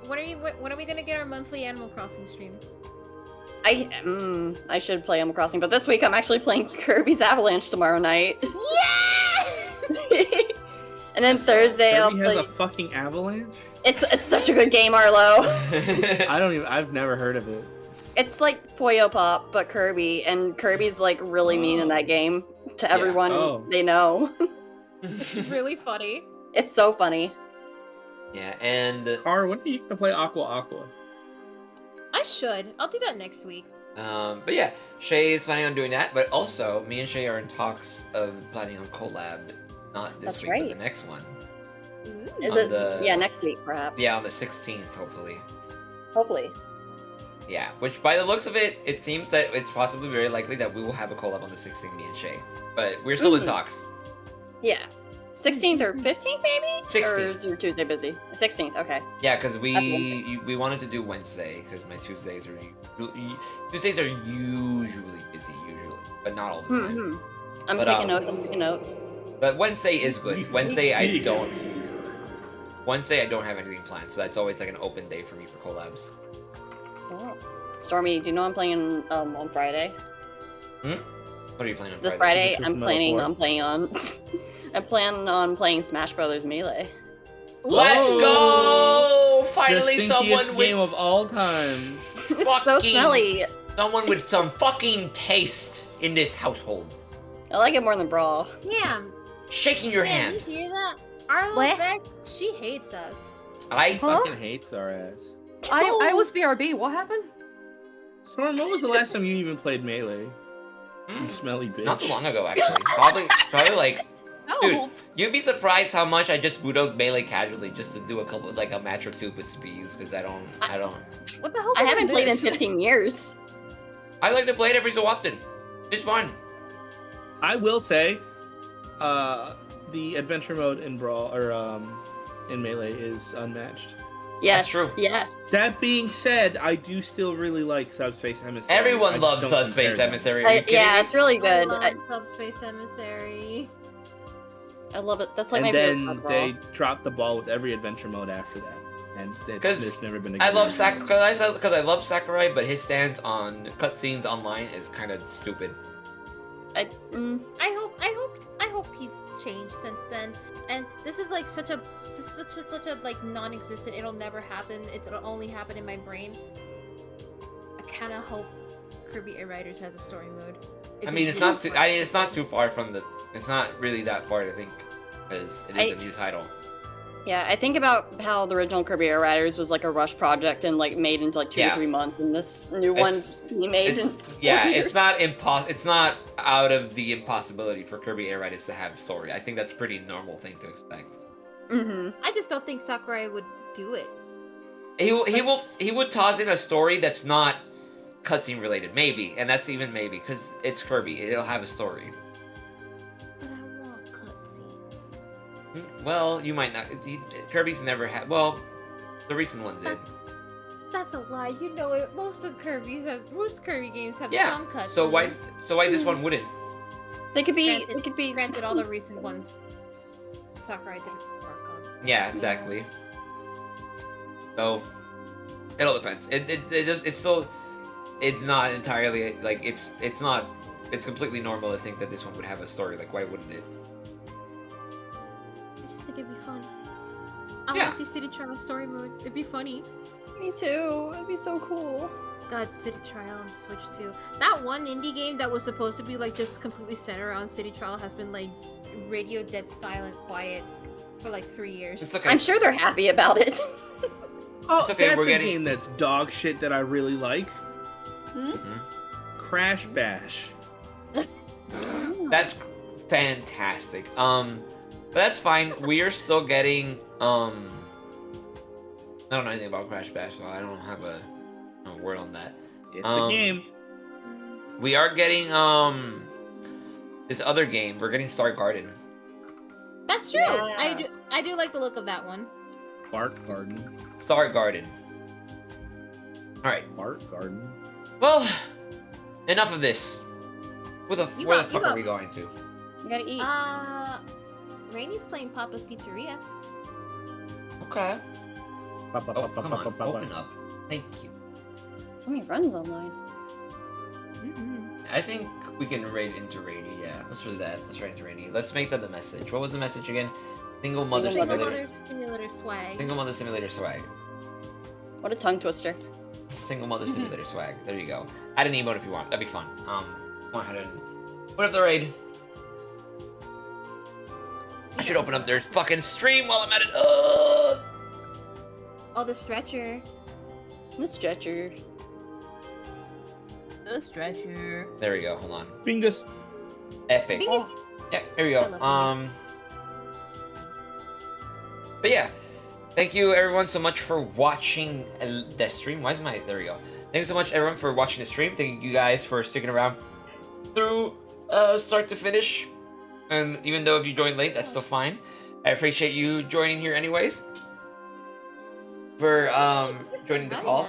What are we gonna get our monthly Animal Crossing stream? I should play Animal Crossing, but this week I'm actually playing Kirby's Avalanche tomorrow night. Yeah! And then Thursday I'll Kirby play. has a fucking avalanche? It's such a good game, Arlo. I've never heard of it. It's like Puyo Pop, but Kirby, and Kirby's like really mean in that game to everyone Oh. they know. It's really funny. It's so funny. Yeah, and Car, when are you gonna play Aqua? I should. I'll do that next week. but yeah, Shay is planning on doing that, but also me and Shay are in talks of planning on collab, not this That's week, right. but the next one. Ooh. Is On it? the- Yeah, next week perhaps. Yeah, on the 16th, hopefully. Hopefully. Yeah, which by the looks of it, it seems that it's possibly very likely that we will have a collab on the 16th, me and Shay. But we're still in talks. Yeah. 16th or 15th maybe? 16th. Or is your Tuesday busy? 16th, okay. Yeah, because That's Wednesday. we wanted to do Wednesday because my Tuesdays are usually busy, but not all the time. Mm-hmm. I'm But, taking notes, I'm taking notes. But Wednesday is good. Wednesday I don't have anything planned, so that's always like an open day for me for collabs. Oh. Stormy, do you know I'm playing on Friday? What are you playing on This Friday? Friday, Twisted I'm Metal planning 4? on playing on. I plan on playing Smash Brothers Melee. Let's go! The Finally, stinkiest someone game with of all time. It's so smelly. someone with some fucking taste in this household. I like it more than Brawl. Yeah. Shaking your Man, you hand. hear that? Arlo What? Beck, she hates us. I Huh? Fucking hates our ass. I was BRB. What happened? Storm, when was the last time you even played Melee? You Mm, smelly bitch. not too long ago, actually. Probably like, dude, you'd be surprised how much I just boot up Melee casually just to do a couple, like a match or two with CPUs, because I don't. What the hell? I did haven't played in miss? 15 years. I like to play it every so often. It's fun. I will say, the adventure mode in Brawl or in Melee is unmatched. Yes. true. Yes. That being said, I do still really like Subspace Emissary. I Everyone just loves don't Subspace compare them. Emissary. Are you kidding Yeah, me? it's really I good. love Subspace Emissary. I love it. That's like And my favorite then part of they Brawl. dropped the ball with every adventure mode after that, and 'Cause there's never been a. I good love reason. because I love Sakurai, but his stance on cutscenes online is kind of stupid. I I hope he's changed since then. And this is like such a like non-existent. It'll never happen. It'll only happen in my brain. I kind of hope Kirby Air Riders has a story mode. I mean, it's not too. It's not too far from the. It's not really that far to think, because it is a new title. Yeah, I think about how the original Kirby Air Riders was like a rush project and like made into like 2 Yeah. to 3 months, and this new It's- one's being made It's, in 4 yeah, years. it's not It's not out of the impossibility for Kirby Air Riders to have story. I think that's a pretty normal thing to expect. Mm-hmm. I just don't think Sakurai would do it. He would toss in a story that's not cutscene related, maybe, and that's even maybe because it's Kirby. It'll have a story. But I want cutscenes. Well, you might not. Kirby's never had. Well, the recent ones did. That's a lie. You know it. Most Kirby games have Yeah. some cutscenes. So why this one wouldn't? They could be. Granted- They could be. Granted, all the recent ones Sakurai didn't work on. Yeah, exactly. So it all depends. It's still. It's not entirely like it's not. It's completely normal to think that this one would have a story. Like, why wouldn't it? I just think it'd be fun. I Yeah. want to see City Trial story mode. It'd be funny. Me too. It'd be so cool. God, City Trial on Switch too. That one indie game that was supposed to be like just completely centered around City Trial has been like radio dead silent, quiet for like 3 years. It's okay. I'm sure they're happy about it. Oh, It's okay, that's we're a getting- game that's dog shit that I really like. Mhm. Crash Bash. That's fantastic. But that's fine. We are still getting I don't know anything about Crash Bash, so I don't have a word on that. It's a game. We are getting this other game. We're getting Star Garden. That's true. Yeah. I do like the look of that one. Bark Garden. Star Garden. All right. Bark Garden. Well, enough of this. Where the You fuck go. are we going to? You gotta eat. Rainy's playing Papa's Pizzeria. Okay. Oh, come on. Open up. Thank you. So many runs online. I think we can raid into Rainy. Yeah, let's do that. Let's raid into Rainy. Let's make that the message. What was the message again? Single mother Single simulator. Mother Simulator swag. Single mother simulator swag. What a tongue twister. Single mother simulator swag. There you go. Add an emote if you want. That'd be fun. Go ahead and put up the raid. I should open up their fucking stream while I'm at it. Ugh! Oh, the stretcher. The stretcher. The stretcher. There we go. Hold on. Bingus. Epic. Bingus. Yeah, here we I go. love But yeah, thank you everyone so much for watching the stream. Why is my there we go. Thank you so much everyone for watching the stream. Thank you guys for sticking around through start to finish. And even though if you joined late, that's still fine. I appreciate you joining here anyways. For joining the call.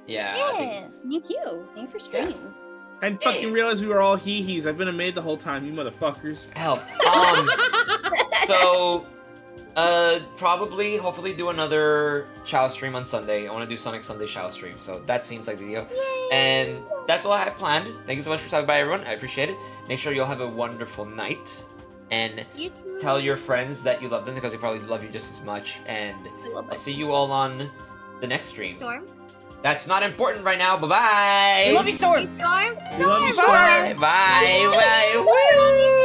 Yeah. I think- Thank you. Thank you for streaming. I didn't fucking realize we were all hee-hees. I've been a maid the whole time, you motherfuckers. Help. So probably hopefully do another Chow stream on Sunday. I want to do Sonic Sunday Chow stream, so that seems like the deal. And that's all I have planned. Thank you so much for stopping by, everyone. I appreciate it. Make sure you'll have a wonderful night, and You too. tell your friends that you love them because they probably love you just as much. And I love I'll it. see you all on the next stream. Storm. That's not important right now. Bye bye. We love you, Storm. Storm. We love you, Bye. Storm. Bye. Bye. Woo.